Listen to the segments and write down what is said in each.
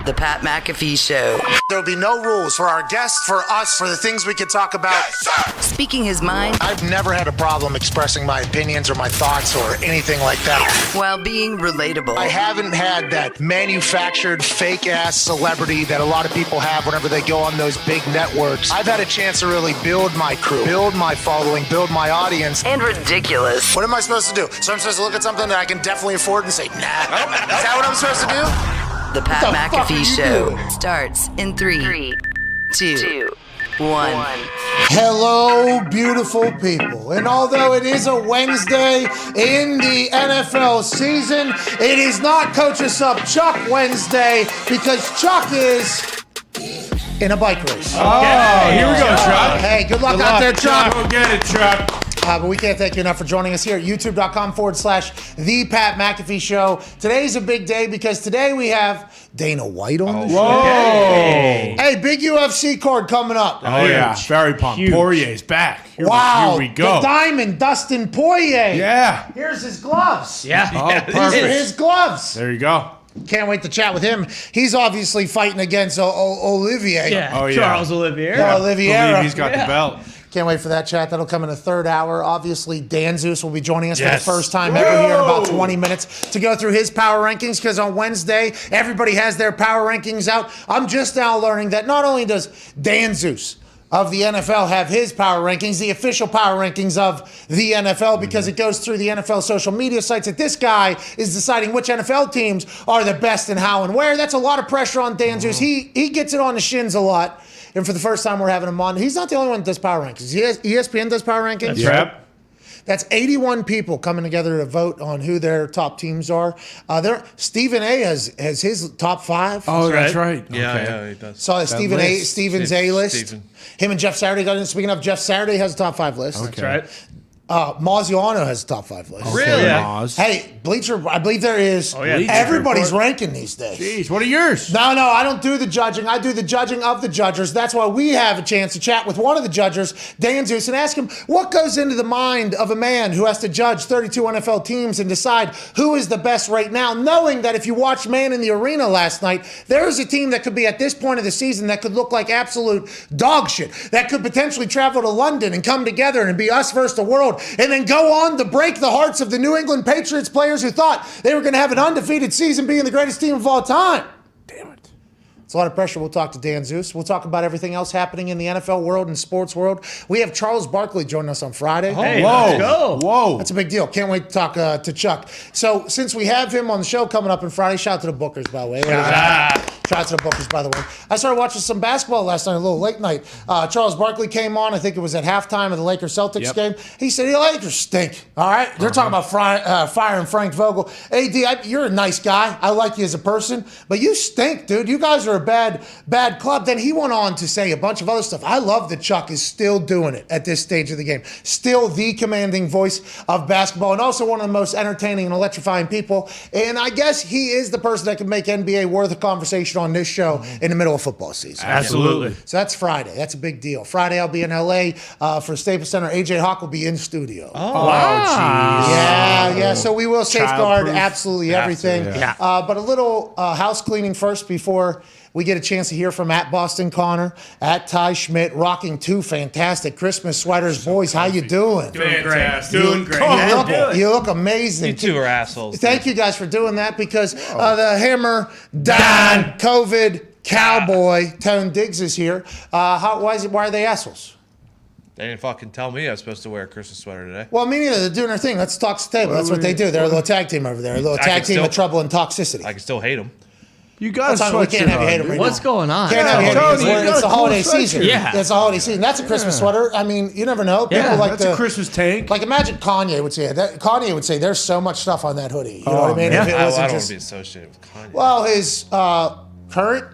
The Pat McAfee Show. There'll be no rules for our guests, for us, for the things we can talk about. Yes, speaking his mind. I've never had a problem expressing my opinions or my thoughts or anything like that. While being relatable. I haven't had that manufactured fake-ass celebrity that a lot of people have whenever they go on those big networks. I've had a chance to really build my crew, build my following, build my audience. And ridiculous. What am I supposed to do? So I'm supposed to look at something that I can definitely afford and say, nah. Is that what I'm supposed to do? The Pat McAfee Show starts in 3, 2, 1. Hello, beautiful people. And although it is a Wednesday in the NFL season, it is not Coach Us Up Chuck Wednesday because Chuck is in a bike race. Oh, here we go, Chuck. Hey, good luck out there, Chuck. Go get it, Chuck. But we can't thank you enough for joining us here at youtube.com/The Pat McAfee Show. Today's a big day because today we have Dana White on the show. Whoa. Hey, big UFC card coming up. Oh, yeah. Very pumped. Poirier's back. Here we go. The Diamond, Dustin Poirier. Yeah. Here's his gloves. Yeah. Oh, These are his gloves. There you go. Can't wait to chat with him. He's obviously fighting against Olivier. Yeah. Oh, yeah. Charles Olivier. Oliveira. He's got the belt. Can't wait for that chat. That'll come in the third hour. Obviously, Dan Zeus will be joining us for the first time ever here in about 20 minutes to go through his power rankings because on Wednesday, everybody has their power rankings out. I'm just now learning that not only does Dan Zeus of the NFL have his power rankings, the official power rankings of the NFL, because it goes through the NFL social media sites that this guy is deciding which NFL teams are the best and how and where. That's a lot of pressure on Dan Zeus. He gets it on the shins a lot. And for the first time, we're having him on. He's not the only one that does power rankings. ESPN does power rankings. That's right. That's 81 people coming together to vote on who their top teams are. Stephen A. has his top 5. Oh, that's right. Yeah, he does. So Stephen's A list. Stephen. Him and Jeff Saturday got in. Speaking of, Jeff Saturday has a top 5 list. Okay. That's right. Maziano has a top 5 list. Really? Yeah. Hey, Bleacher, I believe there is. Oh, yeah. Everybody's ranking these days. Jeez, what are yours? No, I don't do the judging. I do the judging of the judges. That's why we have a chance to chat with one of the judges, Dan Zeus, and ask him what goes into the mind of a man who has to judge 32 NFL teams and decide who is the best right now, knowing that if you watched Man in the Arena last night, there is a team that could be at this point of the season that could look like absolute dog shit, that could potentially travel to London and come together and be us versus the world, and then go on to break the hearts of the New England Patriots players who thought they were going to have an undefeated season being the greatest team of all time. Damn it. It's a lot of pressure. We'll talk to Dan Zeus. We'll talk about everything else happening in the NFL world and sports world. We have Charles Barkley joining us on Friday. Hey, Whoa. let's go. Whoa. That's a big deal. Can't wait to talk to Chuck. So since we have him on the show coming up on Friday, shout out to the Bookers, by the way. Shout out to the Bookers, by the way. I started watching some basketball last night, a little late night. Charles Barkley came on. I think it was at halftime of the Lakers-Celtics game. He said, the Lakers stink, all right? They're talking about firing Frank Vogel. AD, you're a nice guy. I like you as a person, but you stink, dude. You guys are a bad club. Then he went on to say a bunch of other stuff. I love that Chuck is still doing it at this stage of the game. Still the commanding voice of basketball and also one of the most entertaining and electrifying people. And I guess he is the person that can make NBA worth a conversation on this show in the middle of football season. Absolutely. So that's Friday. That's a big deal. Friday I'll be in LA for Staples Center. AJ Hawk will be in studio. Oh, jeez. Yeah. So we will safeguard Childproof. absolutely everything. Yeah. But a little house cleaning first before we get a chance to hear from at Boston Connor, at Ty Schmidt, rocking 2 fantastic Christmas sweaters. Boys, how you doing? Fantastic. Doing great. You look amazing. You two are assholes. Thank you guys for doing that because the Hammer, Dahn, COVID, Cowboy, Tone Diggs is here. Why are they assholes? They didn't fucking tell me I was supposed to wear a Christmas sweater today. Well, me neither. They're doing their thing. Let's talk to the table. That's what they do. They're a little tag team over there. A little tag team of trouble and toxicity. I can still hate them. You got That's why we can't have you hate them right now. What's going on? Can't have you hate them. Tony, you got It's a the cool holiday sweatshirt. season. Yeah. It's a holiday season. That's a Christmas sweater. I mean, you never know. People like That's a Christmas tank. Like, imagine Kanye would say it. Kanye would say, there's so much stuff on that hoodie. You know what I mean? man. If it I wasn't don't want just... to be associated with Kanye. Well, his current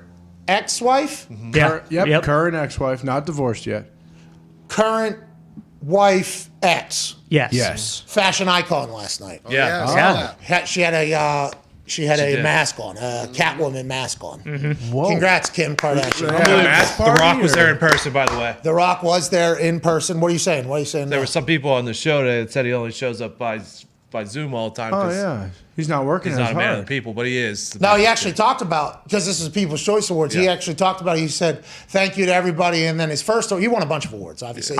ex-wife, Yep. Current ex-wife, not divorced yet. current wife ex, Yes. Yes. fashion icon last night. yeah. She had a She had a did. mask on, a Catwoman mask on. Whoa. Congrats, Kim Kardashian. The Rock was there in person, by the way. The Rock was there in person. What are you saying? What are you saying? There now? were some people on the show that said he only shows up by by Zoom all the time. Oh 'cause yeah, he's not working he's as not a man of hard. the people, but he is. No, he actually talked about, because this is People's Choice Awards, he Yeah. actually talked about it. He said, thank you to everybody. And then his first, he won a bunch of awards, obviously.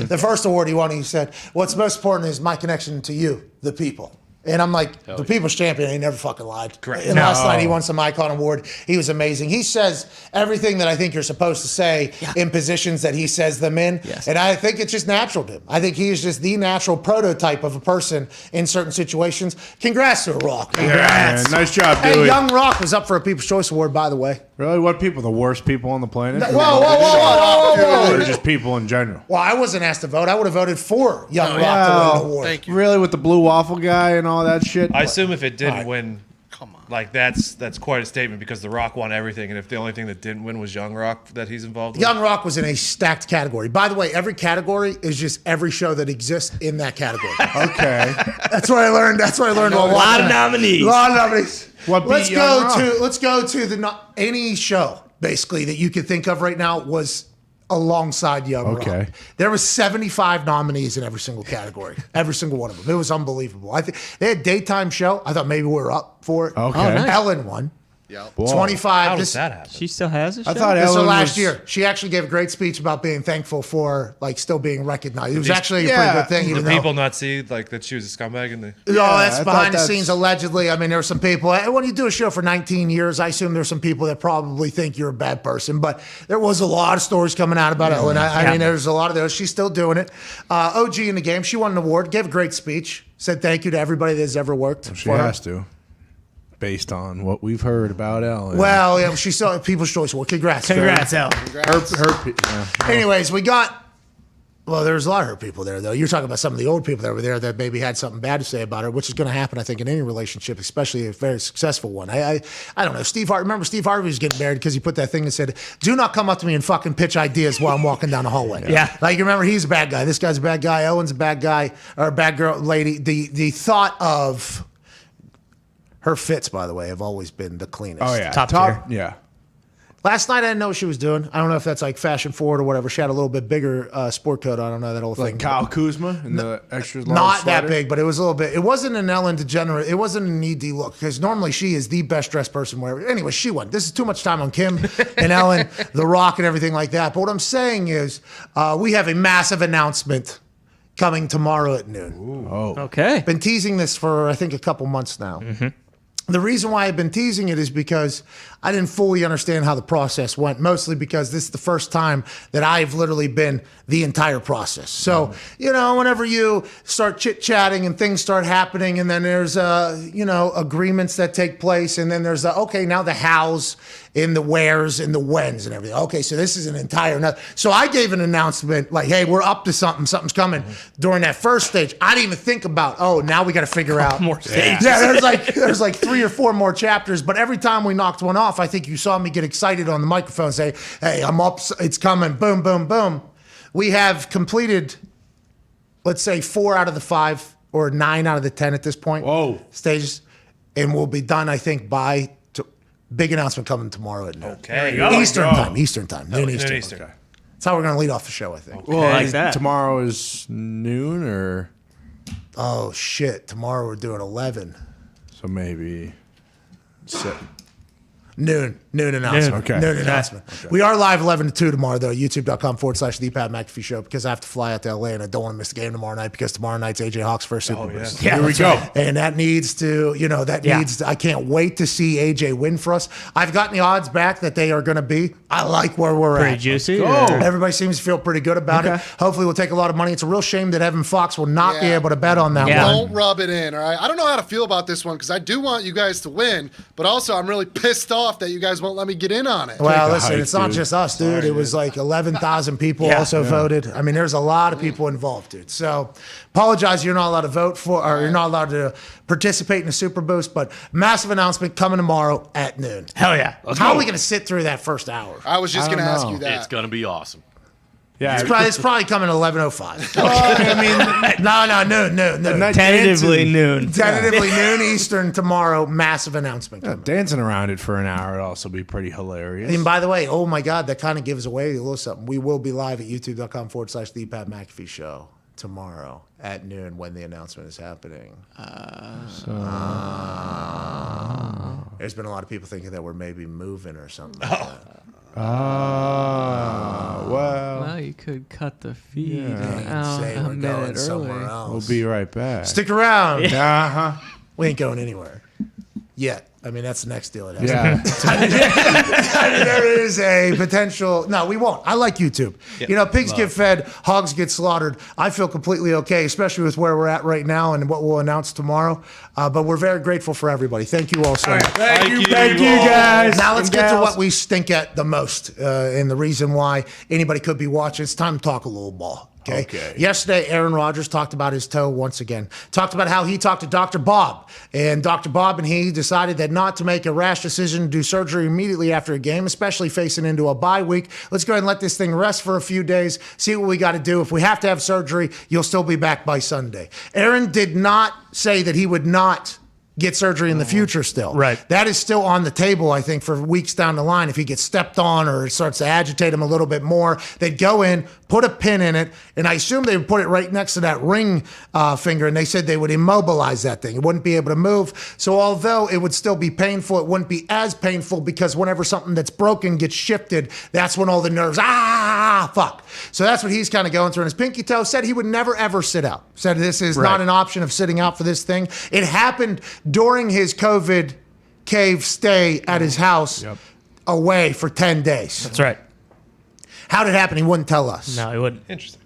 The first award he won, he said, what's most important is my connection to you, the people. And I'm like, the People's Champion, he never fucking lied. Correct. And last night he won some Icon Award. He was amazing. He says everything that I think you're supposed to say in positions that he says them in. Yes. And I think it's just natural to him. I think he is just the natural prototype of a person in certain situations. Congrats to Rock. Yeah, man. Nice job, Hey, Dewey. Young Rock was up for a People's Choice Award, by the way. Really? What people? The worst people on the planet? Whoa. Or just people in general? Well, I wasn't asked to vote. I would have voted for Young Rock to win an award. Thank you. Really, with the blue waffle guy and all that shit? I assume if it didn't right. win, Come on. like that's quite a statement because The Rock won everything, and if the only thing that didn't win was Young Rock that he's involved with. Young Rock was in a stacked category. By the way, every category is just every show that exists in that category. Okay. That's what I learned. That's what I learned. A lot of nominees. A lot of nominees. What beat let's Young go Rock? to let's go to the any show basically that you could think of right now was alongside Young Okay. Rock. There was 75 nominees in every single category, every single one of them. It was unbelievable. I think they had daytime show. I thought maybe we were up for it. Okay. Oh, nice. Ellen won. Yep. Whoa. 25. How This, does that happen? She still has a show? I thought this was Ellen last was- year. She actually gave a great speech about being thankful for like still being recognized. It was These- actually a Yeah. pretty good thing. Do Even though, people not see like that she was a scumbag in the? No, that's I thought behind the that's- scenes allegedly. I mean, there were some people. When you do a show for 19 years, I assume there's some people that probably think you're a bad person. But there was a lot of stories coming out about Ellen. I mean, there's a lot of those. She's still doing it. OG in the game. She won an award. Gave a great speech. Said thank you to everybody that's ever worked. She for her. has to. Based on what we've heard about Ellen. Well, yeah, she's still People's Choice Award. Congrats. Congrats, Ellen. yeah. Anyways, we got. Well, there's a lot of her people there, though. You're talking about some of the old people that were there that maybe had something bad to say about her, which is going to happen, I think, in any relationship, especially a very successful one. I don't know. Steve Harvey. Remember, Steve Harvey was getting married because he put that thing that said, "Do not come up to me and fucking pitch ideas while I'm walking down the hallway." Yeah. Like you remember, he's a bad guy. This guy's a bad guy. Ellen's a bad guy or a bad girl, lady. The thought of her fits, by the way, have always been the cleanest. Oh, yeah. Top tier. Yeah. Last night I didn't know what she was doing. I don't know if that's like fashion forward or whatever. She had a little bit bigger sport coat. I don't know that whole Like thing. Kyle Kuzma in the extra large Not that sweater. big, but it was a little bit. It wasn't an Ellen DeGeneres. It wasn't an ED look because normally she is the best dressed person wherever. Anyway, she won. This is too much time on Kim and Ellen, The Rock, and everything like that. But what I'm saying is, we have a massive announcement coming tomorrow at noon. Okay. Been teasing this for I think a couple months now. The reason why I've been teasing it is because I didn't fully understand how the process went, mostly because this is the first time that I've literally been the entire process. So, whenever you start chit-chatting and things start happening and then there's, agreements that take place and then there's, now the hows and the wheres and the whens and everything. Okay, so this is an entire... So I gave an announcement like, hey, we're up to something. Something's coming. During that first stage, I didn't even think about, now we got to figure out... more stages. Yeah, there's like 3 or 4 more chapters, but every time we knocked one off, I think you saw me get excited on the microphone and say, hey, I'm up, it's coming, boom, boom, boom. We have completed, let's say 4 out of the 5 or 9 out of the 10 at this point. Whoa. Stages. And we'll be done, I think, by big announcement coming tomorrow at noon. Okay. Eastern time, noon Eastern. Eastern. Okay. That's how we're going to lead off the show, I think. Well, like that. Tomorrow is noon or Oh, shit. Tomorrow we're doing 11. so maybe Noon announcement. Okay. Noon announcement. We are live 11 to 2 tomorrow, though. YouTube.com/The Pat McAfee Show because I have to fly out to LA and I don't want to miss the game tomorrow night because tomorrow night's AJ Hawks first Super Bowl. Yeah, Here we go. And that needs to, I can't wait to see AJ win for us. I've gotten the odds back that they are going to be. I like where we're Pretty at. juicy. go. or- Everybody seems to feel pretty good about it. Hopefully, we'll take a lot of money. It's a real shame that Evan Fox will not be Yeah. able to bet on that Yeah. one. Don't rub it in, all right? I don't know how to feel about this one because I do want you guys to win, but also I'm really pissed off that you guys won't let me get in on it. Well, Take a listen, hike, it's not dude. just us, dude. It was like 11,000 people also voted. I mean, there's a lot of people involved, dude. So, apologize, you're not allowed to vote for, or you're not allowed to participate in the Super Boost, but massive announcement coming tomorrow at noon. Hell yeah. How are we going to sit through that first hour? I was just I going to don't ask know. you that. It's gonna be awesome. Yeah. It's probably coming at 11:05. No, noon. Tentatively noon. Tentatively noon Eastern tomorrow. Massive announcement coming. Dancing around it for an hour would also be pretty hilarious. And by the way, oh my God, that kind of gives away a little something. We will be live at youtube.com/The Pat McAfee Show tomorrow at noon when the announcement is happening. There's been a lot of people thinking that we're maybe moving or something like that. Well, you could cut the feed out Say a we're going minute somewhere early. else. We'll be right back. Stick around. Uh-huh. We ain't going anywhere yet. I mean, that's the next deal. It has Yeah. I mean, there is a potential. No, we won't. I like YouTube. You know, pigs get fed, hogs get slaughtered. I feel completely okay, especially with where we're at right now and what we'll announce tomorrow. But we're very grateful for everybody. Thank you all so much. Thank you, guys. Now let's get to what we stink at the most and the reason why anybody could be watching. It's time to talk a little ball. Okay. Yesterday, Aaron Rodgers talked about his toe once again. Talked about how he talked to Dr. Bob. And Dr. Bob and he decided that not to make a rash decision to do surgery immediately after a game, especially facing into a bye week. Let's go ahead and let this thing rest for a few days, see what we got to do. If we have to have surgery, you'll still be back by Sunday. Aaron did not say that he would not get surgery in the future still. Right. That is still on the table, I think, for weeks down the line. If he gets stepped on or it starts to agitate him a little bit more, they'd go in, put a pin in it, and I assume they would put it right next to that ring finger, and they said they would immobilize that thing. It wouldn't be able to move. So although it would still be painful, it wouldn't be as painful because whenever something that's broken gets shifted, that's when all the nerves, fuck. So that's what he's kind of going through. And his pinky toe said he would never, ever sit out. Said this is not an option of sitting out for this thing. It happened during his COVID cave stay at his house away for 10 days. That's right. How did it happen? He wouldn't tell us. No, he wouldn't. Interesting.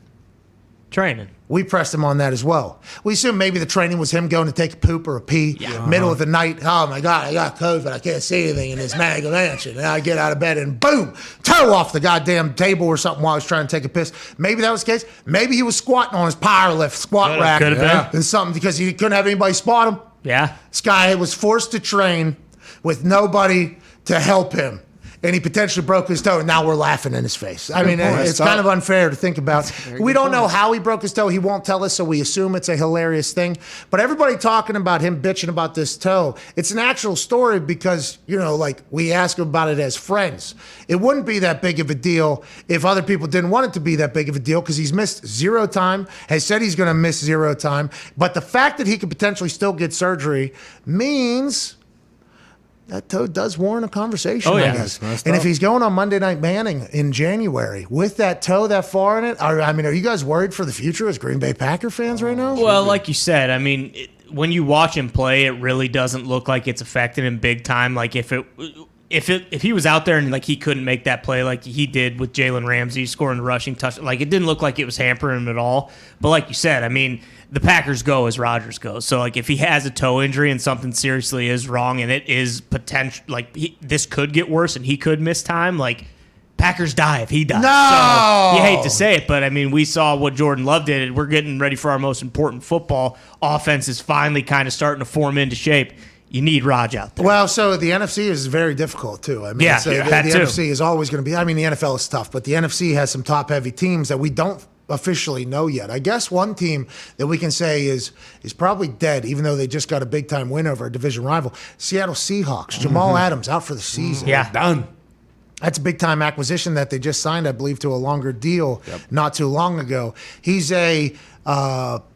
Training. We pressed him on that as well. We assume maybe the training was him going to take a poop or a pee, middle of the night. Oh my God, I got COVID. I can't see anything in this mega mansion. And I get out of bed and boom, toe off the goddamn table or something while I was trying to take a piss. Maybe that was the case. Maybe he was squatting on his power lift squat rack. Could have been. And something because he couldn't have anybody spot him. Yeah. This guy was forced to train with nobody to help him. And he potentially broke his toe, and now we're laughing in his face. I mean, it's kind of unfair to think about. We don't know how he broke his toe. He won't tell us, so we assume it's a hilarious thing. But everybody talking about him bitching about this toe, it's an actual story because, you know, like we ask him about it as friends. It wouldn't be that big of a deal if other people didn't want it to be that big of a deal because he's missed 0 time, has said he's going to miss 0 time. But the fact that he could potentially still get surgery means that toe does warrant a conversation, I guess. And if he's going on Monday Night Manning in January with that toe that far in it, I mean, are you guys worried for the future as Green Bay Packer fans right now? Well, like you said, I mean, when you watch him play, it really doesn't look like it's affecting him big time. Like if he was out there and like he couldn't make that play like he did with Jalen Ramsey scoring the rushing touchdown, like it didn't look like it was hampering him at all. But like you said, I mean, the Packers go as Rodgers goes. So like if he has a toe injury and something seriously is wrong and it is potential, like this could get worse and he could miss time, like Packers die if he dies. No! So you hate to say it, but I mean, we saw what Jordan Love did. We're getting ready for our most important football. Offense is finally kind of starting to form into shape. You need Raj out there. Well, so the NFC is very difficult, too. I mean, Yeah, the that too. NFC is always going to be, I mean, the NFL is tough, but the NFC has some top-heavy teams that we don't officially know yet. I guess one team that we can say is probably dead, even though they just got a big-time win over a division rival, Seattle Seahawks. Jamal Adams out for the season. Yeah. Done. That's a big-time acquisition that they just signed, I believe, to a longer deal not too long ago. He's a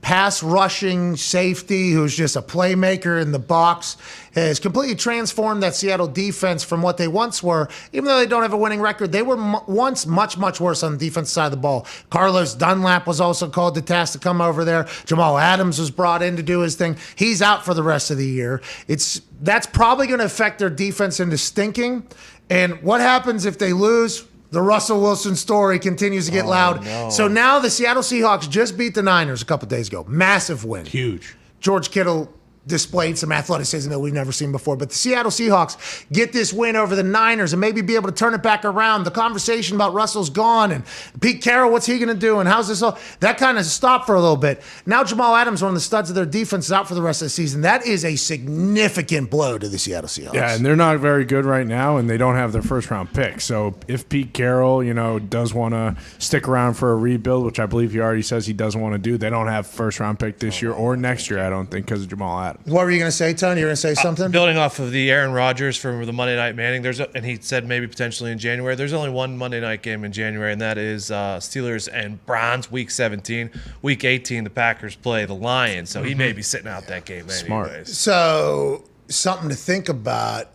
pass-rushing safety who's just a playmaker in the box. Has completely transformed that Seattle defense from what they once were. Even though they don't have a winning record, they were once much, much worse on the defense side of the ball. Carlos Dunlap was also called to task to come over there. Jamal Adams was brought in to do his thing. He's out for the rest of the year. That's probably going to affect their defense into stinking. And what happens if they lose? The Russell Wilson story continues to get loud. No. So now the Seattle Seahawks just beat the Niners a couple days ago. Massive win. Huge. George Kittle displayed some athleticism that we've never seen before. But the Seattle Seahawks get this win over the Niners and maybe be able to turn it back around. The conversation about Russell's gone and Pete Carroll, what's he going to do? And how's this all? That kind of stopped for a little bit. Now Jamal Adams, one of the studs of their defense, is out for the rest of the season. That is a significant blow to the Seattle Seahawks. Yeah, and they're not very good right now, and they don't have their first-round pick. So if Pete Carroll, does want to stick around for a rebuild, which I believe he already says he doesn't want to do, they don't have first-round pick this year or next year, I don't think, because of Jamal Adams. Adams. What were you going to say, Tony? You were going to say something? Building off of the Aaron Rodgers from the Monday Night Manning, and he said maybe potentially in January. There's only one Monday night game in January, and that is Steelers and Browns, Week 17. Week 18, the Packers play the Lions, so he may be sitting out that game anyways. Smart. So, something to think about.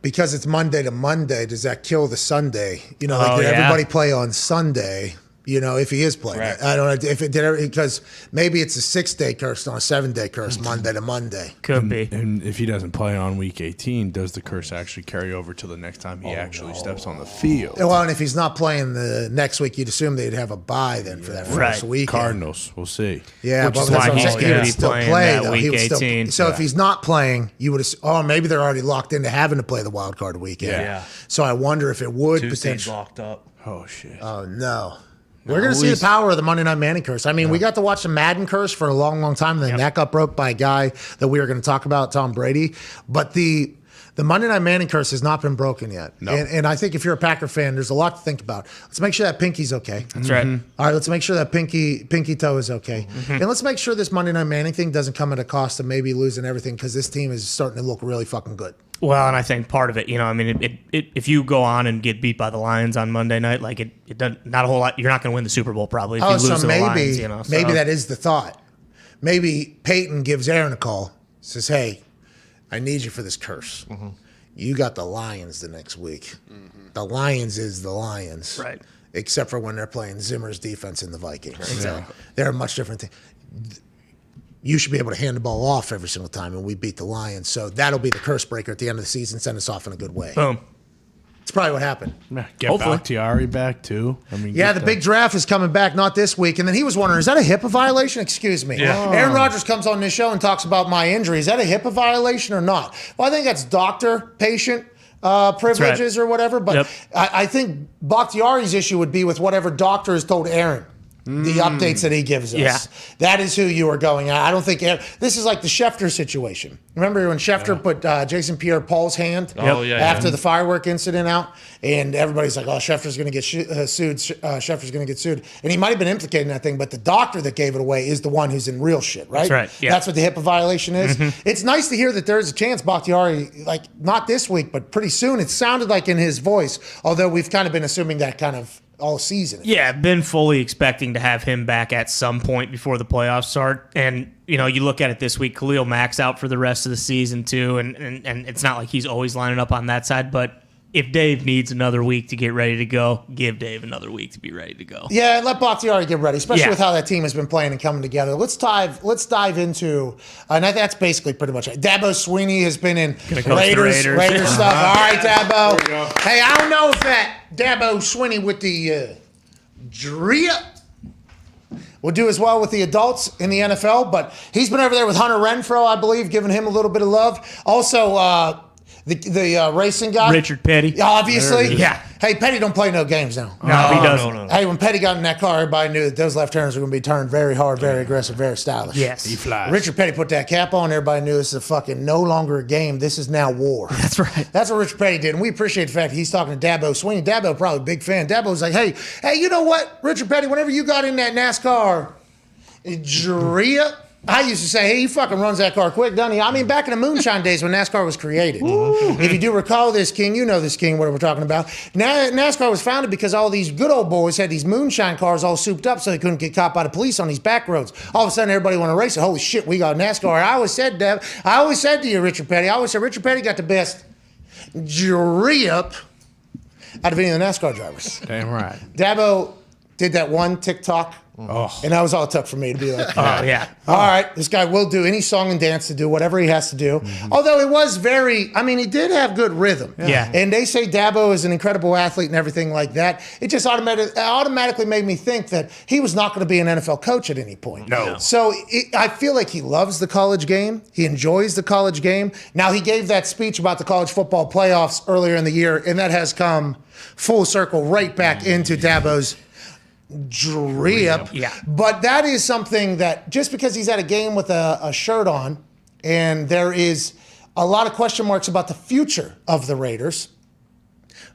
Because it's Monday to Monday, does that kill the Sunday? You know, did everybody play on Sunday? You know, if he is playing, Correct. I don't know if it did because maybe it's a 6-day curse, not a 7-day curse, Monday to Monday. Could be. And if he doesn't play on week 18, does the curse actually carry over to the next time he actually steps on the field? Well, and if he's not playing the next week, you'd assume they'd have a bye then for that first week. Cardinals, we'll see. Yeah, Which but is that's why what I'm he's saying. gonna He would be still playing play that though. week He would still, 18. so if he's not playing, you would. Maybe they're already locked into having to play the wild card weekend. Yeah. So I wonder if it would Two seeds potentially. locked up. Oh, shit. Oh no. We're going to see the power of the Monday Night Manning curse. I mean, we got to watch the Madden curse for a long, long time, and then that got broke by a guy that we were going to talk about, Tom Brady. But the Monday Night Manning curse has not been broken yet. No. And I think if you're a Packer fan, there's a lot to think about. Let's make sure that pinky's okay. That's right. All right, let's make sure that pinky toe is okay. And let's make sure this Monday Night Manning thing doesn't come at a cost of maybe losing everything because this team is starting to look really fucking good. Well, and I think part of it, you know, I mean, if you go on and get beat by the Lions on Monday night, like it doesn't, not a whole lot. You're not going to win the Super Bowl probably if you lose to the Lions. You know, maybe that is the thought. Maybe Peyton gives Aaron a call, says, "Hey, I need you for this curse. You got the Lions the next week. The Lions is the Lions, Right. Except for when they're playing Zimmer's defense in the Vikings. So they're a much different thing." You should be able to hand the ball off every single time, and we beat the Lions. So that'll be the curse breaker at the end of the season, send us off in a good way. Boom. It's probably what happened. Get Bakhtiari back, too. I mean, Yeah, the big draft is coming back, not this week. And then he was wondering, is that a HIPAA violation? Excuse me. Yeah. Aaron Rodgers comes on this show and talks about my injury. Is that a HIPAA violation or not? Well, I think that's doctor-patient privileges or whatever. But I think Bakhtiari's issue would be with whatever doctor has told Aaron. The updates that he gives us. Yeah. That is who you are going at. I don't think this is like the Schefter situation. Remember when Schefter put Jason Pierre-Paul's hand after the firework incident out? And everybody's like, oh, Schefter's going to get sued. Schefter's going to get sued. And he might have been implicated in that thing, but the doctor that gave it away is the one who's in real shit, right? That's right. Yeah. That's what the HIPAA violation is. It's nice to hear that there's a chance Bakhtiari, like not this week, but pretty soon. It sounded like in his voice, although we've kind of been assuming that kind of all season. Yeah, been fully expecting to have him back at some point before the playoffs start. And, you know, you look at it this week, Khalil Mack's out for the rest of the season, too. And it's not like he's always lining up on that side. But if Dave needs another week to get ready to go, give Dave another week to be ready to go. Yeah, and let Bakhtiari get ready, especially with how that team has been playing and coming together. Let's dive into, and that's basically pretty much it. Dabo Sweeney has been in Raiders stuff. All right, Dabo. Hey, I don't know if that Dabo Sweeney with the drip will do as well with the adults in the NFL, but he's been over there with Hunter Renfrow, I believe, giving him a little bit of love. Also, the racing guy. Richard Petty. Obviously. Yeah. Hey, Petty don't play no games now. No, he doesn't. No. Hey, when Petty got in that car, everybody knew that those left turns were going to be turned very hard, very aggressive, very stylish. Yes. He flies. Richard Petty put that cap on. Everybody knew this is a fucking no longer a game. This is now war. That's right. That's what Richard Petty did. And we appreciate the fact that he's talking to Dabo Sweeney. Dabo probably a big fan. Dabo was like, hey, you know what, Richard Petty, whenever you got in that NASCAR drip, I used to say, hey, he fucking runs that car quick, doesn't he? I mean, back in the moonshine days when NASCAR was created. If you do recall this, King, you know this, King, what we're talking about. NASCAR was founded because all these good old boys had these moonshine cars all souped up so they couldn't get caught by the police on these back roads. All of a sudden, everybody wanted to race it. Holy shit, we got NASCAR. I always said to you, Richard Petty, Richard Petty got the best drip out of any of the NASCAR drivers. Damn right. Dabo did that one TikTok. And that was all it took for me to be like, Oh, yeah. all right, this guy will do any song and dance to do whatever he has to do. Although it was he did have good rhythm. Yeah. And they say Dabo is an incredible athlete and everything like that. It just automatically made me think that he was not going to be an NFL coach at any point. No. So I feel like he loves the college game. He enjoys the college game. Now, he gave that speech about the college football playoffs earlier in the year, and that has come full circle right back into Dabo's drip. Yeah. But that is something that just because he's at a game with a shirt on and there is a lot of question marks about the future of the Raiders,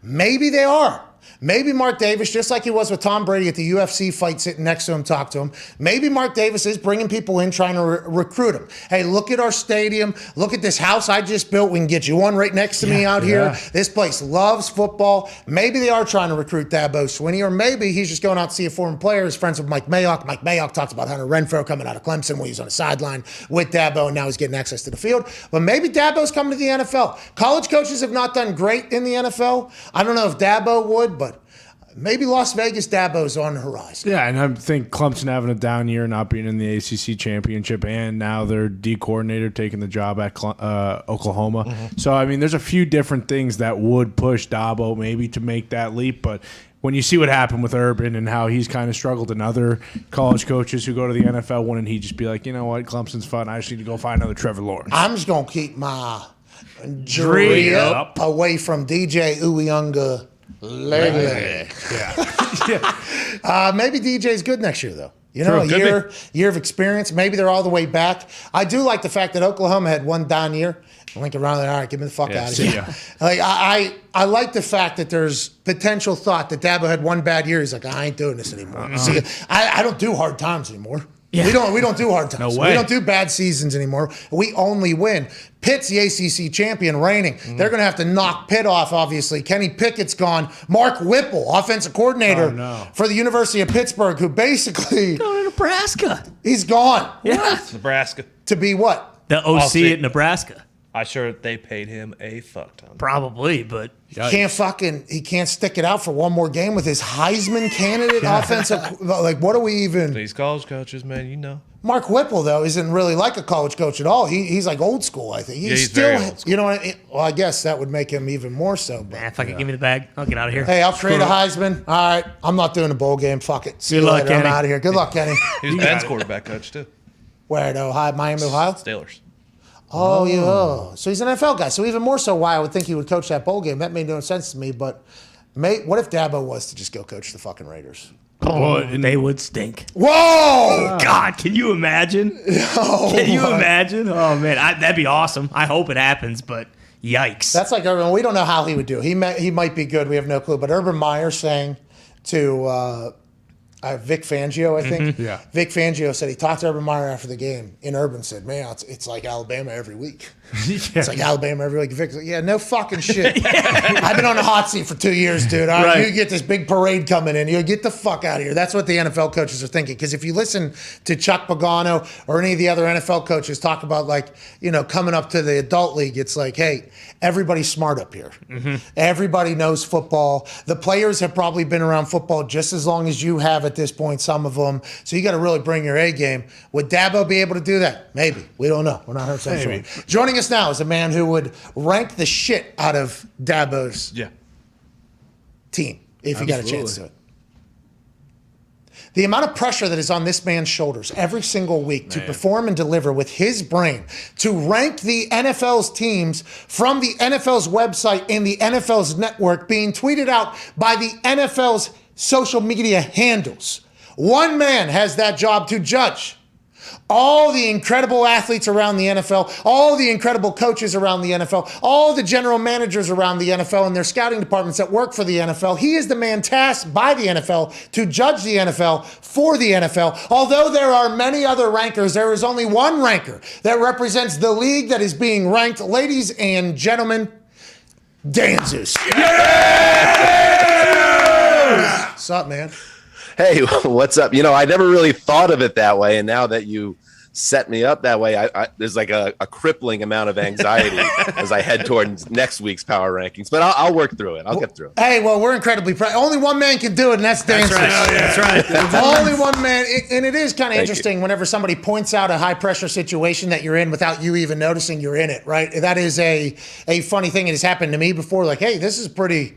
maybe they are Maybe Mark Davis, just like he was with Tom Brady at the UFC fight, sitting next to him, talk to him. Maybe Mark Davis is bringing people in, trying to recruit him. Hey, look at our stadium. Look at this house I just built. We can get you one right next to me out here. This place loves football. Maybe they are trying to recruit Dabo Swinney, or maybe he's just going out to see a former player. He's friends with Mike Mayock. Mike Mayock talks about Hunter Renfrow coming out of Clemson when he was on the sideline with Dabo, and now he's getting access to the field. But maybe Dabo's coming to the NFL. College coaches have not done great in the NFL. I don't know if Dabo would, but maybe Las Vegas Dabo's on the horizon. Yeah, and I think Clemson having a down year, not being in the ACC championship, and now their D coordinator taking the job at Oklahoma. So, I mean, there's a few different things that would push Dabo maybe to make that leap. But when you see what happened with Urban and how he's kind of struggled, and other college coaches who go to the NFL, wouldn't he just be like, you know what, Clemson's fun. I just need to go find another Trevor Lawrence. I'm just going to keep my jury up away from DJ Uyunga. Maybe DJ's good next year, though. You know, year of experience. Maybe they're all the way back. I do like the fact that Oklahoma had one down year. Lincoln Riley, all right, get me the fuck out of here. Like I like the fact that there's potential thought that Dabo had one bad year. He's like, I ain't doing this anymore. See, I don't do hard times anymore. Yeah. We don't do hard times. No way. We don't do bad seasons anymore. We only win. Pitt's the ACC champion reigning. They're going to have to knock Pitt off, obviously. Kenny Pickett's gone. Mark Whipple, offensive coordinator for the University of Pittsburgh, who basically... Going to Nebraska. He's gone. Yeah. Nebraska. To be what? The OC at Nebraska. I'm sure they paid him a fuck ton. Probably, but... He can't stick it out for one more game with his Heisman candidate offensive... Like, what are we even... These college coaches, man, you know. Mark Whipple, though, isn't really like a college coach at all. He's like old school, I think. He's still, very old school. You know what? Well, I guess that would make him even more so. But, if I could give me the bag, I'll get out of here. Hey, I'll create a Heisman. All right, I'm not doing a bowl game. Fuck it. See you later. Kenny. I'm out of here. Good luck, Kenny. He was Ben's quarterback coach, too. Where at Ohio, Miami, Ohio? Steelers. Oh, yeah. So he's an NFL guy. So even more so why I would think he would coach that bowl game. That made no sense to me. But what if Dabo was to just go coach the fucking Raiders? They would stink. Whoa! God, can you imagine? Can you imagine? Oh, man, that'd be awesome. I hope it happens, but yikes. That's like Urban. We don't know how he would do. He might be good. We have no clue. But Urban Meyer saying to Vic Fangio, I think. Vic Fangio said he talked to Urban Meyer after the game, and Urban said, man, it's like Alabama every week. It's like Alabama every week. Vic's like, yeah, no fucking shit. I've been on the hot seat for 2 years, dude. All right, you get this big parade coming in. You get the fuck out of here. That's what the NFL coaches are thinking. Because if you listen to Chuck Pagano or any of the other NFL coaches talk about, like, you know, coming up to the adult league, it's like, hey, everybody's smart up here. Everybody knows football. The players have probably been around football just as long as you have at this point, some of them. So you got to really bring your A game. Would Dabo be able to do that? Maybe. We don't know. We're not 100% sure. Joining us now is a man who would rank the shit out of Dabo's team if he got a chance to it. The amount of pressure that is on this man's shoulders every single week to perform and deliver with his brain, to rank the NFL's teams from the NFL's website and the NFL's network being tweeted out by the NFL's social media handles. One man has that job to judge all the incredible athletes around the NFL, all the incredible coaches around the NFL, all the general managers around the NFL and their scouting departments that work for the NFL. He is the man tasked by the NFL to judge the NFL for the NFL. Although there are many other rankers, there is only one ranker that represents the league that is being ranked. Ladies and gentlemen, Dan Zeus. What's up, man? Hey, what's up? You know, I never really thought of it that way, and now that you set me up that way, there's like a crippling amount of anxiety as I head towards next week's power rankings. But I'll work through it. I'll get through it. Hey, well, we're incredibly proud. Only one man can do it, and that's Dan. That's right. Only one man. And it is kind of interesting whenever somebody points out a high-pressure situation that you're in without you even noticing you're in it, right? That is a funny thing. It has happened to me before. Like, hey, this is pretty...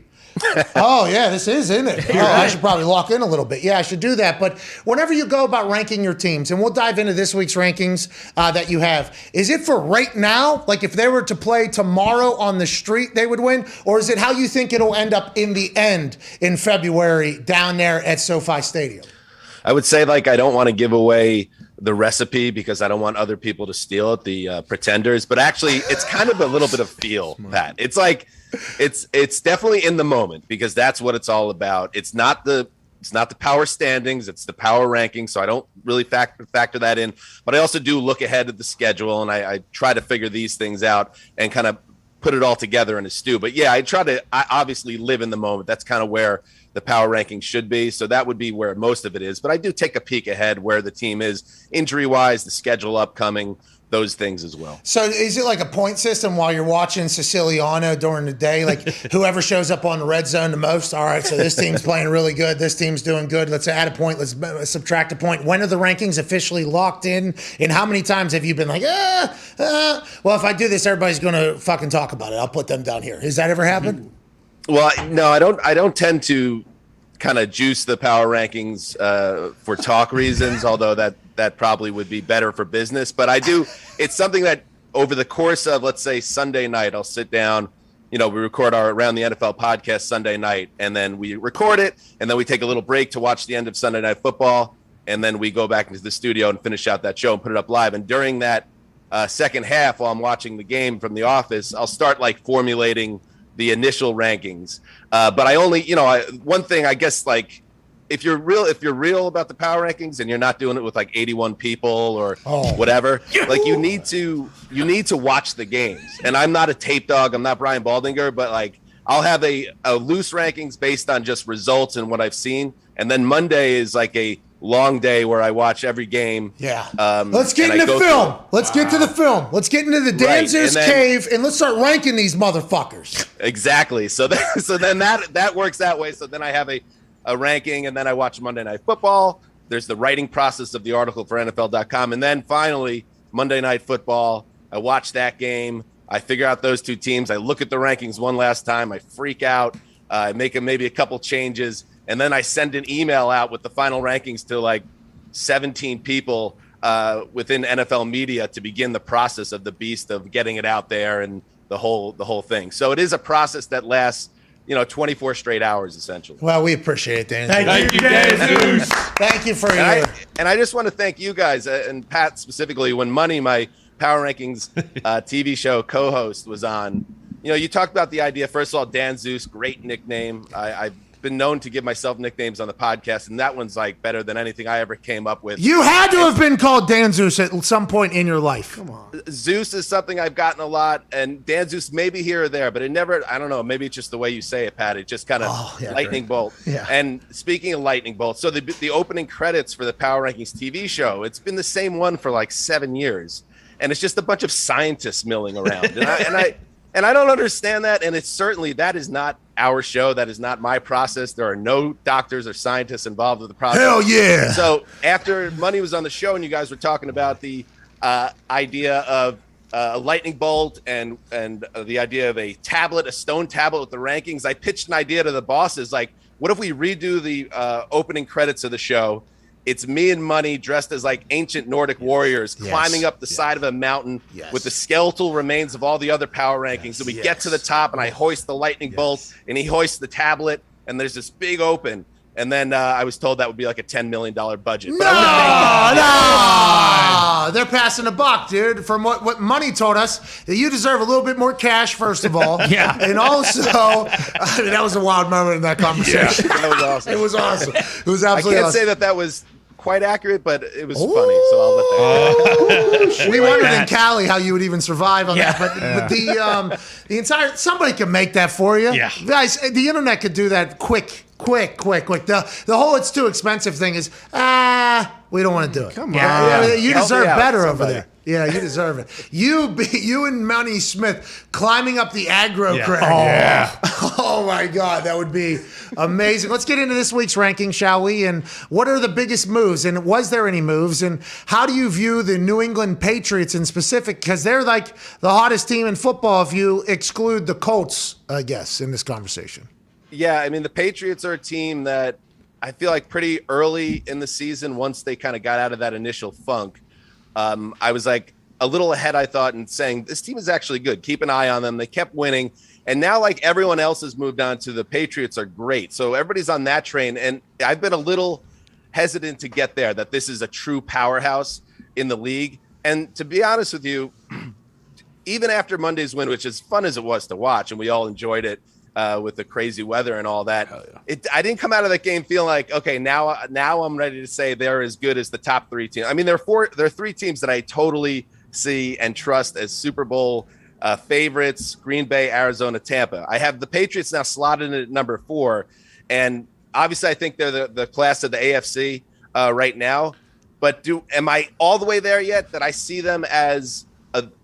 Oh, yeah, this is, isn't it? Oh, I should probably lock in a little bit. Yeah, I should do that. But whenever you go about ranking your teams, and we'll dive into this week's rankings that you have, is it for right now? Like if they were to play tomorrow on the street, they would win? Or is it how you think it'll end up in the end in February down there at SoFi Stadium? I would say, like, I don't want to give away the recipe because I don't want other people to steal it, the pretenders. But actually, it's kind of a little bit of feel, Pat. It's like it's definitely in the moment because that's what it's all about. It's not the power standings, it's the power rankings. So I don't really factor that in. But I also do look ahead at the schedule, and I try to figure these things out and kind of put it all together in a stew. But yeah, I obviously live in the moment. That's kind of where the power rankings should be. So that would be where most of it is. But I do take a peek ahead where the team is injury-wise, the schedule upcoming, those things as well. So is it like a point system while you're watching Siciliano during the day? Like whoever shows up on the red zone the most, all right, so this team's playing really good, this team's doing good, let's add a point, let's subtract a point. When are the rankings officially locked in? And how many times have you been like, well, if I do this, everybody's going to fucking talk about it. I'll put them down here. Has that ever happened? Well, no, I don't tend to kind of juice the power rankings for talk reasons, although that probably would be better for business. But I do. It's something that over the course of, let's say, Sunday night, I'll sit down. We record our Around the NFL podcast Sunday night, and then we record it, and then we take a little break to watch the end of Sunday Night Football, and then we go back into the studio and finish out that show and put it up live. And during that second half, while I'm watching the game from the office, I'll start like formulating the initial rankings. But I only, one thing, I guess, like if you're real about the power rankings and you're not doing it with like 81 people or whatever, like you need to watch the games. And I'm not a tape dog. I'm not Brian Baldinger, but like I'll have a loose rankings based on just results and what I've seen. And then Monday is like a long day where I watch every game. Yeah. Let's get into film. Let's get to the film. Let's get into the Dan Zeus cave and let's start ranking these motherfuckers. Exactly. So then that works that way. So then I have a ranking, and then I watch Monday Night Football. There's the writing process of the article for NFL.com. And then finally, Monday Night Football, I watch that game. I figure out those two teams. I look at the rankings one last time. I freak out. I make maybe a couple changes. And then I send an email out with the final rankings to like 17 people within NFL media to begin the process of the beast of getting it out there and the whole thing. So it is a process that lasts, 24 straight hours essentially. Well, we appreciate it, Dan. Thank you, Dan. Thank you for and I just want to thank you guys and Pat specifically. When Money, my Power Rankings TV show co-host, was on, you talked about the idea. First of all, Dan Zeus, great nickname. I've been known to give myself nicknames on the podcast, and that one's like better than anything I ever came up with. You had to have been called Dan Zeus at some point in your life. Come on. Zeus is something I've gotten a lot, and Dan Zeus maybe here or there, but it never, I don't know, maybe it's just the way you say it, Pat. It just kind of lightning bolt. Yeah. And speaking of lightning bolt, so the opening credits for the Power Rankings TV show, it's been the same one for like 7 years, and it's just a bunch of scientists milling around. And I don't understand that, and it's certainly, that is not our show. That is not my process. There are no doctors or scientists involved with the process. Hell yeah. So after Money was on the show and you guys were talking about the idea of a lightning bolt and the idea of a stone tablet with the rankings, I pitched an idea to the bosses, like, what if we redo the opening credits of the show? It's me and Money dressed as like ancient Nordic warriors climbing up the side of a mountain with the skeletal remains of all the other power rankings. And we get to the top, and I hoist the lightning bolt, and he hoists the tablet, and there's this big open. And then I was told that would be like a $10 million budget. No, they're passing the buck, dude. From what Money told us, that you deserve a little bit more cash, first of all. Yeah. And also, that was a wild moment in that conversation. That was awesome. It was awesome. It was absolutely I can't awesome. say that was quite accurate, but it was funny, so I'll let that go. We wondered in Cali how you would even survive on that, but the entire, somebody could make that for you. Yeah. Guys, the internet could do that quick. The whole it's too expensive thing is, we don't want to do it. Come on. You deserve better over somebody. there. Yeah, you deserve it. You and Money Smith climbing up the aggro crag. Oh my God, that would be amazing. Let's get into this week's ranking, shall we? And what are the biggest moves? And was there any moves? And how do you view the New England Patriots in specific? Because they're like the hottest team in football if you exclude the Colts, I guess, in this conversation. Yeah, I mean, the Patriots are a team that I feel like pretty early in the season, once they kind of got out of that initial funk, I was like a little ahead, I thought, and saying this team is actually good. Keep an eye on them. They kept winning. And now, like, everyone else has moved on to the Patriots are great. So everybody's on that train. And I've been a little hesitant to get there, that this is a true powerhouse. in the league. And to be honest with you, even after Monday's win, which as fun as it was to watch, and we all enjoyed it with the crazy weather and all that, I didn't come out of that game feeling like, okay, now I'm ready to say they're as good as the top 3 teams. I mean, there are 3 teams that I totally see and trust as Super Bowl favorites: Green Bay, Arizona, Tampa. I have the Patriots now slotted in at number 4, and obviously I think they're the class of the AFC right now. But am I all the way there yet that I see them as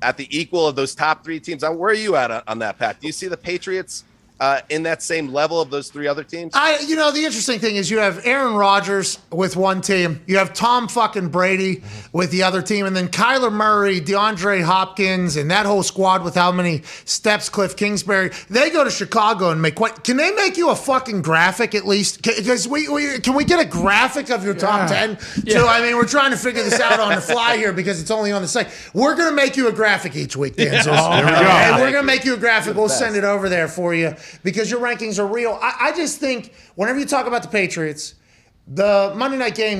at the equal of those top 3 teams? Where are you at on that, Pat? Do you see the Patriots in that same level of those 3 other teams? The interesting thing is you have Aaron Rodgers with one team, you have Tom fucking Brady with the other team, and then Kyler Murray, DeAndre Hopkins, and that whole squad with how many steps, Cliff Kingsbury. They go to Chicago and can they make you a fucking graphic at least? Because can we get a graphic of your top 10? Yeah. So, I mean, we're trying to figure this out on the fly here because it's only on the site. We're going to make you a graphic each week, Dan. There we go. And we're going to make you a graphic. We'll send it over there for you, because your rankings are real. I just think whenever you talk about the Patriots, the Monday night game,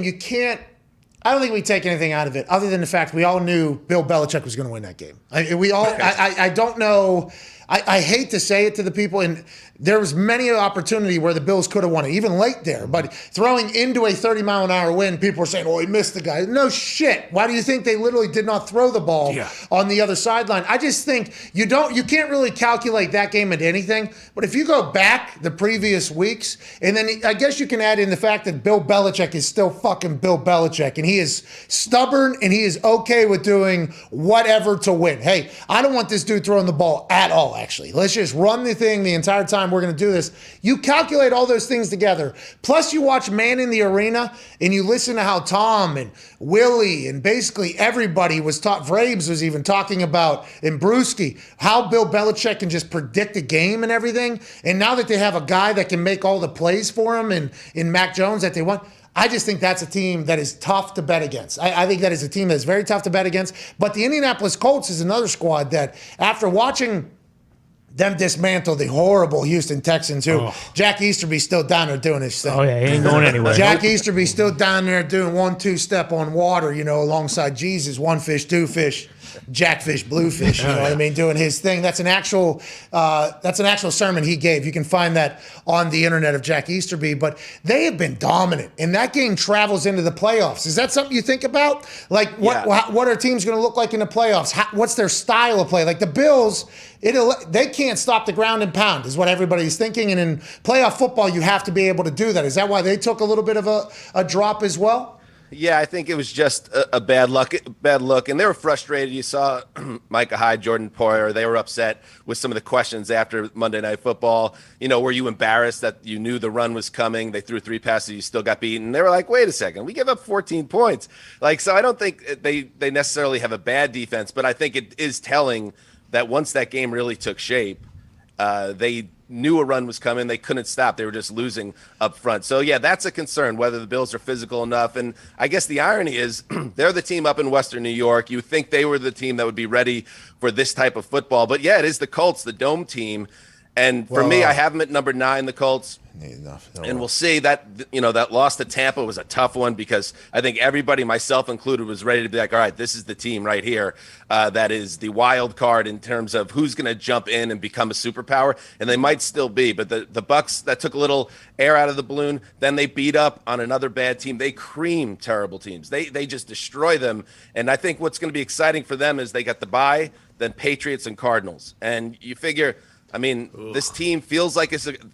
I don't think we take anything out of it other than the fact we all knew Bill Belichick was going to win that game. I don't know. I hate to say it to the people, and there was many an opportunity where the Bills could have won it, even late there. But throwing into a 30-mile-an-hour wind, people are saying, "Oh, he missed the guy." No shit. Why do you think they literally did not throw the ball on the other sideline? I just think you can't really calculate that game into anything. But if you go back the previous weeks, and then I guess you can add in the fact that Bill Belichick is still fucking Bill Belichick, and he is stubborn, and he is okay with doing whatever to win. Hey, I don't want this dude throwing the ball at all. Actually, let's just run the thing the entire time we're going to do this. You calculate all those things together. Plus, you watch Man in the Arena, and you listen to how Tom and Willie and basically everybody was Vrabes was even talking about, and Brewski, how Bill Belichick can just predict the game and everything. And now that they have a guy that can make all the plays for him, and in Mac Jones that they want, I just think that's a team that is tough to bet against. I think that is a team that is very tough to bet against. But the Indianapolis Colts is another squad that, after watching them dismantle the horrible Houston Texans, who Jack Easterby's still down there doing his thing. Oh, yeah, he ain't going anywhere. Jack Easterby's still down there doing 1-2 step on water, alongside Jesus, 1 fish, 2 fish, Jackfish, Bluefish, you know what I mean, doing his thing. That's an actual sermon he gave. You can find that on the internet of Jack Easterby. But they have been dominant, and that game travels into the playoffs. Is that something you think about? Like, what are teams going to look like in the playoffs? What's their style of play? Like the Bills, they can't stop the ground and pound, is what everybody's thinking. And in playoff football, you have to be able to do that. Is that why they took a little bit of a drop as well? Yeah, I think it was just a bad look, and they were frustrated. You saw Micah Hyde, Jordan Poyer, they were upset with some of the questions after Monday Night Football. Were you embarrassed that you knew the run was coming? They threw 3 passes, you still got beaten. They were like, wait a second, we gave up 14 points. So I don't think they necessarily have a bad defense, but I think it is telling that once that game really took shape, they knew a run was coming. They couldn't stop. They were just losing up front. So, yeah, that's a concern, whether the Bills are physical enough. And I guess the irony is they're the team up in Western New York. You think they were the team that would be ready for this type of football. But, yeah, it is the Colts, the dome team. And for me, I have them at number 9, the Colts. And we'll see that, that loss to Tampa was a tough one, because I think everybody, myself included, was ready to be like, all right, this is the team right here that is the wild card in terms of who's going to jump in and become a superpower. And they might still be, but the Bucs, that took a little air out of the balloon. Then they beat up on another bad team. They cream terrible teams. They just destroy them. And I think what's going to be exciting for them is they got the bye, then Patriots and Cardinals. And you figure, this team feels like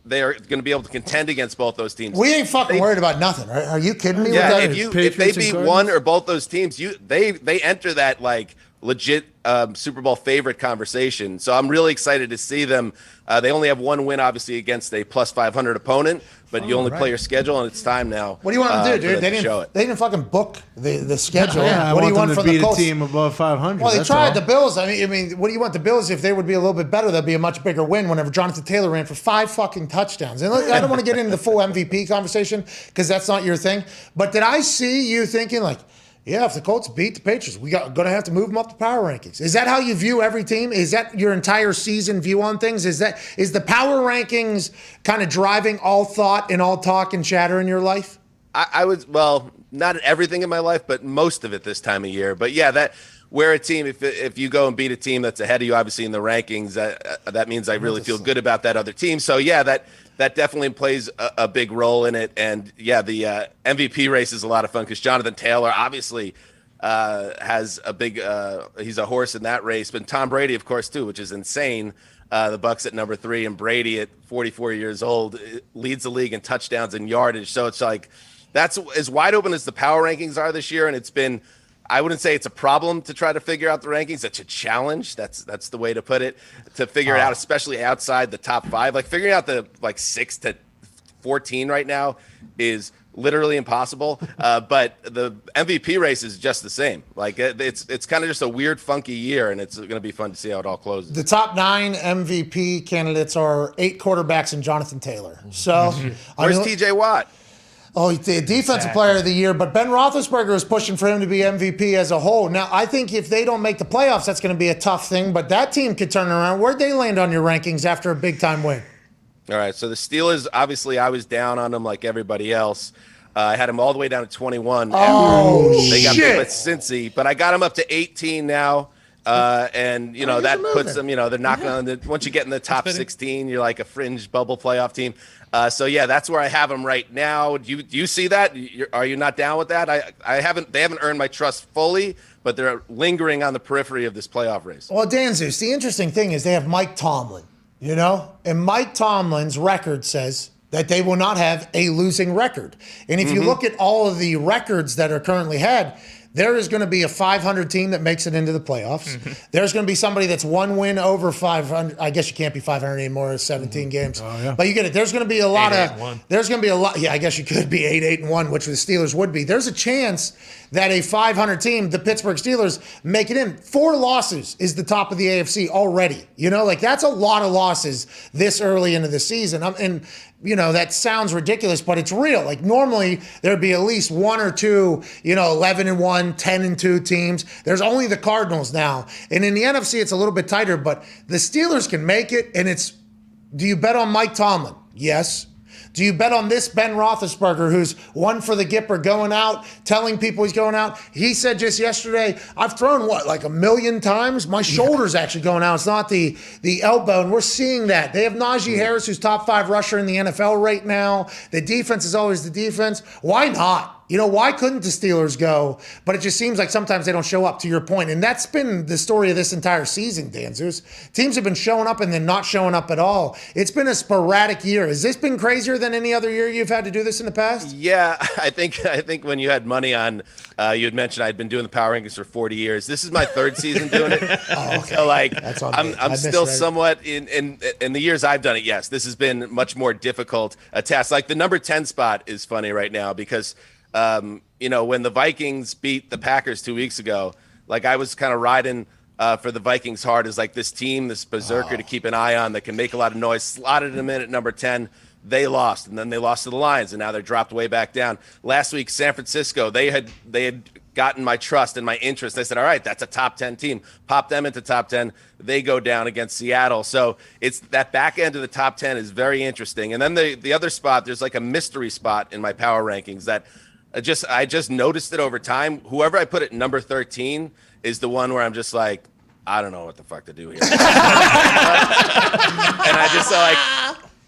they're going to be able to contend against both those teams. We ain't fucking worried about nothing, right? Are you kidding me? Yeah, with that? if they beat one or both those teams, they enter that like legit Super Bowl favorite conversation. So I'm really excited to see them. They only have one win, obviously, against a plus 500 opponent, but you only play your schedule, and it's time now. What do you want them to do, dude? They didn't fucking book the schedule. Yeah, what do you want from the Colts? A team above 500. Well, they tried the Bills. I mean, what do you want the Bills? If they would be a little bit better, that'd be a much bigger win. Whenever Jonathan Taylor ran for 5 fucking touchdowns, and I don't want to get into the full MVP conversation because that's not your thing. But did I see you thinking like, yeah, if the Colts beat the Patriots, we're going to have to move them up the power rankings? Is that how you view every team? Is that your entire season view on things? Is the power rankings kind of driving all thought and all talk and chatter in your life? I was, well, not everything in my life, but most of it this time of year. But yeah, that where a team, if you go and beat a team that's ahead of you, obviously in the rankings, that means I really feel good about that other team. So yeah, that definitely plays a big role in it. And yeah, the MVP race is a lot of fun because Jonathan Taylor obviously has a big, he's a horse in that race. But Tom Brady, of course, too, which is insane. The Bucks at number 3, and Brady at 44 years old leads the league in touchdowns and yardage. So it's like that's as wide open as the power rankings are this year, and it's been. I wouldn't say it's a problem to try to figure out the rankings. It's a challenge. That's the way to put it. To figure it out, especially outside the top 5, like figuring out the 6 to 14 right now is literally impossible. But the MVP race is just the same. Like it's kind of just a weird, funky year, and it's going to be fun to see how it all closes. The top 9 MVP candidates are 8 quarterbacks and Jonathan Taylor. So where's TJ Watt? Oh, the defensive player of the year, but Ben Roethlisberger is pushing for him to be MVP as a whole. Now, I think if they don't make the playoffs, that's going to be a tough thing, but that team could turn around. Where'd they land on your rankings after a big-time win? All right, so the Steelers, obviously, I was down on them like everybody else. I had them all the way down to 21. Oh, they got shit. beat with Cincy, but I got them up to 18 now. And that puts them, they're knocking on the, once you get in the top 16, you're like a fringe bubble playoff team. So yeah, that's where I have them right now. Do you see that? Are you not down with that? They haven't earned my trust fully, but they're lingering on the periphery of this playoff race. Well, Dan Zeus, the interesting thing is they have Mike Tomlin, and Mike Tomlin's record says that they will not have a losing record. And if you look at all of the records that are currently had, there is going to be a 500 team that makes it into the playoffs. There's going to be somebody that's 1 win over 500. I guess you can't be 500 anymore. It's 17 games. Oh, yeah. But you get it. There's going to be a lot of. There's going to be a lot. Yeah, I guess you could be 8-8-1, which the Steelers would be. There's a chance that a 500 team, the Pittsburgh Steelers, make it in. 4 losses is the top of the AFC already. That's a lot of losses this early into the season. That sounds ridiculous, but it's real. Like normally there'd be at least 1 or 2, 11-1, 10-2 teams. There's only the Cardinals now. And in the NFC, it's a little bit tighter, but the Steelers can make it. And do you bet on Mike Tomlin? Yes. Do you bet on this Ben Roethlisberger, who's one for the Gipper, going out, telling people he's going out? He said just yesterday, I've thrown, like 1 million times? My shoulder's actually going out. It's not the elbow, and we're seeing that. They have Najee Harris, who's top 5 rusher in the NFL right now. The defense is always the defense. Why not? Why couldn't the Steelers go? But it just seems like sometimes they don't show up, to your point. And that's been the story of this entire season, Dan Zeus. Teams have been showing up and then not showing up at all. It's been a sporadic year. Has this been crazier than any other year you've had to do this in the past? Yeah, I think when you had money on, you had mentioned I'd been doing the Power Rankings for 40 years. This is my 3rd season doing it. Oh, okay. So That's on me. I'm still somewhat in the years I've done it. Yes, this has been much more difficult a task. Like the number 10 spot is funny right now because when the Vikings beat the Packers 2 weeks ago, like I was kind of riding for the Vikings hard as like this team, this berserker to keep an eye on that can make a lot of noise. Slotted them in at number 10. They lost, and then they lost to the Lions, and now they're dropped way back down. Last week, San Francisco, they had gotten my trust and my interest. I said, all right, that's a top 10 team. Pop them into top 10. They go down against Seattle. So it's that back end of the top 10 is very interesting. And then the other spot, there's like a mystery spot in my power rankings that I just noticed it over time. Whoever I put at number 13 is the one where I'm just like, I don't know what the fuck to do here. And I just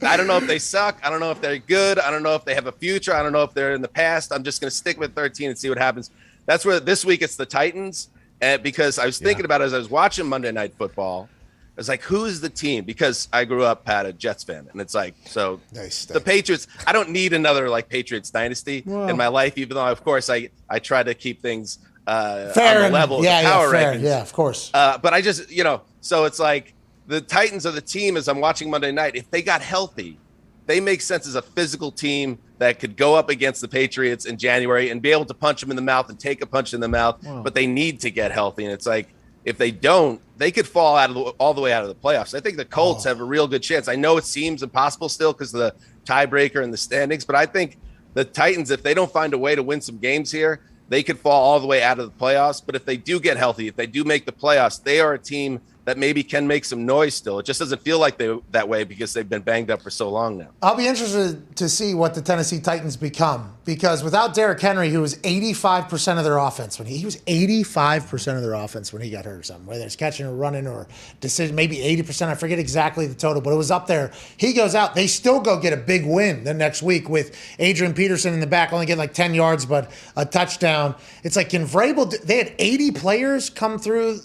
I don't know if they suck. I don't know if they're good. I don't know if they have a future. I don't know if they're in the past. I'm just going to stick with 13 and see what happens. That's where this week it's the Titans. Because I was thinking about it as I was watching Monday Night Football. I was like, who's the team? Because I grew up, Pat, a Jets fan. And it's like, so the Patriots, I don't need another Patriots dynasty in my life, even though, of course, I try to keep things fair on the level of the power rankings. Yeah, of course. But I just, so it's like the Titans are the team as I'm watching Monday night. If they got healthy, they make sense as a physical team that could go up against the Patriots in January and be able to punch them in the mouth and take a punch in the mouth. Wow. But they need to get healthy. And it's like, if they don't, they could fall all the way out of the playoffs. I think the Colts have a real good chance. I know it seems impossible still because of the tiebreaker and the standings, but I think the Titans, if they don't find a way to win some games here, they could fall all the way out of the playoffs. But if they do get healthy, if they do make the playoffs, they are a team that maybe can make some noise still. It just doesn't feel like that way because they've been banged up for so long now. I'll be interested to see what the Tennessee Titans become, because without Derrick Henry, who was 85% of their offense when he was 85% of their offense when he got hurt or something, whether it's catching or running or decision, maybe 80%. I forget exactly the total, but it was up there. He goes out. They still go get a big win the next week with Adrian Peterson in the back, only getting like 10 yards, but a touchdown. It's like, can Vrabel, they had 80 players come through.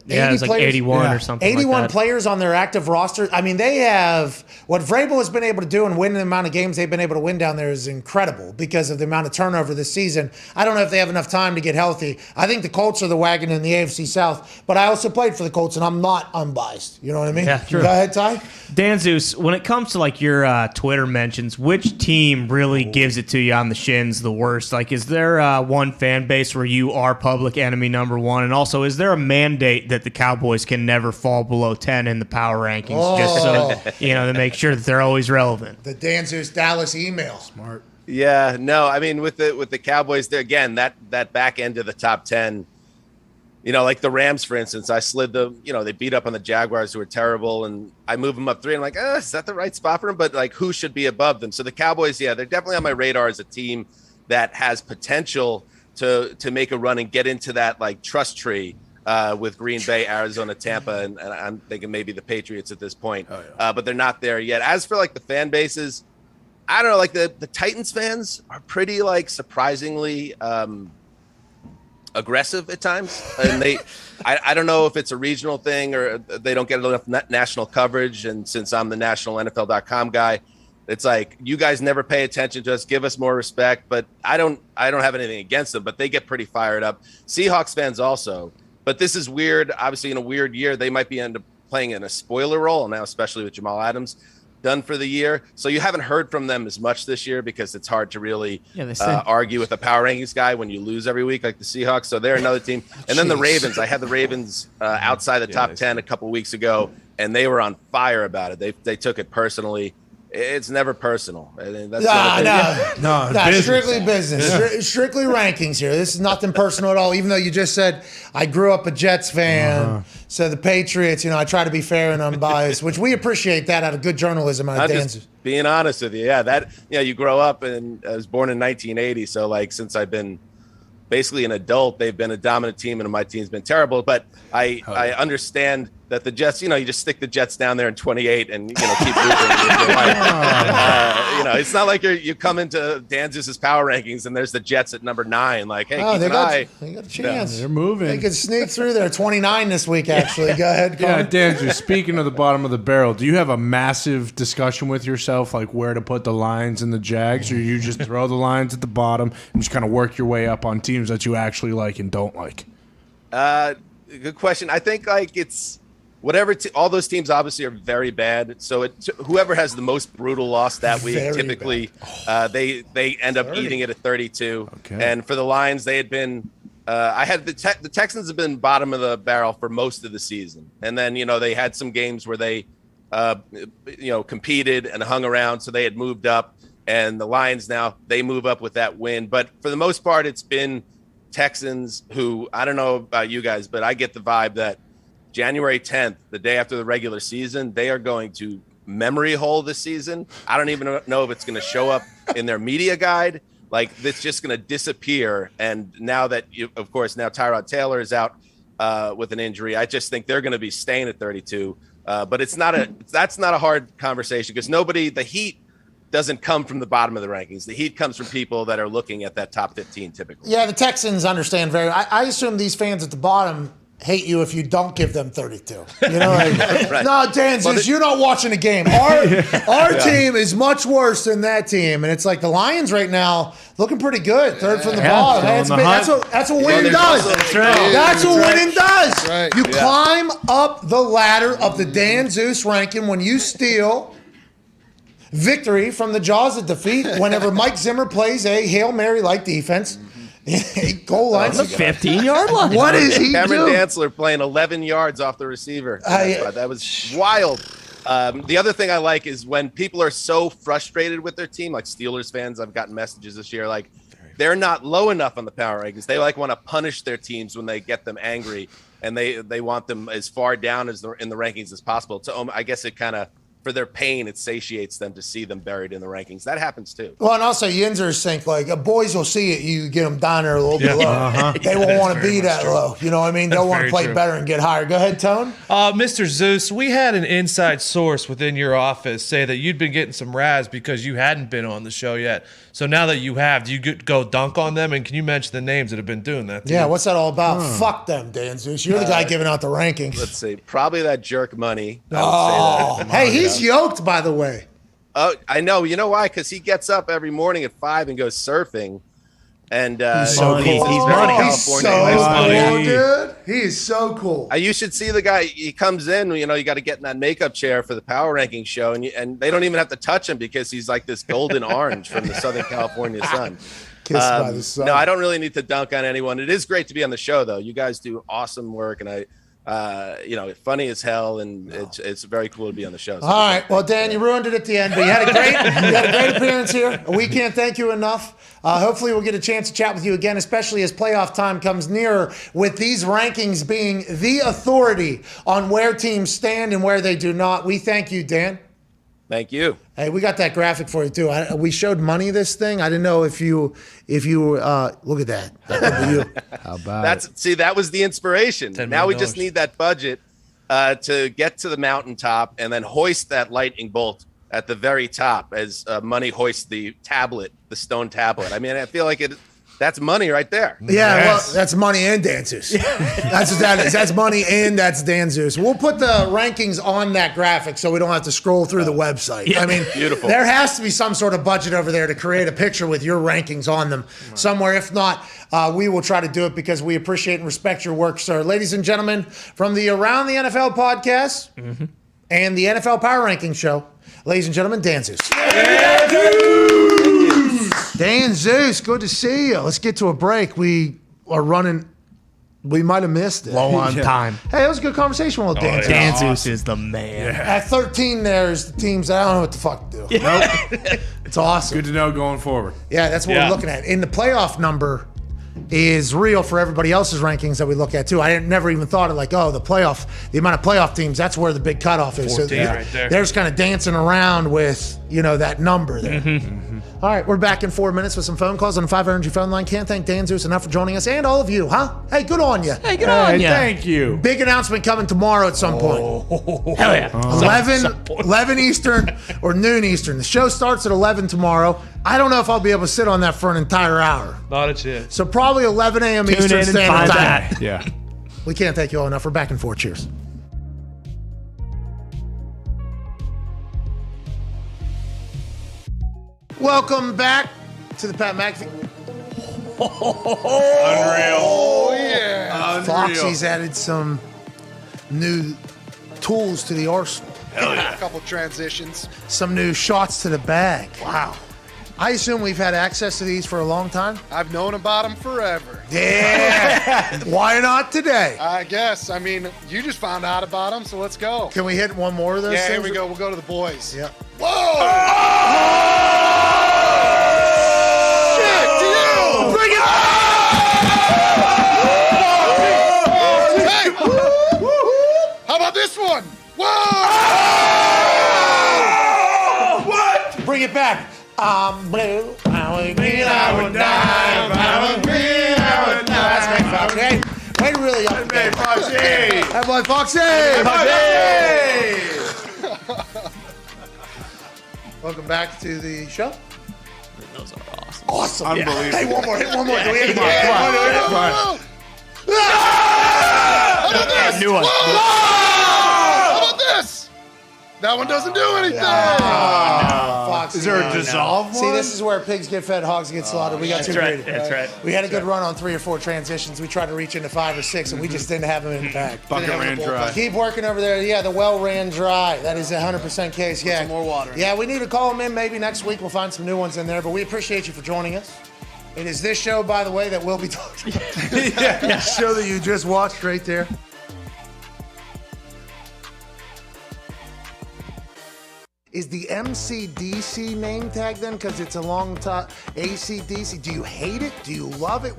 Yeah, it was like 81 or something 81 like that. players on their active roster. I mean, they have what Vrabel has been able to do and win the amount of games they've been able to win down there is incredible because of the amount of turnover this season. I don't know if they have enough time to get healthy. I think the Colts are the wagon in the AFC South, but I also played for the Colts and I'm not unbiased. You know what I mean? Yeah, true. Go ahead, Ty. Dan Zeus, when it comes to like your Twitter mentions, which team really gives it to you on the shins the worst? Like, is there one fan base where you are public enemy number one? And also, is there a mandate that the Cowboys can never fall below 10 in the power rankings just so, to make sure that they're always relevant? The Dan Zeus Dallas email. Smart. Yeah, no, I mean, with the Cowboys, there again, that back end of the top 10, like the Rams, for instance, I slid them, they beat up on the Jaguars, who were terrible, and I move them up 3. And I'm like, is that the right spot for them? But like, who should be above them? So the Cowboys, yeah, they're definitely on my radar as a team that has potential to make a run and get into that like trust tree with Green Bay, Arizona, Tampa, and I'm thinking maybe the Patriots at this point. Oh, yeah. But they're not there yet. As for like the fan bases, I don't know, like the Titans fans are pretty like surprisingly aggressive at times, and I don't know if it's a regional thing or they don't get enough national coverage. And since I'm the national NFL.com guy, it's like, you guys never pay attention to us, give us more respect. But I don't have anything against them, but they get pretty fired up. Seahawks fans also, but this is weird. Obviously, in a weird year, they might be end up playing in a spoiler role now, especially with Jamal Adams done for the year. So you haven't heard from them as much this year because it's hard to really argue with a power rankings guy when you lose every week like the Seahawks. So they're another team. And then the Ravens. I had the Ravens outside the top 10 a couple weeks ago, and they were on fire about it. They took it personally. It's never personal. No, strictly business. Strictly rankings here. This is nothing personal at all, even though you just said I grew up a Jets fan. So the Patriots, I try to be fair and unbiased, which we appreciate that out of good journalism. I'm just being honest with you. Yeah, you grow up, and I was born in 1980. So like, since I've been basically an adult, they've been a dominant team, and my team's been terrible. But I understand that the Jets, you just stick the Jets down there in 28 and keep moving with your life. It's not like you come into Dan Zeus's power rankings and there's the Jets at number 9. Like, hey, they got a chance. They're moving. They could sneak through there. 29 this week, actually. Go ahead, Carl. Yeah, Dan Zeus, speaking of the bottom of the barrel, do you have a massive discussion with yourself, like where to put the Lions and the Jags, or you just throw the Lions at the bottom and just kind of work your way up on teams that you actually like and don't like? Good question. I think like it's whatever. All those teams obviously are very bad. So whoever has the most brutal loss that week, typically they end up eating it at 32. Okay. And for the Lions, they had been. I had the Texans have been bottom of the barrel for most of the season, and then they had some games where they competed and hung around, so they had moved up. And the Lions now they move up with that win, but for the most part, it's been Texans who, I don't know about you guys, but I get the vibe that January 10th, the day after the regular season, they are going to memory hole this season. I don't even know if it's going to show up in their media guide. Like, it's just going to disappear. And now that of course, now Tyrod Taylor is out with an injury, I just think they're going to be staying at 32. But that's not a hard conversation because the Heat doesn't come from the bottom of the rankings. The Heat comes from people that are looking at that top 15 typically. Yeah, the Texans understand I assume these fans at the bottom hate you if you don't give them 32. Right. No, Dan Zeus, you're not watching the game. Our team is much worse than that team. And it's like the Lions right now looking pretty good. Third from the bottom. That's what winning does. That's what winning does. Right. You climb up the ladder of the Dan Zeus ranking when you steal victory from the jaws of defeat whenever Mike Zimmer plays a Hail Mary-like defense. Goal line. 15-yard line. What is he Cameron doing? Dantzler playing 11 yards off the receiver. That was wild. The other thing I like is when people are so frustrated with their team, like Steelers fans, I've gotten messages this year like, they're not low enough on the power rankings. They want to punish their teams when they get them angry, and they want them as far down as in the rankings as possible. So I guess it kind of, for their pain, it satiates them to see them buried in the rankings. That happens too. Well, and also Yinzers think boys will see it. You get them down there a little bit low. They won't want to be that low. You know what I mean? They'll want to play better and get higher. Go ahead, Tone. Mr. Zeus, we had an inside source within your office say that you'd been getting some razz because you hadn't been on the show yet. So now that you have, do you go dunk on them? And can you mention the names that have been doing that? Yeah, what's that all about? Fuck them, Dan Zeus. You're the guy giving out the rankings. Let's see. Probably that jerk money. Hey, he's yoked, by the way. Oh, I know. You know why? Because he gets up every morning at 5 and goes surfing. And He's so cool. He's very He's so cool, dude. He is so cool. You should see the guy. He comes in, you got to get in that makeup chair for the power ranking show, and they don't even have to touch him because he's like this golden orange from the Southern California sun. Kissed by the sun. No, I don't really need to dunk on anyone. It is great to be on the show, though. You guys do awesome work, and funny as hell, and it's very cool to be on the show. So all right, well, Dan, you ruined it at the end, but you had a great appearance here. We can't thank you enough. Hopefully, we'll get a chance to chat with you again, especially as playoff time comes nearer, with these rankings being the authority on where teams stand and where they do not. We thank you, Dan. Thank you. Hey, we got that graphic for you too. We showed money this thing. I didn't know if you look at that. How about that was the inspiration. Now we just $10 million. need that budget to get to the mountaintop and then hoist that lightning bolt at the very top as money hoists the stone tablet. I mean, I feel like that's money right there. Yeah, well, that's money and Dan Zeus. That's what that is. That's money and that's Dan Zeus. We'll put the rankings on that graphic so we don't have to scroll through the website. Yeah. I mean, beautiful. There has to be some sort of budget over there to create a picture with your rankings on them somewhere. If not, we will try to do it because we appreciate and respect your work, sir. Ladies and gentlemen, from the Around the NFL podcast and the NFL Power Ranking Show, ladies and gentlemen, Dan Zeus. Dan Zeus, good to see you. Let's get to a break. We are running. We might have missed it. Low on time. Hey, it was a good conversation with Dan Zeus. Dan Zeus is the man. At 13, there's the teams that I don't know what the fuck to do. Nope. It's awesome. Good to know going forward. Yeah, that's what we're looking at. And the playoff number is real for everybody else's rankings that we look at too. I never even thought of the amount of playoff teams. That's where the big cutoff is. 14 right there. They're just kind of dancing around with that number there. All right, we're back in 4 minutes with some phone calls on the 5 Energy phone line. Can't thank Dan Zeus enough for joining us and all of you, huh? Hey, good on you. Hey, good on you. Thank you. Big announcement coming tomorrow at some point. Hell yeah. 11 Eastern or noon Eastern. The show starts at 11 tomorrow. I don't know if I'll be able to sit on that for an entire hour. Not a chance. So probably 11 a.m. Tune Eastern in and Standard find Time. out. Yeah. We can't thank you all enough. We're back in 4. Cheers. Welcome back to the Pat McAfee. Unreal. Oh, yeah. Foxy's added some new tools to the arsenal. A couple transitions. Some new shots to the bag. Wow. I assume we've had access to these for a long time. I've known about them forever. Yeah. Why not today? I guess. I mean, you just found out about them, so let's go. Can we hit one more of those Yeah, here things? we go. We'll go to the boys. Yeah. Whoa! Shit, dude! Bring it Hey! How about this one? Whoa! What? Bring it back. I'm blue. I would green. I would die. I would green. I would die. That's Meg Foxy. Hey, way to really up. Hey, Foxy. That boy Foxy. Welcome back to the show. Those are awesome. Awesome. Unbelievable. Hey, one more. Hit one more. Do we hit Come on. How about this? New one. Whoa! How about this? That one doesn't do anything. Foxy. Is there a dissolve one? See, this is where pigs get fed, hogs get slaughtered. We got too That's right. greedy. That's right. We had a good run on 3 or 4 transitions. We tried to reach into 5 or 6, and we just didn't have them in the bag. Bucket ran dry. Keep working over there. Yeah, the well ran dry. That is a 100% case. Yeah. some more water. Yeah, we need to call them in. Maybe next week we'll find some new ones in there. But we appreciate you for joining us. It is this show, by the way, that we'll be talking about. The show that you just watched right there. Is the MCDC name tag then? Because it's a long time. ACDC. Do you hate it? Do you love it?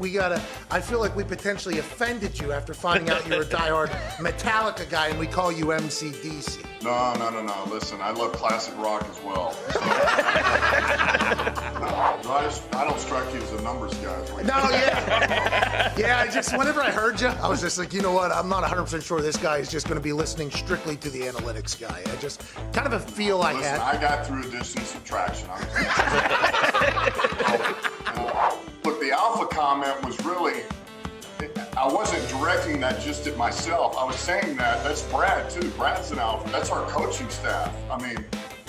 I feel like we potentially offended you after finding out you're a diehard Metallica guy and we call you MCDC. No. Listen, I love classic rock as well. I don't strike you as a numbers guy. No, yeah. Yeah, whenever I heard you, I was just like, you know what? I'm not 100% sure this guy is just going to be listening strictly to the analytics guy. I just kind of a feel I had. I got through addition and subtraction. Look, the alpha comment was really, I wasn't directing that just at myself. I was saying that's Brad too. Brad's an alpha. That's our coaching staff. I mean,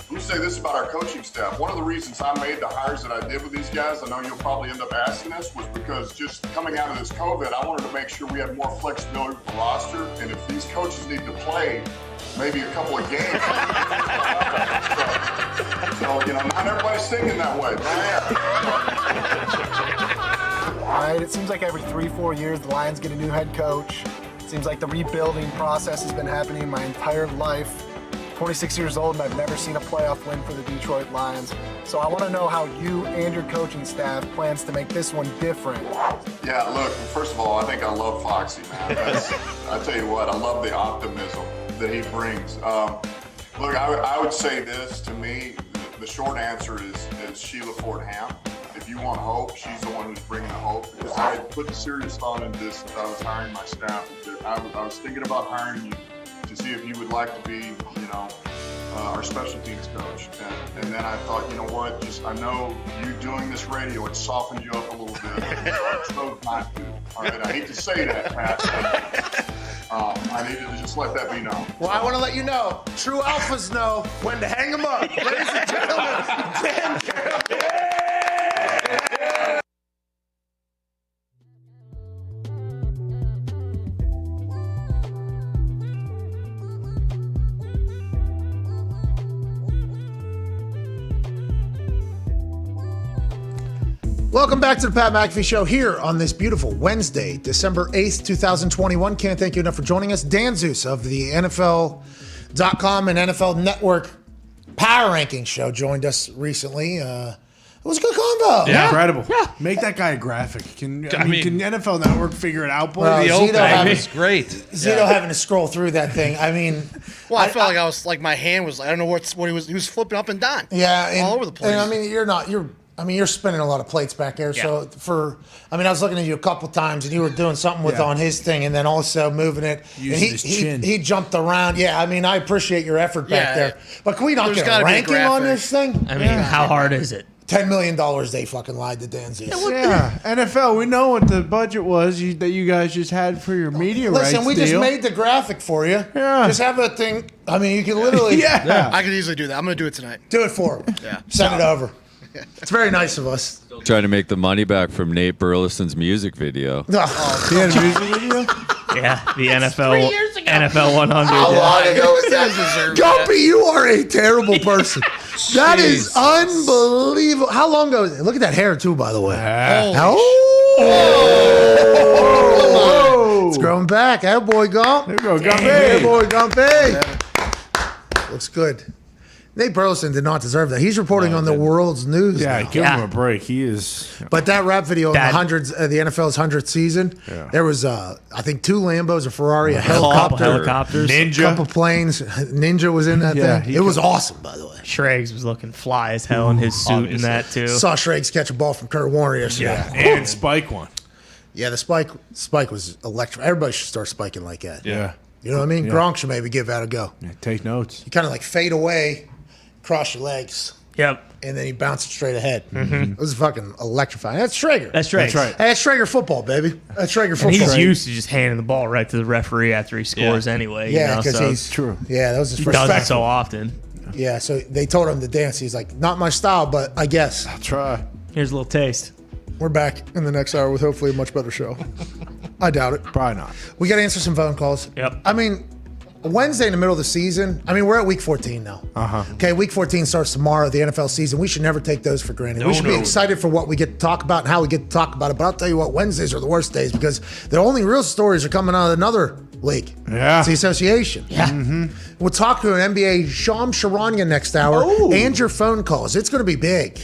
let me say this about our coaching staff. One of the reasons I made the hires that I did with these guys, I know you'll probably end up asking this, was because just coming out of this COVID, I wanted to make sure we had more flexibility with the roster. And if these coaches need to play maybe a couple of games, so not everybody's thinking that way. Right, it seems like every 3-4 years the Lions get a new head coach. It seems like the rebuilding process has been happening my entire life. 26 years old and I've never seen a playoff win for the Detroit Lions. So I want to know how you and your coaching staff plans to make this one different. Yeah, look, first of all, I think I love Foxy, man. I tell you what, I love the optimism that he brings. Look, I would say this, to me, the short answer is Sheila Ford Ham. If you want hope, she's the one who's bringing the hope. Because I had put serious thought into this as I was hiring my staff. I was thinking about hiring you to see if you would like to be, our special teams coach. And then I thought, you know what, I know you doing this radio, it softened you up a little bit. I chose not to. All right, I hate to say that, Pat, but I needed to just let that be known. Well, I want to let you know, true alphas know when to hang them up. Ladies and gentlemen, Dan Campbell. Welcome back to the Pat McAfee Show here on this beautiful Wednesday, December 8th, 2021. Can't thank you enough for joining us. Dan Zeus of the NFL.com and NFL Network Power Rankings Show joined us recently. It was a good combo. Yeah, incredible. Yeah. Make that guy a graphic. Can NFL Network figure it out, boy? It's great. Zito having to scroll through that thing. I mean, well, I felt like I was like my hand was. I don't know what he was flipping up and down. Yeah, all over the place. And I mean, you're spinning a lot of plates back there. Yeah. So I was looking at you a couple times, and you were doing something on his thing, and then also moving it. Using his chin. He jumped around. Yeah, I appreciate your effort back there. But can we not get a ranking on this thing? How hard is it? $10 million they fucking lied to Dan Zeus. Yeah, NFL, we know what the budget was that you guys just had for your media rights. Listen, we just made the graphic for you. Yeah. Just have that thing. You can literally. Yeah. I could easily do that. I'm going to do it tonight. Do it for him. Yeah. Send it over. It's very nice of us. Trying to make the money back from Nate Burleson's music video. He had a music video? Yeah, the NFL 100. How long ago was that? Gumpy, you are a terrible person. That is unbelievable. How long ago is it? Look at that hair, too, by the way. It's growing back. Hey, boy, Gump. There you go, Gumpy. Hey, boy, Gumpy. Looks good. Nate Burleson did not deserve that. He's reporting on the world's news. Yeah, now. give him a break. He is. But that rap video in the NFL's 100th season, there was, I think, 2 Lambos, a Ferrari, a helicopters, Ninja, a couple planes. Ninja was in that thing. It was awesome, by the way. Shregs was looking fly as hell in his suit and that too. Saw Shregs catch a ball from Kurt Warner yesterday. Yeah, and Spike won. Yeah, the spike was electric. Everybody should start spiking like that. Yeah. You know what I mean? Yeah. Gronk should maybe give that a go. Yeah, take notes. You kind of like fade away, cross your legs. Yep. And then he bounced it straight ahead. Mm-hmm. It was fucking electrifying. That's Schrager. That's right. Hey, that's Schrager football, baby. That's Schrager football. And he's used to just handing the ball right to the referee after he scores anyway. Yeah, because he's true. Yeah, that was his first. He does it so often. Yeah, so they told him to dance. He's like, not my style, but I guess. I'll try. Here's a little taste. We're back in the next hour with hopefully a much better show. I doubt it. Probably not. We got to answer some phone calls. Yep. I mean, Wednesday in the middle of the season. I mean, we're at week 14 now. Okay, week 14 starts tomorrow, the NFL season. We should never take those for granted. We should be excited for what we get to talk about and how we get to talk about it. But I'll tell you what, Wednesdays are the worst days because the only real stories are coming out of another league. Yeah. It's the association. Yeah. We'll talk to an NBA Sham Charania next hour and your phone calls. It's going to be big.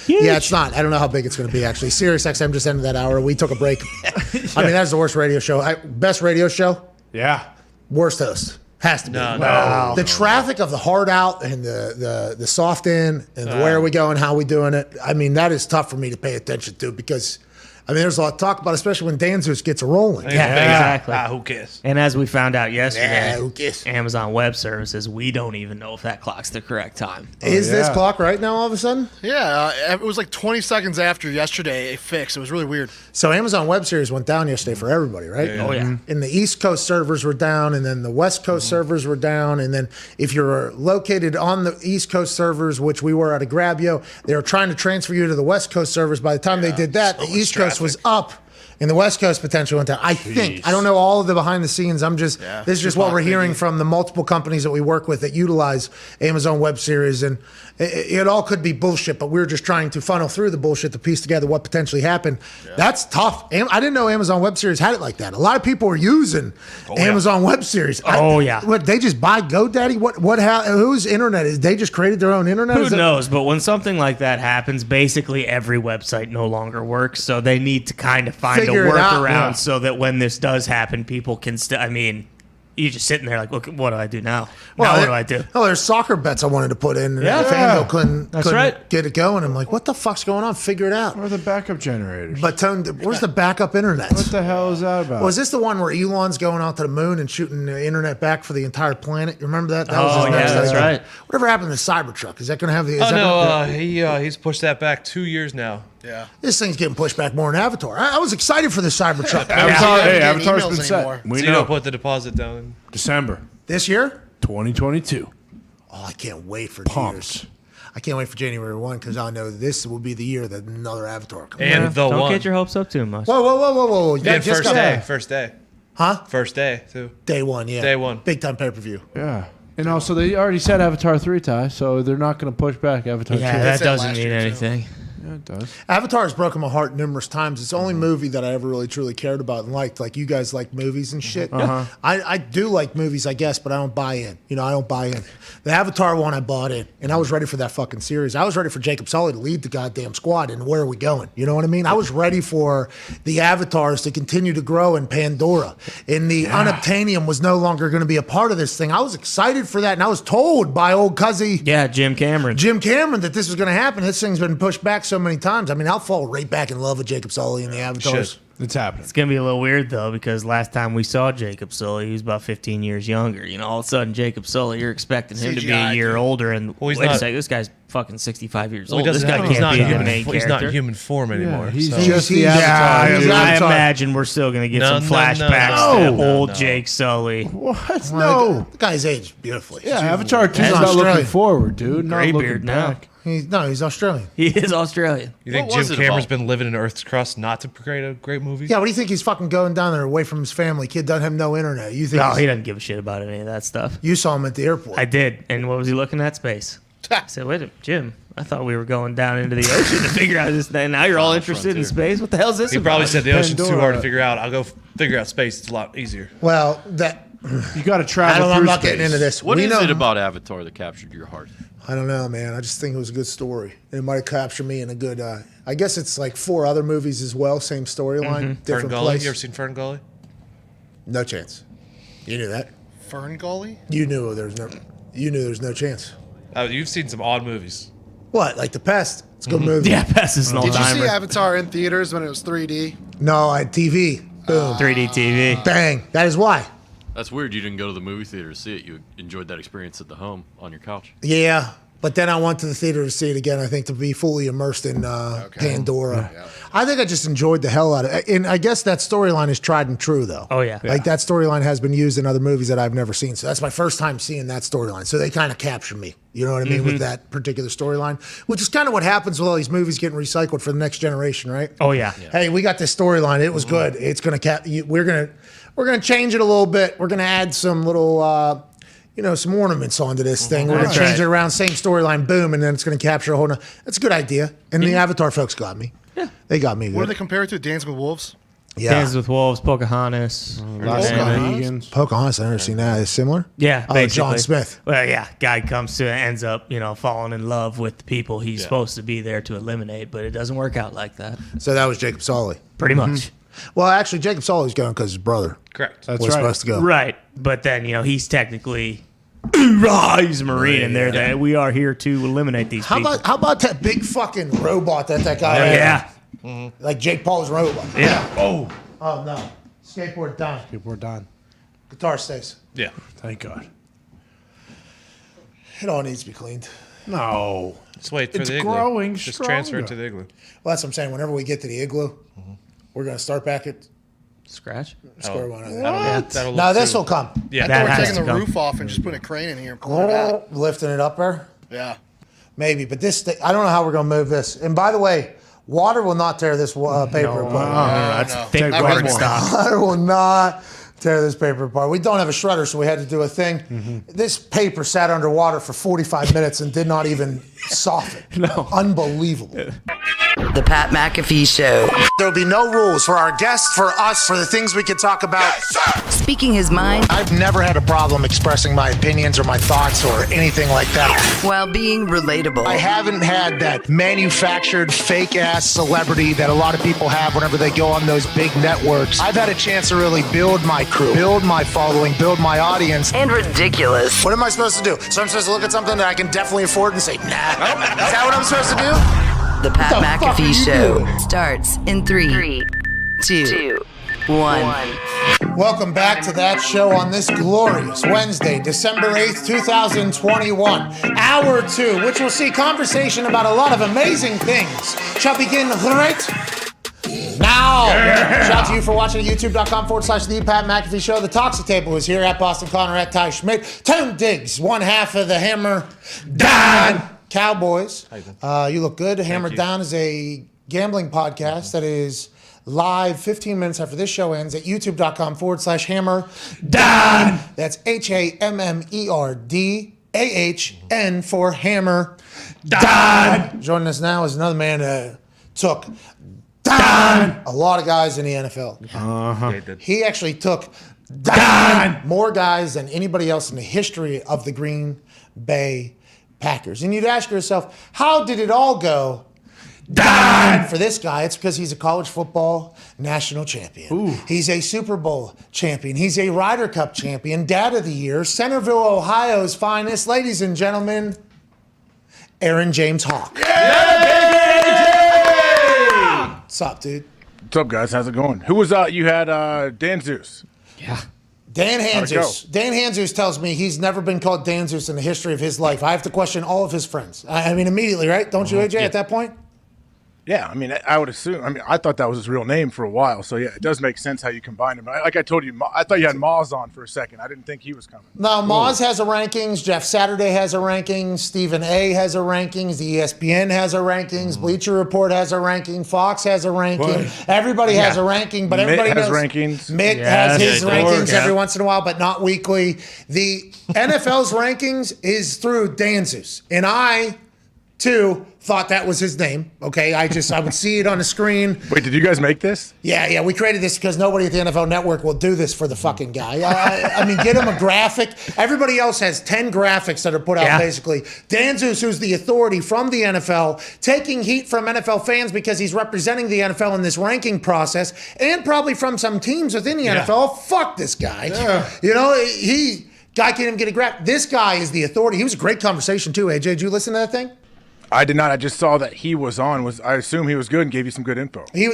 Huge. Yeah, it's not. I don't know how big it's going to be, actually. Sirius XM just ended that hour. We took a break. I mean, that's the worst radio show. Best radio show? Yeah. Worst host. Has to be. No. The traffic of the hard out and the soft in and the where are we going, how are we doing it. I mean, that is tough for me to pay attention to because, I mean, there's a lot to talk about, especially when Danzus gets rolling. Yeah, exactly. Who cares? And as we found out yesterday, who cares? Amazon Web Services, we don't even know if that clock's the correct time. Is this clock right now all of a sudden? Yeah, it was like 20 seconds after yesterday it fixed. It was really weird. So Amazon Web Series went down yesterday for everybody, right? Oh, yeah. And the East Coast servers were down, and then the West Coast servers were down, and then if you're located on the East Coast servers, which we were at a Grabio, they were trying to transfer you to the West Coast servers. By the time they did that, the East Coast was up. And the West Coast potentially went down. I think. I don't know all of the behind the scenes. This is just what we're hearing from the multiple companies that we work with that utilize Amazon Web Series. And it all could be bullshit, but we're just trying to funnel through the bullshit to piece together what potentially happened. That's tough. I didn't know Amazon Web Series had it like that. A lot of people are using Amazon Web Series. What, they just buy GoDaddy? Whose internet is? They just created their own internet? Who knows? But when something like that happens, basically every website no longer works. So they need to kind of find a workaround so that when this does happen, people can still. I mean, you're just sitting there like, look, what do I do now? What do I do? Oh, there's soccer bets I wanted to put in. And FanDuel couldn't get it going. I'm like, what the fuck's going on? Figure it out. Where are the backup generators? But Tone, where's the backup internet? What the hell is that about? Was this the one where Elon's going out to the moon and shooting the internet back for the entire planet? You remember that? That was his next that's idea. right. Whatever happened to Cybertruck? Is that going to have the? He's pushed that back 2 years now. Yeah. This thing's getting pushed back more than Avatar. I was excited for the Cybertruck. Avatar's been set. We don't put the deposit down in December. This year? 2022. Oh, I can't wait for years. I can't wait for January 1 because I know this will be the year that another Avatar comes out. And Don't get your hopes up too much. Whoa. And first day. Huh? First day, too. Day one, yeah. Day one. Big time pay-per-view. Yeah. And also, they already said Avatar 3, Ty, so they're not going to push back Avatar 2. Yeah, that doesn't mean anything. Yeah, it does. Avatar has broken my heart numerous times. It's the only movie that I ever really truly cared about and liked. Like you guys like movies and shit. I do like movies, I guess, but I don't buy in. I don't buy in. The Avatar one I bought in, and I was ready for that fucking series. I was ready for Jacob Sully to lead the goddamn squad, and where are we going? You know what I mean? I was ready for the Avatars to continue to grow in Pandora, and the Unobtainium was no longer going to be a part of this thing. I was excited for that, and I was told by old cuzzy Jim Cameron that this was going to happen. This thing's been pushed back so many times. I mean, I'll fall right back in love with Jacob Sully and the Avatars. Shit. It's happening. It's going to be a little weird, though, because last time we saw Jacob Sully, he was about 15 years younger. All of a sudden, Jacob Sully, you're expecting him to be a year older. And wait a second, this guy's fucking 65 years old. This guy can't be the main character. He's not in human form anymore. He's just the Avatar. I imagine we're still going to get some flashbacks to old Jake Sully. What? No. The guy's aged beautifully. Yeah, Avatar 2 is not looking forward, dude. Gray beard now. He's Australian. He is Australian. You think Jim Cameron's been living in Earth's crust not to create a great movie? Yeah, what do you think he's fucking going down there away from his family? Kid doesn't have no internet. You think? No, he doesn't give a shit about any of that stuff. You saw him at the airport. I did. And what was he looking at? Space. I said, wait a minute, Jim, I thought we were going down into the ocean to figure out this thing. Now you're all interested in space? What the hell is this He about? probably said the ocean's too hard to figure out. I'll go figure out space. It's a lot easier. Well, you got to travel. I'm not getting into this. What is it about Avatar that captured your heart? I don't know, man. I just think it was a good story. It might have captured me in a good. I guess it's like 4 other movies as well, same storyline, different place. You ever seen Fern Gully? No chance. You knew that. Fern Gully? You knew there was no chance. You've seen some odd movies. What, like The Pest? It's a good movie. Yeah, Pest is an Did all-timer. you see Avatar in theaters when it was 3D? No, I had TV. Boom. 3D TV. Bang. That is why. That's weird. You didn't go to the movie theater to see it. You enjoyed that experience at the home on your couch. Yeah. But then I went to the theater to see it again, I think, to be fully immersed in Pandora. Yeah. I think I just enjoyed the hell out of it. And I guess that storyline is tried and true, though. Oh, yeah. Like, that storyline has been used in other movies that I've never seen. So that's my first time seeing that storyline. So they kind of captured me, you know what I mean, with that particular storyline, which is kind of what happens with all these movies getting recycled for the next generation, right? Oh, yeah. Hey, we got this storyline. It was good. It's going to we're going to change it a little bit. We're going to add some little some ornaments onto this thing. We're going to change it around, same storyline, boom, and then it's going to capture a whole nother. That's a good idea. And the Avatar folks got me. Yeah. They got me good. What do they compare it to? Dance with Wolves? Yeah. Dances with Wolves, Pocahontas. Pocahontas, I've never seen that. Is similar? Yeah, Oh, basically. John Smith. Well, yeah, guy comes to ends up, falling in love with the people he's supposed to be there to eliminate, but it doesn't work out like that. So that was Jacob Soley. Pretty much. Well, actually, Jacob Soley's going because his brother Correct. That's was right. supposed to go. Right, but then he's technically he's a Marine, and they're that we are here to eliminate these people. How about that big fucking robot that guy had? Yeah. Like Jake Paul's robot. Yeah. Oh no. Skateboard Dahn. Skateboard Dahn. Guitar stays. Yeah. Thank God. It all needs to be cleaned. No. Just wait for It's the igloo. growing Just transfer it stronger. to the igloo. Well, that's what I'm saying. Whenever we get to the igloo, we're going to start back at Scratch. square one. I think. That'll Now look this too- will come. Yeah. I That thought we're has taking to the come. roof off and just putting a crane in here and pulling it out. Lifting it up there. Yeah. Maybe, but this thing, I don't know how we're going to move this. And by the way, water will not tear this paper apart. That's no. thick Not hard anymore. stuff. Water will not tear this paper apart. We don't have a shredder, so we had to do a thing. This paper sat underwater for 45 minutes and did not even soften. No. Unbelievable. The Pat McAfee Show. There'll be no rules for our guests, for us, for the things we can talk about. Speaking his mind I've never had a problem expressing my opinions or my thoughts or anything like that. while being relatable. I haven't had that manufactured fake ass celebrity that a lot of people have whenever they go on those big networks. I've had a chance to really build my crew, build my following, build my audience. And ridiculous. What am I supposed to do? So I'm supposed to look at something that I can definitely afford and say, nah. Is that what I'm supposed to do? The Pat What the fuck are McAfee you Show doing? starts in 3, 2, 1. Welcome back to that show on this glorious Wednesday, December 8th, 2021. Hour 2, which will see conversation about a lot of amazing things, shall begin right now. Shout out to you for watching at youtube.com/The Pat McAfee Show. The Toxic Table is here at Boston Connor, at Ty Schmidt. Tone Diggs, one half of the Hammer Dahn Cowboys. You look good. Hammer Dahn is a gambling podcast that is live 15 minutes after this show ends at youtube.com/Hammer Dahn. That's HAMMERDAHN for Hammer Dahn. Joining us now is another man that took a lot of guys in the NFL. Yeah, he did. He actually took more guys than anybody else in the history of the Green Bay Packers. And you'd ask yourself, how did it all go for this guy? It's because he's a college football national champion. He's a Super Bowl champion. He's a Ryder Cup champion, Dad of the Year, Centerville, Ohio's finest. Ladies and gentlemen, Aaron James Hawk. What's up, dude? What's up, guys? How's it going? Who was you had Dan Zeus. Yeah. Dan How'd it Hanzus. Dan Hanzus tells me he's never been called Dan Zeus in the history of his life. I have to question all of his friends. I mean, immediately, right? Don't you, AJ, at that point? Yeah, I mean, I would assume. I mean, I thought that was his real name for a while. So yeah, it does make sense how you combine him. Like I told you, I thought you had Maz on for a second. I didn't think he was coming. No, Maz has a rankings. Jeff Saturday has a rankings. Stephen A. has a rankings. The ESPN has a rankings. Bleacher Report has a ranking. Fox has a ranking. Everybody has a ranking, but everybody Mitt has knows rankings. Mitt Yes, has his yeah, rankings yeah. every once in a while, but not weekly. The NFL's rankings is through Dan Zeus. And I, too, thought that was his name. Okay, I would see it on the screen. Wait, did you guys make this? Yeah, we created this because nobody at the NFL Network will do this for the fucking guy. I mean, get him a graphic. Everybody else has 10 graphics that are put out, basically. Dan Zeus, who's the authority from the NFL, taking heat from NFL fans because he's representing the NFL in this ranking process, and probably from some teams within the NFL. Fuck this guy. Yeah. You know, guy can't even get a graph. This guy is the authority. He was a great conversation, too, AJ. Did you listen to that thing? I did not. I just saw that he was on. I assume he was good and gave you some good info. He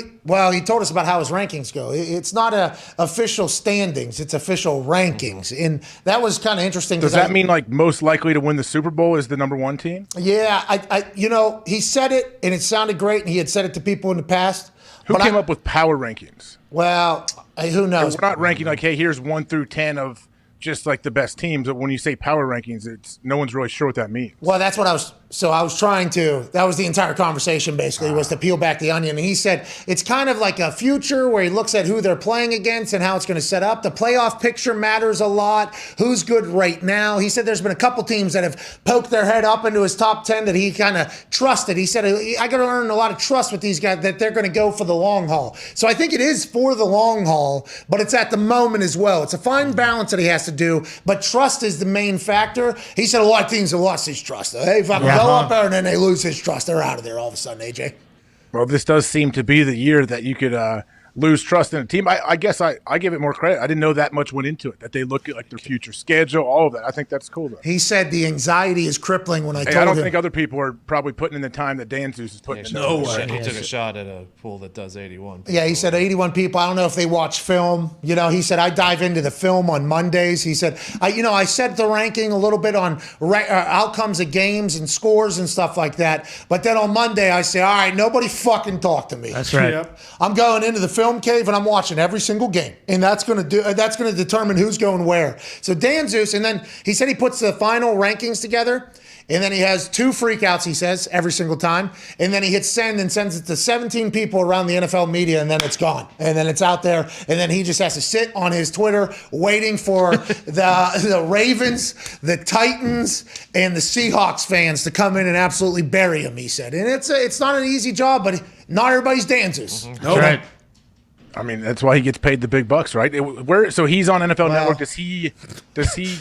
told us about how his rankings go. It's not official standings; it's official rankings, and that was kind of interesting. Does that mean like most likely to win the Super Bowl is the number one team? Yeah, he said it, and it sounded great, and he had said it to people in the past. Who came up with power rankings? Well, who knows? We're not ranking like, hey, here's 1 through 10 of just like the best teams. But when you say power rankings, it's no one's really sure what that means. Well, that's what I was. So I was trying to, that was the entire conversation basically, was to peel back the onion. And he said, it's kind of like a future where he looks at who they're playing against and how it's going to set up. The playoff picture matters a lot. Who's good right now? He said there's been a couple teams that have poked their head up into his top 10 that he kind of trusted. He said, I got to earn a lot of trust with these guys that they're going to go for the long haul. So I think it is for the long haul, but it's at the moment as well. It's a fine balance that he has to do, but trust is the main factor. He said a lot of teams have lost his trust. They fucking go up there and then they lose his trust. They're out of there all of a sudden, AJ. Well, this does seem to be the year that you could lose trust in a team. I guess I give it more credit. I didn't know that much went into it, that they look at like their future schedule, all of that. I think that's cool, though. He said the anxiety is crippling when I told him. I don't think other people are probably putting in the time that Dan Zeus is putting in. No way. He took a shot at a pool that does 81 people. Yeah, he said 81 people. I don't know if they watch film. You know, he said, I dive into the film on Mondays. He said, I set the ranking a little bit on outcomes of games and scores and stuff like that. But then on Monday, I say, all right, nobody fucking talk to me. That's right. Yep. I'm going into the film cave and I'm watching every single game, and that's going to determine who's going where. So Dan Zeus, and then he said he puts the final rankings together, and then he has 2 freakouts, he says, every single time, and then he hits send and sends it to 17 people around the NFL media, and then it's gone, and then it's out there, and then he just has to sit on his Twitter waiting for the Ravens, the Titans, and the Seahawks fans to come in and absolutely bury him, he said. And it's not an easy job, but not everybody's Dan Zeus. That's right. I mean, that's why he gets paid the big bucks, right? So he's on NFL Network. Does he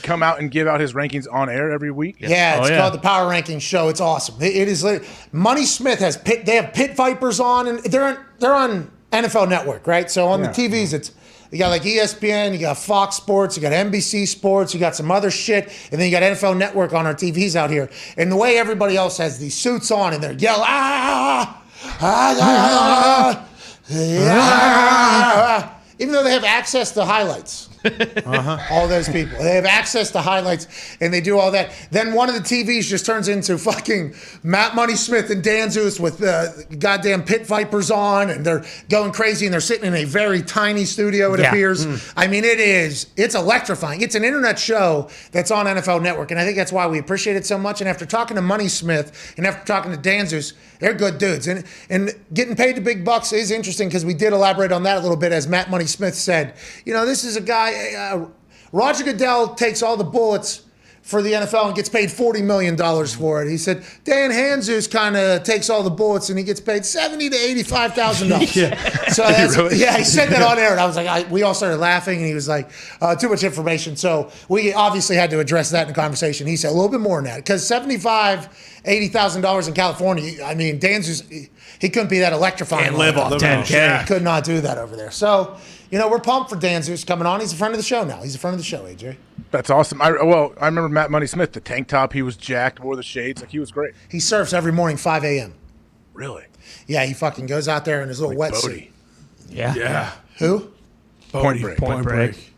come out and give out his rankings on air every week? Yeah, it's called the Power Rankings Show. It's awesome. It is. Money Smith has they have Pit Vipers on, and they're on NFL Network, right? So on the TVs, you got like ESPN, you got Fox Sports, you got NBC Sports, you got some other shit, and then you got NFL Network on our TVs out here. And the way everybody else has these suits on, and they're yelling, even though they have access to highlights. All those people. They have access to highlights and they do all that. Then one of the TVs just turns into fucking Matt Money Smith and Dan Zeus with goddamn Pit Vipers on, and they're going crazy, and they're sitting in a very tiny studio, it appears. I mean, it's electrifying. It's an internet show that's on NFL Network, and I think that's why we appreciate it so much. And after talking to Money Smith and after talking to Dan Zeus, they're good dudes. And getting paid the big bucks is interesting because we did elaborate on that a little bit, as Matt Money Smith said. This is a guy, Roger Goodell takes all the bullets for the NFL and gets paid $40 million for it. He said Dan Hanzus kind of takes all the bullets and he gets paid $70,000 to $85,000. Yeah. So that's, Really? yeah, he said that on air, and I was like, we all started laughing, and he was like, too much information. So we obviously had to address that in the conversation. He said a little bit more than that, because $75,000, $80,000 in California. I mean, Dan's he couldn't be that electrifying. Can't live on $10K. He could not do that over there. So, we're pumped for Dan Zeus coming on. He's a friend of the show now. He's a friend of the show, AJ. That's awesome. I remember Matt Money Smith, the tank top. He was jacked, wore the shades. Like, he was great. He surfs every morning, 5 a.m. Really? Yeah, he fucking goes out there in his little wetsuit. Yeah. Who? Point Break. Point Break.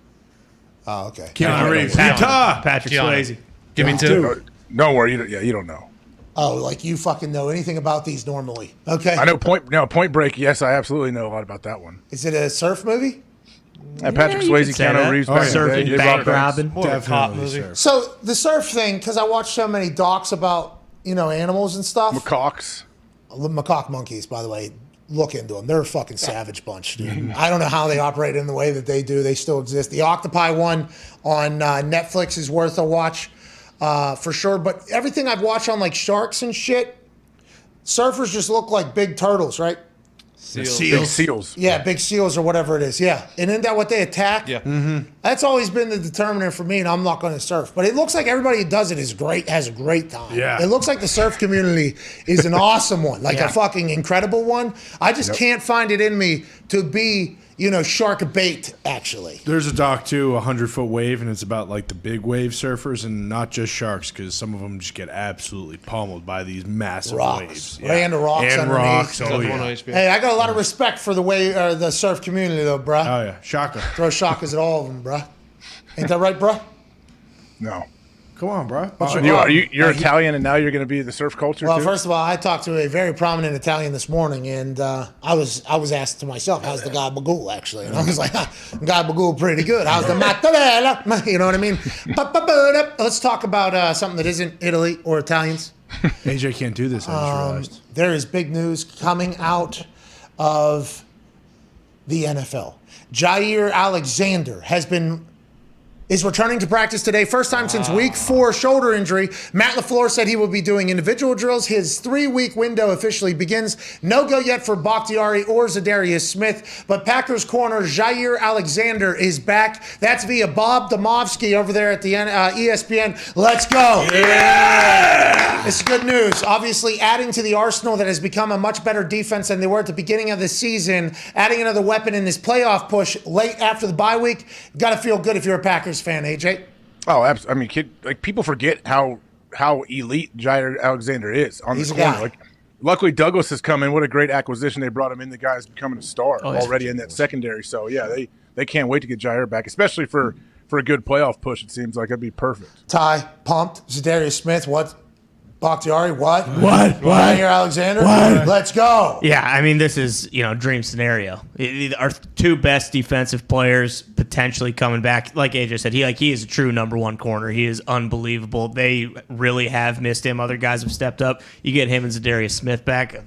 Oh, okay. Keanu Reeves. Patrick Swayze. Give me 2. Don't worry. You don't know. Oh, like you fucking know anything about these normally. Okay. I know Point Break. Yes, I absolutely know a lot about that one. Is it a surf movie? Patrick Swayze, Keanu Reeves, Surfing, bank robbing. Definitely. So the surf thing, because I watch so many docs about, animals and stuff. Macaques. Macaque monkeys, by the way. Look into them. They're a fucking savage bunch, dude. I don't know how they operate in the way that they do. They still exist. The octopi one on Netflix is worth a watch for sure. But everything I've watched on like sharks and shit, surfers just look like big turtles, right? Big seals. Yeah, big seals or whatever it is. Yeah. And isn't that what they attack? Yeah. Mm-hmm. That's always been the determinant for me, and I'm not going to surf. But it looks like everybody who does it has a great time. Yeah. It looks like the surf community is an awesome one, like a fucking incredible one. I just can't find it in me to be, shark bait, actually. There's a doc too, 100-foot wave, and it's about like the big wave surfers and not just sharks, because some of them just get absolutely pummeled by these massive waves. Right into rocks and underneath. rocks. Oh, yeah. Hey, I got a lot of respect for the surf community, though, bruh. Oh, yeah. Shaka. Throw shakas at all of them, bruh. Ain't that right, bruh? No. Come on, bro. You're Italian, and now you're going to be the surf culture. Well, too? first of all, I talked to a very prominent Italian this morning, and I was asked to myself, "How's the gabagool?" Actually, and I was like, "Gabagool, pretty good. How's the mozzarella?" You know what I mean? Let's talk about something that isn't Italy or Italians. AJ can't do this. I just realized. There is big news coming out of the NFL. Jair Alexander is returning to practice today. First time since week 4 shoulder injury. Matt LaFleur said he will be doing individual drills. His 3-week window officially begins. No go yet for Bakhtiari or Zadarius Smith, but Packers corner Jair Alexander is back. That's via Bob Domovsky over there at the ESPN. Let's go. Yeah! This is good news. Obviously, adding to the arsenal that has become a much better defense than they were at the beginning of the season, adding another weapon in this playoff push late after the bye week. Got to feel good if you're a Packers fan, AJ. Oh, absolutely. I mean, people forget how elite Jair Alexander is on the corner. Like, luckily, Douglas has come in. What a great acquisition. They brought him in. The guy's becoming a star already in that secondary. So, yeah, they can't wait to get Jair back, especially for a good playoff push. It seems like that'd be perfect. Ty, pumped. Zadarius Smith, what? Bakhtiari, what? Jair Alexander? What? Let's go. Yeah, I mean, this is, dream scenario. Our 2 best defensive players potentially coming back. Like AJ said, he is a true number 1 corner. He is unbelievable. They really have missed him. Other guys have stepped up. You get him and Zadarius Smith back.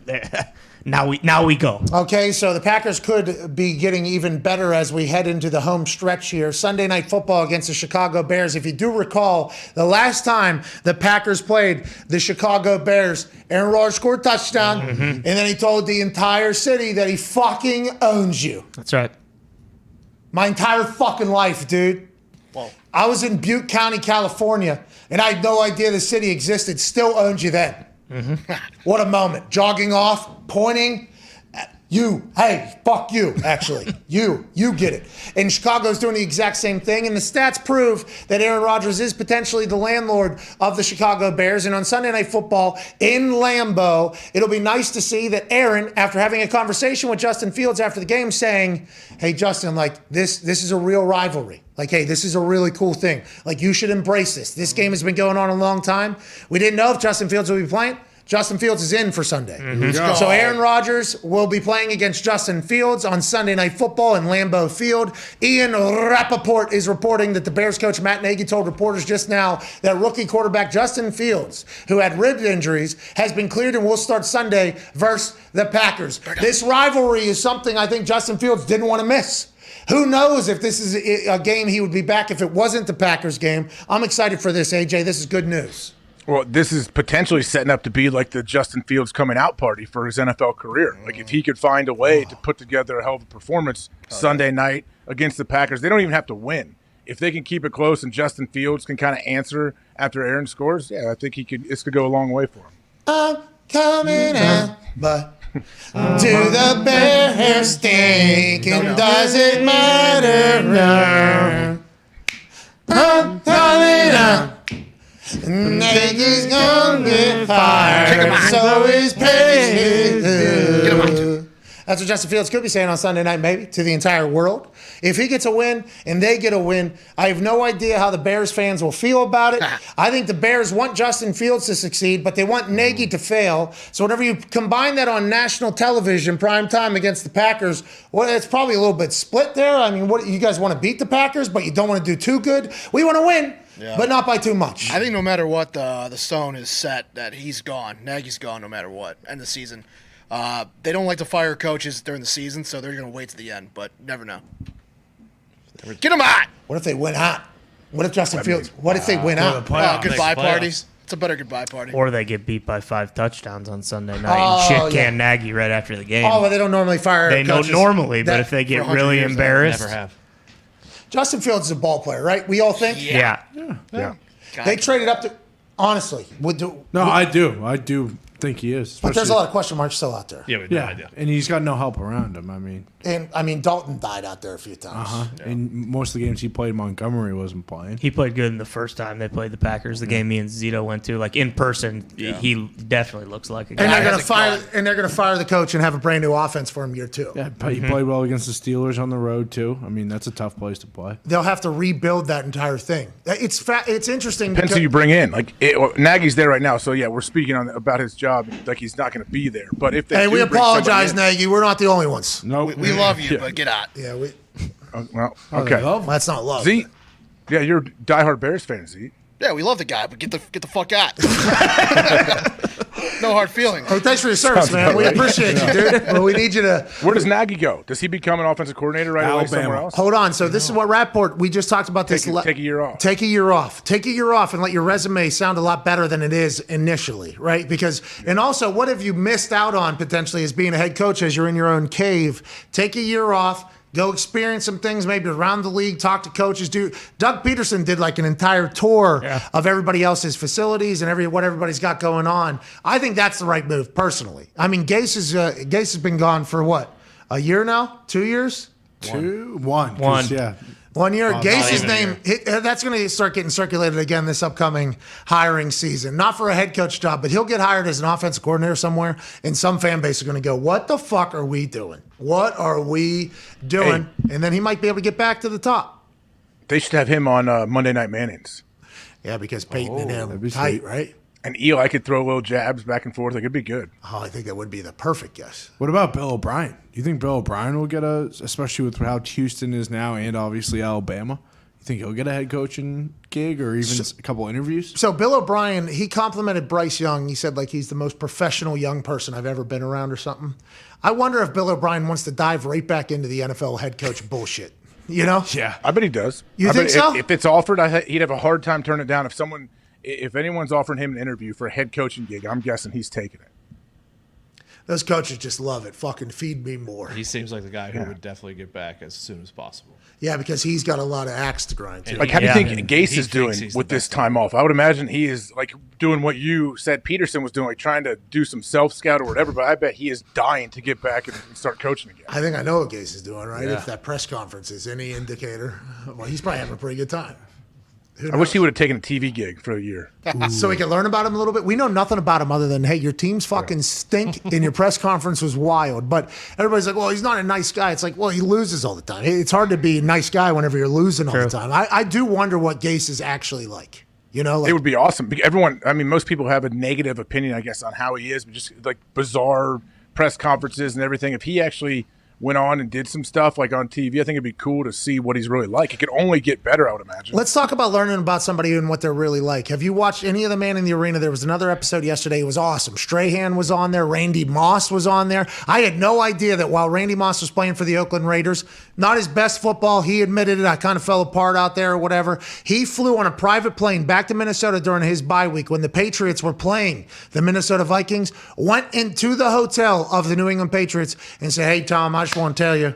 Now we go. Okay, so the Packers could be getting even better as we head into the home stretch here. Sunday Night Football against the Chicago Bears. If you do recall, the last time the Packers played the Chicago Bears, Aaron Rodgers scored a touchdown, and then he told the entire city that he fucking owns you. That's right. My entire fucking life, dude. Whoa. I was in Butte County, California, and I had no idea the city existed. Still owns you then. What a moment. Jogging off, pointing. You, hey, fuck you, actually. you get it. And Chicago's doing the exact same thing. And the stats prove that Aaron Rodgers is potentially the landlord of the Chicago Bears. And on Sunday Night Football in Lambeau, it'll be nice to see that Aaron, after having a conversation with Justin Fields after the game, saying, hey, Justin, like, this is a real rivalry. Like, hey, this is a really cool thing. Like, you should embrace this. This game has been going on a long time. We didn't know if Justin Fields would be playing. Justin Fields is in for Sunday. So Aaron Rodgers will be playing against Justin Fields on Sunday Night Football in Lambeau Field. Ian Rappaport is reporting that the Bears coach Matt Nagy told reporters just now that rookie quarterback Justin Fields, who had rib injuries, has been cleared and will start Sunday versus the Packers. This rivalry is something I think Justin Fields didn't want to miss. Who knows if this is a game he would be back if it wasn't the Packers game. I'm excited for this, AJ. This is good news. Well, this is potentially setting up to be like the Justin Fields coming out party for his NFL career. Like, if he could find a way to put together a hell of a performance Sunday night against the Packers, they don't even have to win. If they can keep it close and Justin Fields can kind of answer after Aaron scores, yeah, I think this could go a long way for him. I'm coming out, but do the Bears stink? And does it matter? I'm coming out. Nagy's gonna get fired. So is Payton. That's what Justin Fields could be saying on Sunday night, maybe, to the entire world. If he gets a win and they get a win, I have no idea how the Bears fans will feel about it. I think the Bears want Justin Fields to succeed, but they want Nagy to fail. So whenever you combine that on national television, prime time against the Packers, well, it's probably a little bit split there. I mean, what you guys want to beat the Packers, but you don't want to do too good. We want to win. Yeah. But not by too much. I think no matter what, the stone is set that he's gone. Nagy's gone no matter what. End of the season. They don't like to fire coaches during the season, so they're going to wait to the end. But never know. Get them out! What if they win out? What if Justin Fields? What if they win out? Goodbye parties. It's a better goodbye party. Or they get beat by 5 touchdowns on Sunday night and shit can Nagy right after the game. Oh, but they don't normally fire They don't normally, but if they get really embarrassed. Never have. Justin Fields is a ball player, right? We all think? Yeah. They traded up to, honestly. I do think he is. But there's a lot of question marks still out there. Yeah, we have no idea. And he's got no help around him. I mean, Dalton died out there a few times. And most of the games he played, Montgomery wasn't playing. He played good in the first time they played the Packers. The game me and Zito went to, like in person, he definitely looks like a guy. And they're gonna fire the coach and have a brand new offense for him year 2. Yeah, but he played well against the Steelers on the road too. I mean, that's a tough place to play. They'll have to rebuild that entire thing. It's interesting. Depends who you bring in. Like Nagy's there right now, so yeah, we're speaking about his job. Like he's not going to be there. But if they we apologize, Nagy. We're not the only ones. No, we love you, but get out. Yeah, we. Well, okay. That's not love. Z, yeah, you're a diehard Bears fan, Z. Yeah, we love the guy, but get the fuck out. No hard feelings. Hey, thanks for your service, man. We appreciate you, dude. Well, we need you to. Where does Nagy go? Does he become an offensive coordinator right away somewhere else? Hold on. So this is what Rapport. We just talked about this. Take a year off. Take a year off. Take a year off and let your resume sound a lot better than it is initially, right? Because and also, what have you missed out on potentially as being a head coach as you're in your own cave? Take a year off. Go experience some things maybe around the league, talk to coaches. Doug Peterson did like an entire tour of everybody else's facilities and what everybody's got going on. I think that's the right move, personally. I mean, Gase has been gone for what, a year now? 2 years? One. Yeah. 1 year. Well, Gase's name, that's going to start getting circulated again this upcoming hiring season. Not for a head coach job, but he'll get hired as an offensive coordinator somewhere, and some fan base is going to go, what the fuck are we doing? What are we doing? Hey. And then he might be able to get back to the top. They should have him on Monday Night Mannings. Yeah, because Peyton and him tight, right? And Eli could throw little jabs back and forth. It could be good. Oh, I think that would be the perfect guess. What about Bill O'Brien? Do you think Bill O'Brien will get especially with how Houston is now and obviously Alabama? You think he'll get a head coaching gig or even a couple interviews? So Bill O'Brien, he complimented Bryce Young. He said like he's the most professional young person I've ever been around or something. I wonder if Bill O'Brien wants to dive right back into the NFL head coach bullshit. You know? Yeah. I bet he does. You think so? If it's offered, he'd have a hard time turning it down. If anyone's offering him an interview for a head coaching gig, I'm guessing he's taking it. Those coaches just love it. Fucking feed me more. He seems like the guy who would definitely get back as soon as possible. Yeah, because he's got a lot of axe to grind too. Like, how do you think Gase is doing with this time off? I would imagine he is like doing what you said Peterson was doing, like trying to do some self-scout or whatever, but I bet he is dying to get back and start coaching again. I think I know what Gase is doing, right? Yeah. If that press conference is any indicator, well, he's probably having a pretty good time. I wish he would have taken a TV gig for a year. So we could learn about him a little bit. We know nothing about him other than, hey, your teams fucking stink and your press conference was wild. But everybody's like, well, he's not a nice guy. It's like, well, he loses all the time. It's hard to be a nice guy whenever you're losing all the time. I do wonder what Gase is actually like. You know, it would be awesome. Most people have a negative opinion, I guess, on how he is, but just like bizarre press conferences and everything. If he actually went on and did some stuff like on TV, I think it'd be cool to see what he's really like. It could only get better, I would imagine. Let's talk about learning about somebody and what they're really like. Have you watched any of the Man in the Arena? There was another episode yesterday. It was awesome. Strahan was on there. Randy Moss was on there. I had no idea that while Randy Moss was playing for the Oakland Raiders, not his best football, he admitted it. I kind of fell apart out there or whatever. He flew on a private plane back to Minnesota during his bye week when the Patriots were playing the Minnesota Vikings, went into the hotel of the New England Patriots and said, hey, Tom, I just want to tell you,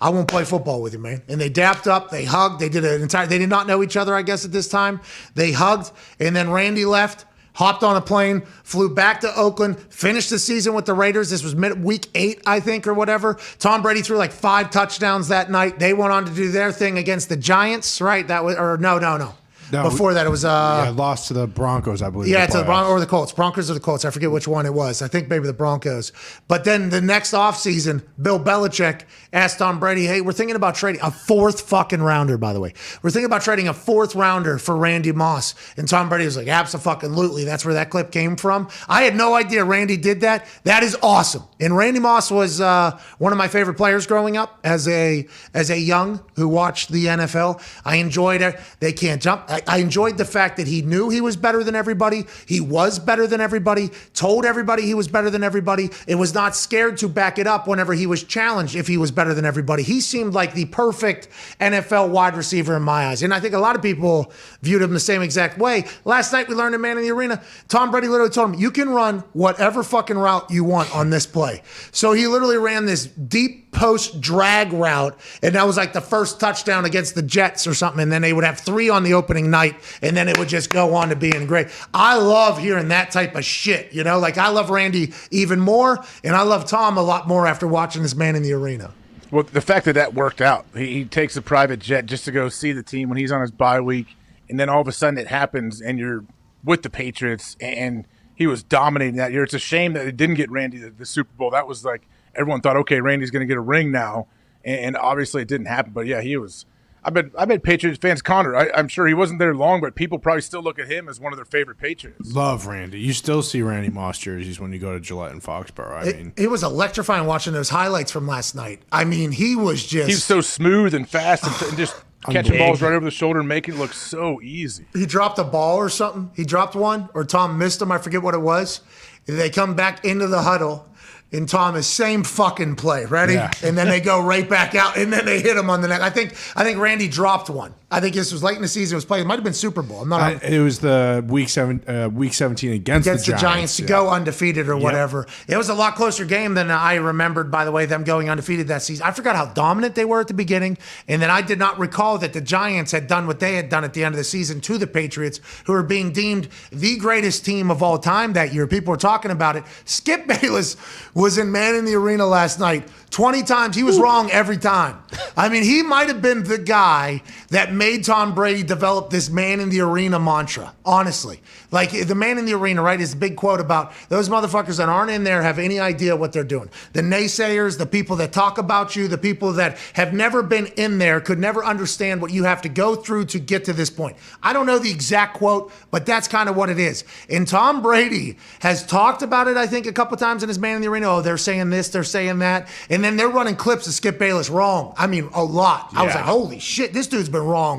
I won't play football with you, man. And they dapped up, they hugged, they did not know each other, I guess, at this time. They hugged, and then Randy left, hopped on a plane, flew back to Oakland, finished the season with the Raiders. This was week 8, I think, or whatever. Tom Brady threw like 5 touchdowns that night. They went on to do their thing against the Giants, right? No. Before that, it was lost to the Broncos, I believe. Yeah, to the Broncos or the Colts. Broncos or the Colts. I forget which one it was. I think maybe the Broncos. But then the next offseason, Bill Belichick asked Tom Brady, hey, we're thinking about trading a 4th fucking rounder, by the way. We're thinking about trading a 4th rounder for Randy Moss. And Tom Brady was like, abso-fucking-lutely. That's where that clip came from. I had no idea Randy did that. That is awesome. And Randy Moss was one of my favorite players growing up as a young who watched the NFL. I enjoyed it. They can't jump. I enjoyed the fact that he knew he was better than everybody. He was better than everybody, told everybody he was better than everybody. It was not scared to back it up whenever he was challenged if he was better than everybody. He seemed like the perfect NFL wide receiver in my eyes. And I think a lot of people viewed him the same exact way. Last night we learned in Man in the Arena, Tom Brady literally told him, you can run whatever fucking route you want on this play. So he literally ran this deep post drag route, and that was like the first touchdown against the Jets or something, and then they would have 3 on the opening night, and then it would just go on to being great. I love hearing that type of shit, you know? Like, I love Randy even more, and I love Tom a lot more after watching this Man in the Arena. Well, the fact that worked out, he takes a private jet just to go see the team when he's on his bye week, and then all of a sudden it happens, and you're with the Patriots, and he was dominating that year. It's a shame that it didn't get Randy the Super Bowl. That was like, everyone thought, okay, Randy's going to get a ring now, and obviously it didn't happen. But yeah, he was. I bet Patriots fans, Connor, I'm sure he wasn't there long, but people probably still look at him as one of their favorite Patriots. Love Randy. You still see Randy Moss jerseys when you go to Gillette and Foxborough. It was electrifying watching those highlights from last night. I mean, he was so smooth and fast and just Catching balls right over the shoulder and making it look so easy. He dropped a ball or something. He dropped one, or Tom missed him. I forget what it was. They come back into the huddle, and Tom is same fucking play. Ready? Yeah. And then they go right back out, and then they hit him on the neck. I think Randy dropped one. I think this was late in the season. It was played. It might have been Super Bowl. I'm not. It was the week 17 against the Giants to go undefeated or whatever. It was a lot closer game than I remembered, by the way, them going undefeated that season. I forgot how dominant they were at the beginning, and then I did not recall that the Giants had done what they had done at the end of the season to the Patriots, who were being deemed the greatest team of all time that year. People were talking about it. Skip Bayless was in Man in the Arena last night 20 times. He was wrong every time. I mean, he might have been the guy that made Tom Brady develop this Man in the Arena mantra, honestly. Like, the Man in the Arena, right, is the big quote about those motherfuckers that aren't in there have any idea what they're doing. The naysayers, the people that talk about you, the people that have never been in there could never understand what you have to go through to get to this point. I don't know the exact quote, but that's kind of what it is. And Tom Brady has talked about it, I think, a couple times in his Man in the Arena. Oh, they're saying this, they're saying that. And then they're running clips of Skip Bayless wrong. I mean, a lot. I was like, holy shit, this dude's been wrong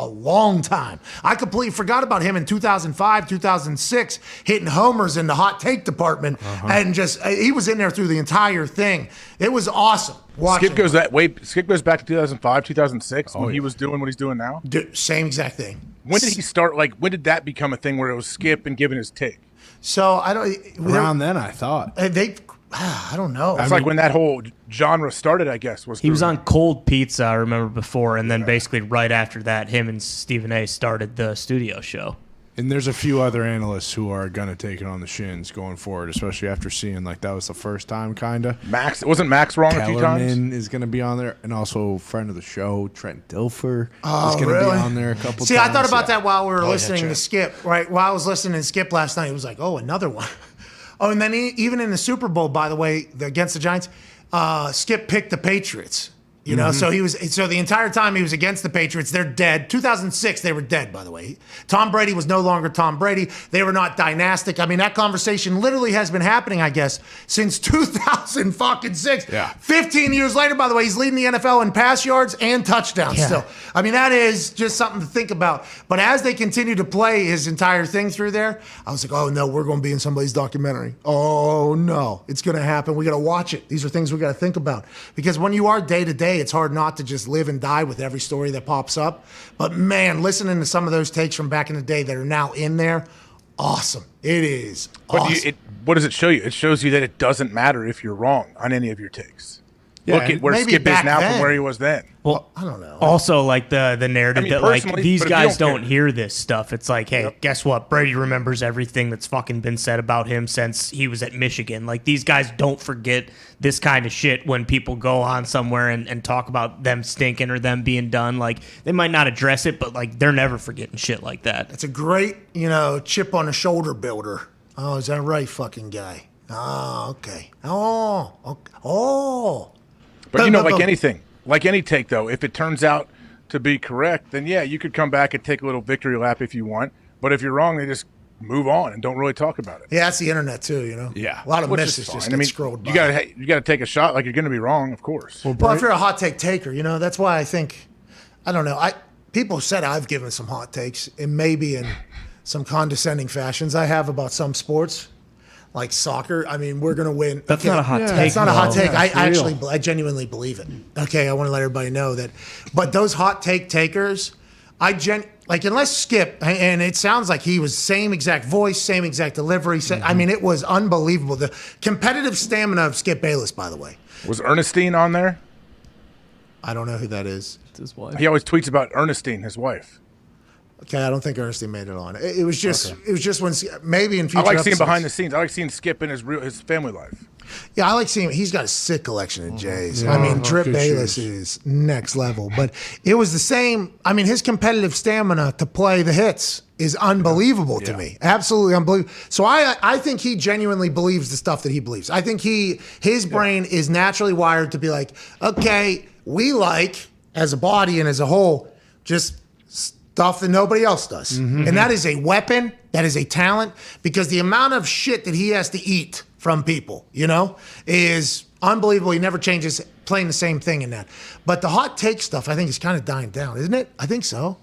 a long time. I completely forgot about him in 2005, 2006, hitting homers in the hot take department. And just, he was in there through the entire thing. It was awesome. Skip goes back to 2005, 2006 when he was doing what he's doing now? Same exact thing. When did he start, when did that become a thing where it was Skip and giving his take? So I don't. Around then, I thought. I don't know. It's like when that whole genre started, I guess. He was on Cold Pizza, I remember before, and then basically right after that, him and Stephen A. started the studio show. And there's a few other analysts who are going to take it on the shins going forward, especially after seeing that was the first time, kind of. Wasn't Max wrong a few times? Kellerman is going to be on there, and also friend of the show, Trent Dilfer, is going to be on there a couple times. See, I thought about that while we were listening to Skip, right? While I was listening to Skip last night, it was like, oh, another one. Oh, and then even in the Super Bowl, by the way, against the Giants, Skip picked the Patriots. You know, so the entire time he was against the Patriots, they're dead. 2006, they were dead, by the way. Tom Brady was no longer Tom Brady. They were not dynastic. I mean, that conversation literally has been happening, I guess, since 2006. Yeah. 15 years later, by the way, he's leading the NFL in pass yards and touchdowns still. I mean, that is just something to think about. But as they continue to play his entire thing through there, I was like, oh, no, we're going to be in somebody's documentary. Oh, no, it's going to happen. We got to watch it. These are things we got to think about. Because when you are day to day, it's hard not to just live and die with every story that pops up. But man, listening to some of those takes from back in the day that are now in there, awesome. It is awesome. What does it show you? It shows you that it doesn't matter if you're wrong on any of your takes. Look at where Skip is now from where he was then. Well, I don't know. Also, the narrative that these guys don't hear this stuff. It's like, hey, guess what? Brady remembers everything that's fucking been said about him since he was at Michigan. Like, these guys don't forget this kind of shit when people go on somewhere and talk about them stinking or them being done. Like, they might not address it, but they're never forgetting shit like that. It's a great, chip on the shoulder builder. Oh, is that right, fucking guy? Oh, okay. Oh. But like anything, like any take, though, if it turns out to be correct, then yeah, you could come back and take a little victory lap if you want. But if you're wrong, they just move on and don't really talk about it. Yeah, that's the internet too, Yeah, a lot of misses just get scrolled by. You got to take a shot. Like, you're going to be wrong, of course. Well, if you're a hot take taker, that's why I think, I don't know. People said I've given some hot takes, and maybe in some condescending fashions I have about some sports. Like soccer, I mean, we're going to win. That's not a hot take. That's not a hot take. I genuinely believe it. Okay, I want to let everybody know that. But those hot takers, unless Skip, and it sounds like he was same exact voice, same exact delivery. I mean, it was unbelievable. The competitive stamina of Skip Bayless, by the way. Was Ernestine on there? I don't know who that is. It's his wife. He always tweets about Ernestine, his wife. Okay, I don't think Ernestine made it on. It was just when maybe in future. I like seeing episodes. behind the scenes. I like seeing Skip in his family life. Yeah, I like seeing him. He's got a sick collection of J's. I mean, Drip Bayless is next level. But it was the same. I mean, his competitive stamina to play the hits is unbelievable to me. Absolutely unbelievable. So I think he genuinely believes the stuff that he believes. I think his brain is naturally wired to be like, okay, we like, as a body and as a whole, just stuff that nobody else does. And that is a weapon, that is a talent, because the amount of shit that he has to eat from people, is Unbelievable. He never changes, playing the same thing in that. But the hot take stuff, I think, is kind of dying down, isn't it? I think so.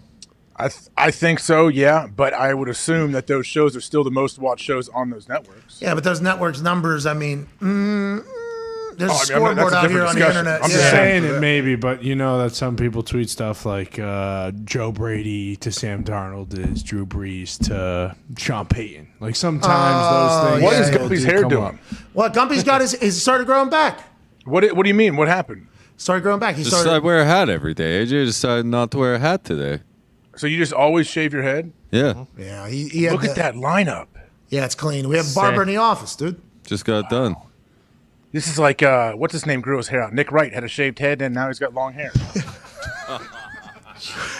I think so, yeah. But I would assume that those shows are still the most watched shows on those networks. Yeah, but those networks numbers, I mean, there's a that's scoreboard a out here different on the discussion. internet. I'm Yeah. just saying it maybe, but you know that some people tweet stuff like Joe Brady to Sam Darnold is Drew Brees to Sean Payton. Like sometimes those things. What is still Gumpy's do hair come doing? up. Well, Gumpy's got his started growing back. What do you mean? What happened? Started growing back. He Just I wear a hat every day. AJ decided not to wear a hat today. So you just always shave your head? Yeah. Yeah, he had Look at that lineup. Yeah, it's clean. We have a barber in the office, dude. Just got done. This is like, what's his name grew his hair out? Nick Wright had a shaved head, and now he's got long hair.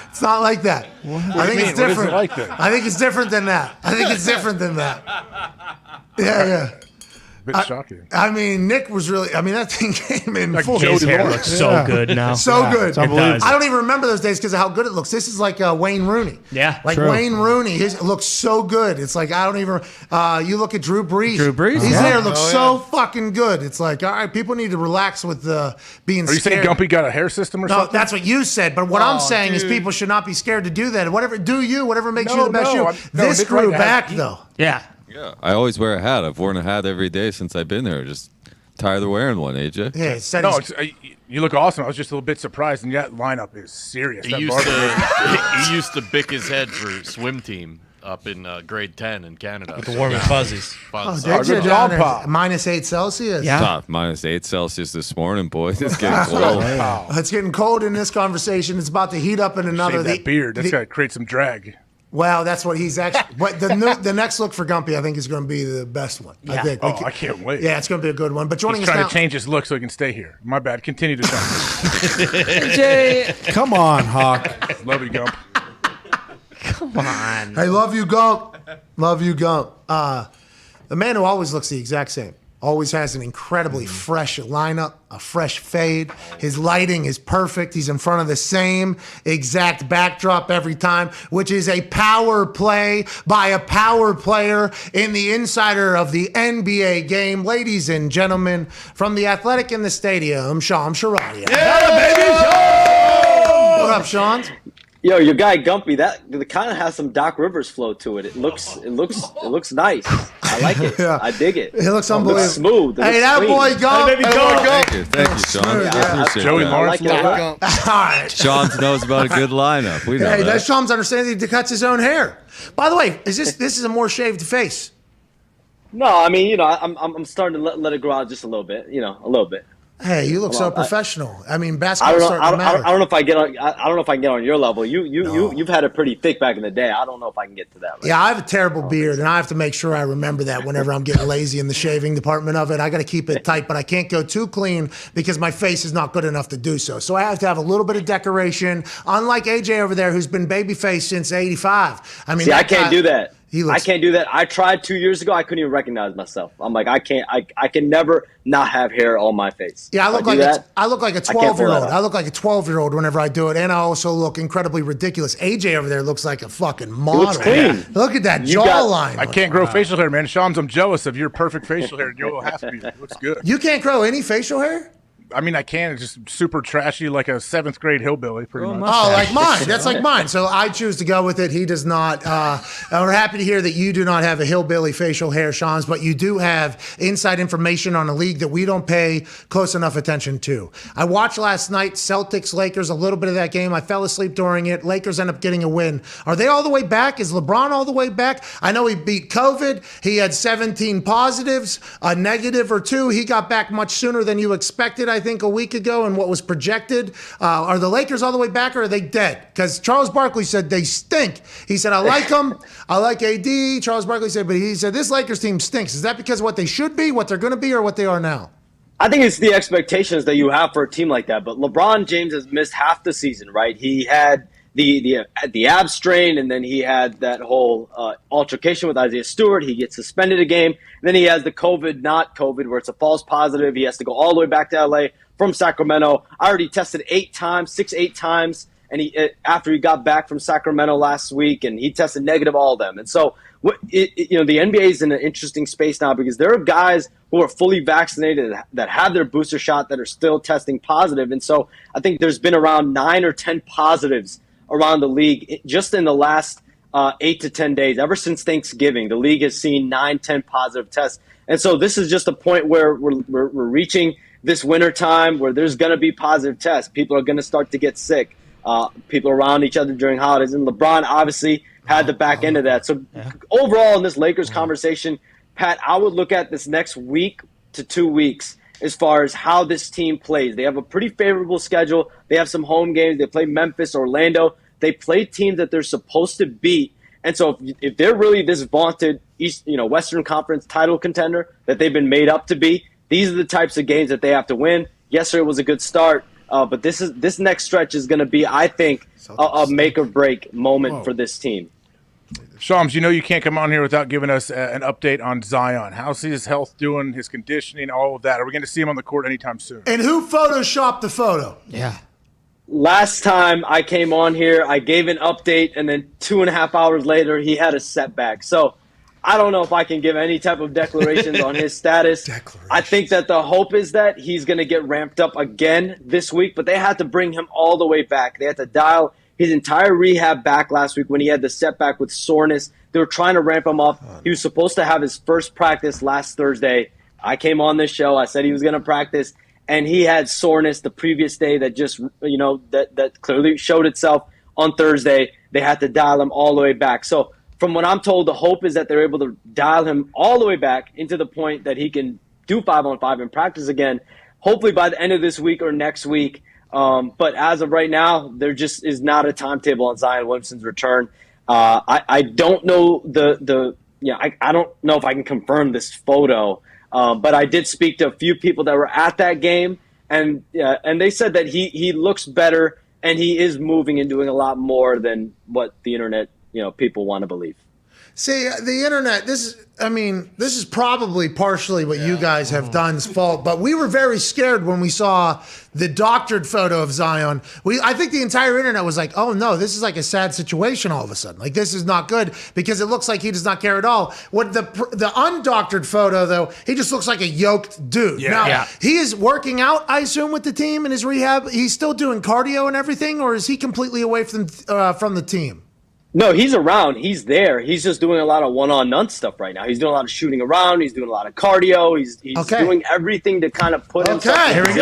It's not like that. I think it's What is different. it like then? I think it's different than that. Yeah. Bit shocking. I mean, Nick was really. I mean, that thing came in Like full. Joe His hair DeLore. looks so good now. So good. It's unbelievable. I don't even remember those days because of how good it looks. This is like Wayne Rooney. Yeah. Like True. Wayne Rooney. His looks so good. It's like I don't even. You look at Drew Brees. Drew Brees? His Yeah. hair looks so fucking good. It's like, all right, people need to relax with being Are you saying scared. Gumpy got a hair system or No, something? that's what you said. But what I'm saying is dude. people should not be scared to do that. Whatever makes you No, the best no, you. no, This Nick grew Wright back has- though. Yeah. Yeah. I always wear a hat. I've worn a hat every day since I've been there. Just tired of wearing one, AJ. Yeah, it said No, he's- you look awesome. I was just a little bit surprised, and that lineup is serious. He That used barber- to he used to bick his head for swim team up in grade 10 in Canada. With the warm and fuzzies. Oh, Fuzz. did you? good Down job, there, Pop. -8 Celsius. Yeah. Top -8 Celsius this morning, boys. It's getting cold. Wow. It's getting cold in this conversation. It's about to heat up in another. Shave that beard. That's got to create some drag. Well, that's what he's actually. But the next look for Gumpy, I think, is going to be the best one. I think. Oh, I can't wait. Yeah, it's going to be a good one. But joining He's us trying now, to change his look so he can stay here. My bad. Continue to talk. Come on, Hawk. Love you, Gump. Come on. Hey, love you, Gump. Love you, Gump. The man who always looks the exact same. Always has an incredibly fresh lineup, a fresh fade. His lighting is perfect. He's in front of the same exact backdrop every time, which is a power play by a power player in the insider of the NBA game. Ladies and gentlemen, from the Athletic in the Stadium, Sean Sharadia. What up, Sean? Yo, your guy Gumpy, that kind of has some Doc Rivers flow to it. It looks nice. I like it. Yeah. I dig it. It looks It unbelievable. looks smooth. It Hey, looks that clean. boy Gump. Hey, baby, Gump. Thank you, Sean. Yeah. I appreciate Joey that. Lawrence. I like it. All right. Sean knows about a good lineup. We know Hey, that. that's Sean's understanding he cuts his own hair. By the way, this is a more shaved face? No, I mean, I'm starting to let it grow out just a little bit. A little bit. Hey, you look so Well, professional. I mean, I basketball's don't know. starting to matter. I don't know if I get on. I don't know if I can get on your level. You've had it pretty thick back in the day. I don't know if I can get to that. Right? Yeah, I have a terrible beard, and I have to make sure I remember that whenever I'm getting lazy in the shaving department of it. I got to keep it tight, but I can't go too clean because my face is not good enough to do so. So I have to have a little bit of decoration. Unlike AJ over there, who's been babyface since '85. I mean, See, I that can't guy- do that. He looks- I can't do that. I tried 2 years ago. I couldn't even recognize myself. I'm like, I can't. I can never not have hair on my face. Yeah, I If look do like that, I look like a I can't pull 12-year-old. that off. I look like a 12-year-old whenever I do it, and I also look incredibly ridiculous. AJ over there looks like a fucking model. looks clean. Look at that You got- jawline. I can't grow facial hair, man. Sean's, I'm jealous of your perfect facial hair. You'll have to be. It looks good. You can't grow any facial hair? I mean, I can. It's just super trashy, like a 7th grade hillbilly, pretty much. Oh, like mine. That's like mine. So I choose to go with it. He does not. We're happy to hear that you do not have a hillbilly facial hair, Sean's, but you do have inside information on a league that we don't pay close enough attention to. I watched last night Celtics Lakers, a little bit of that game. I fell asleep during it. Lakers end up getting a win. Are they all the way back? Is LeBron all the way back? I know he beat COVID. He had 17 positives, a negative or two. He got back much sooner than you expected, I think, a week ago, and what was projected. Are the Lakers all the way back, or are they dead? Because Charles Barkley said they stink. He said, I like them. I like AD. Charles Barkley said, but he said, this Lakers team stinks. Is that because of what they should be, what they're going to be, or what they are now? I think it's the expectations that you have for a team like that. But LeBron James has missed half the season, right? He had the ab strain, and then he had that whole altercation with Isaiah Stewart. He gets suspended a game. And then he has the COVID, not COVID, where it's a false positive. He has to go all the way back to LA from Sacramento. I already tested 8 times, 8 times. and after he got back from Sacramento last week, and he tested negative, all of them. And so, the NBA is in an interesting space now because there are guys who are fully vaccinated that have their booster shot that are still testing positive. And so I think there's been around 9 or 10 positives around the league just in the last 8 to 10 days. Ever since Thanksgiving, the league has seen 9, 10 positive tests. And so this is just a point where we're reaching this winter time where there's going to be positive tests. People are going to start to get sick. People around each other during holidays. And LeBron obviously had the back end of that. So overall in this Lakers conversation, Pat, I would look at this next week to 2 weeks as far as how this team plays. They have a pretty favorable schedule. They have some home games. They play Memphis, Orlando. They play teams that they're supposed to beat. And so if they're really this vaunted Western Conference title contender that they've been made up to be, these are the types of games that they have to win. Yesterday was a good start, but this next stretch is going to be, I think, a make or break moment for this team. Shams, you can't come on here without giving us an update on Zion. How's his health doing, his conditioning, all of that? Are we going to see him on the court anytime soon? And who photoshopped the photo? Yeah. Last time I came on here, I gave an update, and then 2.5 hours later, he had a setback. So I don't know if I can give any type of declarations on his status. I think that the hope is that he's going to get ramped up again this week, but they had to bring him all the way back. They had to dial his entire rehab back last week when he had the setback with soreness. They were trying to ramp him up. He was supposed to have his first practice last Thursday. I came on this show. I said he was going to practice, and he had soreness the previous day that just, that clearly showed itself on Thursday. They had to dial him all the way back. So from what I'm told, the hope is that they're able to dial him all the way back into the point that he can do 5-on-5 and practice again, hopefully by the end of this week or next week. But as of right now, there just is not a timetable on Zion Williamson's return. I don't know I don't know if I can confirm this photo, but I did speak to a few people that were at that game, and they said that he looks better and he is moving and doing a lot more than what the internet people want to believe. See, the internet, this is probably partially what you guys have done's fault, but we were very scared when we saw the doctored photo of Zion. I think the entire internet was like, oh no, this is like a sad situation all of a sudden. Like, this is not good because it looks like he does not care at all. What the undoctored photo, though, he just looks like a yoked dude. He is working out, I assume, with the team in his rehab. He's still doing cardio and everything, or is he completely away from the team? No, he's around. He's there. He's just doing a lot of one-on-none stuff right now. He's doing a lot of shooting around. He's doing a lot of cardio. He's doing everything to kind of put himself in to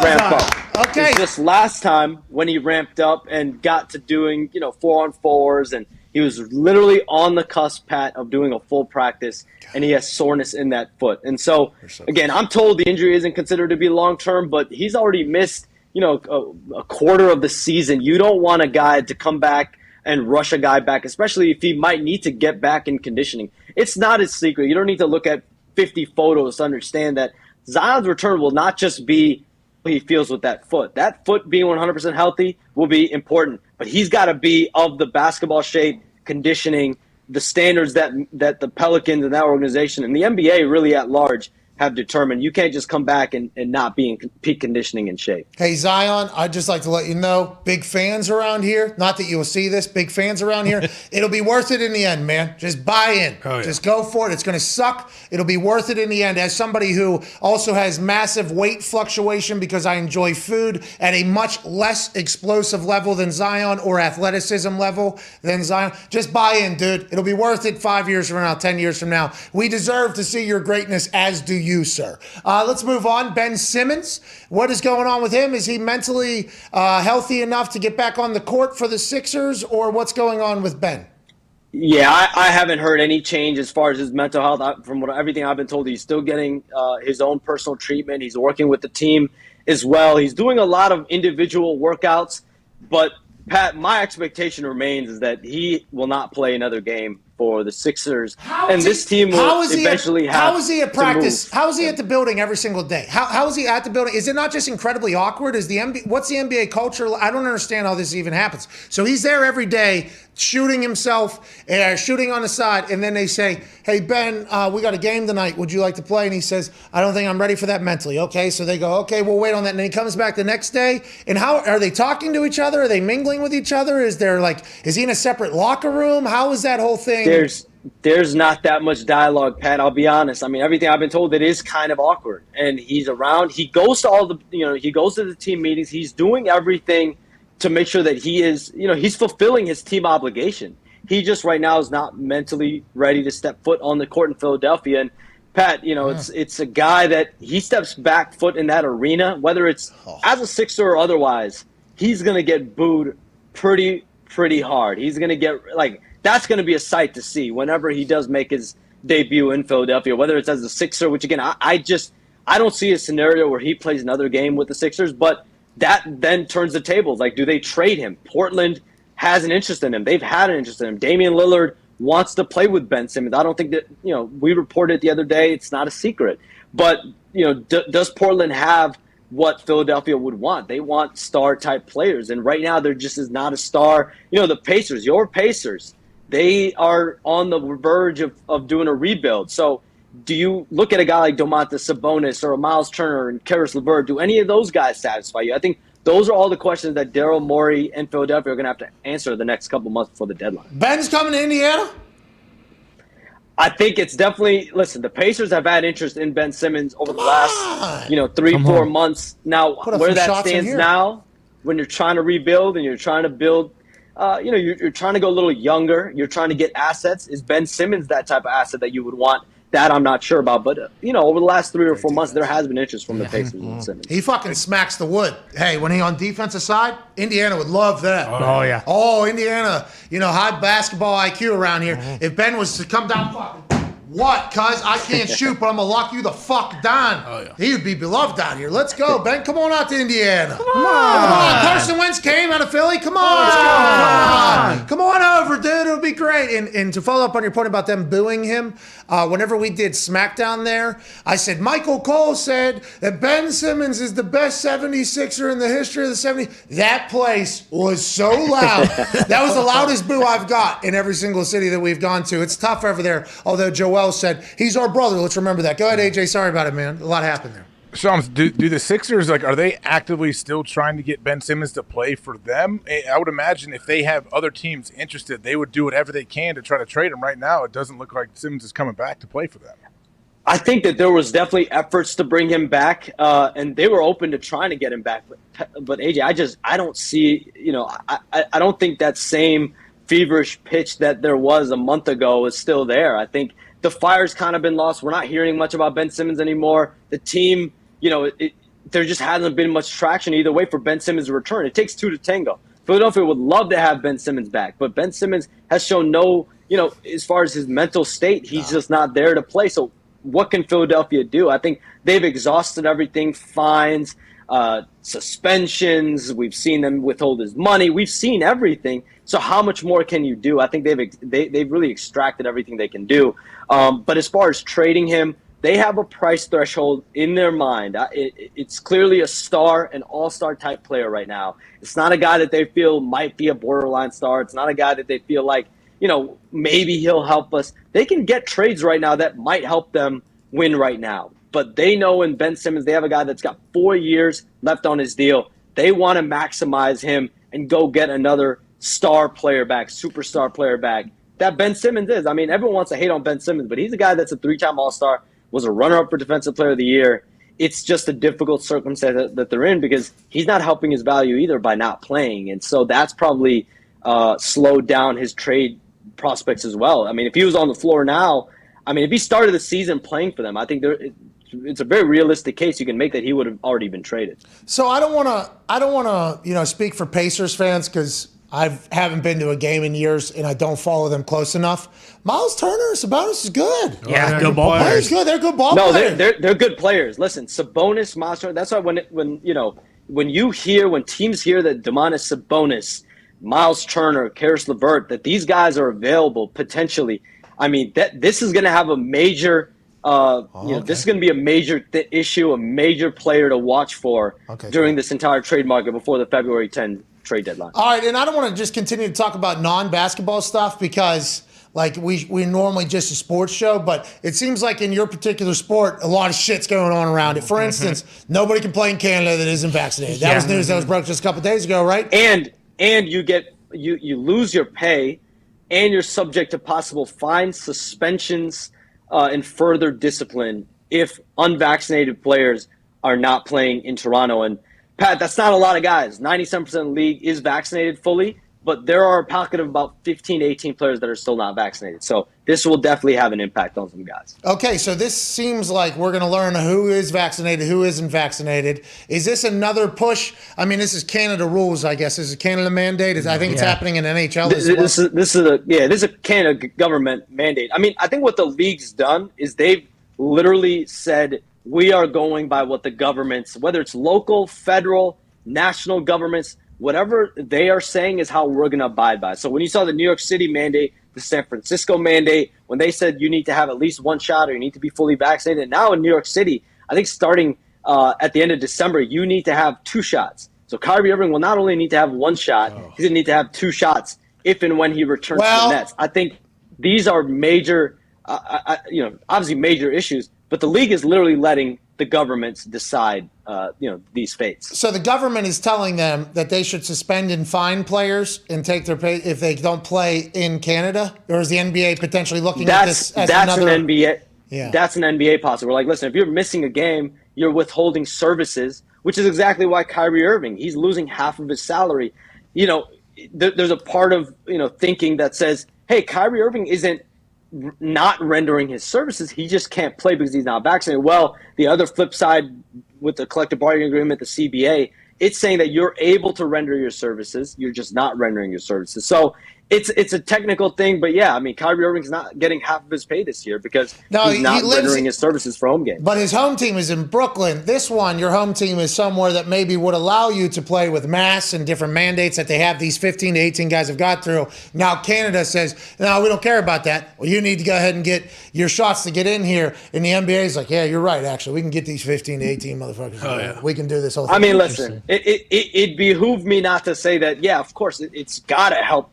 ramp up. It's just last time when he ramped up and got to doing 4-on-4s, and he was literally on the cusp, Pat, of doing a full practice, and he has soreness in that foot. And so again, I'm told the injury isn't considered to be long-term, but he's already missed a quarter of the season. You don't want a guy to come back and rush a guy back, especially if he might need to get back in conditioning. It's not a secret. You don't need to look at 50 photos to understand that Zion's return will not just be how he feels with that foot. That foot being 100% healthy will be important, but he's got to be of the basketball shape, conditioning, the standards that the Pelicans and that organization and the NBA really at large have determined. You can't just come back and not be in peak conditioning and shape. Hey, Zion, I'd just like to let you know, big fans around here, not that you will see this, big fans around here, it'll be worth it in the end, man. Just buy in. Just go for it. It's going to suck. It'll be worth it in the end. As somebody who also has massive weight fluctuation because I enjoy food at a much less explosive level than Zion or athleticism level than Zion, just buy in, dude. It'll be worth it 5 years from now, 10 years from now. We deserve to see your greatness, as do you, sir. Let's move on. Ben Simmons, what is going on with him? Is he mentally healthy enough to get back on the court for the Sixers, or what's going on with Ben? Yeah, I haven't heard any change as far as his mental health. From everything I've been told, he's still getting his own personal treatment. He's working with the team as well. He's doing a lot of individual workouts. But, Pat, my expectation remains is that he will not play another game for the Sixers, and this team will eventually have. How is he at practice? move. How is he at the building every single day? How is he at the building? Is it not just incredibly awkward? What's the NBA culture? I don't understand how this even happens. So he's there every day, shooting himself, shooting on the side, and then they say, "Hey Ben, we got a game tonight. Would you like to play?" And he says, "I don't think I'm ready for that mentally." Okay, so they go, "Okay, we'll wait on that." And then he comes back the next day. And how are they talking to each other? Are they mingling with each other? Is he in a separate locker room? How is that whole thing? There's not that much dialogue, Pat. I'll be honest. I mean, everything I've been told, it is kind of awkward. And he's around. He goes to he goes to the team meetings. He's doing everything to make sure that he is, he's fulfilling his team obligation. He just right now is not mentally ready to step foot on the court in Philadelphia. And Pat, it's a guy that he steps back foot in that arena, whether it's as a Sixer or otherwise, he's going to get booed pretty hard. He's going to get that's going to be a sight to see whenever he does make his debut in Philadelphia, whether it's as a Sixer, which again, I don't see a scenario where he plays another game with the Sixers, but that then turns the tables. Do they trade him? Portland has an interest in him. They've had an interest in him. Damian Lillard wants to play with Ben Simmons. I don't think that, we reported the other day, it's not a secret. But, does Portland have what Philadelphia would want? They want star-type players. And right now, there just is not a star. The Pacers, your Pacers, they are on the verge of doing a rebuild. So do you look at a guy like Domantas Sabonis or a Miles Turner and Karis LeVert? Do any of those guys satisfy you? I think those are all the questions that Daryl Morey and Philadelphia are going to have to answer the next couple months before the deadline. Ben's coming to Indiana? I think it's definitely – listen, the Pacers have had interest in Ben Simmons over the last 3-4 months. Now, where that stands now, when you're trying to rebuild and you're trying to build you're trying to go a little younger, you're trying to get assets. Is Ben Simmons that type of asset that you would want? That I'm not sure about, but over the last 3 or 4 months, there has been interest from the Pacers and Simmons. He fucking smacks the wood. Hey, when he on defensive side, Indiana would love that. Oh yeah. Oh, Indiana, high basketball IQ around here. If Ben was to come down, fucking what? Cuz I can't shoot, but I'm gonna lock you the fuck down. Oh, yeah. He would be beloved down here. Let's go, Ben. Come on out to Indiana. Come on. Carson Wentz came out of Philly. Come on. Come on over, dude. It'll be great. And to follow up on your point about them booing him, whenever we did SmackDown there, I said Michael Cole said that Ben Simmons is the best 76er in the history of the 70s. That place was so loud. That was the loudest boo I've got in every single city that we've gone to. It's tough over there, although Joel said he's our brother. Let's remember that. Go ahead, AJ. Sorry about it, man. A lot happened there. Shams, do the Sixers, are they actively still trying to get Ben Simmons to play for them? I would imagine if they have other teams interested, they would do whatever they can to try to trade him. Right now, it doesn't look like Simmons is coming back to play for them. I think that there was definitely efforts to bring him back, and they were open to trying to get him back. But AJ, I don't see, I don't think that same feverish pitch that there was a month ago is still there. I think the fire's kind of been lost. We're not hearing much about Ben Simmons anymore. The team, there just hasn't been much traction either way for Ben Simmons to return. It takes two to tango. Philadelphia would love to have Ben Simmons back, but Ben Simmons has shown no, as far as his mental state, he's just not there to play. So what can Philadelphia do? I think they've exhausted everything, fines, suspensions. We've seen them withhold his money. We've seen everything. So how much more can you do? I think they've really extracted everything they can do. But as far as trading him, they have a price threshold in their mind. It's clearly a star, an all-star type player right now. It's not a guy that they feel might be a borderline star. It's not a guy that they feel like, maybe he'll help us. They can get trades right now that might help them win right now. But they know in Ben Simmons, they have a guy that's got 4 years left on his deal. They want to maximize him and go get another star player back, superstar player back. That Ben Simmons is. I mean, everyone wants to hate on Ben Simmons, but he's a guy that's a 3-time All-Star, was a runner-up for Defensive Player of the Year. It's just a difficult circumstance that they're in because he's not helping his value either by not playing. And so that's probably slowed down his trade prospects as well. I mean, if he was on the floor now, if he started the season playing for them, I think it's a very realistic case you can make that he would have already been traded. So I don't want to speak for Pacers fans because I haven't been to a game in years and I don't follow them close enough. Miles Turner, Sabonis is good. Yeah, good ball players. He's good. They're good ball players. No, they're good players. Listen, Sabonis, Miles Turner. That's why when teams hear that Domantas Sabonis Miles Turner, Karis LeVert, that these guys are available potentially. I mean, this is going to have a major, this is going to be a major issue, a major player to watch for during this entire trade market before the February 10 trade deadline. All right, and I don't want to just continue to talk about non-basketball stuff because like we normally just a sports show, but it seems like in your particular sport, a lot of shit's going on around it. For instance, nobody can play in Canada that isn't vaccinated. That was news that was broke just a couple days ago, right? And you lose your pay, and you're subject to possible fines, suspensions, and further discipline if unvaccinated players are not playing in Toronto. And Pat, that's not a lot of guys. 97% of the league is vaccinated fully, but there are a pocket of about 15 to 18 players that are still not vaccinated. So this will definitely have an impact on some guys. Okay, so this seems like we're going to learn who is vaccinated, who isn't vaccinated. Is this another push? I mean, this is Canada rules, I guess. This is a Canada mandate. I think it's happening in NHL as well. This is a Canada government mandate. I mean, I think what the league's done is they've literally said we are going by what the governments, whether it's local, federal, national governments, whatever they are saying is how we're going to abide by. So when you saw the New York City mandate, the San Francisco mandate, when they said you need to have at least one shot or you need to be fully vaccinated, and now in New York City, I think starting at the end of December, you need to have 2 shots. So Kyrie Irving will not only need to have 1 shot, he's going to need to have 2 shots if and when he returns to the Nets. I think these are major, obviously major issues, but the league is literally letting the governments decide, these fates. So the government is telling them that they should suspend and fine players and take their pay if they don't play in Canada, or is the NBA potentially looking at this as another? An NBA. Yeah. That's an NBA policy. We're like, listen, if you're missing a game, you're withholding services, which is exactly why Kyrie Irving, he's losing half of his salary. There's a part of thinking that says, hey, Kyrie Irving isn't not rendering his services, he just can't play because he's not vaccinated. Well, the other flip side with the collective bargaining agreement, the CBA, it's saying that you're able to render your services, you're just not rendering your services. So it's a technical thing, but yeah, I mean, Kyrie Irving's not getting half of his pay this year because he's not rendering his services for home games. But his home team is in Brooklyn. This one, your home team is somewhere that maybe would allow you to play with masks and different mandates that they have. These 15 to 18 guys have got through. Now Canada says, no, we don't care about that. Well, you need to go ahead and get your shots to get in here. And the NBA is like, yeah, you're right, actually. We can get these 15 to 18 motherfuckers. Oh, yeah. We can do this whole thing. I mean, listen, it behooved me not to say that, yeah, of course, it's got to help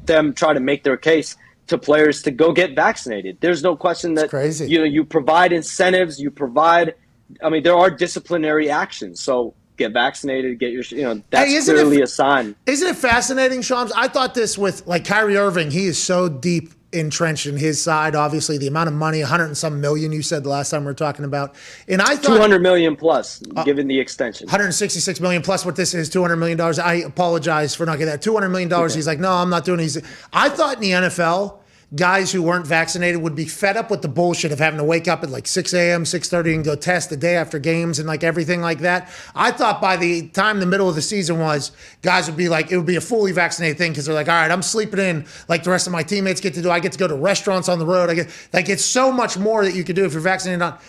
them try to make their case to players to go get vaccinated. There's no question that crazy. You provide incentives, there are disciplinary actions. So get vaccinated, get your that's clearly a sign. Isn't it fascinating, Shams? I thought this with like Kyrie Irving, he is so deep entrenched in his side. Obviously, the amount of money, 100 and some million, you said the last time we were talking about. And I thought 200 million plus, given the extension. 166 million plus what this is, $200 million. I apologize for not getting that. $200 million. Okay. He's like, no, I'm not doing it. I thought in the NFL, guys who weren't vaccinated would be fed up with the bullshit of having to wake up at like 6 a.m., 6:30 and go test the day after games and like everything like that. I thought by the time the middle of the season was, guys would be like, it would be a fully vaccinated thing because they're like, all right, I'm sleeping in like the rest of my teammates get to do. I get to go to restaurants on the road. It's so much more that you could do if you're vaccinated or not.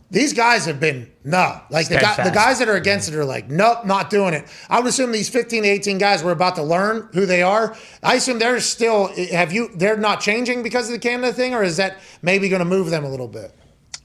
These guys have been, no. Like the guys that are against it are like, nope, not doing it. I would assume these 15 to 18 guys were about to learn who they are. I assume they're still, they're not changing because of the Canada thing, or is that maybe going to move them a little bit?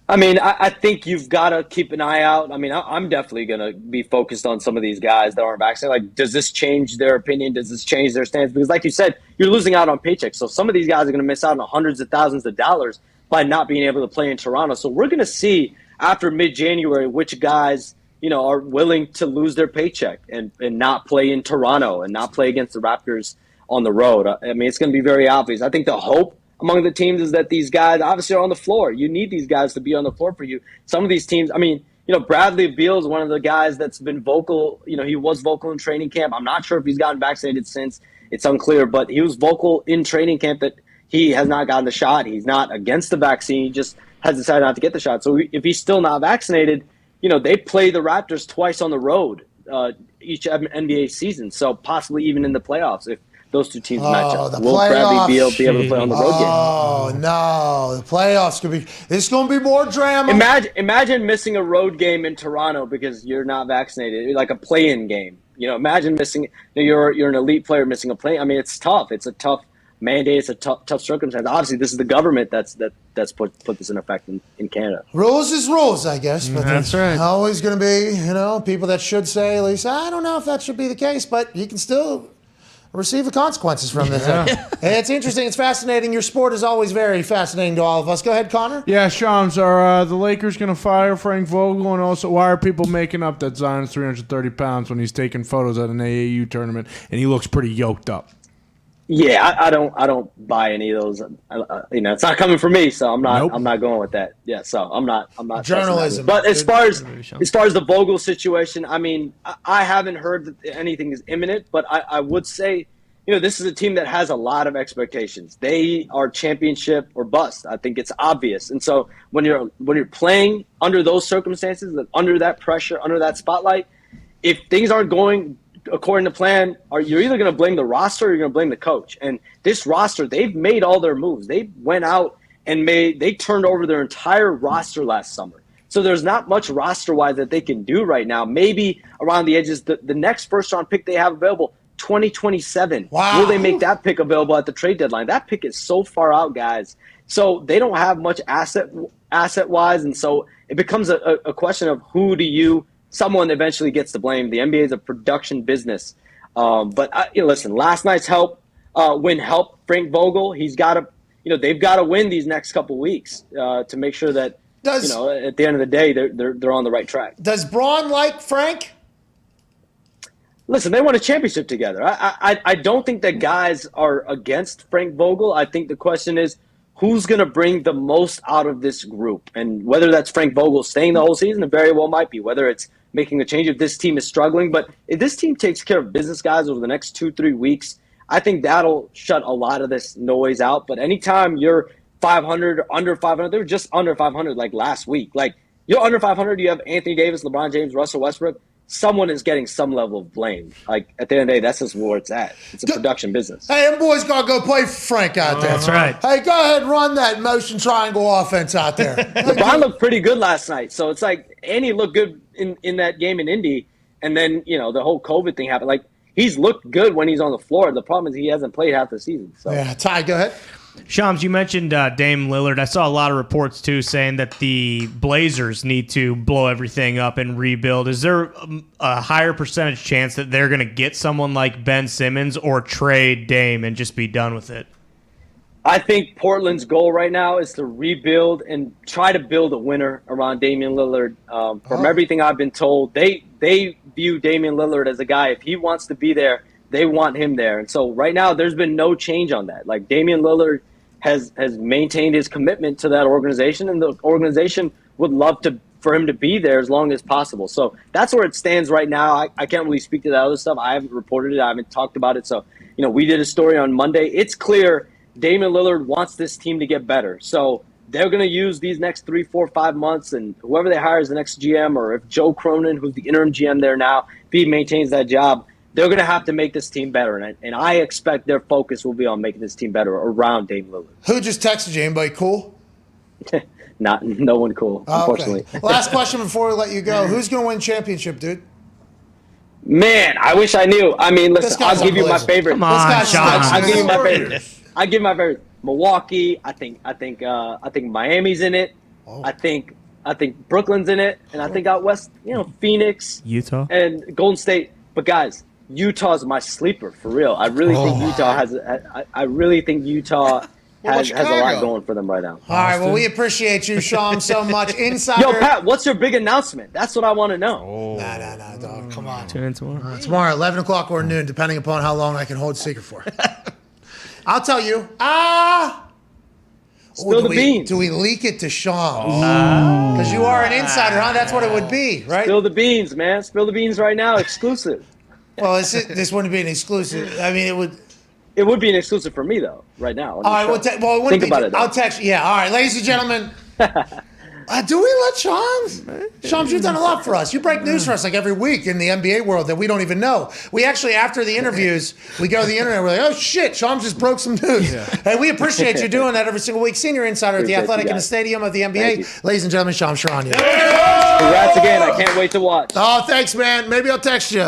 I mean, I think you've got to keep an eye out. I mean, I'm definitely going to be focused on some of these guys that aren't vaccinated. Like, does this change their opinion? Does this change their stance? Because like you said, you're losing out on paychecks. So some of these guys are going to miss out on hundreds of thousands of dollars by not being able to play in Toronto. So we're going to see after mid-January which guys, are willing to lose their paycheck and not play in Toronto and not play against the Raptors on the road. I mean, it's going to be very obvious. I think the hope among the teams is that these guys obviously are on the floor. You need these guys to be on the floor for you. Some of these teams, I mean, Bradley Beal is one of the guys that's been vocal. He was vocal in training camp. I'm not sure if he's gotten vaccinated since. It's unclear, but he was vocal in training camp that he has not gotten the shot. He's not against the vaccine. He just has decided not to get the shot. So if he's still not vaccinated, they play the Raptors twice on the road each NBA season. So possibly even in the playoffs if those two teams match up. Will Bradley Beal be able to play on the road game? Oh, no. The playoffs could be – it's going to be more drama. Imagine missing a road game in Toronto because you're not vaccinated, like a play-in game. Imagine missing. You're an elite player missing a plane. I mean, it's tough. It's a tough mandate. It's a tough circumstance. Obviously, this is the government that's put this in effect in Canada. Rules is rules, I guess. But That's there's right. always going to be, people that should say, at least, I don't know if that should be the case, but you can still receive the consequences from this. It's interesting. It's fascinating. Your sport is always very fascinating to all of us. Go ahead, Connor. Yeah, Shams, are the Lakers going to fire Frank Vogel? And also, why are people making up that Zion's 330 pounds when he's taking photos at an AAU tournament and he looks pretty yoked up? Yeah, I don't buy any of those. It's not coming from me, so I'm not going with that. Yeah, so I'm not Journalism. But as far as the Vogel situation, I mean, I haven't heard that anything is imminent, but I would say, this is a team that has a lot of expectations. They are championship or bust. I think it's obvious. And so when you're playing under those circumstances, under that pressure, under that spotlight, if things aren't going according to plan, you're either going to blame the roster or you're going to blame the coach. And this roster, they've made all their moves. They went out and they turned over their entire roster last summer. So there's not much roster-wise that they can do right now. Maybe around the edges, the next first-round pick they have available, 2027. Wow. Will they make that pick available at the trade deadline? That pick is so far out, guys. So they don't have much asset-wise, and so it becomes a question of someone eventually gets to blame. The NBA is a production business. But listen, last night's win helped Frank Vogel. He's got to, they've got to win these next couple weeks to make sure that, at the end of the day, they're on the right track. Does Braun like Frank? Listen, they won a championship together. I don't think that guys are against Frank Vogel. I think the question is, who's going to bring the most out of this group? And whether that's Frank Vogel staying the whole season, it very well might be. Whether it's making a change if this team is struggling. But if this team takes care of business, guys, over the next 2-3 weeks, I think that'll shut a lot of this noise out. But anytime you're 500 or under 500, they were just under 500 like last week. Like, you're under 500, you have Anthony Davis, LeBron James, Russell Westbrook. Someone is getting some level of blame. Like, at the end of the day, that's just where it's at. It's a production business. Hey, them boys got to go play for Frank out there. That's right. Hey, go ahead and run that motion triangle offense out there. LeBron looked pretty good last night. So it's like, and he looked good in that game in Indy. And then, the whole COVID thing happened. Like, he's looked good when he's on the floor. The problem is he hasn't played half the season. So. Yeah, Ty, go ahead. Shams, you mentioned Dame Lillard. I saw a lot of reports, too, saying that the Blazers need to blow everything up and rebuild. Is there a higher percentage chance that they're going to get someone like Ben Simmons or trade Dame and just be done with it? I think Portland's goal right now is to rebuild and try to build a winner around Damian Lillard. From everything I've been told, they view Damian Lillard as a guy, if he wants to be there, they want him there. And so right now there's been no change on that. Like, Damian Lillard has maintained his commitment to that organization, and the organization would love for him to be there as long as possible. So that's where it stands right now. I can't really speak to that other stuff. I haven't reported it. I haven't talked about it. So, we did a story on Monday. It's clear Damian Lillard wants this team to get better. So they're going to use these next 3, 4, 5 months, and whoever they hire as the next GM, or if Joe Cronin, who's the interim GM there now, if he maintains that job, they're going to have to make this team better. And I expect their focus will be on making this team better around Dame Lillard. Who just texted you? Anybody cool? No one cool, unfortunately. Okay. Last question before we let you go. Who's going to win championship, dude? Man, I wish I knew. I mean, listen, I'll give you my favorite. Come on, Sean. I'll give you my favorite. I give my favorite. Milwaukee. I think Miami's in it. Oh. I think Brooklyn's in it, and I think out west, Phoenix, Utah, and Golden State. But guys, Utah's my sleeper for real. I really think Utah has. I really think Utah has a lot going for them right now. All right. Well, we appreciate you, Sean, so much. Insider. Yo, Pat, what's your big announcement? That's what I want to know. Nah, dog. Come on. Tune in tomorrow. Tomorrow, 11 o'clock or noon, depending upon how long I can hold secret for. I'll tell you. Spill the beans. Do we leak it to Sean? Because you are an insider, huh? That's what it would be, right? Spill the beans, man. Spill the beans right now. Exclusive. Well, this wouldn't be an exclusive. I mean, it would. It would be an exclusive for me, though, right now. All right. It wouldn't Think be. about it, though. I'll text you. Yeah. All right, ladies and gentlemen. Do we let Shams? Shams, you've done a lot for us. You break news for us like every week in the NBA world that we don't even know. We actually, after the interviews, we go to the internet. We're like, oh shit, Shams just broke some news. Yeah. And we appreciate you doing that every single week. Senior insider at the Athletic in the Stadium of the NBA. Ladies and gentlemen, Shams Charania. Congrats again. I can't wait to watch. Oh, thanks, man. Maybe I'll text you.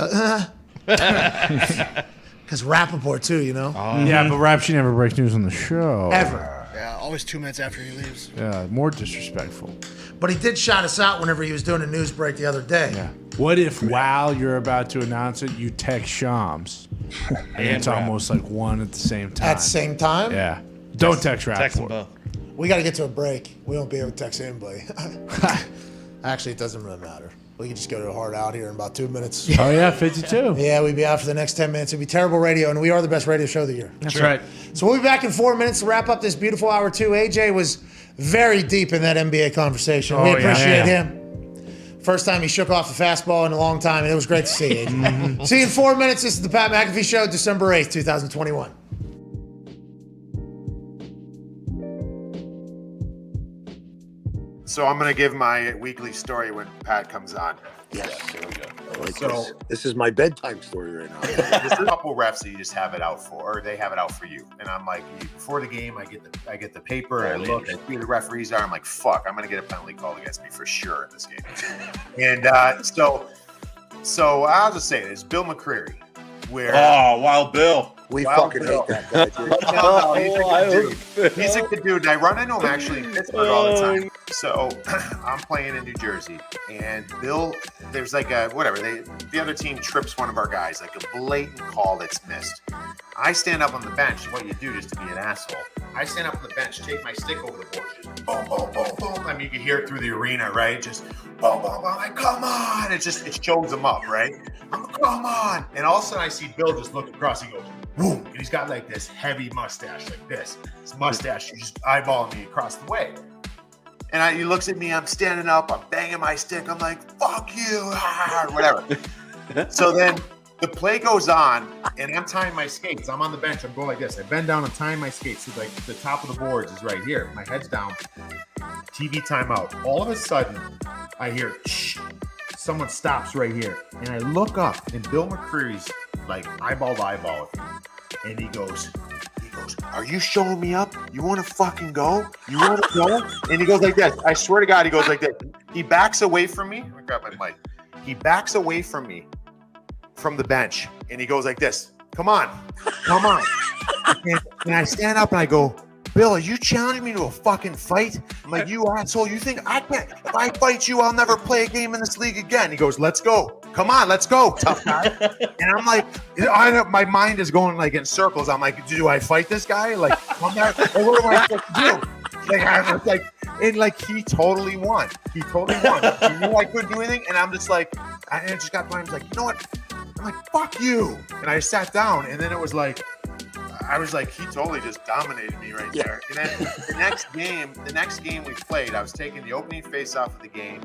Because Rappaport, too, you know? Yeah, but Rap, she never breaks news on the show. Ever. Yeah, always 2 minutes after he leaves. Yeah, more disrespectful. But he did shout us out whenever he was doing a news break the other day. Yeah. What if while you're about to announce it, you text Shams? And it's Rap. almost like one at the same time. At the same time? Yeah. Don't text Rap. Text them both. We got to get to a break. We won't be able to text anybody. Actually, it doesn't really matter. We can just go to a hard out here in about 2 minutes. Oh, yeah, 52. Yeah, we'd be out for the next 10 minutes. It'd be terrible radio, and we are the best radio show of the year. That's right. So we'll be back in 4 minutes to wrap up this beautiful hour 2. AJ was very deep in that NBA conversation. We appreciate him. First time he shook off the fastball in a long time, and it was great to see, AJ. See you in 4 minutes. This is the Pat McAfee Show, December 8th, 2021. So I'm going to give my weekly story when Pat comes on. Yes. There we go. So this is my bedtime story right now. There's a couple refs that you just have it out for, or they have it out for you. And I'm like, before the game, I get the paper, I look, I see who the referees are. I'm like, fuck, I'm going to get a penalty called against me for sure in this game. And so I'll just say this: Bill McCreary. Wild Bill. We Wild fucking Bill. hate that guy, dude. No, he's a good dude. He's a good dude. I run into him actually in Pittsburgh all the time. So I'm playing in New Jersey, and Bill, there's like a whatever. The other team trips one of our guys, like a blatant call that's missed. I stand up on the bench. What you do just to be an asshole. I stand up on the bench, take my stick over the board, just boom, boom, boom, boom. I mean, you can hear it through the arena, right? Just boom, boom, boom. Like, come on! It shows him up, right? Come on! And all of a sudden, I see Bill just look across. He goes, boom, and he's got like this heavy mustache, like this. His mustache, he's just eyeballing me across the way. And he looks at me. I'm standing up. I'm banging my stick. I'm like, fuck you, whatever. So then the play goes on, and I'm tying my skates. I'm on the bench. I'm going like this. I bend down. I'm tying my skates. So like the top of the boards is right here. My head's down. TV timeout. All of a sudden, I hear shh. Someone stops right here, and I look up, and Bill McCreary's like eyeball to eyeball with me, and he goes, are you showing me up? You want to fucking go? You want to go? And he goes like this. I swear to God, he goes like this. He backs away from me. Let me grab my mic. He backs away from me from the bench, and he goes like this. Come on. And I stand up and I go, Bill, are you challenging me to a fucking fight? I'm like, you asshole, you think I can't? If I fight you, I'll never play a game in this league again. He goes, let's go. Come on, let's go, tough guy. And I'm like, my mind is going like in circles. I'm like, do I fight this guy? Like, I'm not, or what am I supposed to do? Like, I was like, and like, he totally won. He knew I couldn't do anything. And I'm just like, I just got blind. I was like, you know what? I'm like, fuck you. And I sat down, and then it was like, I was like, he totally just dominated me right there. And then the next game we played, I was taking the opening face off of the game.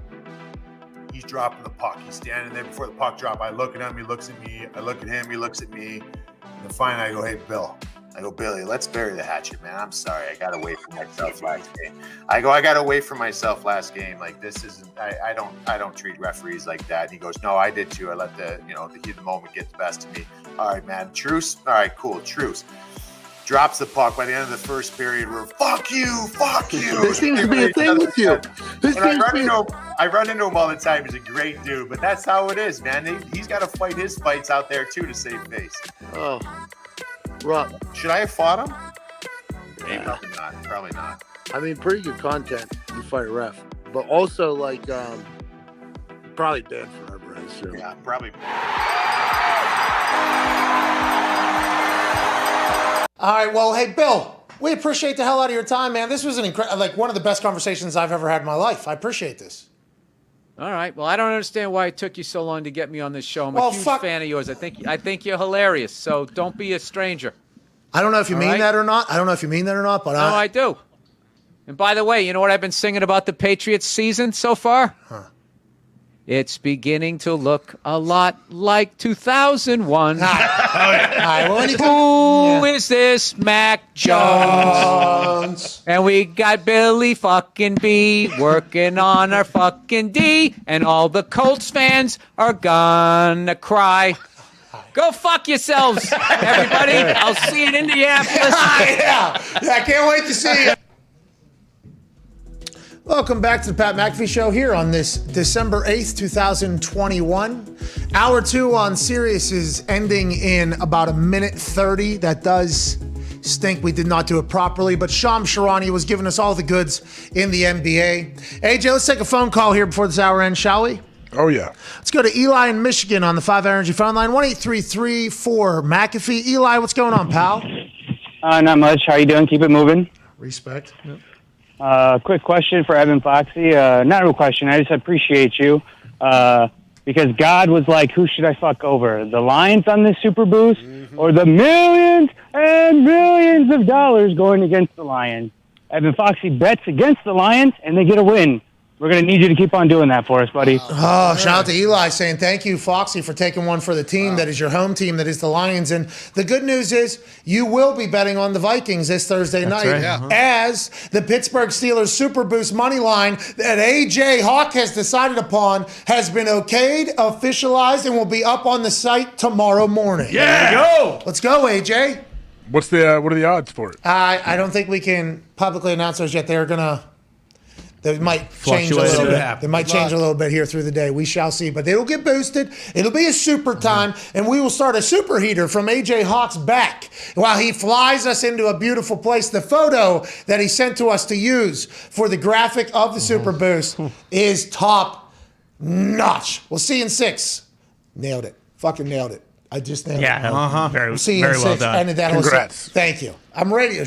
He's dropping the puck. He's standing there before the puck drop. I look at him, he looks at me. I look at him, he looks at me. And then finally I go, hey, Bill. I go, Billy, let's bury the hatchet, man. I'm sorry. I got away from myself last game. I got away from myself last game. Like, this isn't, I don't treat referees like that. And he goes, no, I did too. I let the heat of the moment get the best of me. All right, man. Truce. All right, cool. Truce. Drops the puck by the end of the first period. We're fuck you. There seems to be a thing with you. I run into him all the time. He's a great dude, but that's how it is, man. He's got to fight his fights out there too to save face. Oh, Rob, should I have fought him? Maybe not. Probably not. I mean, pretty good content. You fight a ref, but also like probably banned forever. I assume. Yeah, probably. All right, well, hey, Bill, we appreciate the hell out of your time, man. This was one of the best conversations I've ever had in my life. I appreciate this. All right. Well, I don't understand why it took you so long to get me on this show. I'm a huge fan of yours. I think you're hilarious. So don't be a stranger. I don't know if you mean that or not. But no, I do. And by the way, you know what I've been singing about the Patriots season so far? Huh. It's beginning to look a lot like 2001. Who is this Mac Jones? And we got Billy fucking B working on our fucking D, and all the Colts fans are gonna cry. Go fuck yourselves, everybody. I'll see you in Indianapolis. Yeah, I can't wait to see you. Welcome back to the Pat McAfee Show here on this December 8th, 2021. Hour 2 on Sirius is ending in about a minute 30. That does stink. We did not do it properly, but Shams Charania was giving us all the goods in the NBA. AJ, let's take a phone call here before this hour ends, shall we? Oh, yeah. Let's go to Eli in Michigan on the 5 Energy phone line, 1-833-4 McAfee. Eli, what's going on, pal? Not much. How you doing? Keep it moving. Respect. Yep. Quick question for Evan Foxy. Not a real question. I just appreciate you because God was like, who should I fuck over? The Lions on this Super Boost or the millions and millions of dollars going against the Lions? Evan Foxy bets against the Lions and they get a win. We're going to need you to keep on doing that for us, buddy. Oh, shout out to Eli saying thank you, Foxy, for taking one for the team that is your home team, that is the Lions. And the good news is you will be betting on the Vikings this Thursday night as the Pittsburgh Steelers Super Boost money line that AJ Hawk has decided upon has been okayed, officialized, and will be up on the site tomorrow morning. Yeah! There you go. Let's go, AJ. What are the odds for it? I don't think we can publicly announce those yet. They're going to... They might change a little bit. They might change a little bit here through the day. We shall see. But it'll get boosted. It'll be a super time. And we will start a super heater from AJ Hawk's back while he flies us into a beautiful place. The photo that he sent to us to use for the graphic of the super boost is top notch. We'll see you in 6. Nailed it. Fucking nailed it. I just nailed it. Yeah, very, We'll see you very in well 6. done. And that Congrats. Thank you. I'm a radio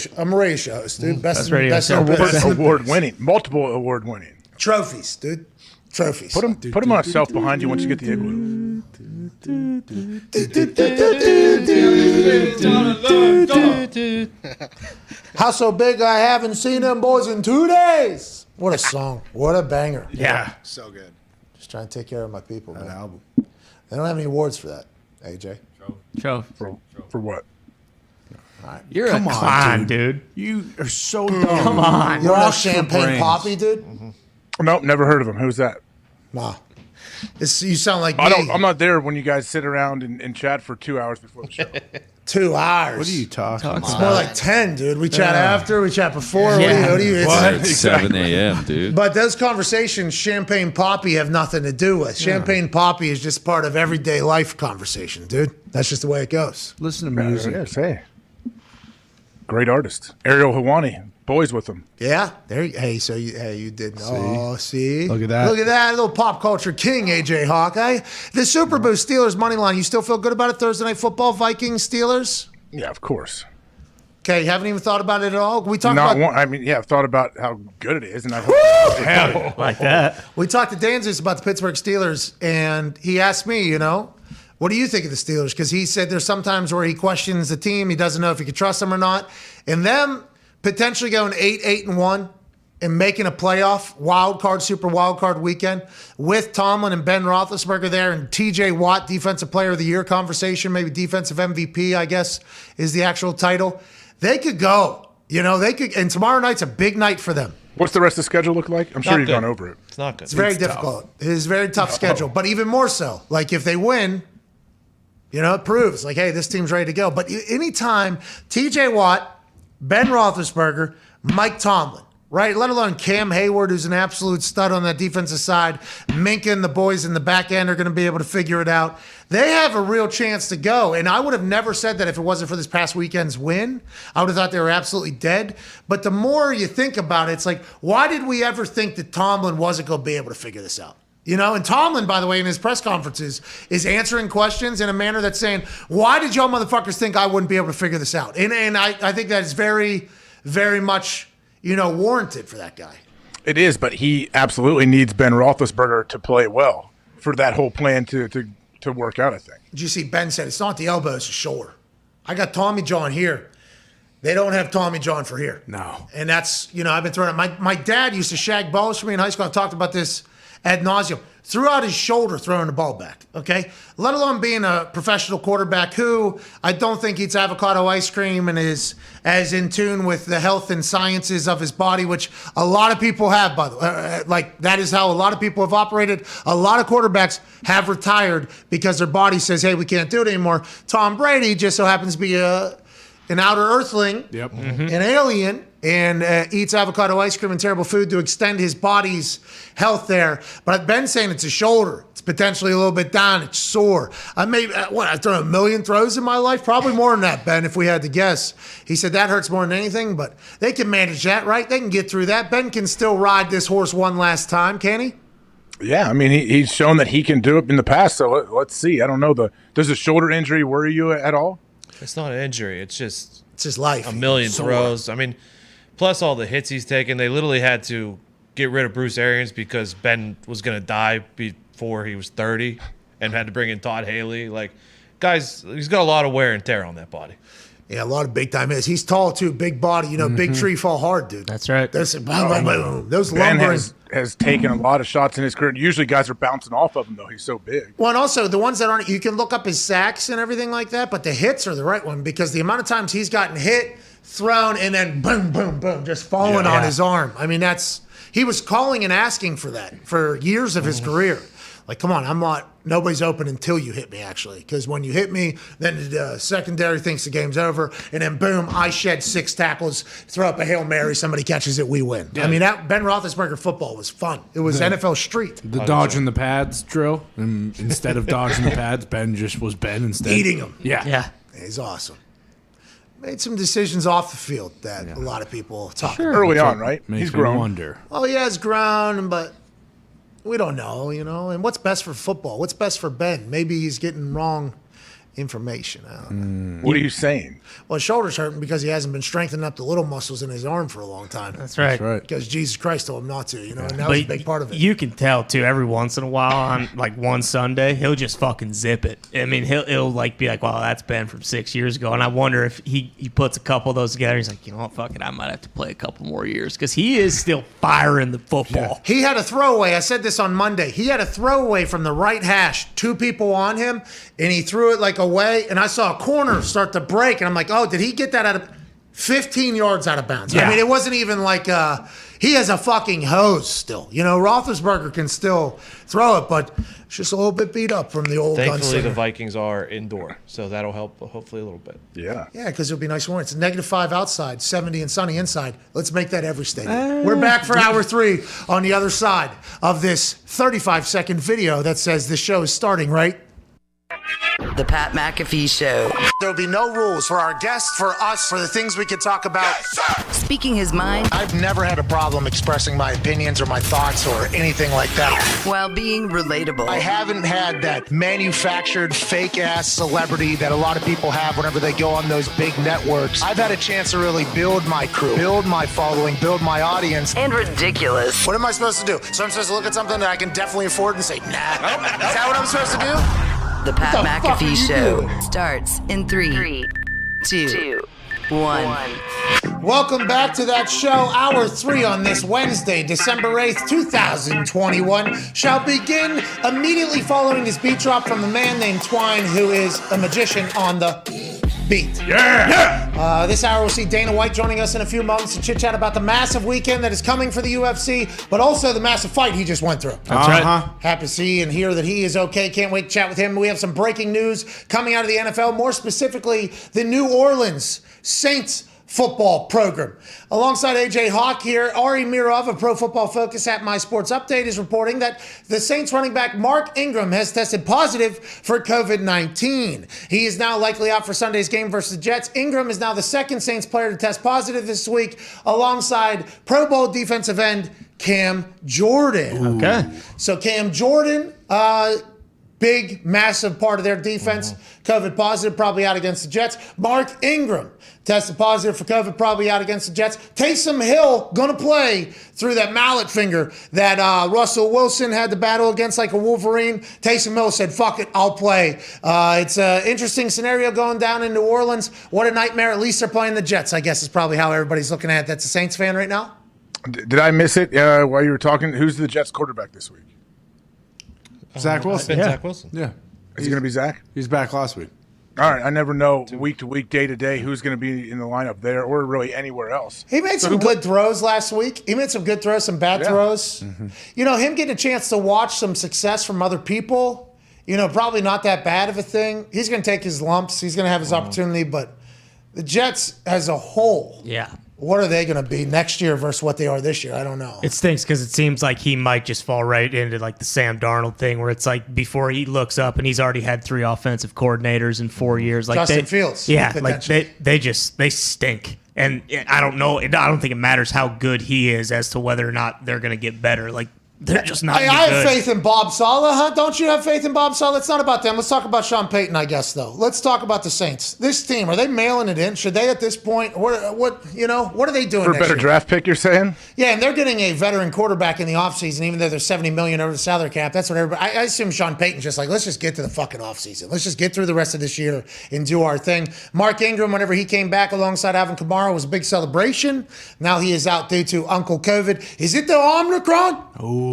show host, dude. Best Award winning. Multiple award winning. Trophies, dude. Trophies. Put them on a shelf behind you once you get the igloo. How so big I haven't seen them boys in 2 days. What a song. What a banger. Yeah. So good. Just trying to take care of my people, man. Album. They don't have any awards for that, AJ. For what? All right. You're Come on, dude. You are so dumb. Come on. You're all Champagne Poppy, dude? Nope, never heard of him. Who's that? Nah. You sound like me. I'm not there when you guys sit around and chat for 2 hours before the show. 2 hours. What are you talking about? It's more like 10, dude. We chat after, we chat before. What do you? It's 7 a.m., dude. But those conversations, Champagne Poppy, have nothing to do with. Champagne Poppy is just part of everyday life conversation, dude. That's just the way it goes. Listen to music. Yes, hey. Great artist. Ariel Hawani. Boys with him. Yeah. So you did. Oh, see? Look at that. Look at that. Little pop culture king, AJ Hawkeye. The Super Boost Steelers money line. You still feel good about it? Thursday Night Football, Vikings, Steelers? Yeah, of course. Okay, you haven't even thought about it at all? We talked Not about. one. I mean, yeah, I've thought about how good it is, and I hope like that. We talked to Danzis about the Pittsburgh Steelers, and he asked me, what do you think of the Steelers? Because he said there's sometimes where he questions the team. He doesn't know if he can trust them or not. And them potentially going 8-1 and making a playoff super wild card weekend with Tomlin and Ben Roethlisberger there and TJ Watt, Defensive Player of the Year conversation, maybe Defensive MVP, I guess, is the actual title. They could go. They could. And tomorrow night's a big night for them. What's the rest of the schedule look like? I'm sure you've gone over it. It's not good. It's very difficult. It is a very tough schedule, but even more so. Like if they win, it proves like, hey, this team's ready to go. But anytime TJ Watt, Ben Roethlisberger, Mike Tomlin, right? Let alone Cam Hayward, who's an absolute stud on that defensive side. Minka and the boys in the back end are going to be able to figure it out. They have a real chance to go. And I would have never said that if it wasn't for this past weekend's win. I would have thought they were absolutely dead. But the more you think about it, it's like, why did we ever think that Tomlin wasn't going to be able to figure this out? And Tomlin, by the way, in his press conferences, is answering questions in a manner that's saying, why did y'all motherfuckers think I wouldn't be able to figure this out? And I think that is very, very much, warranted for that guy. It is, but he absolutely needs Ben Roethlisberger to play well for that whole plan to work out, I think. Did you see Ben said, it's not the elbow, it's the shoulder. I got Tommy John here. They don't have Tommy John for here. No. And that's, I've been throwing it. My dad used to shag balls for me in high school. I've talked about this ad nauseum. Threw out his shoulder throwing the ball back, okay? Let alone being a professional quarterback who I don't think eats avocado ice cream and is as in tune with the health and sciences of his body, which a lot of people have, by the way. That is how a lot of people have operated. A lot of quarterbacks have retired because their body says, hey, we can't do it anymore. Tom Brady just so happens to be an outer earthling, an alien, and eats avocado ice cream and terrible food to extend his body's health there. But Ben's saying it's a shoulder. It's potentially a little bit down. It's sore. I've thrown a million throws in my life? Probably more than that, Ben, if we had to guess. He said that hurts more than anything, but they can manage that, right? They can get through that. Ben can still ride this horse one last time, can he? Yeah, I mean, he's shown that he can do it in the past, so let's see. I don't know. Does the shoulder injury worry you at all? It's not an injury. It's just life. A million throws. I mean, plus all the hits he's taken. They literally had to get rid of Bruce Arians because Ben was going to die before he was 30 and had to bring in Todd Haley. Like, guys, he's got a lot of wear and tear on that body. Yeah, a lot of big time hits. He's tall too, big body. Big tree fall hard, dude. That's right. Those Ben lumbering. has taken a lot of shots in his career. Usually guys are bouncing off of him, though. He's so big. Well, and also the ones that aren't, you can look up his sacks and everything like that, but the hits are the right one because the amount of times he's gotten hit, thrown, and then boom, boom, boom, just falling on his arm. I mean, he was calling and asking for that for years of his career. Like, come on, nobody's open until you hit me, actually. Because when you hit me, then the secondary thinks the game's over. And then, boom, I shed 6 tackles, throw up a Hail Mary, somebody catches it, we win. Yeah. I mean, that Ben Roethlisberger football was fun. It was NFL Street. The dodging the pads drill. And instead of dodging the pads, Ben just was Ben instead. Eating them. Yeah. He's awesome. Made some decisions off the field that a lot of people talk about. Early on, right? Makes He's me grown. wonder. Oh, yeah, he's grown, but we don't know, And what's best for football? What's best for Ben? Maybe he's getting wrong information. I don't know. What are you saying? Well, his shoulder's hurting because he hasn't been strengthening up the little muscles in his arm for a long time. That's right. Because Jesus Christ told him not to, and that was a big part of it. You can tell too. Every once in a while, on like one Sunday, he'll just fucking zip it. I mean, he'll like be like, "Wow, that's Ben from 6 years ago." And I wonder if he puts a couple of those together. He's like, "You know what? Fuck it, I might have to play a couple more years," because he is still firing the football. He had a throwaway. I said this on Monday. He had a throwaway from the right hash, 2 people on him, and he threw it like away. And I saw a corner start to break, and I'm like, "Oh, did he get that out of 15 yards out of bounds?" Yeah. I mean, it wasn't even like he has a fucking hose still. Roethlisberger can still throw it, but it's just a little bit beat up from the old Thankfully, gunslinger. the Vikings are indoor, so that'll help hopefully a little bit. Yeah. Yeah, because it'll be nice and warm. It's -5 outside, 70 and sunny inside. Let's make that every stadium. We're back for hour 3 on the other side of this 35-second video that says the show is starting right. The Pat McAfee Show. There'll be no rules for our guests, for us, for the things we could talk about. Speaking his mind I've never had a problem expressing my opinions or my thoughts or anything like that. while being relatable. I haven't had that manufactured fake-ass celebrity that a lot of people have whenever they go on those big networks. I've had a chance to really build my crew, build my following, build my audience. And ridiculous. What am I supposed to do? So I'm supposed to look at something that I can definitely afford and say, nah. Is that what I'm supposed to do? The Pat What the fuck are McAfee you Show doing? starts in 3, 2, 1. Welcome back to that show. Hour 3 on this Wednesday, December 8th, 2021, shall begin immediately following this beat drop from a man named Twine, who is a magician on the beat. Yeah! This hour, we'll see Dana White joining us in a few moments to chit-chat about the massive weekend that is coming for the UFC, but also the massive fight he just went through. That's right. Happy to see and hear that he is okay. Can't wait to chat with him. We have some breaking news coming out of the NFL, more specifically the New Orleans Saints football program. Alongside AJ Hawk here, Ari Mirov of Pro Football Focus at My Sports Update is reporting that the Saints running back Mark Ingram has tested positive for COVID-19. He is now likely out for Sunday's game versus the Jets. Ingram is now the second Saints player to test positive this week, alongside Pro Bowl defensive end Cam Jordan. Okay. So Cam Jordan, big, massive part of their defense. COVID positive, probably out against the Jets. Mark Ingram tested positive for COVID, probably out against the Jets. Taysom Hill going to play through that mallet finger that Russell Wilson had to battle against like a Wolverine. Taysom Hill said, fuck it, I'll play. It's an interesting scenario going down in New Orleans. What a nightmare. At least they're playing the Jets, I guess is probably how everybody's looking at it. That's a Saints fan right now. Did I miss it while you were talking? Who's the Jets quarterback this week? Zach Wilson. Zach Wilson. Yeah. Is he going to be Zach? He's back last week. All right. I never know week to week, day to day, who's going to be in the lineup there or really anywhere else. He made some good throws last week. He made some good throws, some bad throws. You know, him getting a chance to watch some success from other people, probably not that bad of a thing. He's going to take his lumps. He's going to have his opportunity. But the Jets as a whole, What are they going to be next year versus what they are this year? I don't know. It stinks because it seems like he might just fall right into like the Sam Darnold thing, where it's like before he looks up and he's already had 3 offensive coordinators in 4 years. Like Justin Fields. Yeah, like they stink. And I don't know. I don't think it matters how good he is as to whether or not they're going to get better. Like they're just not. I have faith in Bob Saleh, huh? Don't you have faith in Bob Saleh? It's not about them. Let's talk about Sean Payton, I guess, though. Let's talk about the Saints. This team, are they mailing it in? Should they at this point? What are they doing For a next better year? draft pick, you're saying? Yeah, and they're getting a veteran quarterback in the offseason, even though they're $70 million over the salary cap. That's what everybody. I assume Sean Payton's just like, let's just get to the fucking offseason. Let's just get through the rest of this year and do our thing. Mark Ingram, whenever he came back alongside Alvin Kamara, was a big celebration. Now he is out due to Uncle COVID. Is it the Omicron? Ooh.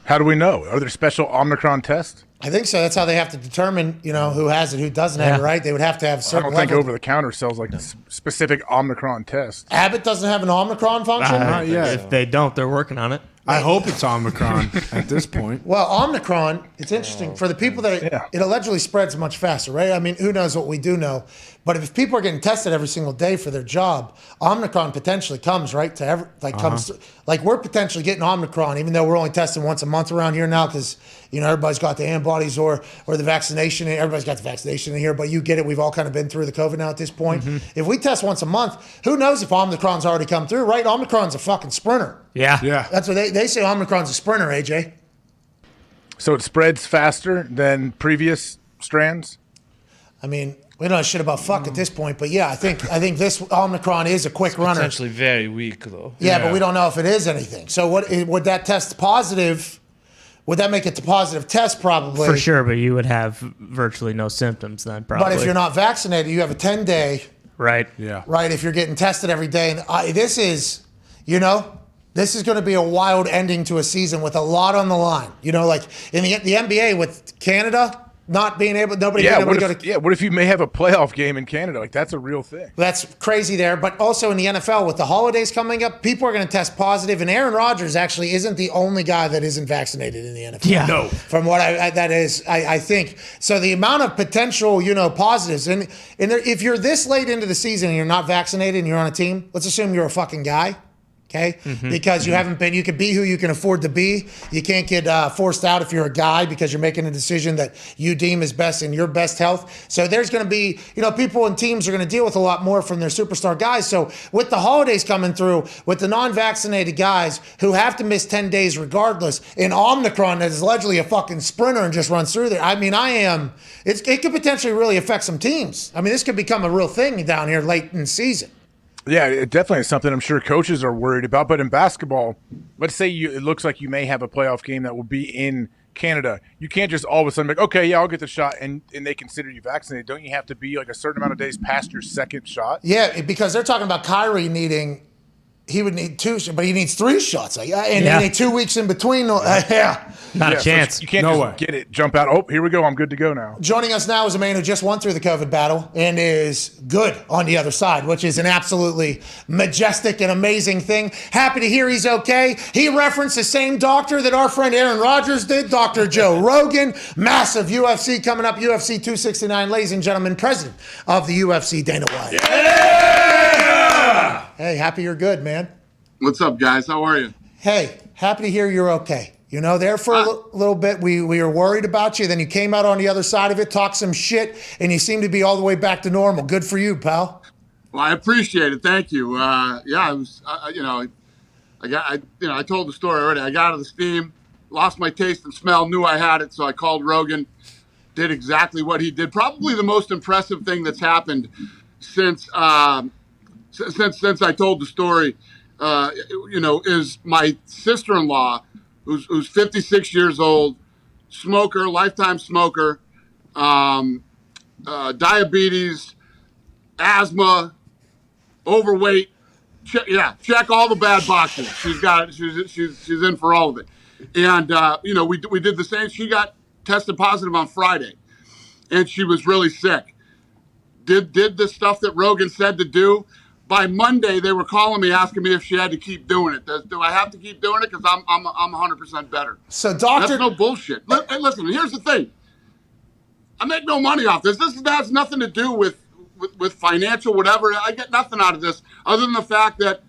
How do we know? Are there special Omicron tests? I think so. That's how they have to determine, who has it, who doesn't have it, right? They would have to have I certain don't think level. over-the-counter sells like specific Omicron test. Abbott doesn't have an Omicron function? Not yet. If they don't, they're working on it. I hope it's Omicron at this point. Well, Omicron, it's interesting. For the people that it allegedly spreads much faster, right? I mean, who knows what we do know. But if people are getting tested every single day for their job, Omicron potentially comes, right? Like we're potentially getting Omicron, even though we're only testing once a month around here now because, everybody's got the antibodies or the vaccination. Everybody's got the vaccination in here, but you get it. We've all kind of been through the COVID now at this point. Mm-hmm. If we test once a month, who knows if Omicron's already come through, right? Omicron's a fucking sprinter. Yeah. That's what they say. Omicron's a sprinter, AJ. So it spreads faster than previous strands? I mean, we don't know shit about fuck at this point, but yeah, I think this Omicron is a quick runner. Potentially very weak, though. Yeah, but we don't know if it is anything. So would that test positive? Would that make it a positive test? Probably. For sure, but you would have virtually no symptoms then, probably. But if you're not vaccinated, you have a 10-day. Right. Yeah. Right. If you're getting tested every day, and this is going to be a wild ending to a season with a lot on the line. Like in the NBA with Canada. Not being able, nobody being able to go to. What if you may have a playoff game in Canada? Like that's a real thing. That's crazy there. But also in the NFL, with the holidays coming up, people are going to test positive. And Aaron Rodgers actually isn't the only guy that isn't vaccinated in the NFL. Yeah. No. From what I think. So the amount of potential, positives, and if you're this late into the season and you're not vaccinated and you're on a team, let's assume you're a fucking guy. Okay, because you haven't been, you can be who you can afford to be. You can't get forced out if you're a guy because you're making a decision that you deem is best in your best health. So there's going to be, people and teams are going to deal with a lot more from their superstar guys. So with the holidays coming through, with the non-vaccinated guys who have to miss 10 days regardless, in Omicron that is allegedly a fucking sprinter and just runs through there. I mean, it could potentially really affect some teams. I mean, this could become a real thing down here late in the season. Yeah, it definitely is something I'm sure coaches are worried about. But in basketball, let's say it looks like you may have a playoff game that will be in Canada. You can't just all of a sudden be like, okay, yeah, I'll get the shot, and they consider you vaccinated. Don't you have to be like a certain amount of days past your second shot? Yeah, because they're talking about Kyrie needing. He would need 2, but he needs 3 shots. And they need 2 weeks in between. Not a chance. So you can't just get it, jump out. Oh, here we go. I'm good to go now. Joining us now is a man who just won through the COVID battle and is good on the other side, which is an absolutely majestic and amazing thing. Happy to hear he's okay. He referenced the same doctor that our friend Aaron Rodgers did, Dr. Joe Rogan. Massive UFC coming up, UFC 269. Ladies and gentlemen, president of the UFC, Dana White. Yeah! Hey, happy you're good, man. What's up, guys? How are you? Hey, happy to hear you're okay. There for a little bit, we were worried about you. Then you came out on the other side of it, talked some shit, and you seem to be all the way back to normal. Good for you, pal. Well, I appreciate it. Thank you. I was, I told the story already. I got out of the steam, lost my taste and smell, knew I had it, so I called Rogan, did exactly what he did. Probably the most impressive thing that's happened since I told the story. Is my sister-in-law, who's 56 years old, smoker, lifetime smoker, diabetes, asthma, overweight. Check all the bad boxes. She's in for all of it. And we did the same. She got tested positive on Friday, and she was really sick. Did the stuff that Rogan said to do. By Monday, they were calling me, asking me if she had to keep doing it. Do I have to keep doing it? Because I'm 100% better. So, doctor, that's no bullshit. Listen, here's the thing. I make no money off this. This has nothing to do with with financial whatever. I get nothing out of this other than the fact that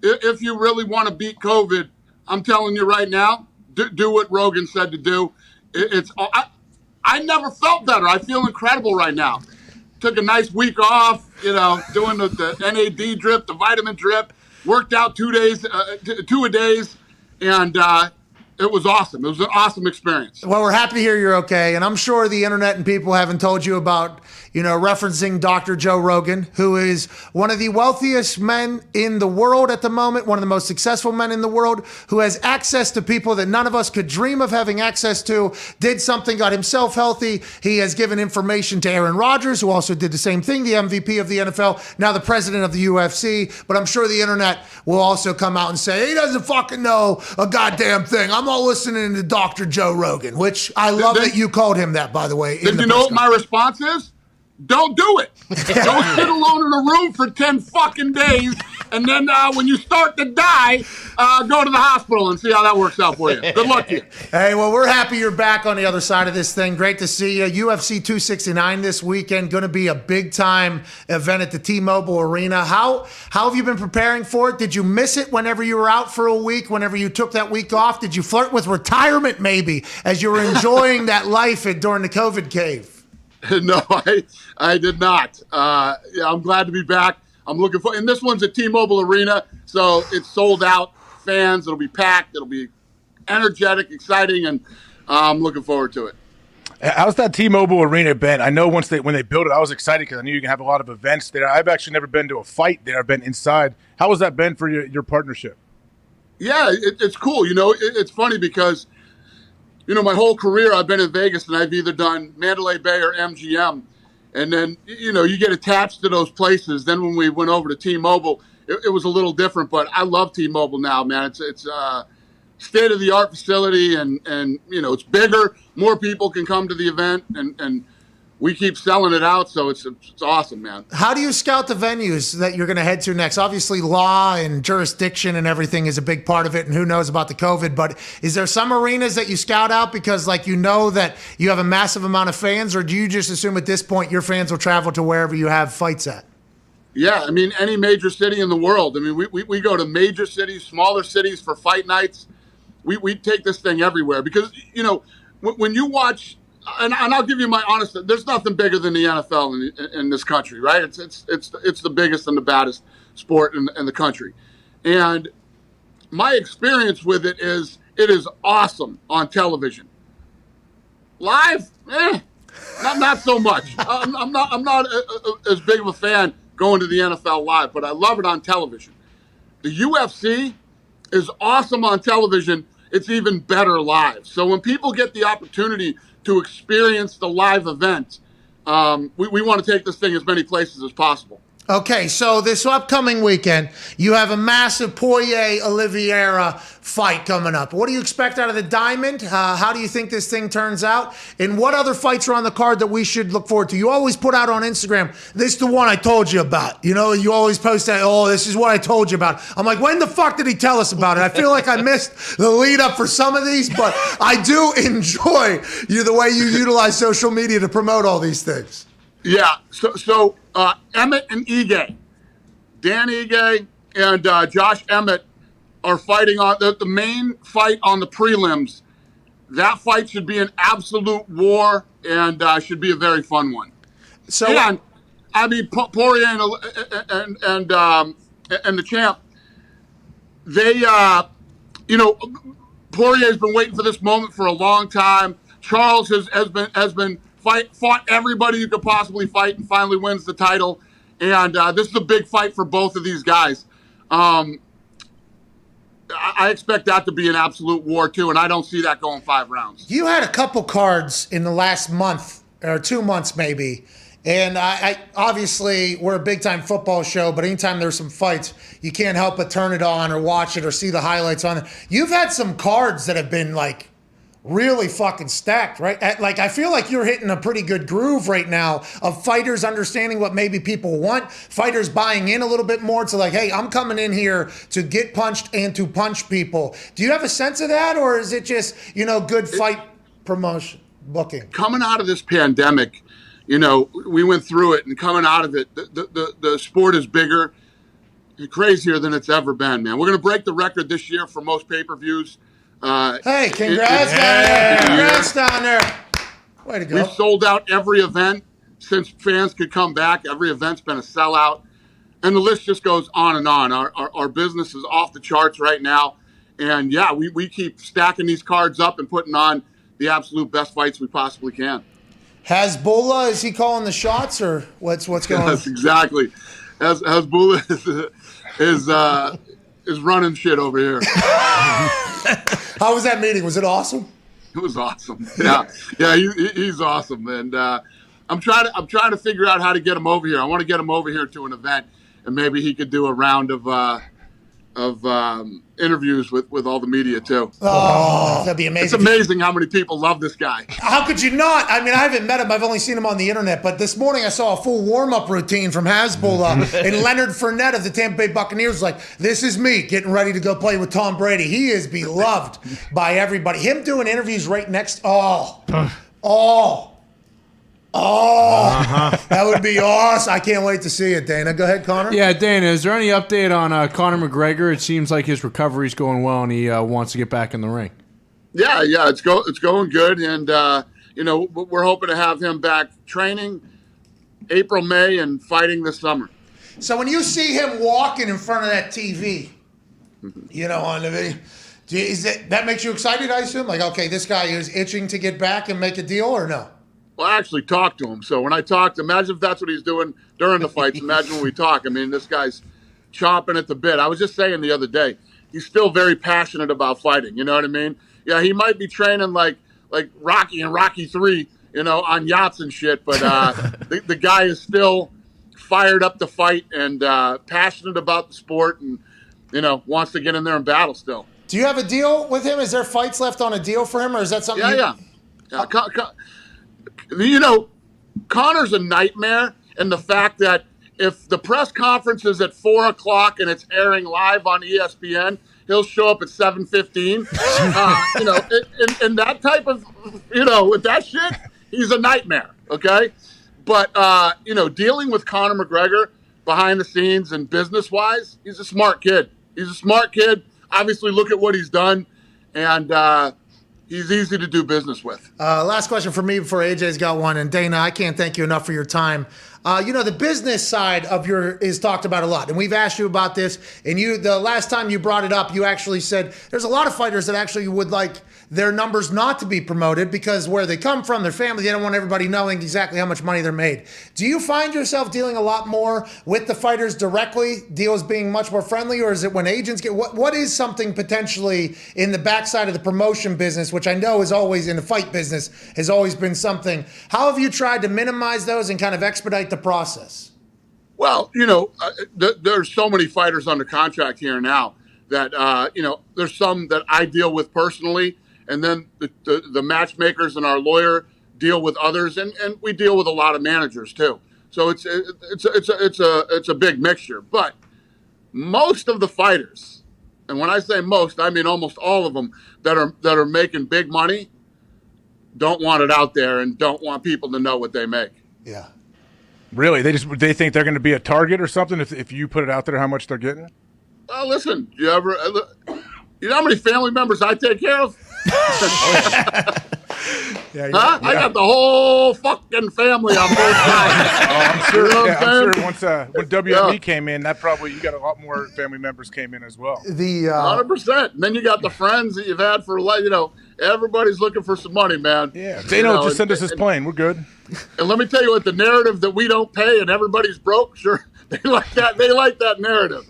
if you really want to beat COVID, I'm telling you right now, do what Rogan said to do. I never felt better. I feel incredible right now. Took a nice week off, doing the NAD drip, the vitamin drip, worked out 2 days, 2 a days, and it was awesome. It was an awesome experience. Well, we're happy to hear you're okay, and I'm sure the internet and people haven't told you about, referencing Dr. Joe Rogan, who is one of the wealthiest men in the world at the moment, one of the most successful men in the world, who has access to people that none of us could dream of having access to, did something, got himself healthy. He has given information to Aaron Rodgers, who also did the same thing, the MVP of the NFL, now the president of the UFC. But I'm sure the internet will also come out and say, he doesn't fucking know a goddamn thing. I'm all listening to Dr. Joe Rogan, which I love that you called him that, by the way. Did you know what my response is? Don't do it. Don't sit alone in a room for 10 fucking days, and then when you start to die, go to the hospital and see how that works out for you. Good luck to you. Hey, well, we're happy you're back on the other side of this thing. Great to see you. UFC 269 this weekend, going to be a big-time event at the T-Mobile Arena. How have you been preparing for it? Did you miss it whenever you were out for a week, whenever you took that week off? Did you flirt with retirement maybe as you were enjoying that life during the COVID cave? No, I did not. I'm glad to be back. I'm looking for, and this one's at T-Mobile Arena, so it's sold out. Fans, it'll be packed. It'll be energetic, exciting, and I'm looking forward to it. How's that T-Mobile Arena been? I know when they built it, I was excited because I knew you can have a lot of events there. I've actually never been to a fight there. I've been inside. How has that been for your partnership? Yeah, it's cool. It's funny because my whole career I've been in Vegas and I've either done Mandalay Bay or MGM. And then, you get attached to those places. Then when we went over to T-Mobile, it was a little different, but I love T-Mobile now, man. It's a state-of-the-art facility and it's bigger. More people can come to the event and we keep selling it out, so it's awesome, man. How do you scout the venues that you're going to head to next? Obviously, law and jurisdiction and everything is a big part of it, and who knows about the COVID, but is there some arenas that you scout out because, that you have a massive amount of fans, or do you just assume at this point your fans will travel to wherever you have fights at? Yeah, any major city in the world. We go to major cities, smaller cities for fight nights. We take this thing everywhere because, when you watch... And I'll give you my honest. There's nothing bigger than the NFL in this country, right? It's the biggest and the baddest sport in the country, and my experience with it is awesome on television. Live, not so much. I'm not as big of a fan going to the NFL live, but I love it on television. The UFC is awesome on television. It's even better live. So when people get the opportunity to experience the live event, we want to take this thing as many places as possible. Okay, so this upcoming weekend, you have a massive Poirier-Oliveira fight coming up. What do you expect out of the Diamond? How do you think this thing turns out? And what other fights are on the card that we should look forward to? You always put out on Instagram, this is the one I told you about. You always post that, this is what I told you about. I'm like, when the fuck did he tell us about it? I feel like I missed the lead up for some of these, but I do enjoy the way you utilize social media to promote all these things. Yeah, so Emmett and Ige, Dan Ige and Josh Emmett are fighting on the main fight on the prelims. That fight should be an absolute war and should be a very fun one. Poirier and the champ, they Poirier's been waiting for this moment for a long time. Charles has been fought everybody you could possibly fight and finally wins the title. And this is a big fight for both of these guys. I expect that to be an absolute war, too, and I don't see that going 5 rounds. You had a couple cards in the last month, or 2 months maybe, and I obviously, we're a big-time football show, but anytime there's some fights, you can't help but turn it on or watch it or see the highlights on it. You've had some cards that have been, really fucking stacked, right? I feel like you're hitting a pretty good groove right now of fighters understanding what maybe people want, fighters buying in a little bit more to hey, I'm coming in here to get punched and to punch people. Do you have a sense of that, or is it just, good fight promotion, booking? Coming out of this pandemic, You know, we went through it, and coming out of it, the sport is bigger and crazier than it's ever been, man. We're going to break the record this year for most pay-per-views. Hey, congrats down there. Congrats down there. Way to go. We've sold out every event since fans could come back. Every event's been a sellout. And the list just goes on and on. Our business is off the charts right now. And, yeah, we keep stacking these cards up and putting on the absolute best fights we possibly can. Hasbulla, is he calling the shots, or what's going on? Yes, exactly. Hasbulla is running shit over here. How was that meeting? Was it awesome? It was awesome. Yeah, he's awesome, and I'm trying to figure out how to get him over here. I want to get him over here to an event, and maybe he could do a round of interviews with all the media too. Oh, that'd be amazing. It's amazing how many people love this guy. How could you not? I mean, I haven't met him. I've only seen him on the internet. But this morning I saw a full warm-up routine from Hasbulla. And Leonard Fournette of the Tampa Bay Buccaneers was like, this is me getting ready to go play with Tom Brady. He is beloved by everybody. Him doing interviews right next. That would be awesome. I can't wait to see it, Dana. Go ahead, Connor. Yeah, Dana, is there any update on Conor McGregor? It seems like his recovery's going well, and he wants to get back in the ring. Yeah, it's going good, and we're hoping to have him back training April, May, and fighting this summer. So when you see him walking in front of that TV, on the video, that makes you excited, I assume? Like, okay, this guy is itching to get back and make a deal, or no? Well, I actually talked to him. So when I talked, imagine if that's what he's doing during the fights. Imagine when we talk. I mean, this guy's chomping at the bit. I was just saying the other day, he's still very passionate about fighting. You know what I mean? Yeah, he might be training like Rocky and Rocky 3, on yachts and shit. But the guy is still fired up to fight and passionate about the sport and, wants to get in there and battle still. Do you have a deal with him? Is there fights left on a deal for him, or is that something? Yeah. Conor's a nightmare, and the fact that if the press conference is at 4:00 and it's airing live on ESPN, he'll show up at 7:15. And that type of, with that shit, he's a nightmare. Okay, but dealing with Conor McGregor behind the scenes and business wise, he's a smart kid. Obviously, look at what he's done, and he's easy to do business with. Last question for me before AJ's got one. And Dana, I can't thank you enough for your time. The business side of is talked about a lot. And we've asked you about this. And the last time you brought it up, you actually said there's a lot of fighters that actually would like their numbers not to be promoted because where they come from, their family, they don't want everybody knowing exactly how much money they're made. Do you find yourself dealing a lot more with the fighters directly, deals being much more friendly, or is it when agents get, what is something potentially in the backside of the promotion business, which I know is always in the fight business, has always been something. How have you tried to minimize those and kind of expedite the process? Well, there's so many fighters under contract here now that, there's some that I deal with personally. And then the matchmakers and our lawyer deal with others, and we deal with a lot of managers too. So it's a big mixture. But most of the fighters, and when I say most, I mean almost all of them that are making big money, don't want it out there and don't want people to know what they make. Yeah. Really? They think they're going to be a target or something if you put it out there how much they're getting? Listen, you know how many family members I take care of? Yeah, I got the whole fucking family on both sides. I'm sure. You know what I'm I'm sure when WME came in, that probably you got a lot more family members came in as well. 100%. And then you got the friends that you've had for life. Everybody's looking for some money, man. Yeah, just send us this plane. We're good. And let me tell you what, the narrative that we don't pay and everybody's broke, sure. They like that narrative.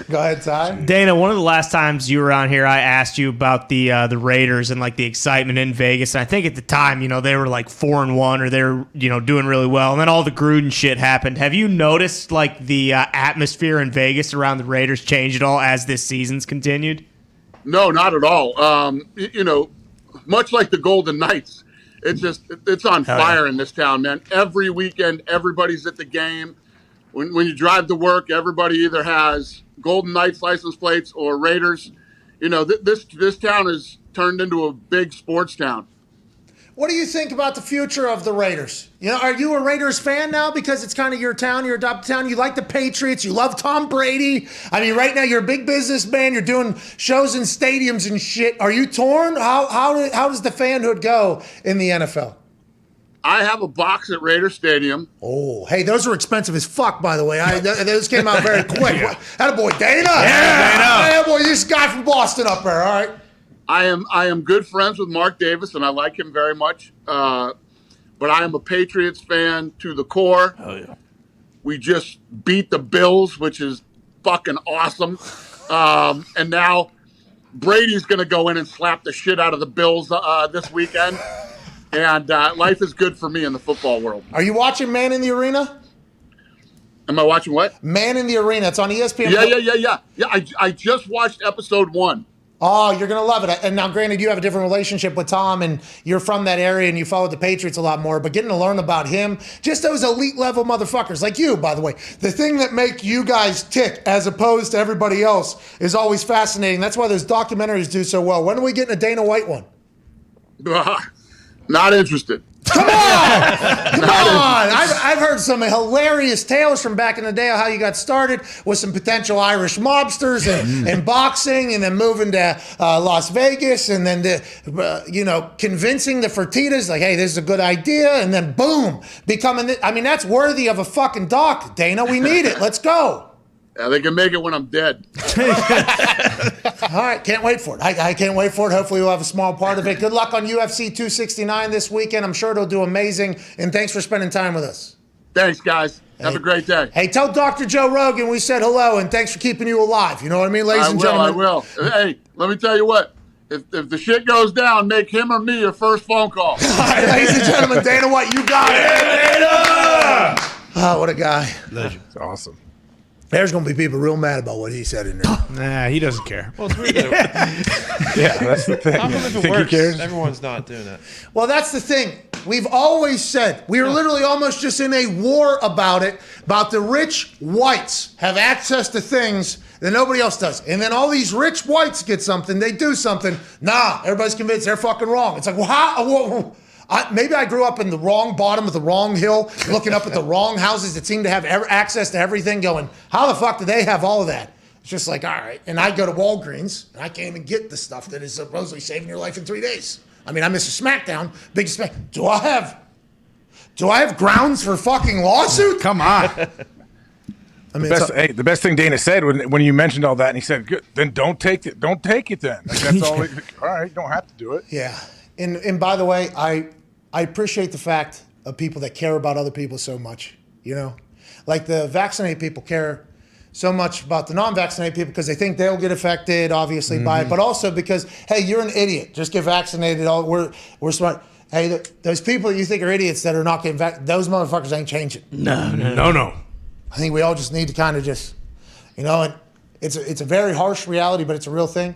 Go ahead, Ty. Dana, one of the last times you were on here, I asked you about the Raiders and like the excitement in Vegas. And I think at the time, they were like 4-1 or they were, doing really well. And then all the Gruden shit happened. Have you noticed like the atmosphere in Vegas around the Raiders change at all as this season's continued? No, not at all. Much like the Golden Knights. It's on fire in this town, man. Every weekend, everybody's at the game. When you drive to work, everybody either has Golden Knights license plates or Raiders. This town is turned into a big sports town. What do you think about the future of the Raiders? You know, are you a Raiders fan now because it's kind of your town, your adopted town? You like the Patriots. You love Tom Brady. I mean, right now you're a big businessman. You're doing shows in stadiums and shit. Are you torn? How does the fanhood go in the NFL? I have a box at Raider Stadium. Oh, hey, those are expensive as fuck, by the way. Those came out very quick. Attaboy, Dana. Yeah, Attaboy, this guy from Boston up there, all right? I am good friends with Mark Davis, and I like him very much. But I am a Patriots fan to the core. Oh, yeah. We just beat the Bills, which is fucking awesome. And now Brady's going to go in and slap the shit out of the Bills this weekend. And life is good for me in the football world. Are you watching Man in the Arena? Am I watching what? Man in the Arena. It's on ESPN. Yeah. I just watched episode 1. Oh, you're going to love it. And now, granted, you have a different relationship with Tom, and you're from that area, and you followed the Patriots a lot more, but getting to learn about him, just those elite-level motherfuckers, like you, by the way. The thing that make you guys tick, as opposed to everybody else, is always fascinating. That's why those documentaries do so well. When are we getting a Dana White one? Not interested. Come on! Come on! I've heard some hilarious tales from back in the day of how you got started with some potential Irish mobsters and boxing, and then moving to Las Vegas, and then convincing the Fertittas like, hey, this is a good idea, and then boom, becoming. I mean, that's worthy of a fucking doc, Dana. We need it. Let's go. Yeah, they can make it when I'm dead. All right, can't wait for it. I can't wait for it. Hopefully we'll have a small part of it. Good luck on UFC 269 this weekend. I'm sure it'll do amazing. And thanks for spending time with us. Thanks, guys. Have a great day. Hey, tell Dr. Joe Rogan we said hello, and thanks for keeping you alive. You know what I mean, ladies and gentlemen? I will. Hey, let me tell you what. If the shit goes down, make him or me your first phone call. All right, ladies and gentlemen, Dana White, you got it. Dana! Oh, what a guy. Legend. It's awesome. There's going to be people real mad about what he said in there. Nah, he doesn't care. Well, it's weird that Yeah, that's the thing. How come if it Think he works, cares? everyone's not doing that? Well, that's the thing. We've always said, we were literally almost just in a war about it, about the rich whites have access to things that nobody else does. And then all these rich whites get something, they do something. Nah, everybody's convinced they're fucking wrong. It's like, well, how? Maybe I grew up in the wrong bottom of the wrong hill, looking up at the wrong houses that seem to have access to everything, going, how the fuck do they have all of that? It's just like, all right. And I go to Walgreens, and I can't even get the stuff that is supposedly saving your life in 3 days. I mean, I miss a SmackDown, big Smack. Do I have grounds for fucking lawsuit? Come on. I mean, the best thing Dana said when you mentioned all that, and he said, "Good, then don't take it. Don't take it then." Like, that's all. All right, you don't have to do it. Yeah. And by the way, I appreciate the fact of people that care about other people so much, you know? Like the vaccinated people care so much about the non-vaccinated people because they think they'll get affected, obviously, by it, but also because, hey, you're an idiot. Just get vaccinated. We're smart. Hey, those people that you think are idiots that are not getting vaccinated, those motherfuckers ain't changing. No. I think we all just need to kind of just, you know, and it's a very harsh reality, but it's a real thing.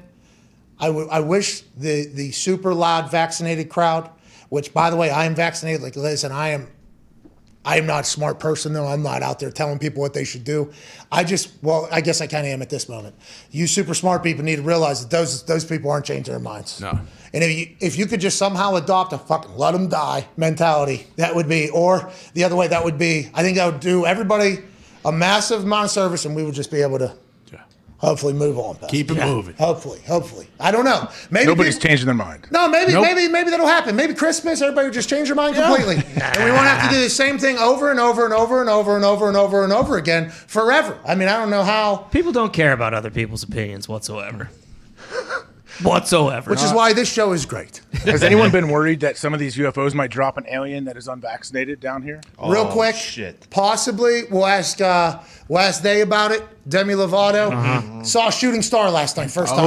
I wish the super loud vaccinated crowd, which, by the way, I am vaccinated. Like, listen, I am not a smart person, though. I'm not out there telling people what they should do. I guess I kind of am at this moment. You super smart people need to realize that those people aren't changing their minds. No. And if you could just somehow adopt a fucking let them die mentality, that would be, or the other way, that would be, I think that would do everybody a massive amount of service, and we would just be able to hopefully move on. Keep it moving. Hopefully. I don't know. Maybe Nobody's changing their mind. No, maybe that'll happen. Maybe Christmas, everybody will just change their mind completely. And we won't have to do the same thing over and over and over and over and over and over and over again forever. I mean, I don't know how. People don't care about other people's opinions whatsoever. Which is why this show is great. Has anyone been worried that some of these UFOs might drop an alien that is unvaccinated down here? Real quick, possibly. We'll ask Day about it. Demi Lovato saw a shooting star last night. First time.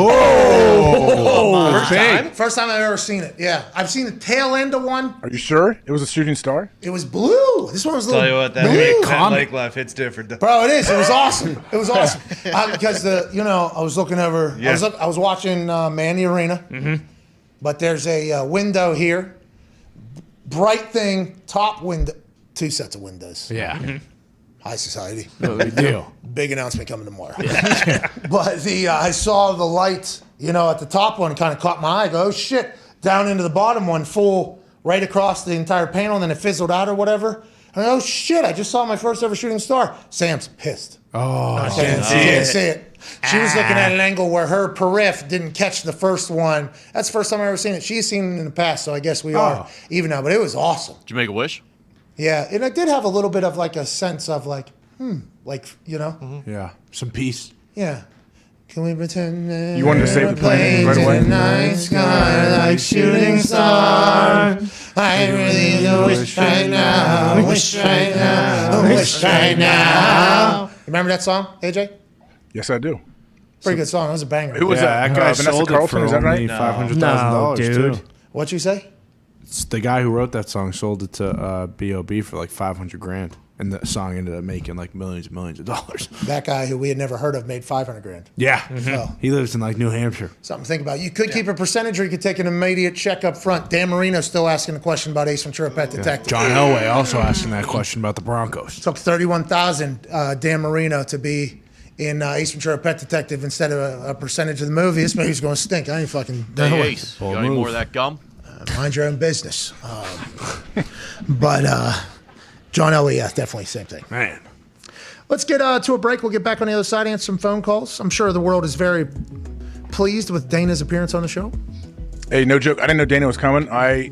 First time I've ever seen it. Yeah, I've seen the tail end of one. Are you sure it was a shooting star? It was blue. This one was a little Tell you what, that lake life hits different. Bro, it is. It was awesome. Because I was looking over. Yeah. I was watching Man in the Arena. But there's a window here, bright thing, top window, 2 sets of windows. Yeah. High society. No big deal. Big announcement coming tomorrow. But I saw the light, at the top one kind of caught my eye. I go, oh shit! Down into the bottom one, full right across the entire panel, and then it fizzled out or whatever. And oh shit! I just saw my first ever shooting star. Sam's pissed. Oh, She didn't see it. She was looking at an angle where her periph didn't catch the first one. That's the first time I've ever seen it. She's seen it in the past, so I guess we are even now. But it was awesome. Did you make a wish? Yeah, and I did have a little bit of like a sense of like, like, you know? Yeah, some peace. Yeah. Can we pretend that You wanted to save the planes right away? in the night sky like shooting stars? I really wish right now, wish right now, wish right now. Remember that song, AJ? Yes, I do. Pretty good song. It was a banger. Who was that? That guy Vanessa sold Carlton, it for is that right? only $500,000 dude. too. What'd you say? It's the guy who wrote that song sold it to B.O.B. for like $500,000, and the song ended up making like millions and millions of dollars. That guy who we had never heard of made $500,000. Yeah, So, he lives in like New Hampshire. something to think about. You could keep a percentage, or you could take an immediate check up front. Dan Marino's still asking a question about Ace Ventura: Pet Detective. John Elway also asking that question about the Broncos. Took $31,000 Dan Marino to be in Ace Ventura: Pet Detective instead of a percentage of the movie. This movie's going to stink. I ain't fucking doing Hey, it. Ace, you got any more of that gum? Mind your own business. But John Elway, yeah, definitely same thing. Man. Let's get to a break. We'll get back on the other side, answer some phone calls. I'm sure the world is very pleased with Dana's appearance on the show. Hey, no joke. I didn't know Dana was coming. I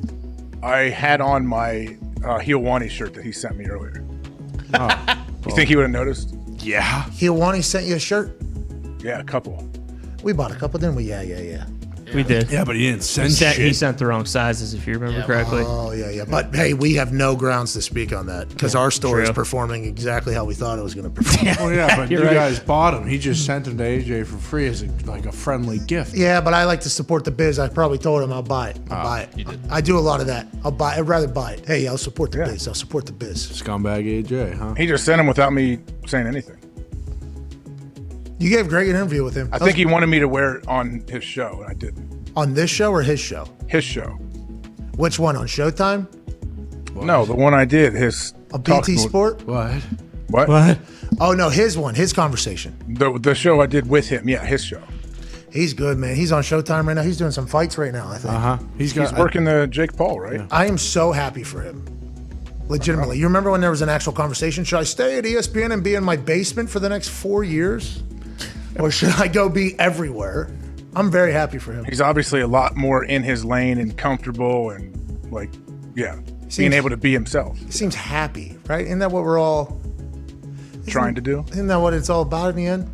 had on my Hiawani shirt that he sent me earlier. You think he would have noticed? Yeah. Hiawani sent you a shirt? Yeah, a couple. We bought a couple, didn't we? Yeah. We did. Yeah, but he didn't send He shit. sent the wrong sizes, if you remember correctly. Oh, yeah. But, hey, we have no grounds to speak on that because our store is true. performing exactly how we thought it was going to perform. Well, yeah, but you You're right. guys bought him. He just sent him to AJ for free as a friendly gift. Yeah, but I like to support the biz. I probably told him I'll buy it. I'll buy it. You did. I do a lot of that. I'd rather buy it. Hey, I'll support the biz. I'll support the biz. Scumbag AJ, huh? He just sent him without me saying anything. You gave a great interview with him. I think he wanted me to wear it on his show, and I didn't. On this show or his show? His show. Which one? On Showtime? No, the one I did. His A BT Sport? What? What? Oh, no, his one. His conversation. The show I did with him. Yeah, his show. He's good, man. He's on Showtime right now. He's doing some fights right now, I think. He's working the Jake Paul, right? I am so happy for him. Legitimately. You remember when there was an actual conversation? Should I stay at ESPN and be in my basement for the next 4 years? Or should I go be everywhere? I'm very happy for him. He's obviously a lot more in his lane and comfortable and being able to be himself. He seems happy, right? Isn't that what we're all trying to do? Isn't that what it's all about in the end?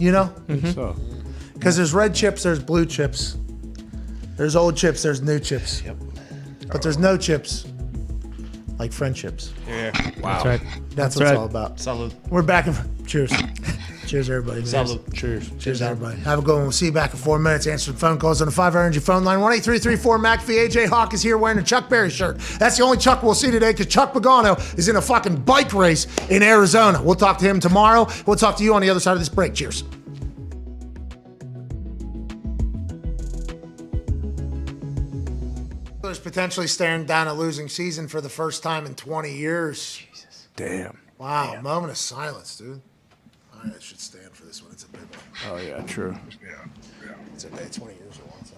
You know? So. Because there's red chips, there's blue chips. There's old chips, there's new chips. Yep. But there's no chips like friendships. Yeah. Wow. That's right. That's what it's all about. Salud. We're back in. Cheers. Cheers, everybody. Salud. Cheers. Cheers, everybody. Have a good one. We'll see you back in 4 minutes. Answer some phone calls on the 5 Energy phone line. 1-833-4-McAfee. AJ Hawk is here wearing a Chuck Berry shirt. That's the only Chuck we'll see today because Chuck Pagano is in a fucking bike race in Arizona. We'll talk to him tomorrow. We'll talk to you on the other side of this break. Cheers. Steelers potentially staring down a losing season for the first time in 20 years. Jesus. Damn. Wow. Moment of silence, dude. I should stand for this one. It's a big one. Oh, yeah, true. Yeah. It's a day. 20 years is a long time.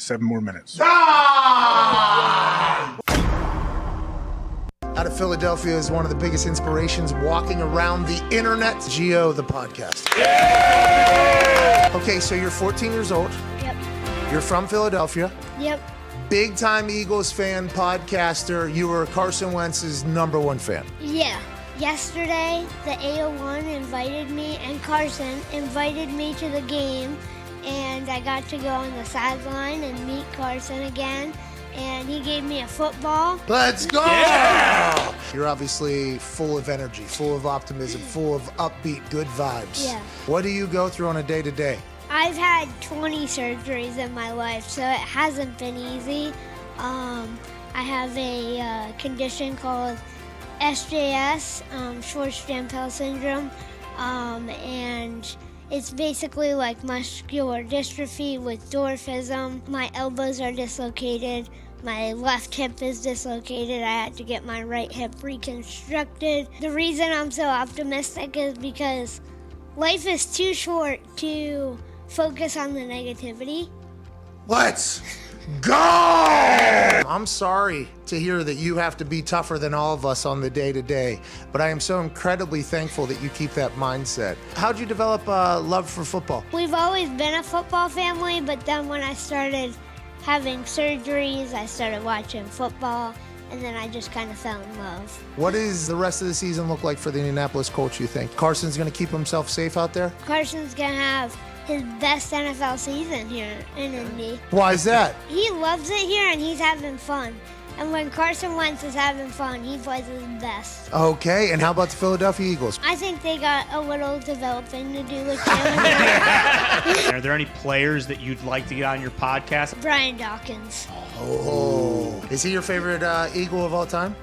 Seven more minutes. Out of Philadelphia is one of the biggest inspirations walking around the internet. Geo, the podcast. Okay, so you're 14 years old. Yep. You're from Philadelphia. Yep. Big time Eagles fan, podcaster. You were Carson Wentz's #1 fan. Yeah. Yesterday, the 801 invited me, and Carson invited me to the game, and I got to go on the sideline and meet Carson again, and he gave me a football. Let's go! Yeah! You're obviously full of energy, full of optimism, full of upbeat, good vibes. Yeah. What do you go through on a day-to-day? I've had 20 surgeries in my life, so it hasn't been easy. I have a condition called SJS, short stem cell syndrome, and it's basically like muscular dystrophy with dwarfism. My elbows are dislocated. My left hip is dislocated. I had to get my right hip reconstructed. The reason I'm so optimistic is because life is too short to focus on the negativity. Let's go! I'm sorry to hear that you have to be tougher than all of us on the day-to-day, but I am so incredibly thankful that you keep that mindset. How'd you develop a love for football? We've always been a football family, but then when I started having surgeries, I started watching football, and then I just kind of fell in love. What does the rest of the season look like for the Indianapolis Colts, you think? Carson's going to keep himself safe out there? Carson's going to have his best NFL season here in Indy. Why is that? He loves it here, and he's having fun. And when Carson Wentz is having fun, he plays his best. Okay, and how about the Philadelphia Eagles? I think they got a little developing to do with him. Are there any players that you'd like to get on your podcast? Brian Dawkins. Oh. Is he your favorite Eagle of all time?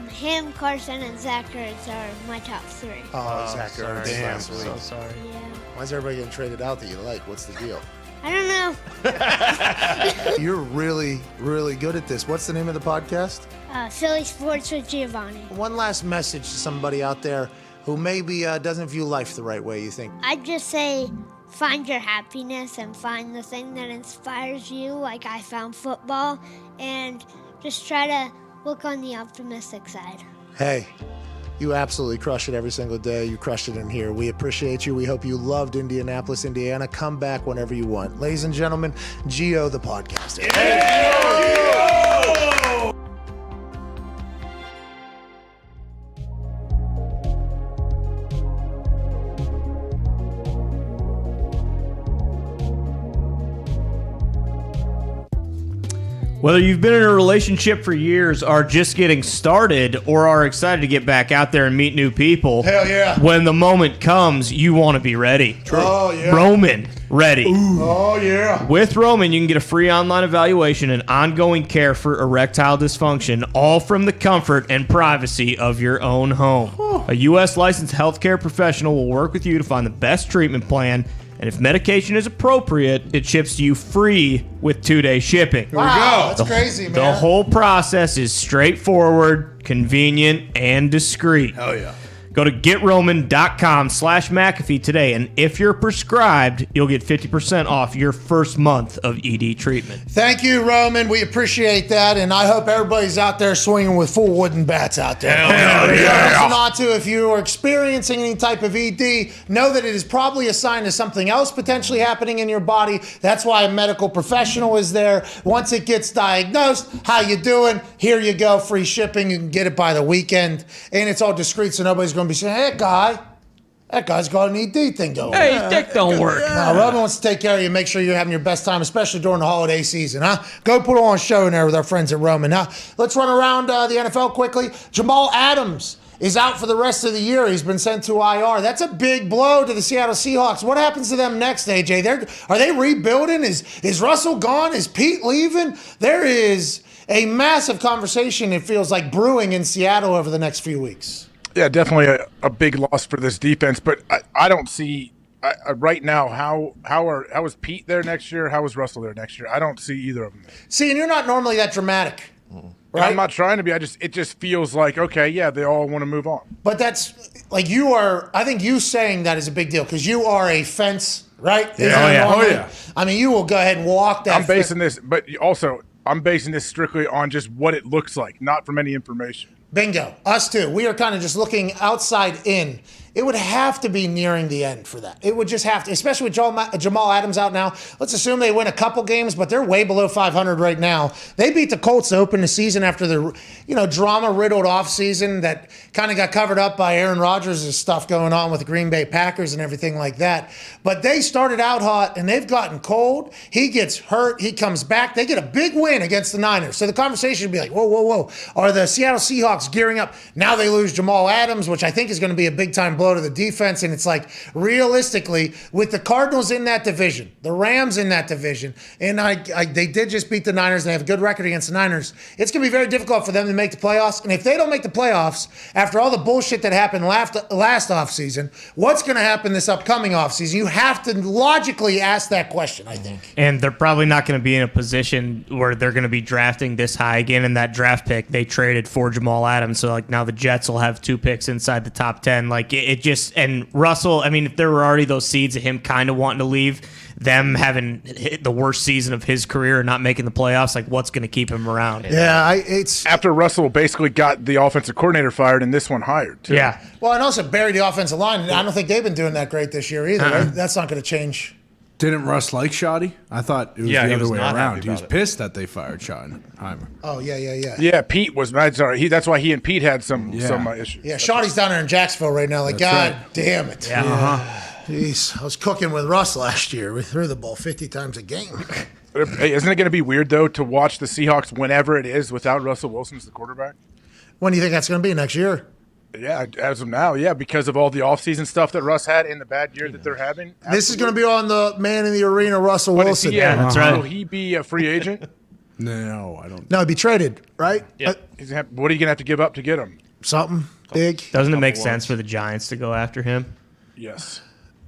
Him, Carson, and Zach Ertz are my top three. Oh, Zach Ertz. Damn, I'm so sorry. Yeah. Why's everybody getting traded out that you like? What's the deal? I don't know. You're really, really good at this. What's the name of the podcast? Philly Sports with Giovanni. One last message to somebody out there who maybe doesn't view life the right way, you think? I'd just say find your happiness and find the thing that inspires you, like I found football, and just try to look on the optimistic side. Hey, you absolutely crush it every single day. You crushed it in here. We appreciate you. We hope you loved Indianapolis, Indiana. Come back whenever you want. Ladies and gentlemen, Gio the podcaster. Whether you've been in a relationship for years, are just getting started, or are excited to get back out there and meet new people, hell yeah! When the moment comes, you want to be ready. True. Oh yeah. Roman, ready. Ooh. Oh yeah. With Roman, you can get a free online evaluation and ongoing care for erectile dysfunction, all from the comfort and privacy of your own home. A U.S. licensed healthcare professional will work with you to find the best treatment plan. And if medication is appropriate, it ships to you free with 2-day shipping. Wow, that's crazy, man. The whole process is straightforward, convenient, and discreet. Hell yeah. Go to GetRoman.com/McAfee today, and if you're prescribed, you'll get 50% off your first month of ED treatment. Thank you, Roman. We appreciate that, and I hope everybody's out there swinging with full wooden bats out there. Hell yeah. Also not to, if you are experiencing any type of ED, know that it is probably a sign of something else potentially happening in your body. That's why a medical professional is there. Once it gets diagnosed, how you doing? Here you go, free shipping. You can get it by the weekend, and it's all discreet, so nobody's going to be saying, hey, that guy's got an ED thing going. Hey, his dick don't work. No, Roman wants to take care of you, make sure you're having your best time, especially during the holiday season, huh? Go put on a show in there with our friends at Roman. Now, let's run around the NFL quickly. Jamal Adams is out for the rest of the year. He's been sent to IR. That's a big blow to the Seattle Seahawks. What happens to them next, AJ? Are they rebuilding? Is Russell gone? Is Pete leaving? There is a massive conversation, it feels like, brewing in Seattle over the next few weeks. Yeah, definitely a big loss for this defense, but I don't see right now how is Pete there next year? How is Russell there next year? I don't see either of them. See, and you're not normally that dramatic, right? I'm not trying to be. It just feels like, okay, yeah, they all want to move on. But that's like you are. I think you saying that is a big deal because you are a fence, right? Yeah. Oh yeah. I mean, you will go ahead and walk that. I'm basing this, but also I'm basing this strictly on just what it looks like, not from any information. Bingo. Us too. We are kind of just looking outside in It would have to be nearing the end for that. It would just have to, especially with Jamal Adams out now. Let's assume they win a couple games, but they're way below 500 right now. They beat the Colts to open the season after the drama-riddled offseason that kind of got covered up by Aaron Rodgers' stuff going on with the Green Bay Packers and everything like that. But they started out hot, and they've gotten cold. He gets hurt. He comes back. They get a big win against the Niners. So the conversation would be like, whoa. Are the Seattle Seahawks gearing up? Now they lose Jamal Adams, which I think is going to be a big-time blow to the defense. And it's like, realistically, with the Cardinals in that division, the Rams in that division, and they did just beat the Niners. They have a good record against the Niners. It's going to be very difficult for them to make the playoffs. And if they don't make the playoffs, after all the bullshit that happened last offseason, what's going to happen this upcoming offseason? You have to logically ask that question, I think. And they're probably not going to be in a position where they're going to be drafting this high again. In that draft pick, they traded for Jamal Adams. So, like, now the Jets will have 2 picks inside the top 10. Like, it just, and Russell, I mean, if there were already those seeds of him kind of wanting to leave, them having hit the worst season of his career and not making the playoffs, like, what's going to keep him around? Yeah, it's after Russell basically got the offensive coordinator fired and this one hired, too. Yeah. Well, and also buried the offensive line. I don't think they've been doing that great this year either. Right? That's not going to change. Didn't Russ like Shoddy? I thought it was the other way around. He was it. pissed that they fired Schottenheimer. Oh, yeah. Yeah, Pete was. Sorry, that's why he and Pete had some issues. Yeah, Shoddy's down there in Jacksonville right now. Like, That's God damn it. Yeah. Jeez, I was cooking with Russ last year. We threw the ball 50 times a game. Hey, isn't it going to be weird, though, to watch the Seahawks whenever it is without Russell Wilson as the quarterback? When do you think that's going to be next year? Yeah, as of now, because of all the offseason stuff that Russ had in the bad year that they're having. This is going to be on the man in the arena, Russell But Wilson. that's right. Will he be a free agent? No, I don't. No, he'd be traded, right? What are you going to have to give up to get him? Something big. Doesn't it make sense for the Giants to go after him? Yes.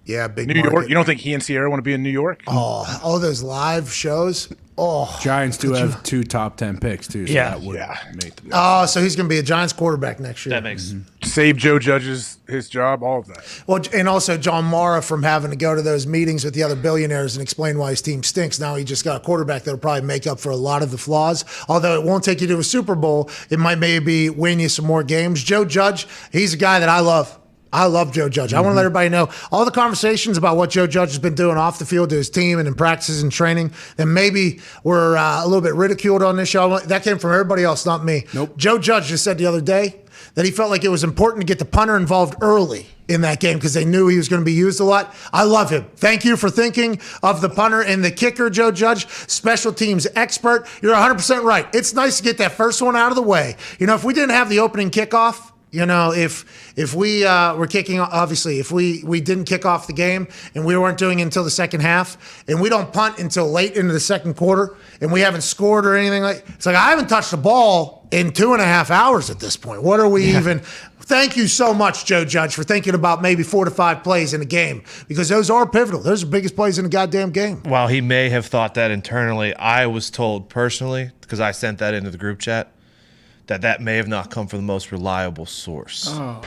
Yeah, big New York. market. You don't think he and Sierra want to be in New York? Oh, all those live shows. Oh, Giants do have 2 top 10 picks, too. So that would make the Oh, so he's going to be a Giants quarterback next year. That makes Save Joe Judge's his job, all of that. Well, and also John Mara from having to go to those meetings with the other billionaires and explain why his team stinks. Now he just got a quarterback that'll probably make up for a lot of the flaws. Although it won't take you to a Super Bowl, it might maybe win you some more games. Joe Judge, he's a guy that I love. I love Joe Judge. I want to let everybody know all the conversations about what Joe Judge has been doing off the field to his team and in practices and training, and maybe were a little bit ridiculed on this show. That came from everybody else, not me. Nope. Joe Judge just said the other day that he felt like it was important to get the punter involved early in that game because they knew he was going to be used a lot. I love him. Thank you for thinking of the punter and the kicker, Joe Judge, special teams expert. You're 100% right. It's nice to get that first one out of the way. You know, if we didn't have the opening kickoff, you know, if we were kicking, obviously, if we didn't kick off the game and we weren't doing it until the second half and we don't punt until late into the second quarter and we haven't scored or anything it's like I haven't touched the ball in 2.5 hours at this point. What are we even? Thank you so much, Joe Judge, for thinking about maybe 4 to 5 plays in a game because those are pivotal. Those are the biggest plays in the goddamn game. While he may have thought that internally, I was told personally, because I sent that into the group chat, that may have not come from the most reliable source. Oh.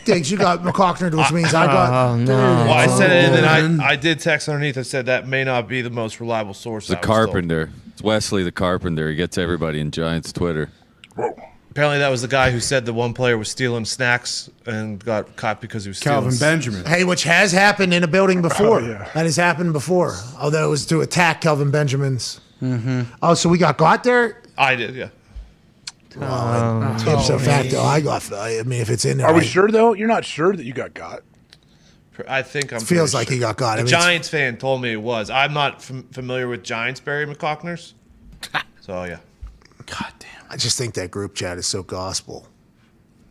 Diggs, you got McCockner, which means I got... Oh, no. Well, I said it, and then I did text underneath. I said that may not be the most reliable source. The Carpenter. It's Wesley the Carpenter. He gets everybody in Giants Twitter. Apparently that was the guy who said that one player was stealing snacks and got caught because he was Calvin stealing. Benjamin. Hey, which has happened in a building before. That has happened before, although it was to attack Calvin Benjamin's. Mm-hmm. Oh, so we got there? I did, yeah. Well, ipso facto, I mean, if it's in there. Are we sure, though? You're not sure that you got. I think I'm. It feels pretty like sure. he got. The I mean, Giants fan told me it was. I'm not familiar with Giants Barry McCockners. So, yeah. God damn. I just think that group chat is so gospel.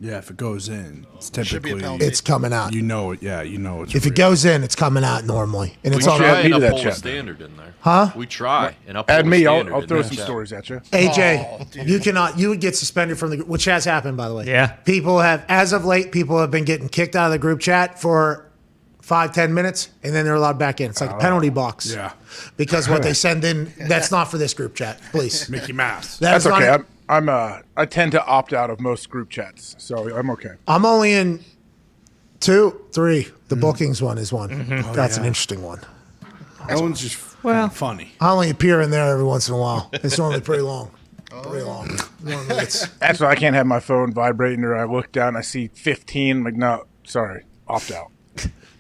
Yeah, if it goes in, it's Should be a typically penalty. It's coming out. You know it. Yeah, you know it's If real. it goes in, it's coming out normally, and it's we all try right. and uphold a standard in there. Huh? We try and uphold Add me. a I'll standard. throw in some there. stories at you. AJ, you cannot. You would get suspended from the group, which has happened, by the way. Yeah. People have, as of late, people have been getting kicked out of the group chat for 5-10 minutes, and then they're allowed back in. It's like a penalty box. Yeah. Because what they send in, that's not for this group chat. Please. Mickey Mouse. That's okay. I tend to opt out of most group chats, so I'm okay. I'm only in 2, 3. The bookings one is one. Oh, That's an yeah. interesting one. That one's just funny. I only appear in there every once in a while. It's normally pretty long. Pretty long. Normally it's That's why I can't have my phone vibrating, or I look down, I see 15. I'm like, no, sorry. opt out.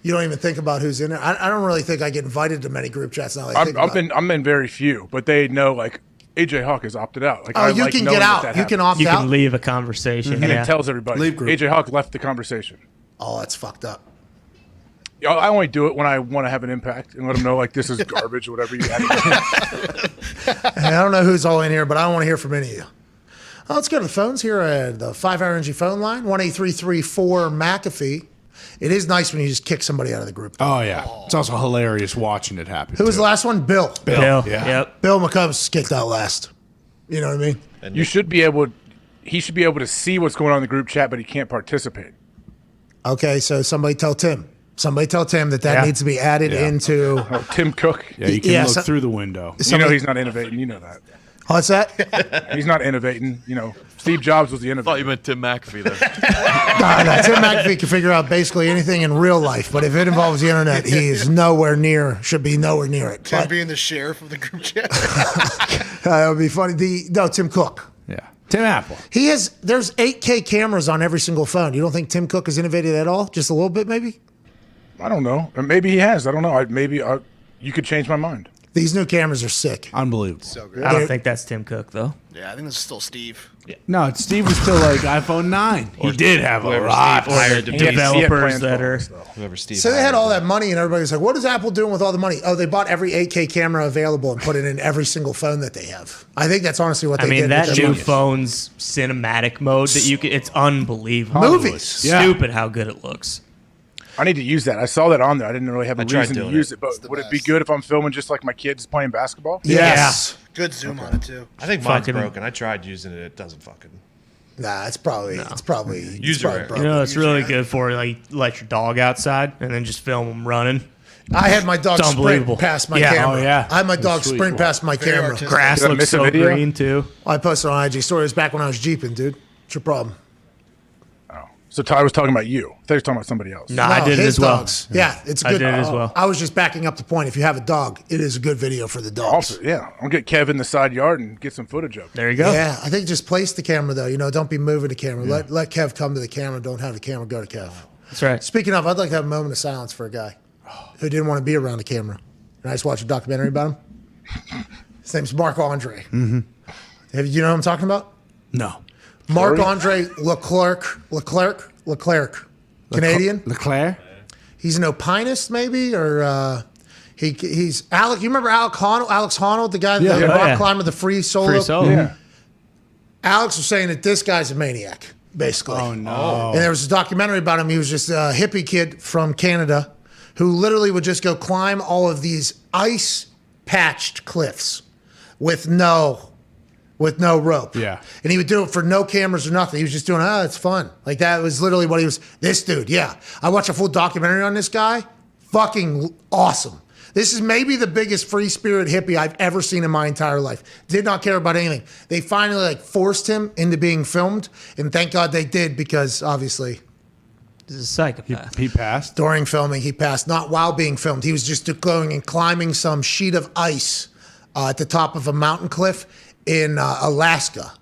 You don't even think about who's in there. I don't really think I get invited to many group chats now. I'm in very few, but they know like AJ Hawk has opted out. Like, you can get out. You can opt out. You can leave a conversation. And Yeah. it tells everybody. Leave group. AJ Hawk left the conversation. Oh, that's fucked up. I only do it when I want to have an impact and let them know like this is garbage, whatever you add. I don't know who's all in here, but I don't want to hear from any of you. Let's go to the phones here at the 5-Hour Energy phone line, 1-833-4-McAfee. It is nice when you just kick somebody out of the group. Oh, yeah. It's also hilarious watching it happen. Who was the last one? Bill. Bill. Yeah. Yep. Bill McCubbs kicked out last. You know what I mean? You should be able. He should be able to see what's going on in the group chat, but he can't participate. Okay, so somebody tell Tim. Somebody tell Tim that needs to be added into. Oh, Tim Cook. Yeah, you can look through the window. You know he's not innovating. You know that. What's that? He's not innovating. You know, Steve Jobs was the innovator. I thought you meant Tim McAfee there. No, Tim McAfee can figure out basically anything in real life, but if it involves the internet, he is should be nowhere near it. Tim being the sheriff of the group chat. That would be funny. Tim Cook. Yeah. Tim Apple. There's 8K cameras on every single phone. You don't think Tim Cook has innovated at all? Just a little bit, maybe? I don't know. Maybe he has. I don't know. You could change my mind. These new cameras are sick. Unbelievable. So good. I don't think that's Tim Cook, though. Yeah, I think this is still Steve. Yeah. No, Steve was still like iPhone 9. He did have a lot. Or the developers that are. Whoever Steve. So they had all that money, and everybody's like, what is Apple doing with all the money? Oh, they bought every 8K camera available and put it in every single phone that they have. I think that's honestly what they did. I mean, that with their new money. phone's cinematic mode that you can, it's unbelievable. Movies. Stupid how good it looks. I need to use that. I saw that on there. I didn't really have a reason to use it, but the would it best. be good if I'm filming just like my kids playing basketball? Yes. Good zoom on it too. I think mine's broken. I tried using it. It doesn't fucking. Nah, it's probably User error. broken. You know, it's really good for like let your dog outside and then just film them running. I had my dog It's sprint unbelievable. past my Yeah. camera. Oh, yeah. I had my dog Sweet. sprint past my Very camera. artistic. Grass Did I looks miss a so video? green too. I posted on IG stories back when I was jeeping, dude. What's your problem? So Ty was talking about you. I thought he was talking about somebody else. No, I did it his as well. dogs. Yeah, it's good. I did it as well. I was just backing up the point. If you have a dog, it is a good video for the dogs. Also, yeah. I'll get Kev in the side yard and get some footage of it. There you go. Yeah, I think just place the camera though. You know, don't be moving the camera. Let Kev come to the camera. Don't have the camera go to Kev. That's right. Speaking of, I'd like to have a moment of silence for a guy who didn't want to be around the camera. And I just watched a documentary about him. His name's Marc Andre. Mm-hmm. You know what I'm talking about? No. Marc Andre Leclerc. Canadian. Leclerc? He's an opinist, maybe, or he's Alec. You remember Alex Honnold, the guy, the rock climber, the free solo? Free solo. Yeah. Alex was saying that this guy's a maniac, basically. Oh, no. And there was a documentary about him. He was just a hippie kid from Canada who literally would just go climb all of these ice-patched cliffs with no rope. Yeah. And he would do it for no cameras or nothing. He was just doing, it's fun. Like that was literally what he was. This dude, yeah. I watched a full documentary on this guy. Fucking awesome. This is maybe the biggest free spirit hippie I've ever seen in my entire life. Did not care about anything. They finally forced him into being filmed. And thank God they did, because obviously This is a psychopath. He passed? during filming, he passed. Not while being filmed. He was just going and climbing some sheet of ice at the top of a mountain cliff in Alaska.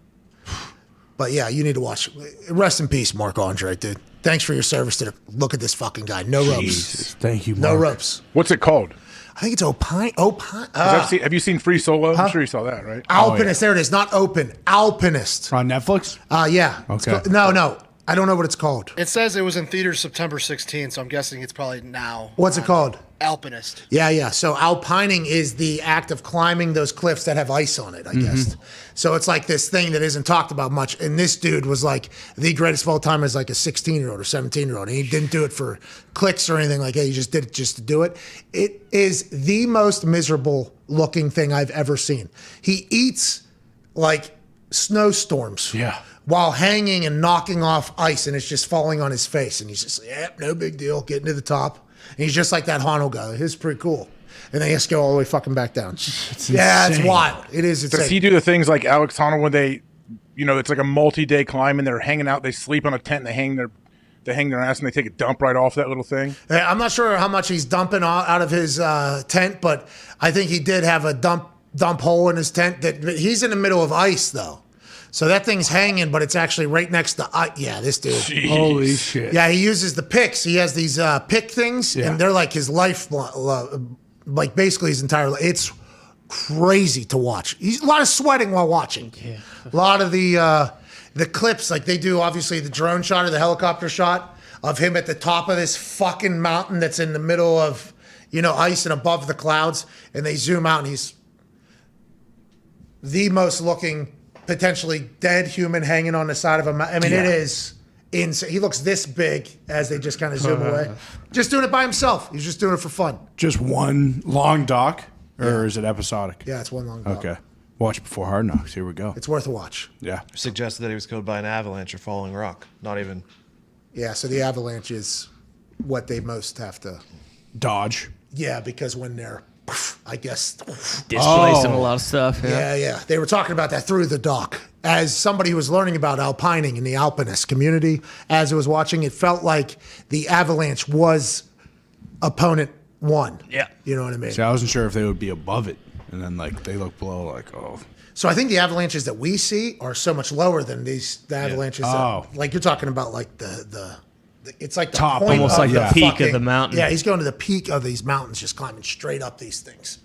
But yeah, you need to watch. Rest in peace, Marc Andre, dude. Thanks for your service to look at this fucking guy. No ropes. Thank you, No Mark. ropes. What's it called? I think it's Opine. 'Cause have you seen Free Solo? I'm sure you saw that, right? Alpinist. There it is. Not open. Alpinist. On Netflix? Yeah. Okay. No. I don't know what it's called. It says it was in theaters September 16th, so I'm guessing it's probably now. What's it called? Alpinist. Yeah. So alpining is the act of climbing those cliffs that have ice on it, I guess. So it's like this thing that isn't talked about much. And this dude was like the greatest of all time as like a 16-year-old or 17-year-old. And he didn't do it for clicks or anything like that. He just did it just to do it. It is the most miserable looking thing I've ever seen. He eats like snowstorms. Yeah. While hanging and knocking off ice, and it's just falling on his face. And he's just like, yep, no big deal, getting to the top. And he's just like that Hono guy. He's pretty cool. And then he has to go all the way fucking back down. It's wild. It is insane. Does he do the things like Alex Honnold when they, it's like a multi-day climb and they're hanging out, they sleep on a tent and they hang their ass and they take a dump right off that little thing? I'm not sure how much he's dumping out of his tent, but I think he did have a dump hole in his tent. That he's in the middle of ice, though. So that thing's hanging, but it's actually right next to. This dude. Jeez. Holy shit. Yeah, he uses the picks. He has these pick things, and they're like his life, like basically his entire life. It's crazy to watch. He's a lot of sweating while watching. Yeah. A lot of the clips, like they do, obviously the drone shot or the helicopter shot of him at the top of this fucking mountain that's in the middle of, ice and above the clouds, and they zoom out, and he's the most looking potentially dead human hanging on the side of a mountain. I mean, it is insane. He looks this big as they just kind of zoom away. Just doing it by himself. He's just doing it for fun. Just one long doc, or is it episodic? Yeah, it's one long doc. Okay. Watch before Hard Knocks. Here we go. It's worth a watch. Yeah. Suggested that he was killed by an avalanche or falling rock. Not even. Yeah, so the avalanche is what they most have to dodge. Yeah, because when they're, I guess, displacing a lot of stuff. Yeah. They were talking about that through the doc. As somebody who was learning about alpining in the alpinist community, as I was watching, it felt like the avalanche was opponent one. Yeah. You know what I mean? See, I wasn't sure if they would be above it, and then they look below, So I think the avalanches that we see are so much lower than the avalanches. Oh. Like you're talking about, like the it's like the Top, point almost of like the peak of fucking- the mountain. Yeah, he's going to the peak of these mountains, just climbing straight up these things.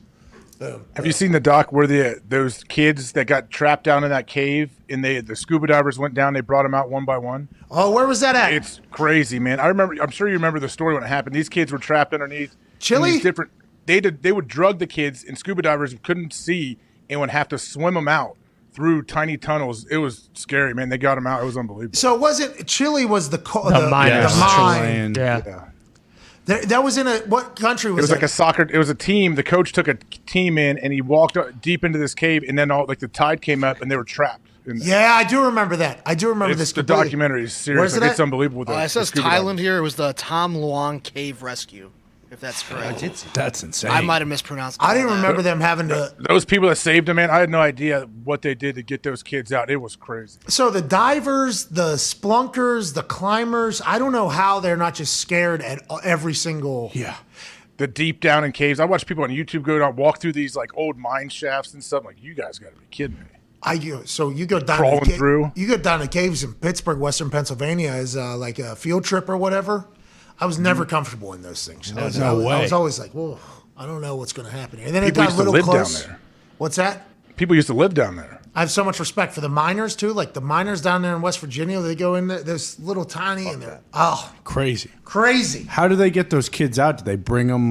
Boom. Have you seen the doc where those kids that got trapped down in that cave and the scuba divers went down? They brought them out one by one. Oh, where was that at? It's crazy, man. I'm sure you remember the story when it happened. These kids were trapped underneath. Chile? These different. They would drug the kids, and scuba divers couldn't see and would have to swim them out through tiny tunnels. It was scary, man. They got them out. It was unbelievable. So it wasn't Chile? Was the miners. the mine? Chilean. Yeah. That was in what country It was was that? like a soccer. It was a team. The coach took a team in, and he walked deep into this cave, and then the tide came up, and they were trapped. Yeah, I do remember that. I do remember this. The completely. documentary is serious. Where's it It's at? unbelievable. It says Thailand here. It was the Tom Luang Cave Rescue, if that's correct. That's insane. I might have mispronounced. I didn't remember them having to. Those people that saved them, man, I had no idea what they did to get those kids out. It was crazy. So the divers, the splunkers, the climbers, I don't know how they're not just scared at every single. Yeah. The deep down in caves. I watch people on YouTube go down, walk through these old mine shafts and stuff. Like, you guys got to be kidding me. So you go down Crawling through. You go down to caves in Pittsburgh, Western Pennsylvania, as like a field trip or whatever. I was never comfortable in those things. I was always like, whoa, I don't know what's going to happen here. And then People it got used a little to live close. down there. What's that? People used to live down there. I have so much respect for the miners too. Like the miners down there in West Virginia, they go in there. There's little tiny and they're Crazy. How do they get those kids out? Did they bring them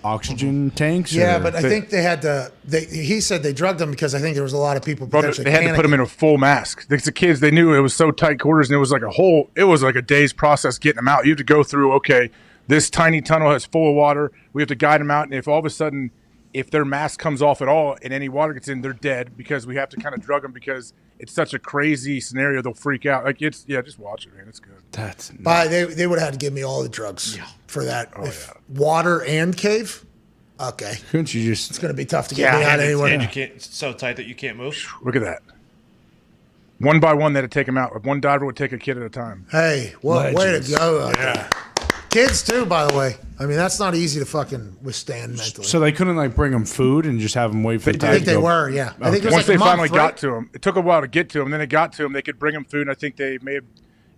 oxygen tanks? Yeah, or- but I think they had to. He said they drugged them because I think there was a lot of people. Bro, potentially they had to put them in a full mask. The kids, they knew it was so tight quarters, and it was like a day's process getting them out. You have to go through, okay, this tiny tunnel is full of water. We have to guide them out, and if all of a sudden, if their mask comes off at all and any water gets in, they're dead because we have to kind of drug them because it's such a crazy scenario. They'll freak out. Just watch it, man. It's good. That's But they would have had to give me all the drugs for that. Water and cave. Okay. Couldn't you just? It's going to be tough to get me out anywhere. And you can't. It's so tight that you can't move. Look at that. One by one, they had to take them out. One diver would take a kid at a time. Hey, way to Legends. go out there. Kids too, by the way. I mean, that's not easy to fucking withstand mentally. So they couldn't bring them food and just have them wait for the tide I think to they go- were, yeah. I think it was Once like a they finally month, got right? to them, it took a while to get to them. Then they got to them, they could bring them food. And I think they may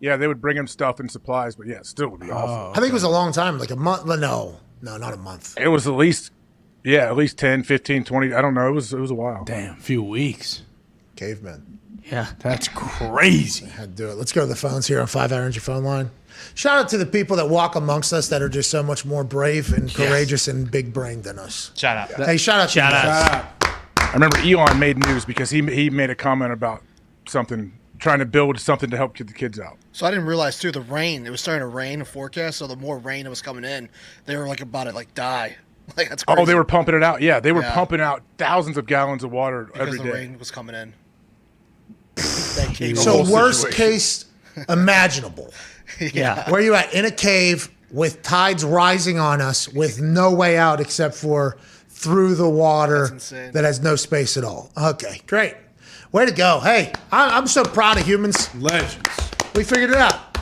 have, they would bring them stuff and supplies. But yeah, it still would be awful. I think it was a long time, like a month. No, not a month. It was at least 10, 15, 20. I don't know. It was a while. Damn, a few weeks. Cavemen. Yeah. That's crazy. I had to do it. Let's go to the phones here on 5 Hour Energy phone line. Shout out to the people that walk amongst us that are just so much more brave and courageous and big brained than us. Shout out. Hey, shout out to you guys. I remember Elon made news because he made a comment about something, trying to build something to help get the kids out. So I didn't realize too the rain. It was starting to rain, a forecast. So the more rain that was coming in, they were about to die. That's crazy. Oh, they were pumping it out. Yeah, they were Yeah. pumping out thousands of gallons of water because every the day. rain was coming in. That cave. So worst case imaginable. Yeah. Where you at? In a cave with tides rising on us with no way out except for through the water that has no space at all. Okay, great. Way to go. Hey, I'm so proud of humans. Legends. We figured it out.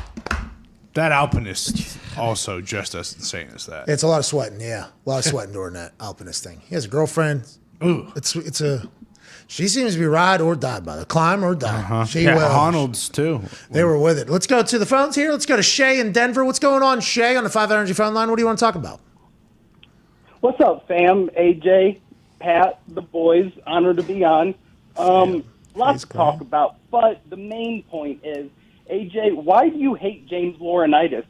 That alpinist also just as insane as that. It's a lot of sweating, yeah. A lot of sweating during that alpinist thing. He has a girlfriend. Ooh. It's a She seems to be ride or die by the climb or die. She will. Arnold's too. They were with it. Let's go to the phones here. Let's go to Shay in Denver. What's going on, Shay, on the 5 Energy phone line? What do you want to talk about? What's up, fam? AJ, Pat, the boys. Honored to be on. Lots to talk about, but the main point is, AJ, why do you hate James Laurinaitis?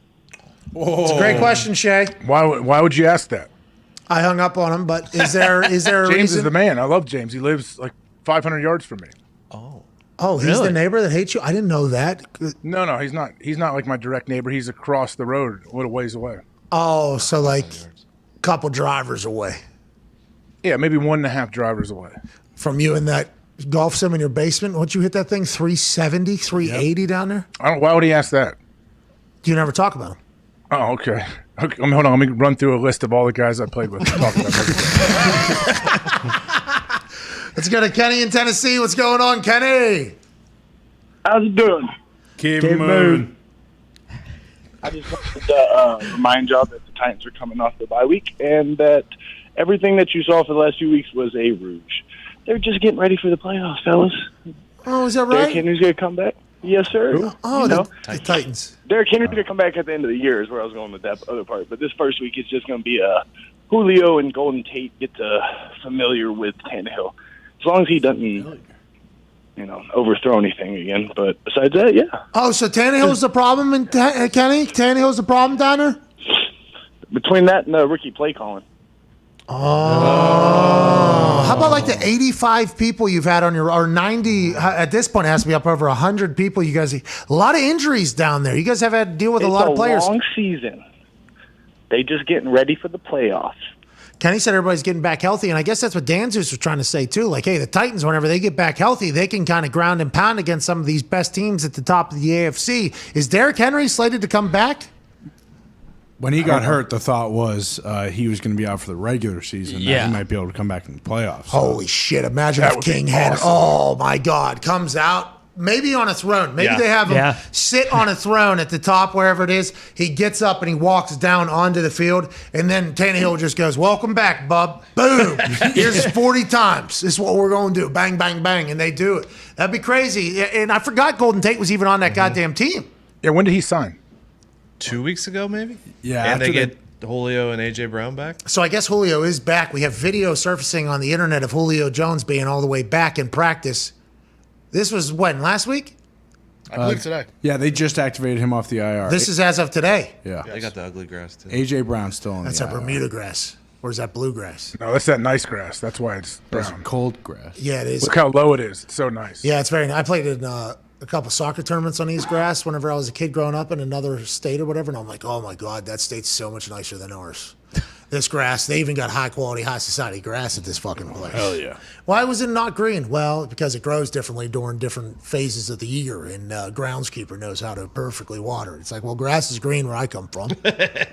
It's a great question, Shay. Why would you ask that? I hung up on him, but is there a James reason? is the man. I love James. He lives like 500 yards from me. Oh, he's the neighbor that hates you? I didn't know that. No, he's not. He's not like my direct neighbor. He's across the road, a little ways away. Oh, so like a couple drivers away. Yeah, maybe 1.5 drivers away. From you in that golf sim in your basement? What'd you hit that thing? 370, 380 down there? Why would he ask that? Do you never talk about him? Oh, okay. Hold on. Let me run through a list of all the guys I played with. Talk about Let's go to Kenny in Tennessee. What's going on, Kenny? How's it doing? Keep moving. I just wanted to remind y'all that the Titans are coming off the bye week and that everything that you saw for the last few weeks was a rouge. They're just getting ready for the playoffs, fellas. Oh, is that right? Derrick Henry's going to come back. Yes, sir. Oh, the Titans. Derrick Henry's going to come back at the end of the year is where I was going with that other part. But this first week is just going to be Julio and Golden Tate get familiar with Tannehill. As long as he doesn't, overthrow anything again. But besides that, yeah. Oh, so Tannehill's the problem, Kenny? Tannehill's the problem down there? Between that and the rookie play calling. Oh. How about like the 85 people you've had on or 90, at this point it has to be up over 100 people. You guys, a lot of injuries down there. You guys have had to deal with a lot of players. It's a long season. They just getting ready for the playoffs. Kenny said everybody's getting back healthy, and I guess that's what Dan Zeus was trying to say too. Like, hey, the Titans, whenever they get back healthy, they can kind of ground and pound against some of these best teams at the top of the AFC. Is Derrick Henry slated to come back? When he got hurt, the thought was he was going to be out for the regular season. Yeah. He might be able to come back in the playoffs. Holy shit. Imagine if King had, oh my God, comes out. Maybe on a throne. Maybe they have him sit on a throne at the top, wherever it is. He gets up and he walks down onto the field, and then Tannehill just goes, welcome back, bub. Boom. Here's 40 times. This is what we're going to do. Bang, bang, bang. And they do it. That'd be crazy. And I forgot Golden Tate was even on that goddamn team. Yeah, when did he sign? 2 weeks ago, maybe? Yeah. And they get Julio and A.J. Brown back? So I guess Julio is back. We have video surfacing on the internet of Julio Jones being all the way back in practice. This was when, last week? I believe today. Yeah, they just activated him off the IR. This is as of today. Yeah. They got the ugly grass, too. A.J. Brown's still on That's the a IR. Bermuda grass. Or is that bluegrass? No, that's that nice grass. That's why it's That's brown. cold grass. Yeah, it is. Look how low it is. It's so nice. Yeah, it's very nice. I played in a couple soccer tournaments on East Grass whenever I was a kid growing up in another state or whatever, and I'm like, oh my God, that state's so much nicer than ours. This grass, they even got high quality, high society grass at this fucking place. Hell yeah. Why was it not green? Well, because it grows differently during different phases of the year, and groundskeeper knows how to perfectly water it. It's like, well, grass is green where I come from.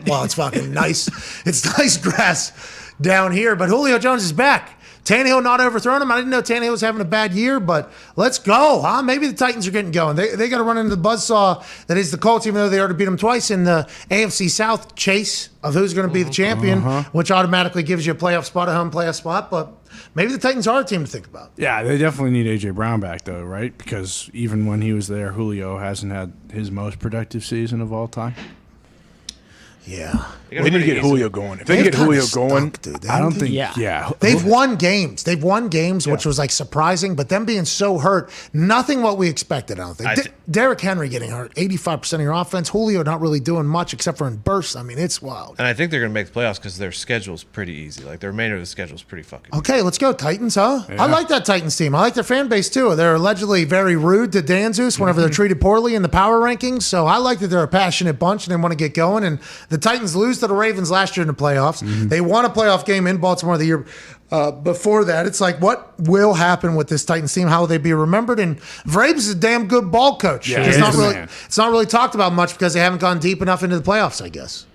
Well, it's fucking nice. It's nice grass down here, but Julio Jones is back. Tannehill not overthrown him. I didn't know Tannehill was having a bad year, but let's go, huh? Maybe the Titans are getting going. They got to run into the buzzsaw that is the Colts, even though they already beat them twice in the AFC South chase of who's going to be the champion, which automatically gives you a playoff spot, a home playoff spot. But maybe the Titans are a team to think about. Yeah, they definitely need A.J. Brown back, though, right? Because even when he was there, Julio hasn't had his most productive season of all time. Yeah. They need to get Julio going. If they can get Julio going, I don't think. Yeah. They've won games. Which was like surprising, but them being so hurt, nothing what we expected, I don't think. Derrick Henry getting hurt, 85% of your offense. Julio not really doing much except for in bursts. I mean, it's wild. And I think they're going to make the playoffs because their schedule's pretty easy. Like, the remainder of the schedule's pretty fucking Okay, let's go, Titans, huh? Yeah. I like that Titans team. I like their fan base, too. They're allegedly very rude to Dan Zeus whenever they're treated poorly in the power rankings, so I like that they're a passionate bunch and they want to get going. And the Titans lose to the Ravens last year in the playoffs. They won a playoff game in Baltimore the year before that. It's like, what will happen with this Titans team? How will they be remembered? And Vrabes is a damn good ball coach. Yeah, it's not really talked about much because they haven't gone deep enough into the playoffs, I guess.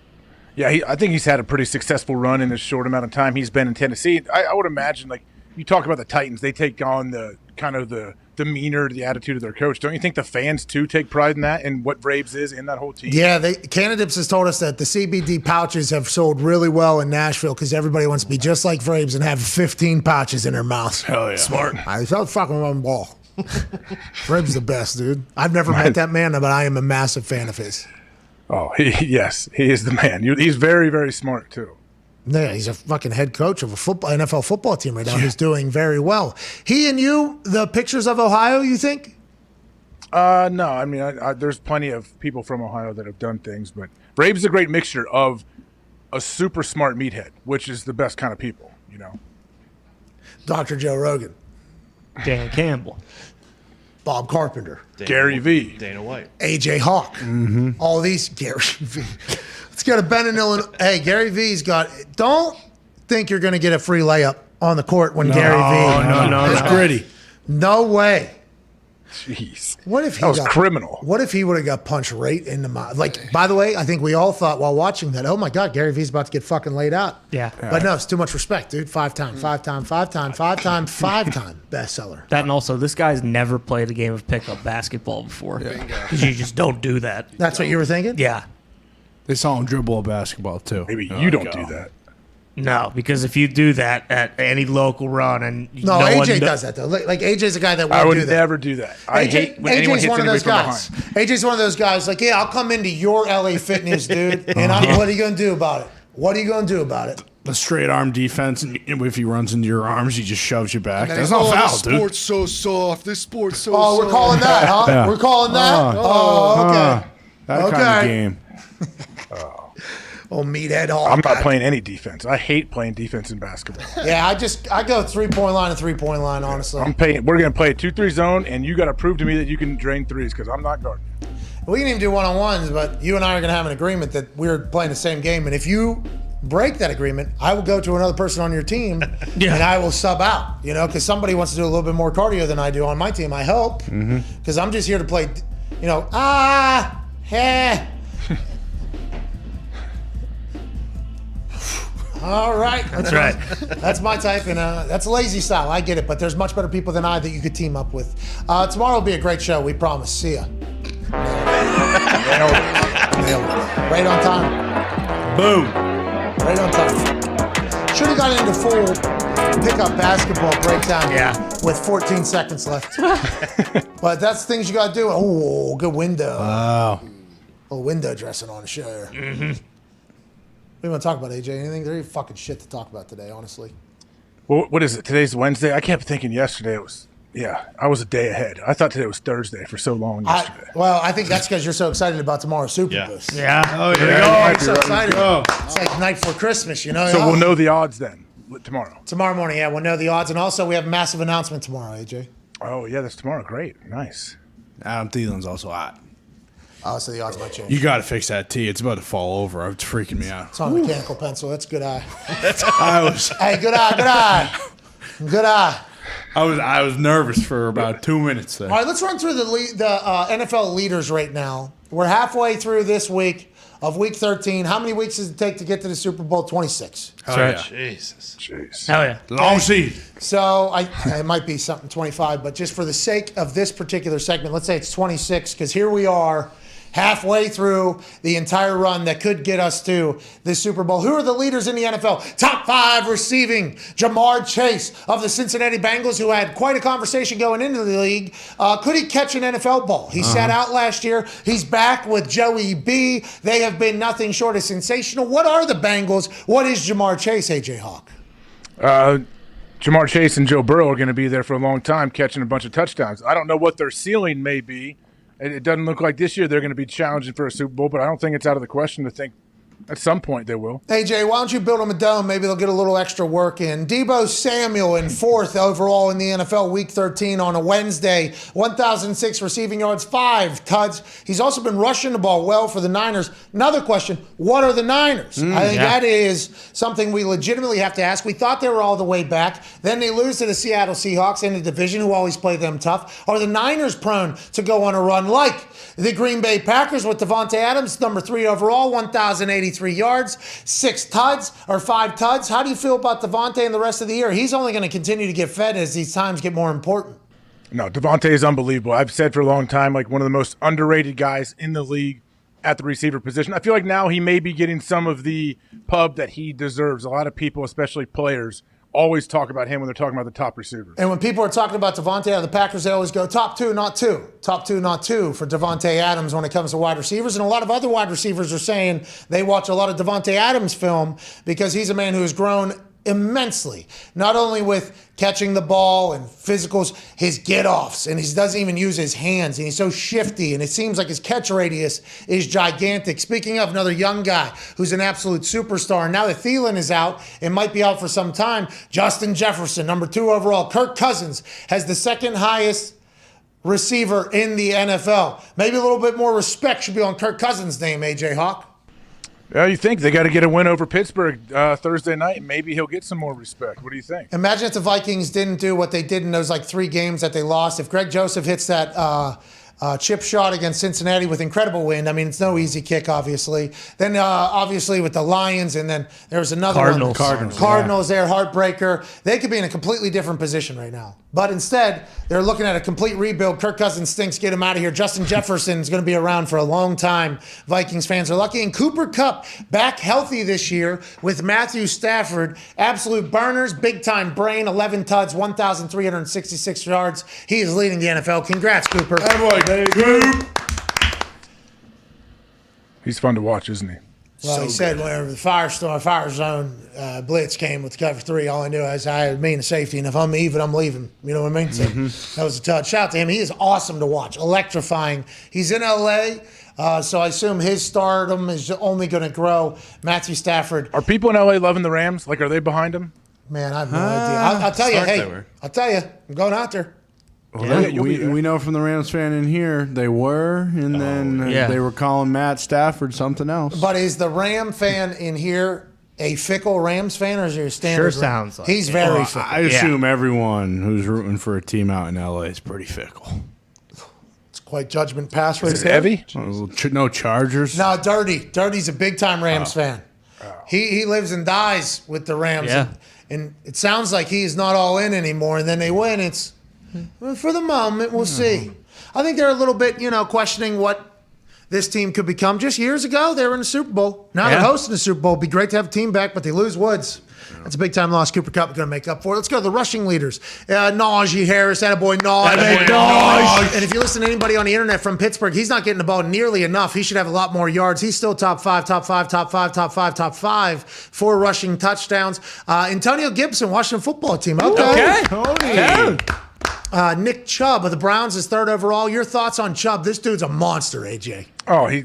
Yeah, I think he's had a pretty successful run in the short amount of time he's been in Tennessee. I would imagine, like, you talk about the Titans, they take on the kind of the demeanor, the attitude of their coach. Don't you think the fans too take pride in that and what Braves is in that whole team? Yeah, Canadips has told us that the CBD pouches have sold really well in Nashville because everybody wants to be just like Braves and have 15 pouches in their mouths. Hell yeah. Smart. I felt fucking one ball. Braves the best, dude. I've never met that man, but I am a massive fan of his. Oh, yes, he is the man. He's very, very smart too. Yeah, he's a fucking head coach of a NFL football team right now who's doing very well. He and you, the pictures of Ohio, you think? No, I mean, there's plenty of people from Ohio that have done things, but Braves is a great mixture of a super smart meathead, which is the best kind of people, you know. Dr. Joe Rogan. Dan Campbell. Bob Carpenter. Gary V. Dana White. AJ Hawk. Mm-hmm. All these. Gary V. Let's go to Ben in Illinois. Hey, Gary V's got. Don't think you're going to get a free layup on the court when Gary V. No. It's gritty. No way. Jeez. What if he that was got, criminal? What if he would have got punched right in the mouth? Like, by the way, I think we all thought while watching that, oh my God, Gary V's about to get fucking laid out. Yeah. But no, it's too much respect, dude. Five-time bestseller. That and also, this guy's never played a game of pickup basketball before. Because you just don't do that. That's what you were thinking? Yeah. They saw him dribble a basketball too. Maybe you don't do that. No, because if you do that at any local run and No, AJ does that though. Like AJ's a guy that I won't would do that. never do that. I hate when anyone AJ's hits one of anybody those from guys. behind. AJ's one of those guys. Like, yeah, I'll come into your LA Fitness, dude. And what are you gonna do about it? What are you gonna do about it? The straight arm defense, and if he runs into your arms, he just shoves you back. And then That's he's, not foul, this dude. sport's so soft. This sport's so Oh, soft. we're calling that, huh? Yeah. We're calling that? Okay. That kind of game. Oh, meathead Hawk. I'm not playing any defense. I hate playing defense in basketball. Yeah, I go 3-point line to 3-point line, honestly. We're going to play a 2-3 zone, and you got to prove to me that you can drain threes because I'm not guarding. We can even do one-on-ones, but you and I are going to have an agreement that we're playing the same game. And if you break that agreement, I will go to another person on your team, and I will sub out, you know, because somebody wants to do a little bit more cardio than I do on my team, I hope. Because I'm just here to play, you know, All right. That's right. That's my type, and that's lazy style. I get it, but there's much better people than I that you could team up with. Tomorrow will be a great show. We promise. See ya. Nailed it. Right on time. Boom. Right on time. Should have got into full pickup basketball breakdown with 14 seconds left. But that's things you got to do. Oh, good window. Wow. A little window dressing on the show here. We want to talk about, AJ. Anything? There's fucking shit to talk about today, honestly. Well, what is it? Today's Wednesday? I kept thinking yesterday it was, I was a day ahead. I thought today was Thursday for so long yesterday. I think that's because you're so excited about tomorrow's Super Boost. Yeah. Oh, There yeah. you go. You're so excited. It's like night before Christmas, you know? So we'll know the odds then tomorrow. Tomorrow morning, yeah, we'll know the odds. And also, we have a massive announcement tomorrow, AJ. Oh, yeah, that's tomorrow. Great. Nice. Adam Thielen's also hot. Oh, so the odds might change. You got to fix that tee. It's about to fall over. It's freaking me out. It's on a mechanical pencil. That's good eye. Hey, good eye. Good eye. I was nervous for about 2 minutes there. All right, let's run through the NFL leaders right now. We're halfway through this week of Week 13. How many weeks does it take to get to the Super Bowl? 26. Oh, yeah. Jesus. Jeez. Hell yeah. Long season. So it might be something 25, but just for the sake of this particular segment, let's say it's 26, because here we are halfway through the entire run that could get us to the Super Bowl. Who are the leaders in the NFL? Top 5 receiving. Jamar Chase of the Cincinnati Bengals, who had quite a conversation going into the league. Could he catch an NFL ball? He sat out last year. He's back with Joey B. They have been nothing short of sensational. What are the Bengals? What is Jamar Chase, AJ Hawk? Jamar Chase and Joe Burrow are going to be there for a long time catching a bunch of touchdowns. I don't know what their ceiling may be. It doesn't look like this year they're going to be challenging for a Super Bowl, but I don't think it's out of the question to think at some point they will. AJ, why don't you build them a dome? Maybe they'll get a little extra work in. Deebo Samuel in 4th overall in the NFL Week 13 on a Wednesday. 1,006 receiving yards, 5 tuds. He's also been rushing the ball well for the Niners. Another question, what are the Niners? I think that is something we legitimately have to ask. We thought they were all the way back. Then they lose to the Seattle Seahawks in the division, who always play them tough. Are the Niners prone to go on a run like the Green Bay Packers with Davante Adams, number 3 overall, 1,083 yards, 6 tuds or 5 tuds? How do you feel about Davante and the rest of the year? He's only going to continue to get fed as these times get more important. No, Devontae is unbelievable. I've said for a long time, like one of the most underrated guys in the league at the receiver position. I feel like now he may be getting some of the pub that he deserves. A lot of people, especially players, always talk about him when they're talking about the top receivers. And when people are talking about Devontae out of the Packers, they always go top two, not two. Top two, not two for Devontae Adams when it comes to wide receivers. And a lot of other wide receivers are saying they watch a lot of Devontae Adams film because he's a man who has grown immensely, not only with catching the ball and physicals, his get-offs, and he doesn't even use his hands, and he's so shifty, and it seems like his catch radius is gigantic. Speaking of another young guy who's an absolute superstar, and now that Thielen is out and might be out for some time, Justin Jefferson, number 2 overall. Kirk Cousins has the second highest receiver in the NFL. Maybe a little bit more respect should be on Kirk Cousins' name, AJ Hawk. Yeah, you think they got to get a win over Pittsburgh Thursday night? Maybe he'll get some more respect. What do you think? Imagine if the Vikings didn't do what they did in those 3 games that they lost. If Greg Joseph hits that chip shot against Cincinnati with incredible wind, I mean, it's no easy kick, obviously. Then, obviously, with the Lions, and then there was another one. Cardinals there, heartbreaker. They could be in a completely different position right now. But instead, they're looking at a complete rebuild. Kirk Cousins stinks. Get him out of here. Justin Jefferson is going to be around for a long time. Vikings fans are lucky. And Cooper Kupp back healthy this year with Matthew Stafford. Absolute burners, big-time brain, 11 tuds, 1,366 yards. He is leading the NFL. Congrats, Cooper. He's fun to watch, isn't he? Well, he said whenever the fire zone blitz came with cover 3, all I knew is I had me in the safety, and if I'm even, I'm leaving. You know what I mean? So that was a touch. Shout out to him. He is awesome to watch, electrifying. He's in L.A., so I assume his stardom is only going to grow. Matthew Stafford. Are people in L.A. loving the Rams? Like, are they behind him? Man, I have no idea. I'll tell you, I'll tell you, I'm going out there. Well, we know from the Rams fan in here they were, and then they were calling Matt Stafford something else. But is the Ram fan in here a fickle Rams fan, or is he a standard? Sure sounds like he's very fickle. I assume everyone who's rooting for a team out in LA is pretty fickle. It's quite judgment pass right Is it there. heavy? No Chargers. No, Dirty. Dirty's a big time Rams fan. He lives and dies with the Rams, and it sounds like he is not all in anymore. And then they win. It's for the moment, we'll see. I think they're a little bit, questioning what this team could become. Just years ago, they were in the Super Bowl. Now they're hosting the Super Bowl. It'd be great to have a team back, but they lose Woods. That's a big-time loss. Cooper Kupp is going to make up for it. Let's go to the rushing leaders. Najee Harris, attaboy Najee. And if you listen to anybody on the internet from Pittsburgh, he's not getting the ball nearly enough. He should have a lot more yards. He's still top five for rushing touchdowns. Antonio Gibson, Washington football team. Okay. Nick Chubb of the Browns is 3rd overall. Your thoughts on Chubb? This dude's a monster, AJ. Oh, he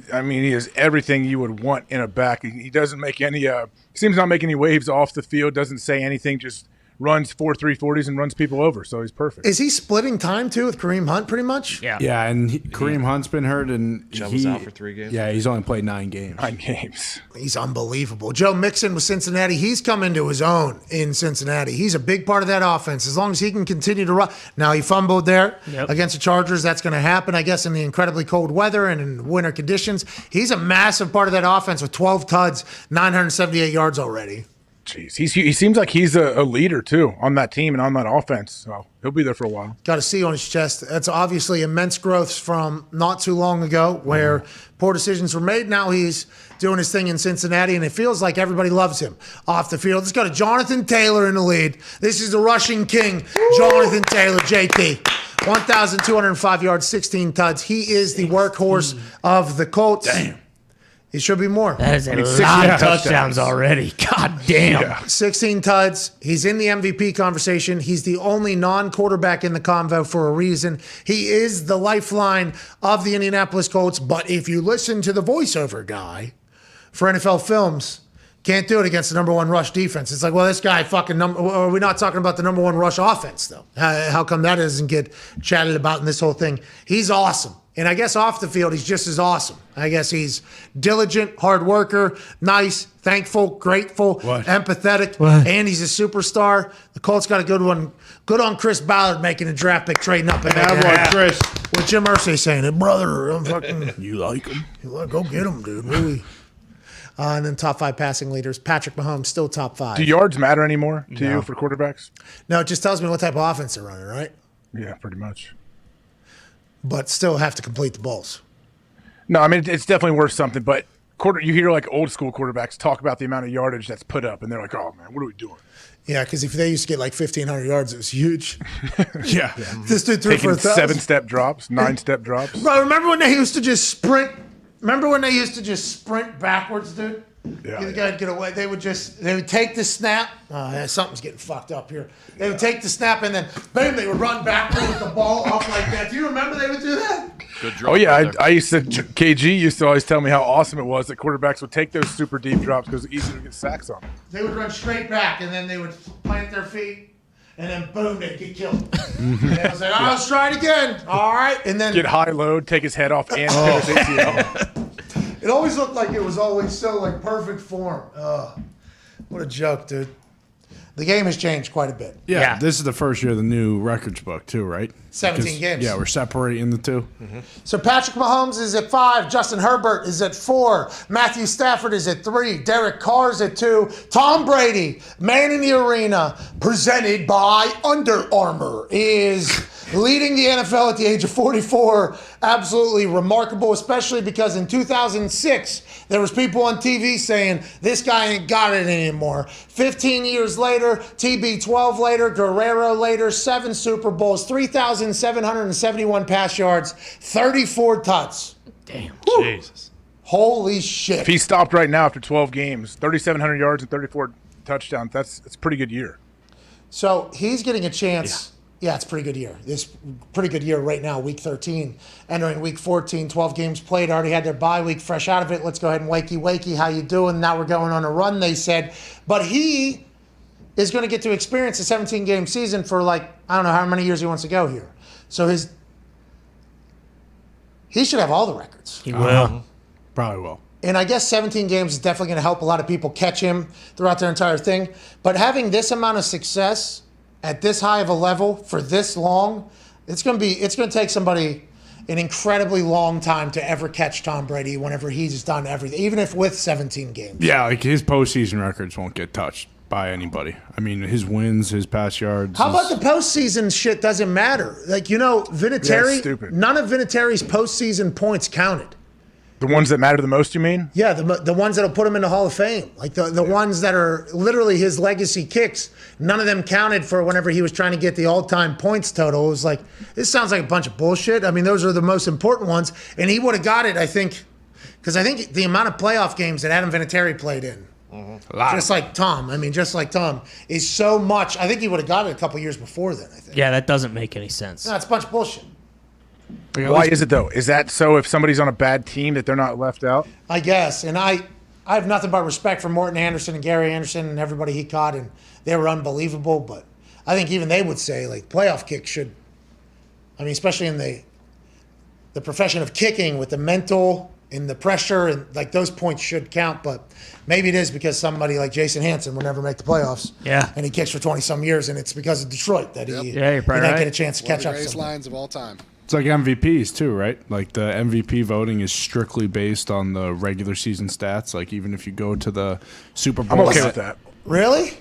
is everything you would want in a back. He doesn't make any seems not make any waves off the field, doesn't say anything, just runs 4 340s and runs people over, so he's perfect. Is he splitting time, too, with Kareem Hunt, pretty much? Yeah, and Kareem Hunt's been hurt, and Chubb was out for 3 games. Yeah, he's only played 9 games. 9 games. He's unbelievable. Joe Mixon with Cincinnati, he's come into his own in Cincinnati. He's a big part of that offense, as long as he can continue to run. Now, he fumbled there against the Chargers. That's going to happen, I guess, in the incredibly cold weather and in winter conditions. He's a massive part of that offense with 12 tuds, 978 yards already. Jeez, he seems like he's a leader, too, on that team and on that offense. So he'll be there for a while. Got a C on his chest. That's obviously immense growth from not too long ago where poor decisions were made. Now he's doing his thing in Cincinnati, and it feels like everybody loves him off the field. Let's go to Jonathan Taylor in the lead. This is the rushing king, Jonathan Taylor, JT. 1,205 yards, 16 tuds. He is the workhorse of the Colts. Damn. It should be more. That is a lot of touchdowns already. God damn. Yeah. 16 tuds. He's in the MVP conversation. He's the only non-quarterback in the convo for a reason. He is the lifeline of the Indianapolis Colts. But if you listen to the voiceover guy for NFL Films, can't do it against the number 1 rush defense. It's like, well, this guy are we not talking about the number 1 rush offense, though? How come that doesn't get chatted about in this whole thing? He's awesome. And I guess off the field, he's just as awesome. I guess he's diligent, hard worker, nice, thankful, grateful, empathetic, and he's a superstar. The Colts got a good one. Good on Chris Ballard making a draft pick, trading up. Chris. With Jim Irsay saying, hey, brother, I'm fucking... You like him? Go get him, dude. Really. And then top 5 passing leaders. Patrick Mahomes, still top 5. Do yards matter anymore to you for quarterbacks? No, it just tells me what type of offense they're running, right? Yeah, pretty much. But still have to complete the balls. No, I mean, it's definitely worth something, but you hear like old school quarterbacks talk about the amount of yardage that's put up, and they're like, oh, man, what are we doing? Yeah, because if they used to get like 1,500 yards, it was huge. Yeah. This dude threw for 1,000. 7-step drops, 9-step drops. Bro, remember when they used to just sprint? Remember when they used to just sprint backwards, dude? Yeah. The guy'd get away. They would take the snap. Oh, yeah, something's getting fucked up here. They would take the snap and then, boom, they would run backward with the ball up like that. Do you remember they would do that? Good drop. Oh, yeah. I used to, KG used to always tell me how awesome it was that quarterbacks would take those super deep drops because it's easier to get sacks on them. They would run straight back and then they would plant their feet and then, boom, they'd get killed. And they was like, oh, let's try it again. All right. And then get high load, take his head off, and hit his ACL. It always looked like it was always so like perfect form. What a joke, dude. The game has changed quite a bit. Yeah, this is the first year of the new records book too, right? 17 games. Yeah, we're separating the two. So Patrick Mahomes is at 5. Justin Herbert is at 4. Matthew Stafford is at 3. Derek Carr is at 2. Tom Brady, man in the arena, presented by Under Armour, is leading the NFL at the age of 44. Absolutely remarkable, especially because in 2006, there was people on TV saying, this guy ain't got it anymore. 15 years later, TB12 later, Guerrero later, 7 Super Bowls, 3,771 pass yards, 34 tuts. Damn. Jesus. Holy shit. If he stopped right now after 12 games, 3,700 yards and 34 touchdowns, that's a pretty good year. So he's getting a chance. Yeah, it's a pretty good year. This pretty good year right now, week 13. Entering week 14, 12 games played, already had their bye week, fresh out of it. Let's go ahead and wakey, how you doing? Now we're going on a run, they said. But he is going to get to experience a 17-game season for like, I don't know how many years he wants to go here. So he should have all the records. He will. Probably will. And I guess 17 games is definitely going to help a lot of people catch him throughout their entire thing. But having this amount of success at this high of a level for this long, it's going to take somebody an incredibly long time to ever catch Tom Brady whenever he's done everything, even if with 17 games. Yeah, like his postseason records won't get touched by anybody. I mean, his wins, his pass yards. How about the postseason shit doesn't matter? Like, Vinatieri, stupid. None of Vinatieri's postseason points counted. The ones that matter the most, you mean? Yeah, the ones that'll put him in the Hall of Fame. Like the ones that are literally his legacy kicks, none of them counted for whenever he was trying to get the all-time points total. It was like, this sounds like a bunch of bullshit. I mean, those are the most important ones. And he would have got it, I think, because I think the amount of playoff games that Adam Vinatieri played in, just like Tom, is so much. I think he would have got it a couple years before then, I think. Yeah, that doesn't make any sense. No, it's a bunch of bullshit. Why is it, though? Is that so if somebody's on a bad team that they're not left out? I guess. And I have nothing but respect for Morton Anderson and Gary Anderson and everybody he caught, and they were unbelievable. But I think even they would say, like, playoff kicks should, I mean, especially in the profession of kicking with the mental and the pressure, and, like, those points should count. But maybe it is because somebody like Jason Hansen will never make the playoffs. Yeah. And he kicks for 20-some years, and it's because of Detroit that he you're probably didn't right. get a chance to One of catch the up. greatest somewhere. lines of all time. It's like MVPs too, right? Like the MVP voting is strictly based on the regular season stats. Like even if you go to the Super Bowl, I'm okay with that. Really?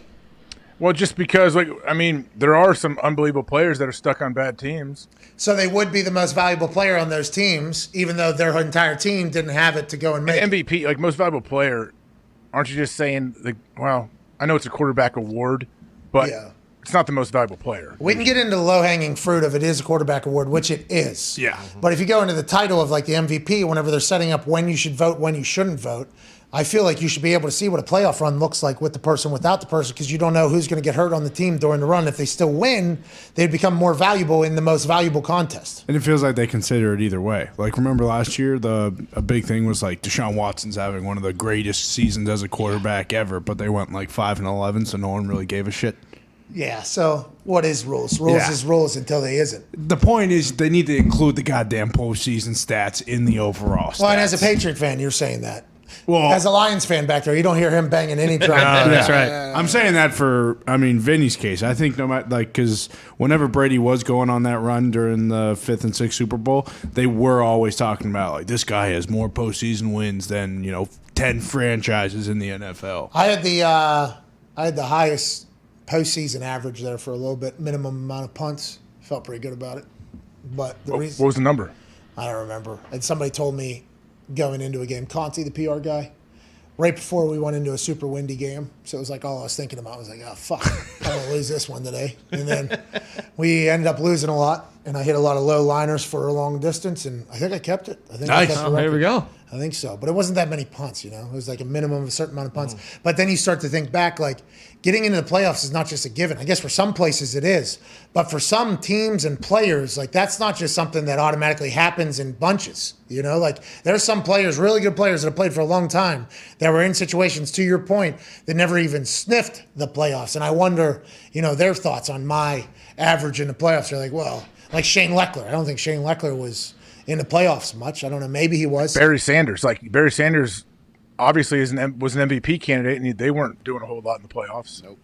Well, just because, like, I mean, there are some unbelievable players that are stuck on bad teams. So they would be the most valuable player on those teams, even though their entire team didn't have it to go and make it. MVP, like most valuable player, aren't you just saying, like, well, I know it's a quarterback award, but it's not the most valuable player. We can get into the low-hanging fruit of it is a quarterback award, which it is. Yeah. But if you go into the title of like the MVP, whenever they're setting up when you should vote, when you shouldn't vote, I feel like you should be able to see what a playoff run looks like with the person, without the person, because you don't know who's going to get hurt on the team during the run. If they still win, they'd become more valuable in the most valuable contest. And it feels like they consider it either way. Like remember last year, a big thing was like Deshaun Watson's having one of the greatest seasons as a quarterback ever, but they went like 5-11, so no one really gave a shit. Yeah, so what is rules? Rules is rules until they isn't. The point is they need to include the goddamn postseason stats in the overall stats. Well, and as a Patriot fan, you're saying that. Well, as a Lions fan back there, you don't hear him banging any drum. That's right. I'm saying that for, Vinny's case. I think no matter, because whenever Brady was going on that run during the 5th and 6th Super Bowl, they were always talking about, like, this guy has more postseason wins than, 10 franchises in the NFL. I had the highest postseason average there for a little bit, minimum amount of punts, Felt pretty good about it. But the What reason was the number? I don't remember. And somebody told me going into a game, Conti, the PR guy, right before we went into a super windy game. So it was like all I was thinking about was like, oh, fuck, I'm going to lose this one today. And then we ended up losing a lot. And I hit a lot of low liners for a long distance. And I think I kept it. I think I kept the There we record. go. I think so. But it wasn't that many punts, you know. It was like a minimum of a certain amount of punts. But then you start to think back, like, getting into the playoffs is not just a given. I guess for some places it is. But for some teams and players, like, that's not just something that automatically happens in bunches. You know, like, there's some players, really good players that have played for a long time that were in situations, to your point, that never even sniffed the playoffs. And I wonder, you know, their thoughts on my average in the playoffs. They're like, well, like Shane Leckler. I don't think Shane Leckler was in the playoffs much. I don't know. Maybe he was. Barry Sanders. Like, Barry Sanders obviously was an MVP candidate, and they weren't doing a whole lot in the playoffs. Nope.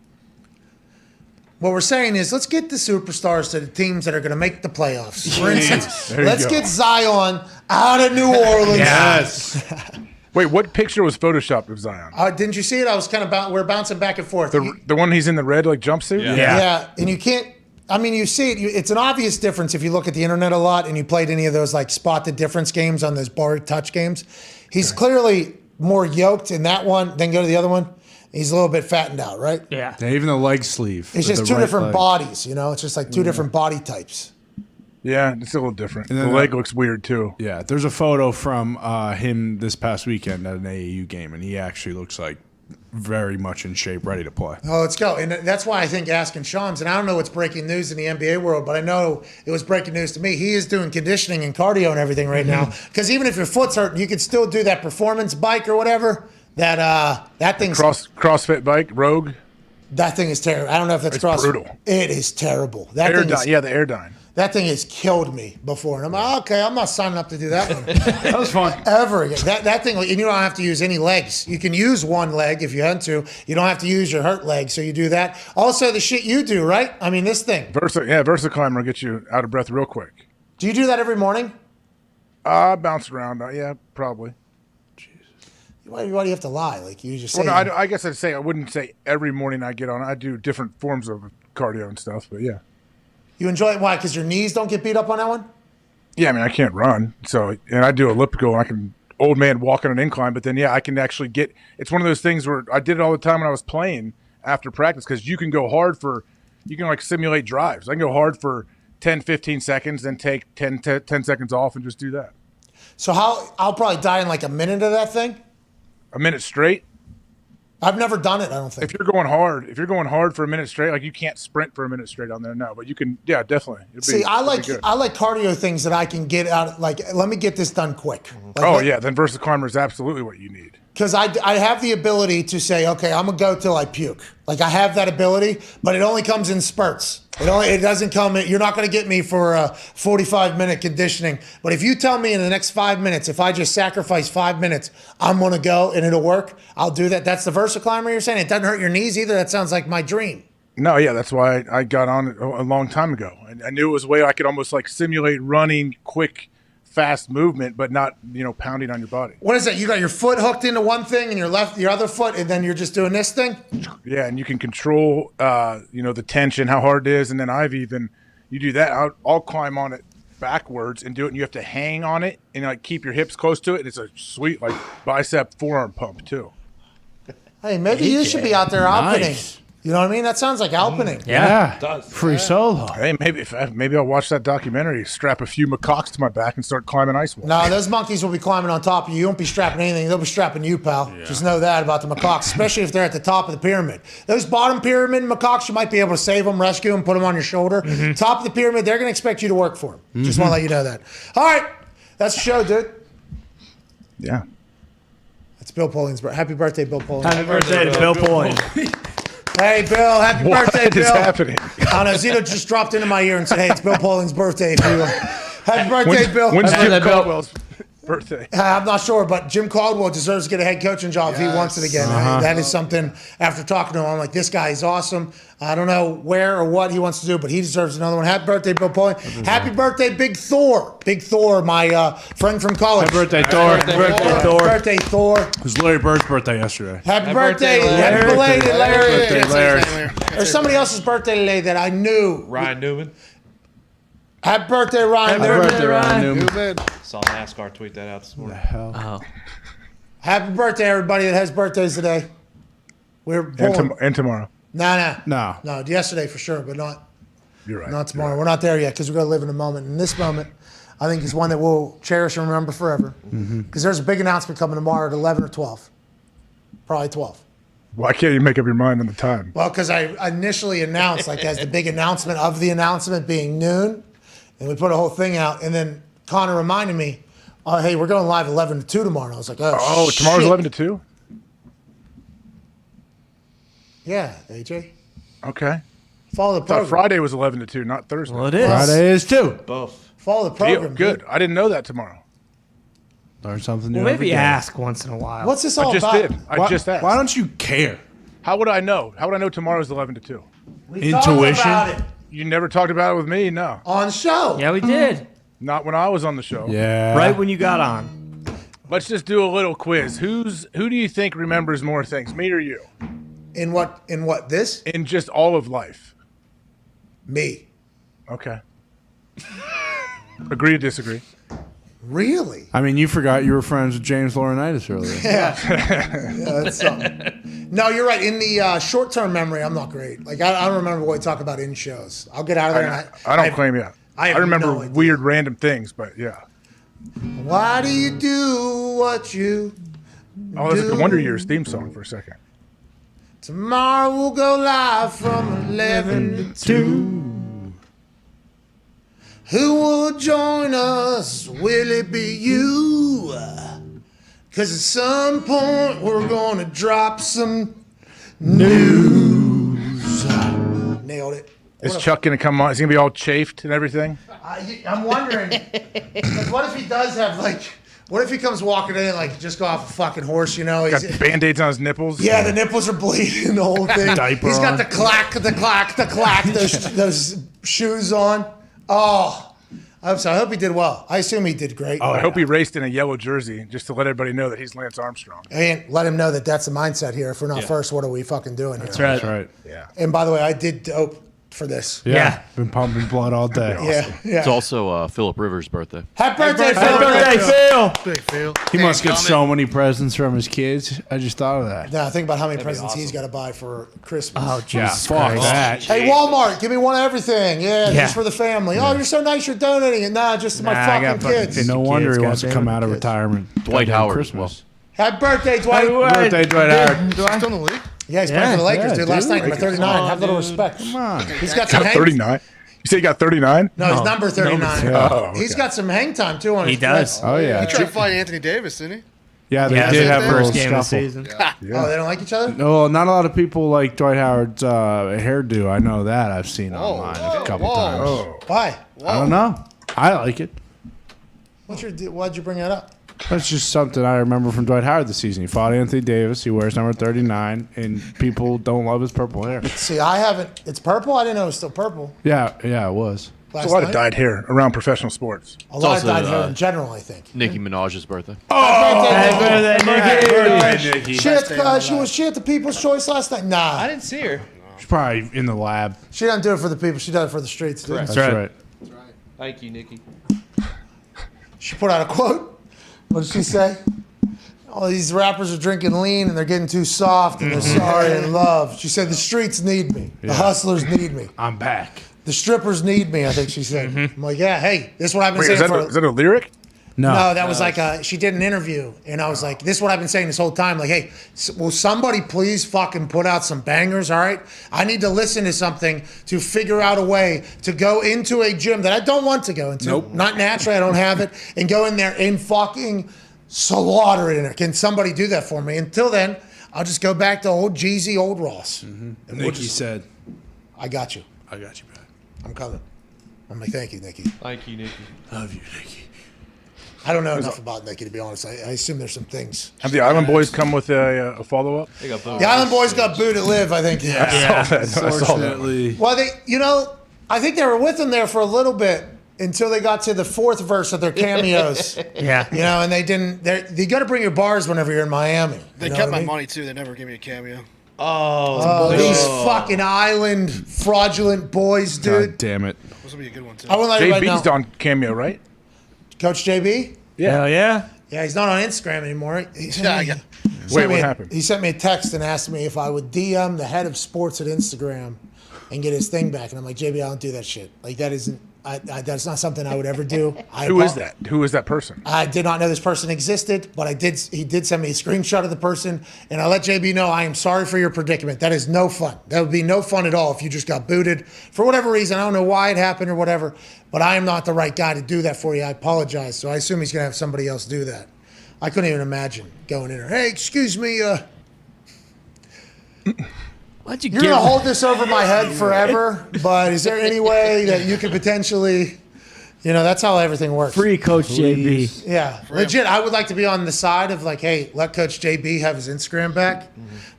What we're saying is, let's get the superstars to the teams that are going to make the playoffs. For instance, There you let's go. get Zion out of New Orleans. Yes. Wait, what picture was photoshopped of Zion? Didn't you see it? I was kind of we're bouncing back and forth. The one he's in the red like jumpsuit? Yeah, and you can't. I mean, you see it. It's an obvious difference if you look at the internet a lot and you played any of those like spot the difference games on those bar touch games. He's clearly more yoked in that one. Then go to the other one. He's a little bit fattened out, right? Yeah. Even the leg sleeve. It's just two different bodies. You know, it's just like two different body types. Yeah, it's a little different. And The then leg looks weird too. Yeah, there's a photo from him this past weekend at an AAU game, and he actually looks like very much in shape, ready to play. Oh, let's go. And that's why I think asking Shams, and I don't know what's breaking news in the NBA world, but I know it was breaking news to me. He is doing conditioning and cardio and everything right now. Because even if your foot's hurt, you can still do that performance bike or whatever. That thing's CrossFit bike, Rogue. That thing is terrible. I don't know if that's It's CrossFit. brutal. It is terrible. That thing is, the Airdyne. That thing has killed me before. And I'm like, okay, I'm not signing up to do that one. That was fun. Ever again. That thing, and you don't have to use any legs. You can use one leg if you had to. You don't have to use your hurt leg, so you do that. Also, the shit you do, right? I mean, this thing. Versa climber will get you out of breath real quick. Do you do that every morning? Bounce around. Yeah, probably. Why do you have to lie? Like, you just say. Well, no, I guess I wouldn't say every morning I get on. I do different forms of cardio and stuff, but yeah. You enjoy it? Why? Because your knees don't get beat up on that one? Yeah, I mean, I can't run. And I do elliptical. I can old man walk on an incline, but then, yeah, I can actually get – it's one of those things where I did it all the time when I was playing after practice because you can go hard you can, like, simulate drives. I can go hard for 10, 15 seconds, then take 10 seconds off and just do that. So I'll probably die in like a minute of that thing? A minute straight? I've never done it, I don't think. If you're going hard for a minute straight, like you can't sprint for a minute straight on there, no. But you can, yeah, definitely. I like cardio things that I can get out. Like, let me get this done quick. Like, then Versa Climber is absolutely what you need. Because I have the ability to say, okay, I'm gonna go till I puke. Like, I have that ability, but it only comes in spurts. It doesn't come in. You're not gonna get me for a 45-minute conditioning. But if you tell me in the next 5 minutes, if I just sacrifice 5 minutes, I'm gonna go and it'll work, I'll do that. That's the Versa Climber you're saying? It doesn't hurt your knees either? That sounds like my dream. No, yeah, that's why I got on it a long time ago. I knew it was a way I could almost like simulate running quick, fast movement, but not, pounding on your body. What is that? You got your foot hooked into one thing and your other foot, and then you're just doing this thing? Yeah, and you can control, the tension, how hard it is, and then you do that, I'll climb on it backwards and do it, and you have to hang on it and like keep your hips close to it. It's a sweet like bicep forearm pump too. Hey, maybe you should be out there alpining. You know what I mean? That sounds like alpining. Yeah, it does. Free solo. Hey, maybe I'll watch that documentary, strap a few macaques to my back, and start climbing ice walls. No, those monkeys will be climbing on top of you. You won't be strapping anything. They'll be strapping you, pal. Yeah. Just know that about the macaques, especially if they're at the top of the pyramid. Those bottom pyramid macaques, you might be able to save them, rescue them, put them on your shoulder. Mm-hmm. Top of the pyramid, they're going to expect you to work for them. Mm-hmm. Just want to let you know that. All right. That's the show, dude. Yeah. That's Bill Polling's birthday. Happy birthday, Bill Polling. Happy birthday to Bill Polling. Hey, Bill, happy birthday, Bill. What is happening? I don't know. Zito just dropped into my ear and said, hey, it's Bill Polling's birthday. Happy birthday, Bill. When's Jim Caldwell's birthday? I'm not sure, but Jim Caldwell deserves to get a head coaching job if he wants it again. Uh-huh. That is something, after talking to him, I'm like, this guy is awesome. I don't know where or what he wants to do, but he deserves another one. Happy birthday, Bill Polling. Happy birthday, Big Thor. Big Thor, my friend from college. Happy birthday, Thor. Happy birthday, Thor. It was Larry Bird's birthday yesterday. Happy birthday, happy belated Larry. Happy birthday, Larry. There's somebody else's birthday today that I knew. Ryan Newman. Happy birthday, Ryan. Happy birthday, Ryan Newman. Newman. Saw NASCAR tweet that out this morning. Oh. Happy birthday, everybody that has birthdays today. We're born. And tomorrow. No. Yesterday for sure, but not. You're right. Not tomorrow. We're not there yet because we're going to live in a moment. And this moment, I think, is one that we'll cherish and remember forever. Because there's a big announcement coming tomorrow at 11 or 12. Probably 12. Why can't you make up your mind on the time? Well, because I initially announced, like, as the big announcement of the announcement being noon, and we put a whole thing out, and then Connor reminded me, oh, hey, we're going live 11 to 2 tomorrow. And I was like, oh, tomorrow's shit. 11 to 2? Yeah, AJ. Okay. Follow the I thought program. Friday was 11 to 2, not Thursday. Well, it is. Friday is too. Both. Follow the program. Good. dude. I didn't know that tomorrow. Learn something new. Well, every maybe day. ask once in a while. What's this all I just about? did. I just asked. Why don't you care? How would I know? How would I know tomorrow's 11 to 2? We talked Intuition? about it You never talked about it with me? No. on the show. Yeah, we did. Not when I was on the show. Yeah. Right when you got on. Let's just do a little quiz. Who do you think remembers more things, me or you? In what? This? In just all of life. Me. Okay. Agree to disagree. Really? I mean, you forgot you were friends with James Laurinaitis earlier. Yeah. Yeah, that's something. No, you're right. In the short-term memory, I'm not great. Like, I don't remember what we talk about in shows. I'll get out of there. I don't claim yet. I have remember no idea. weird random things, but yeah. Why do you do what you Oh, that's like do? the Wonder Years theme song for a second. Tomorrow we'll go live from 11 to 2. Who will join us? Will it be you? Because at some point we're going to drop some news. Nailed it. Is Chuck going to come on? Is he going to be all chafed and everything? I'm wondering, like, what if he does have, like, what if he comes walking in and, like, just go off a fucking horse, you know? Got Band-Aids on his nipples? Yeah, the nipples are bleeding, the whole thing. Diaper He's got on. the clack, those shoes on. Oh, I'm sorry. I hope he did well. I assume he did great. I hope he raced in a yellow jersey just to let everybody know that he's Lance Armstrong. And let him know that that's the mindset here. If we're not Yeah. first, what are we fucking doing That's here? right. That's right. Yeah. And by the way, I did dope for this. Yeah. Been pumping blood all day. Yeah. It's also Philip Rivers' birthday. Happy birthday, Phil. Happy birthday, Phil. Big Phil. He must get so many presents from his kids. I just thought of that. Now think about how many presents he's got to buy for Christmas. Oh, Yeah, Jesus fuck Christ. that. Hey, Walmart, give me one of everything. Yeah, Yeah. just for the family. Oh, you're so nice. You're donating it. Nah, just to my Nah, I fucking got fucking kids. 50 No wonder kids, he wants to goddamn come it. out of retirement. Dwight Goddamn Howard as Christmas. Happy birthday, Dwight. Happy Birthday, Dwight Howard. Still in the league? Yeah, he's playing for the Lakers, dude. Last night, number Lakers. 39. Have a little dude. respect. Come on. He's got some Got hang. 39? You say he got 39? No, he's number 39. Oh, He's okay. got some hang time, too, on He his does. play. Oh, yeah. He tried to fight Anthony Davis, didn't he? Yeah, they Yeah, did have a first little game of the scuffle. season. Oh, they don't like each other? No, not a lot of people like Dwight Howard's hairdo. I know that. I've seen online a couple times. Oh. Why? I don't know. I like it. Why'd you bring that up? That's just something I remember from Dwight Howard this season. He fought Anthony Davis. He wears number 39, and people don't love his purple hair. See, I haven't. It's purple? I didn't know it was still purple. Yeah, it was. Last There's a lot of night. dyed hair around professional sports. A lot of also, dyed hair in general, I think. Nicki Minaj's birthday. Happy birthday, Nikki. She at the People's Choice last night? Nah. I didn't see her. She's probably in the lab. She doesn't do it for the people. She does it for the streets, dude. That's right. Thank you, Nikki. She put out a quote. What did she say? All these rappers are drinking lean and they're getting too soft and they're sorry in love. She said, the streets need me. The hustlers need me. I'm back. The strippers need me, I think she said. I'm like, yeah, hey, this is what I've been Wait, saying is that a lyric? No, that was like she did an interview, and I was like, this is what I've been saying this whole time. Like, hey, will somebody please fucking put out some bangers, all right? I need to listen to something to figure out a way to go into a gym that I don't want to go into. Nope. Not naturally, I don't have it, and go in there and fucking slaughter it in there. Can somebody do that for me? Until then, I'll just go back to old Jeezy, old Ross. And Nikki said, I got you. I got you back. I'm coming. I'm like, thank you, Nikki. Thank you, Nikki. Love you, Nikki. I don't know enough about Nikki, to be honest. I assume there's some things. Have the Island Boys come with a follow-up? They got booed. The Island Boys got booed at Live, I think. I saw that. Unfortunately. Well, I think they were with them there for a little bit until they got to the fourth verse of their cameos. Yeah. And they didn't. You got to bring your bars whenever you're in Miami. They You know kept what I my mean? money too. They never gave me a cameo. Oh, these fucking island fraudulent boys, dude. God damn it. This will be a good one too. I won't let everybody JB's know. on Cameo, right? Coach JB? Yeah. Hell yeah. Yeah, he's not on Instagram anymore. He sent Yeah, me- yeah. sent Wait, me what a- happened? He sent me a text and asked me if I would DM the head of sports at Instagram and get his thing back. And I'm like, JB, I don't do that shit. Like, that isn't, that's not something I would ever do. Who is that? Who is that person? I did not know this person existed, but he did send me a screenshot of the person, and I let JB know I am sorry for your predicament. That is no fun. That would be no fun at all if you just got booted for whatever reason. I don't know why it happened or whatever, but I am not the right guy to do that for you. I apologize. So I assume he's going to have somebody else do that. I couldn't even imagine going in there. Hey, excuse me. Why'd you You're going to hold this over my head forever, but is there any way that you could potentially, that's how everything works. Free Coach JB. Yeah, legit. I would like to be on the side of like, hey, let Coach JB have his Instagram back.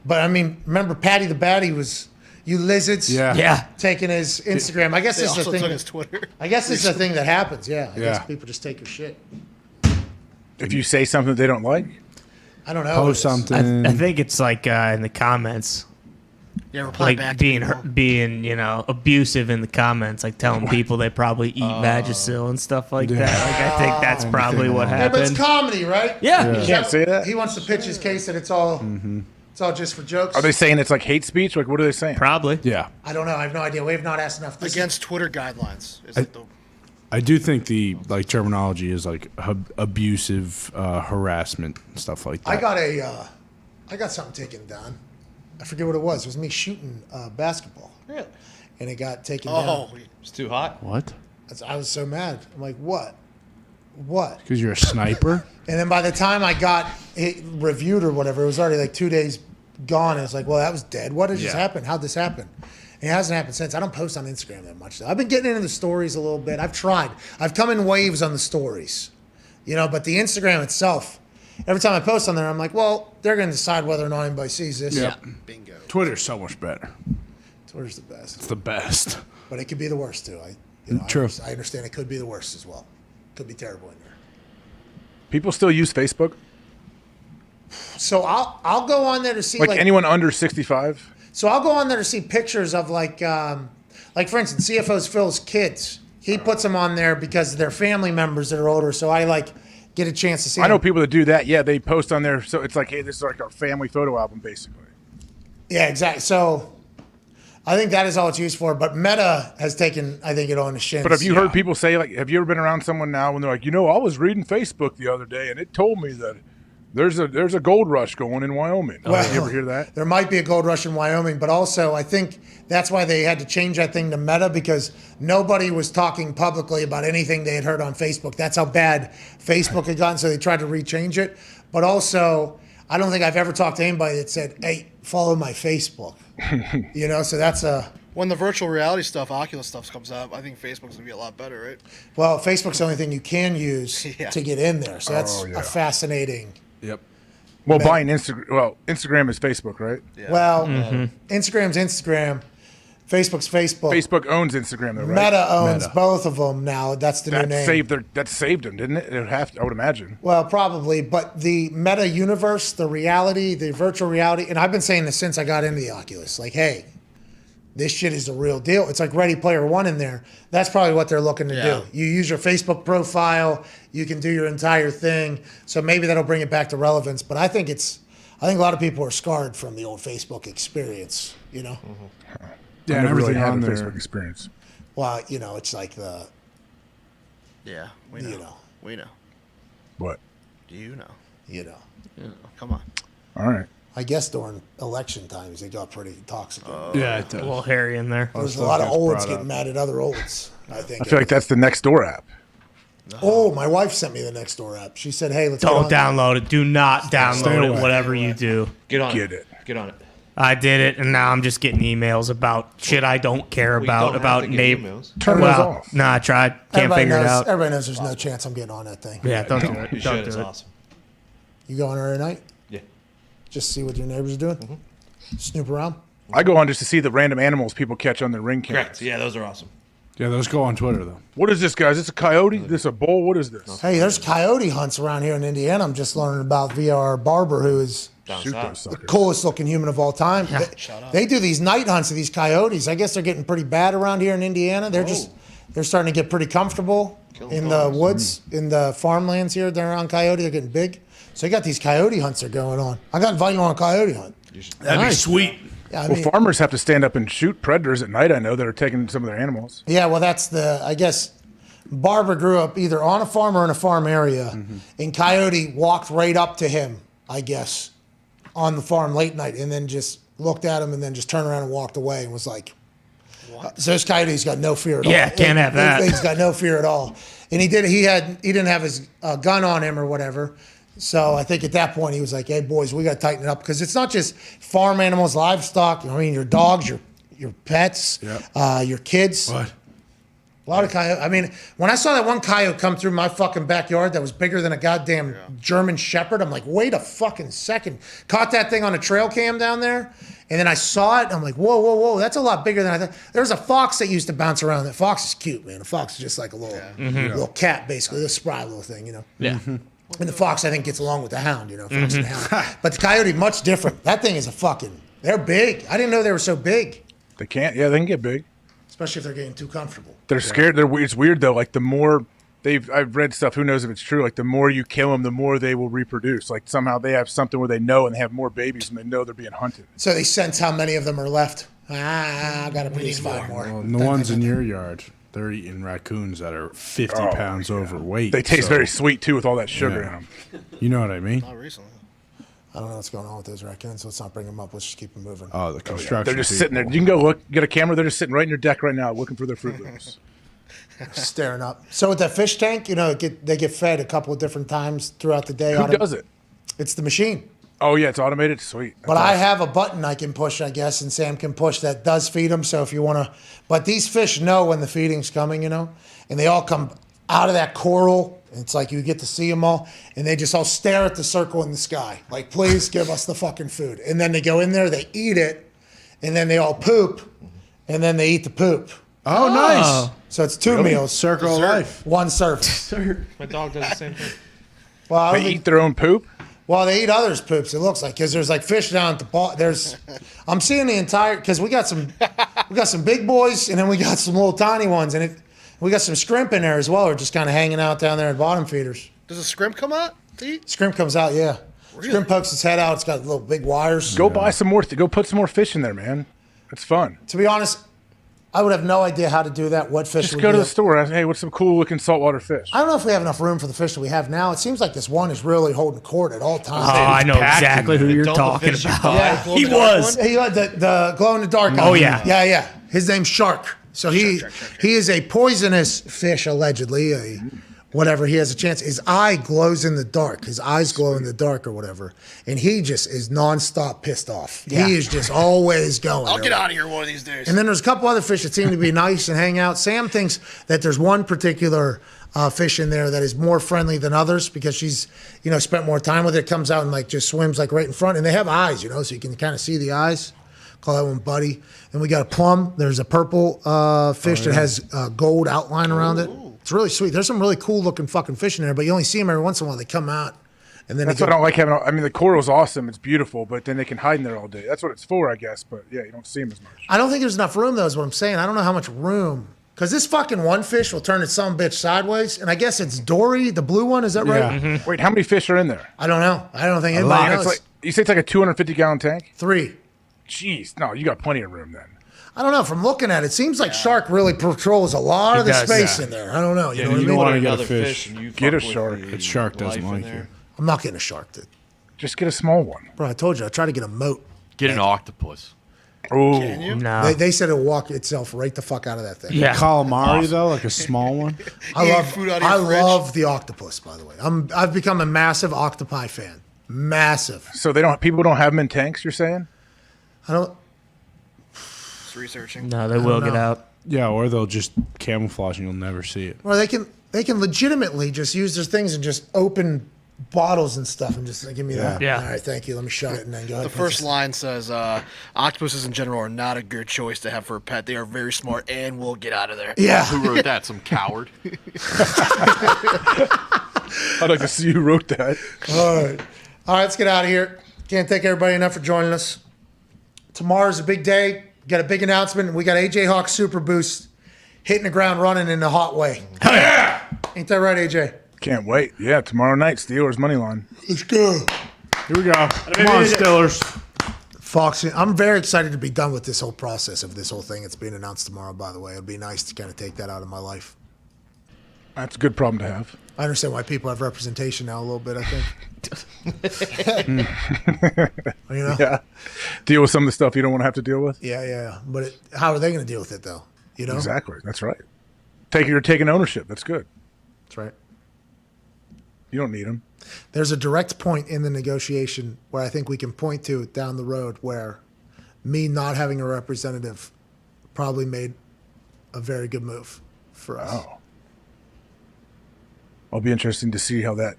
But I mean, remember Patty the Batty was you lizards? Yeah. Taking his Instagram. I guess They it's the also thing. took his Twitter. I guess it's the thing that happens. Yeah. I Yeah. guess people just take your shit. If you say something they don't like, I don't know. Post something. I think it's like in the comments. Yeah, reply Like back to being abusive in the comments, like telling people they probably eat Vagisil and stuff like that. Like I think that's probably what Yeah, but it's happened. comedy, right? Yeah. You can't say that. He wants to pitch his case that it's all just for jokes. Are they saying it's like hate speech? Like, what are they saying? Probably. Yeah. I don't know. I have no idea. We have not asked enough. This Against Twitter guidelines. Is it the I do think the terminology is like abusive harassment stuff like that. I got something taken down. I forget what it was. It was me shooting basketball. Really? And it got taken Oh, down. It's too hot. What? I was so mad. I'm like, what? What? Because you're a sniper. And then by the time I got it reviewed or whatever, it was already like 2 days gone. And it's like, well, that was dead. What did just happen? How'd this happen? And it hasn't happened since. I don't post on Instagram that much. I've been getting into the stories a little bit. I've tried. I've come in waves on the stories, but the Instagram itself, every time I post on there, I'm like, well, they're going to decide whether or not anybody sees this. Yep. bingo? Twitter's so much better. Twitter's the best. It's the best. But it could be the worst too. True. I understand it could be the worst as well. Could be terrible in there. People still use Facebook? So I'll go on there to see Like anyone under 65? So I'll go on there to see pictures of like for instance, CFO's Phil's kids. He puts them on there because they're family members that are older. So I get a chance to see. I know them. people that do that. Yeah, they post on there. So it's like, hey, this is like our family photo album, basically. Yeah, exactly. So I think that is all it's used for. But Meta has taken, I think, it on the shins. But have you heard people say, like, have you ever been around someone now when they're like, I was reading Facebook the other day and it told me that there's a gold rush going in Wyoming. Well, you ever hear that? There might be a gold rush in Wyoming, but also I think that's why they had to change that thing to Meta, because nobody was talking publicly about anything they had heard on Facebook. That's how bad Facebook had gotten, so they tried to rechange it. But also, I don't think I've ever talked to anybody that said, hey, follow my Facebook. So that's When the virtual reality stuff, Oculus stuff comes out, I think Facebook's gonna be a lot better, right? Well, Facebook's the only thing you can use Yeah. to get in there. So that's a fascinating. Yep. Well, buying Instagram. Well, Instagram is Facebook, right? Well, Instagram's Instagram. Facebook's Facebook. Facebook owns Instagram, though, right? Meta owns both of them now. That's the new name. That saved them, didn't it? It would have to, I would imagine. Well, probably, but the meta universe, the reality, the virtual reality, and I've been saying this since I got into the Oculus, like, hey, this shit is the real deal. It's like Ready Player One in there. That's probably what they're looking to do. You use your Facebook profile, you can do your entire thing. So maybe that'll bring it back to relevance. But I think a lot of people are scarred from the old Facebook experience, Yeah, and I never really everything had on a there. Facebook experience. Well, it's like the, Yeah, we know. We know. What? Do you know? Come on. All right. I guess during election times, it got pretty toxic. Yeah, a little hairy in there. There's a lot of olds getting mad at other olds, I think. I feel like that's the Nextdoor app. Oh, my wife sent me the Nextdoor app. She said, hey, let's Don't get on download it. Do not Stay download it, away. whatever you do. Get on Get it. Get on it. I did it, and now I'm just getting emails about shit I don't care We about, don't have about to get neighbors. emails. Turn those off. Nah, I tried. Can't Everybody figure it knows, out. Everybody knows there's no chance I'm getting on that thing. Yeah, don't do You it. should. Don't It's do it. awesome. You go on every night? Yeah. Just see what your neighbors are doing? Snoop around? I go on just to see the random animals people catch on their ring cameras. Correct. Yeah, those are awesome. Yeah, those go on Twitter though. What is this, guys? Is this a coyote? This a bull? What is this? Hey, there's coyote hunts around here in Indiana. I'm just learning about via our barber who is Shoot those suckers. Coolest looking human of all time. Yeah. They do these night hunts of these coyotes. I guess they're getting pretty bad around here in Indiana. They're starting to get pretty comfortable in the woods, in the farmlands here. They're on coyote. They're getting big. So you got these coyote hunts that are going on. I got invited on a coyote hunt. That'd be sweet. Yeah, Farmers have to stand up and shoot predators at night, I know, that are taking some of their animals. Yeah, well, I guess Barbara grew up either on a farm or in a farm area, and coyote walked right up to him, I guess, on the farm late night, and then just looked at him and then just turned around and walked away and was like, so this coyote's got no fear at all. Yeah, can't have that. He's got no fear at all. And he didn't have his gun on him or whatever. So I think at that point he was like, hey, boys, we got to tighten it up. Because it's not just farm animals, livestock. I mean, your dogs, your pets, your kids. What? A lot of coyote. I mean, when I saw that one coyote come through my fucking backyard that was bigger than a goddamn German Shepherd, I'm like, wait a fucking second. Caught that thing on a trail cam down there. And then I saw it. And I'm like, whoa, whoa, whoa. That's a lot bigger than I thought. There was a fox that used to bounce around. That fox is cute, man. A fox is just like a little cat, basically. A spry little thing, you know? Yeah. And the fox, I think, gets along with the hound, you know? Fox and hound. But the coyote, much different. That thing is they're big. I didn't know they were so big. They can't. Yeah, they can get big. Especially if they're getting too comfortable. They're scared. It's weird, though. Like, the more I've read stuff, who knows if it's true, like, the more you kill them, the more they will reproduce. Like, somehow they have something where they know and they have more babies and they know they're being hunted. So they sense how many of them are left. I got to produce 5 more. Well, the ones in your yard, they're eating raccoons that are 50 pounds overweight. They taste very sweet, too, with all that sugar in them. You know what I mean? Not recently. I don't know what's going on with those raccoons. Let's not bring them up. Let's just keep them moving. Oh, the construction. They're just sitting there. You can go look, get a camera. They're just sitting right in your deck right now looking for their Fruit Loops. Staring up. So with that fish tank, you know, they get fed a couple of different times throughout the day. Who does it? It's the machine. Oh, yeah, it's automated? Sweet. But I have a button I can push, I guess, and Sam can push that does feed them. So if you want to, but these fish know when the feeding's coming, you know, and they all come out of that coral. It's like you get to see them all, and they just all stare at the circle in the sky. Like, please give us the fucking food. And then they go in there, they eat it, and then they all poop, and then they eat the poop. Oh, nice. So it's 2 meals. Circle of life. 1 service. My dog does the same thing. Well, They eat their own poop? Well, they eat others' poops. It looks like because there's like fish down at the bottom. I'm seeing the entire because we got some big boys and then we got some little tiny ones and we got some scrimp in there as well. We're just kind of hanging out down there at bottom feeders. Does a scrimp come out to eat? Scrimp comes out, yeah. Really? Scrimp pokes its head out. It's got little big wires. Go buy some more. Go put some more fish in there, man. It's fun. To be honest, I would have no idea how to do that. What fish? Just would go to be the store. Ask, hey, what's some cool looking saltwater fish? I don't know if we have enough room for the fish that we have now. It seems like this one is really holding court at all times. Oh, I know exactly who you're talking about. Yeah, He was. He had the glow in the dark. Oh, yeah. Yeah. His name's Shark. So he is a poisonous fish allegedly. Whatever, he has a chance. His eye glows in the dark. His eyes glow in the dark or whatever. And he just is nonstop pissed off. Yeah. He is just always going. I'll get out of here one of these days. And then there's a couple other fish that seem to be nice and hang out. Sam thinks that there's one particular fish in there that is more friendly than others because she's, spent more time with it. Comes out and just swims right in front. And they have eyes, so you can kind of see the eyes. Call that one Buddy. And we got a plum. There's a purple fish that has gold outline around it. It's really sweet. There's some really cool looking fucking fish in there, but you only see them every once in a while. They come out. And then that's what I don't like having. I mean, the coral's awesome. It's beautiful, but then they can hide in there all day. That's what it's for, I guess. But yeah, you don't see them as much. I don't think there's enough room, though, is what I'm saying. I don't know how much room. Because this fucking one fish will turn its son bitch sideways. And I guess it's Dory, the blue one. Is that right? Yeah. Mm-hmm. Wait, how many fish are in there? I don't know. I don't think anybody knows. You say it's like a 250-gallon tank? 3. Jeez. No, you got plenty of room then. I don't know. From looking at it, seems like Shark really patrols a lot of the space in there. I don't know. You know what I mean? want to get a fish. Get a shark. But Shark doesn't like you. I'm not getting a shark, dude. Just get a small one. Bro, I told you. I tried to get a moat. Get an octopus. Oh, can you? No. They said it'll walk itself right the fuck out of that thing. Yeah. Calamari, though, like a small one. I love the octopus, by the way. I've become a massive octopi fan. Massive. So people don't have them in tanks, you're saying? I don't. Just researching. No, they will get out. Yeah, or they'll just camouflage and you'll never see it. Or they can legitimately just use their things and just open bottles and stuff and just give me that. Yeah. All right, thank you. Let me shut it and then go ahead. The first line says, octopuses in general are not a good choice to have for a pet. They are very smart and will get out of there. Yeah. Who wrote that? Some coward. I'd like to see who wrote that. All right, let's get out of here. Can't thank everybody enough for joining us. Tomorrow's a big day. Got a big announcement. We got AJ Hawk Super Boost hitting the ground running in a hot way. Hell yeah! Ain't that right, AJ? Can't wait. Yeah, tomorrow night, Steelers money line. Let's go. Here we go. Come on, Steelers. Foxy, I'm very excited to be done with this whole process of this whole thing. It's being announced tomorrow, by the way. It'd be nice to kind of take that out of my life. That's a good problem to have. I understand why people have representation now a little bit, I think. You know? Yeah. Deal with some of the stuff you don't want to have to deal with. Yeah. But how are they going to deal with it, though? You know? Exactly. That's right. You're taking ownership. That's good. That's right. You don't need them. There's a direct point in the negotiation where I think we can point to down the road where me not having a representative probably made a very good move for us. Oh. I'll be interesting to see how that.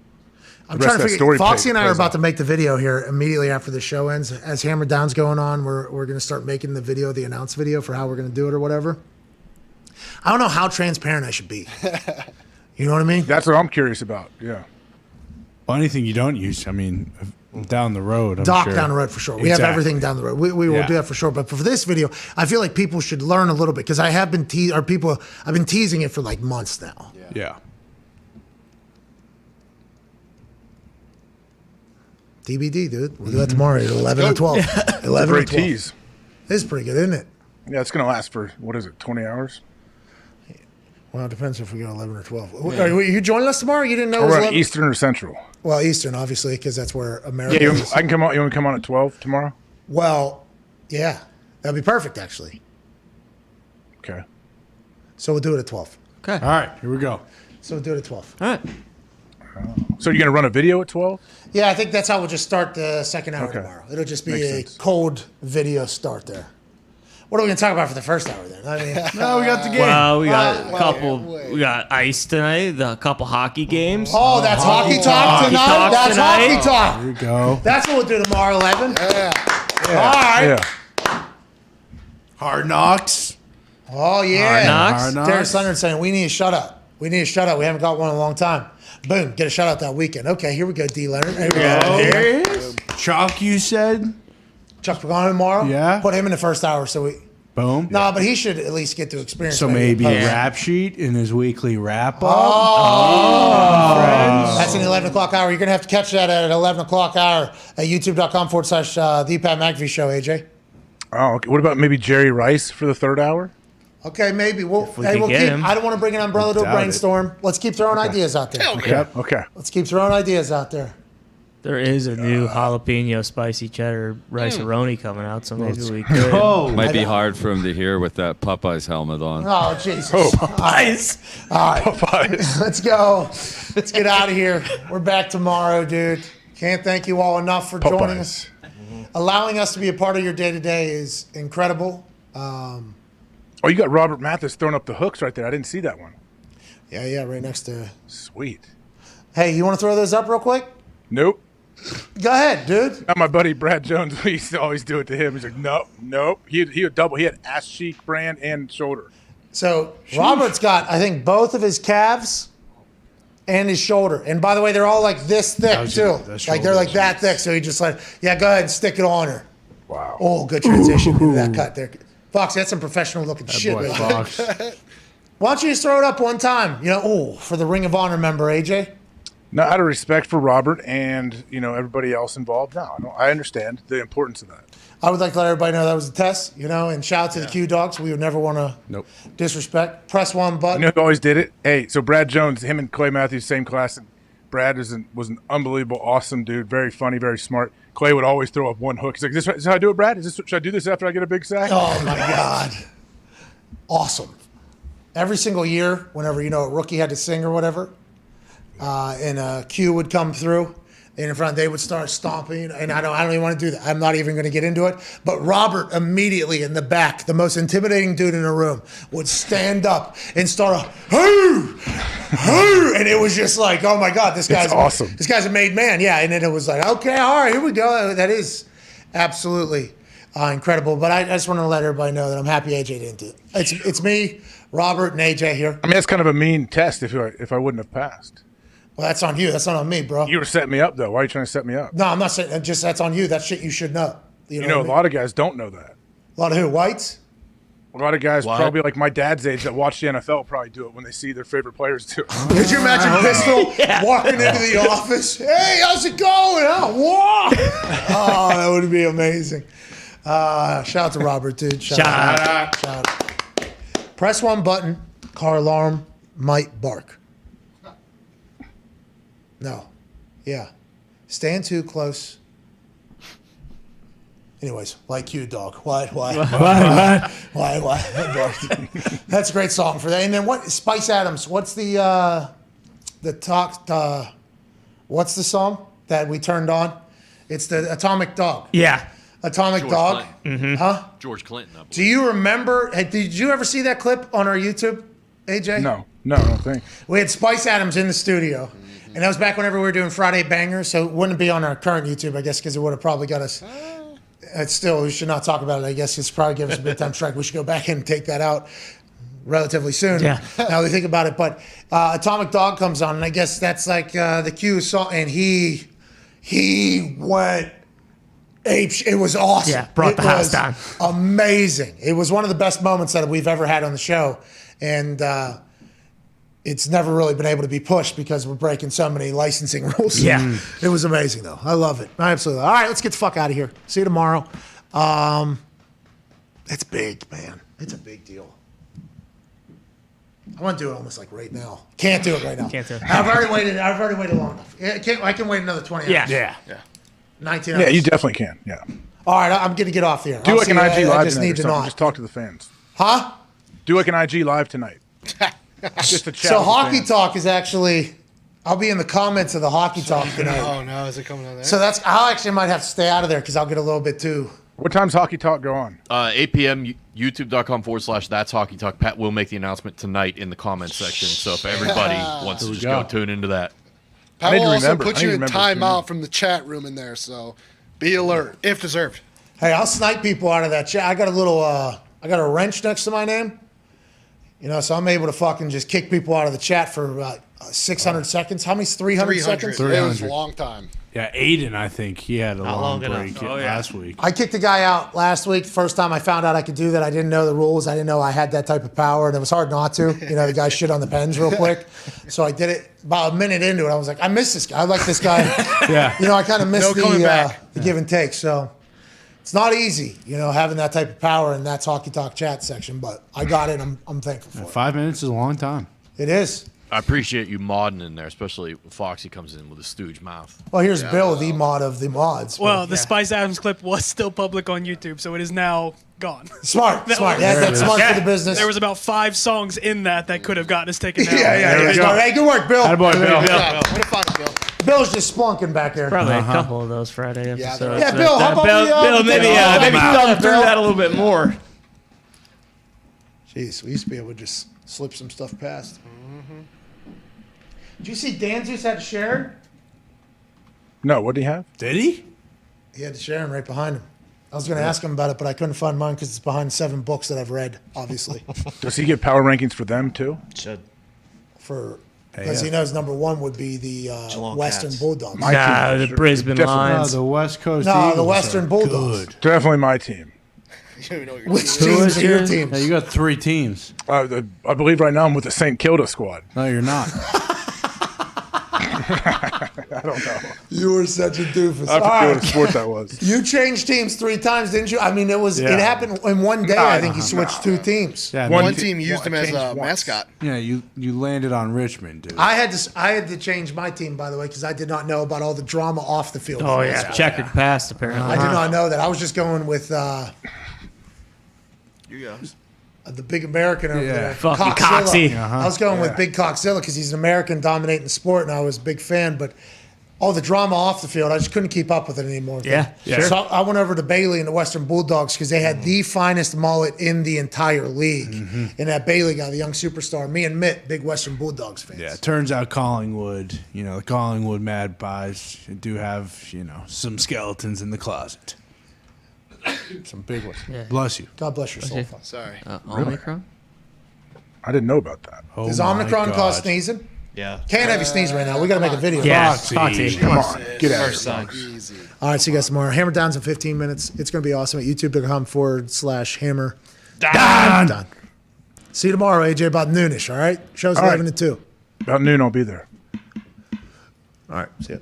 I'm trying to figure. Foxy and I are about to make the video here immediately after the show ends. As Hammer Down's going on, we're going to start making the video, the announce video for how we're going to do it or whatever. I don't know how transparent I should be. You know what I mean? That's what I'm curious about. Yeah. Well, anything you don't use, I mean, down the road. I'm Doc sure. down the road for sure. We have everything down the road. We will do that for sure. But for this video, I feel like people should learn a little bit because I have been I've been teasing it for like months now. Yeah. TBD, dude. We'll do that tomorrow at 11 or 12. 11 Great or 12. tease. This is pretty good, isn't it? Yeah, it's going to last for, 20 hours? Well, it depends if we go 11 or 12. Are you joining us tomorrow? You didn't know it was We're 11? Eastern or Central? Well, Eastern, obviously, because that's where America Yeah, is. I can come on. You want to come on at 12 tomorrow? Well, yeah. That'd be perfect, actually. Okay. So we'll do it at 12. Okay. All right, here we go. So we'll do it at 12. All right. So you're going to run a video at 12? Yeah, I think that's how we'll just start the second hour Okay. tomorrow. It'll just be Makes a sense. cold video start there. What are we going to talk about for the first hour then? I mean, No, we got the game. Well, we got a couple. We got ice tonight. A couple hockey games. Oh, that's hockey talk tonight? That's hockey talk. Here we go. That's what we'll do tomorrow, 11. Yeah. All right. Yeah. Hard Knocks. Oh, yeah. Hard Knocks. Terrence Leonard saying, we need a shutout. We need a shutout. We haven't got one in a long time. Boom. Get a shutout that weekend. Okay, here we go, D. Leonard. Here we go. There it is. Chalk, you said? Chuck Pagano tomorrow? Yeah. Put him in the first hour so we... Boom. No, but he should at least get to experience So maybe a rap sheet in his weekly wrap up. Oh, that's an 11 o'clock hour. You're going to have to catch that at 11 o'clock hour at youtube.com/The Pat McAfee Show, AJ. Oh, okay. What about maybe Jerry Rice for the third hour? Okay, maybe. We'll can get him. I don't want to bring an umbrella to a Doubt it. brainstorm. Let's keep throwing ideas out there. Okay. Let's keep throwing ideas out there. There is a new jalapeno spicy cheddar rice-a-roni coming out, so maybe we could. Might be hard for him to hear with that Popeyes helmet on. Oh, Jesus. Ice. All right. Let's go. Let's get out of here. We're back tomorrow, dude. Can't thank you all enough for joining us. Allowing us to be a part of your day-to-day is incredible. Oh, you got Robert Mathis throwing up the hooks right there. I didn't see that one. Yeah, right next to... Sweet. Hey, you want to throw those up real quick? Nope. Go ahead, dude. Not my buddy Brad Jones. We used to always do it to him. He's like, nope. He would double. He had ass cheek, brand, and shoulder. So Robert's got, I think, both of his calves and his shoulder. And by the way, they're all like this thick too. Like they're like that thick. So he just like, yeah, go ahead and stick it on her. Wow. Oh, good transition into that cut there. Fox, that's some professional looking shit. Boy, Right Fox. there. Why don't you just throw it up one time? You know, for the Ring of Honor member, AJ. No, out of respect for Robert and everybody else involved. No, I understand the importance of that. I would like to let everybody know that was a test, and shout out to the Q Dogs. We would never want to disrespect. Press one button. You know who always did it? Hey, so Brad Jones, him and Clay Matthews, same class. And Brad was an unbelievable, awesome dude. Very funny, very smart. Clay would always throw up one hook. He's like, is this how I do it, Brad? Should I do this after I get a big sack? Oh, my God. Awesome. Every single year, whenever, a rookie had to sing or whatever, and a Q would come through, and in front, they would start stomping, and I don't even want to do that. I'm not even going to get into it. But Robert immediately in the back, the most intimidating dude in the room, would stand up and start hoo, and it was just like, oh my God, this guy's awesome. This guy's a made man, yeah. And then it was like, okay, all right, here we go. That is absolutely incredible. But I just want to let everybody know that I'm happy AJ didn't do it. It's me, Robert, and AJ here. I mean, that's kind of a mean test if I wouldn't have passed. Well, that's on you. That's not on me, bro. You were setting me up, though. Why are you trying to set me up? No, I'm not saying. Just that's on you. That's shit you should know. You know know, what a I mean? lot of guys don't know that. A lot of who? Whites? A lot of guys, What? probably like my dad's age, that watch the NFL, probably do it when they see their favorite players do it. Could you imagine Pistol walking into the office? Hey, how's it going? Oh, that would be amazing. Shout out to Robert, dude. Shout out. Press one button. Car alarm might bark. No. Yeah. Stand too close. Anyways, like you, dog. Why? Why? That's a great song for that. And then what? Spice Adams. What's the what's the song that we turned on? It's the Atomic Dog. Yeah. Atomic George Dog. Clinton. Huh? George Clinton. I believe. Do you remember? Did you ever see that clip on our YouTube, AJ? No, I don't think. We had Spice Adams in the studio, and that was back whenever we were doing Friday Bangers, so it wouldn't be on our current YouTube, I guess, because it would have probably got us. Still, we should not talk about it. I guess it's probably give us a big time strike. We should go back and take that out relatively soon. Yeah. Now we think about it, but Atomic Dog comes on, and I guess that's like the Q song, and he went ape. It was awesome. Yeah, brought the house down. Amazing. It was one of the best moments that we've ever had on the show, and it's never really been able to be pushed because we're breaking so many licensing rules. Yeah. It was amazing, though. I love it. I absolutely. All right, let's get the fuck out of here. See you tomorrow. It's big, man. It's a big deal. I want to do it almost like right now. Can't do it right now. Can't do it. I've already waited long enough. I can wait another 20 hours. Yeah. 19 hours. Yeah, you definitely can. Yeah. All right, I'm going to get off the air. Do like an IG I live just tonight need or to something. not. Just talk to the fans. Huh? Do like an IG live tonight. Just to chat. So with the Hockey fans. Talk is actually, I'll be in the comments of the Hockey Talk tonight. Oh no, is it coming on there? So I'll actually might have to stay out of there because I'll get a little bit too. What time's Hockey Talk go on? 8 p.m. YouTube.com/That's Hockey Talk. Pat will make the announcement tonight in the comments section. So if everybody wants to just go tune into that. Pat will also put you in remember. timeout from the chat room in there, so be alert. If deserved. Hey, I'll snipe people out of that chat. I got a little, I got a wrench next to my name. You know, so I'm able to fucking just kick people out of the chat for about 600 seconds. How many's 300 seconds? It was a long time. Yeah, Aiden, I think he had a long long enough? break Oh, yeah. last week. I kicked a guy out last week. First time I found out I could do that. I didn't know the rules. I didn't know I had that type of power, and it was hard not to. You know, the guy shit on the pens real quick. So I did it. About a minute into it, I was like, I miss this guy. I like this guy. Yeah. You know, I kind of miss No coming back. the give and take. So it's not easy, you know, having that type of power in That's Hockey Talk chat section, but I got it. I'm thankful for it. 5 minutes is a long time. It is. I appreciate you modding in there, especially when Foxy comes in with a stooge mouth. Well, here's Bill, the mod of the mods. Well, the Spice Adams clip was still public on YouTube, so it is now gone. Smart. Yeah, that's smart for the business. There was about 5 songs in that could have gotten us taken down. Yeah. Smart. Hey, good work, Bill. Attaboy, Bill. What a fun, Bill. Bill's just splunking back there. Probably a couple of those Friday episodes. Yeah, Bill, how about Bill, maybe thumb through that a little bit more. Jeez, we used to be able to just slip some stuff past. Did you see Danzus had Sharon? No, what did he have? Did he? He had Sharon right behind him. I was going to ask him about it, but I couldn't find mine because it's behind 7 books that I've read, obviously. Does he get power rankings for them too? Should. Because he knows number 1 would be the Western Cats. Bulldogs. Nah, the Brisbane Lions. the West Coast No, Eagles the Western are Bulldogs. good. Definitely my team. Which teams are your teams? Yeah, you got 3 teams. I believe right now I'm with the St. Kilda squad. No, you're not. I don't know. You were such a doofus. I forget what sport that was. You changed teams 3 times, didn't you? I mean, it happened in one day. I think you switched 2 teams. Yeah, One team used him as a mascot. Yeah, you landed on Richmond, dude. I had to change my team, by the way, because I did not know about all the drama off the field. Oh, yeah. Checkered past, apparently. I did not know that. I was just going with You guys. the big American over there. Fucking Coxzilla. Coxie. I was going with Big Coxzilla because he's an American dominating the sport, and I was a big fan. But all the drama off the field, I just couldn't keep up with it anymore. Yeah, sure. So I went over to Bailey and the Western Bulldogs because they had the finest mullet in the entire league. And that Bailey guy, the young superstar, me and Mitt, big Western Bulldogs fans. Yeah, it turns out Collingwood, the Collingwood Mad Pies do have, some skeletons in the closet. Some big ones. Yeah. Bless you. God bless your soul. Sorry. Omicron? I didn't know about that. Oh Does my Omicron God. cause sneezing? Yeah. Can't have you sneeze right now. We got to make a video. Yeah, Foxy. Come on, get out of First here. sign. All right, see you guys tomorrow. Hammer Down's in 15 minutes. It's going to be awesome at youtube.com/hammer. Dahn. See you tomorrow, AJ, about noonish, all right? Show's All right. 11 to 2. About noon, I'll be there. All right, see ya.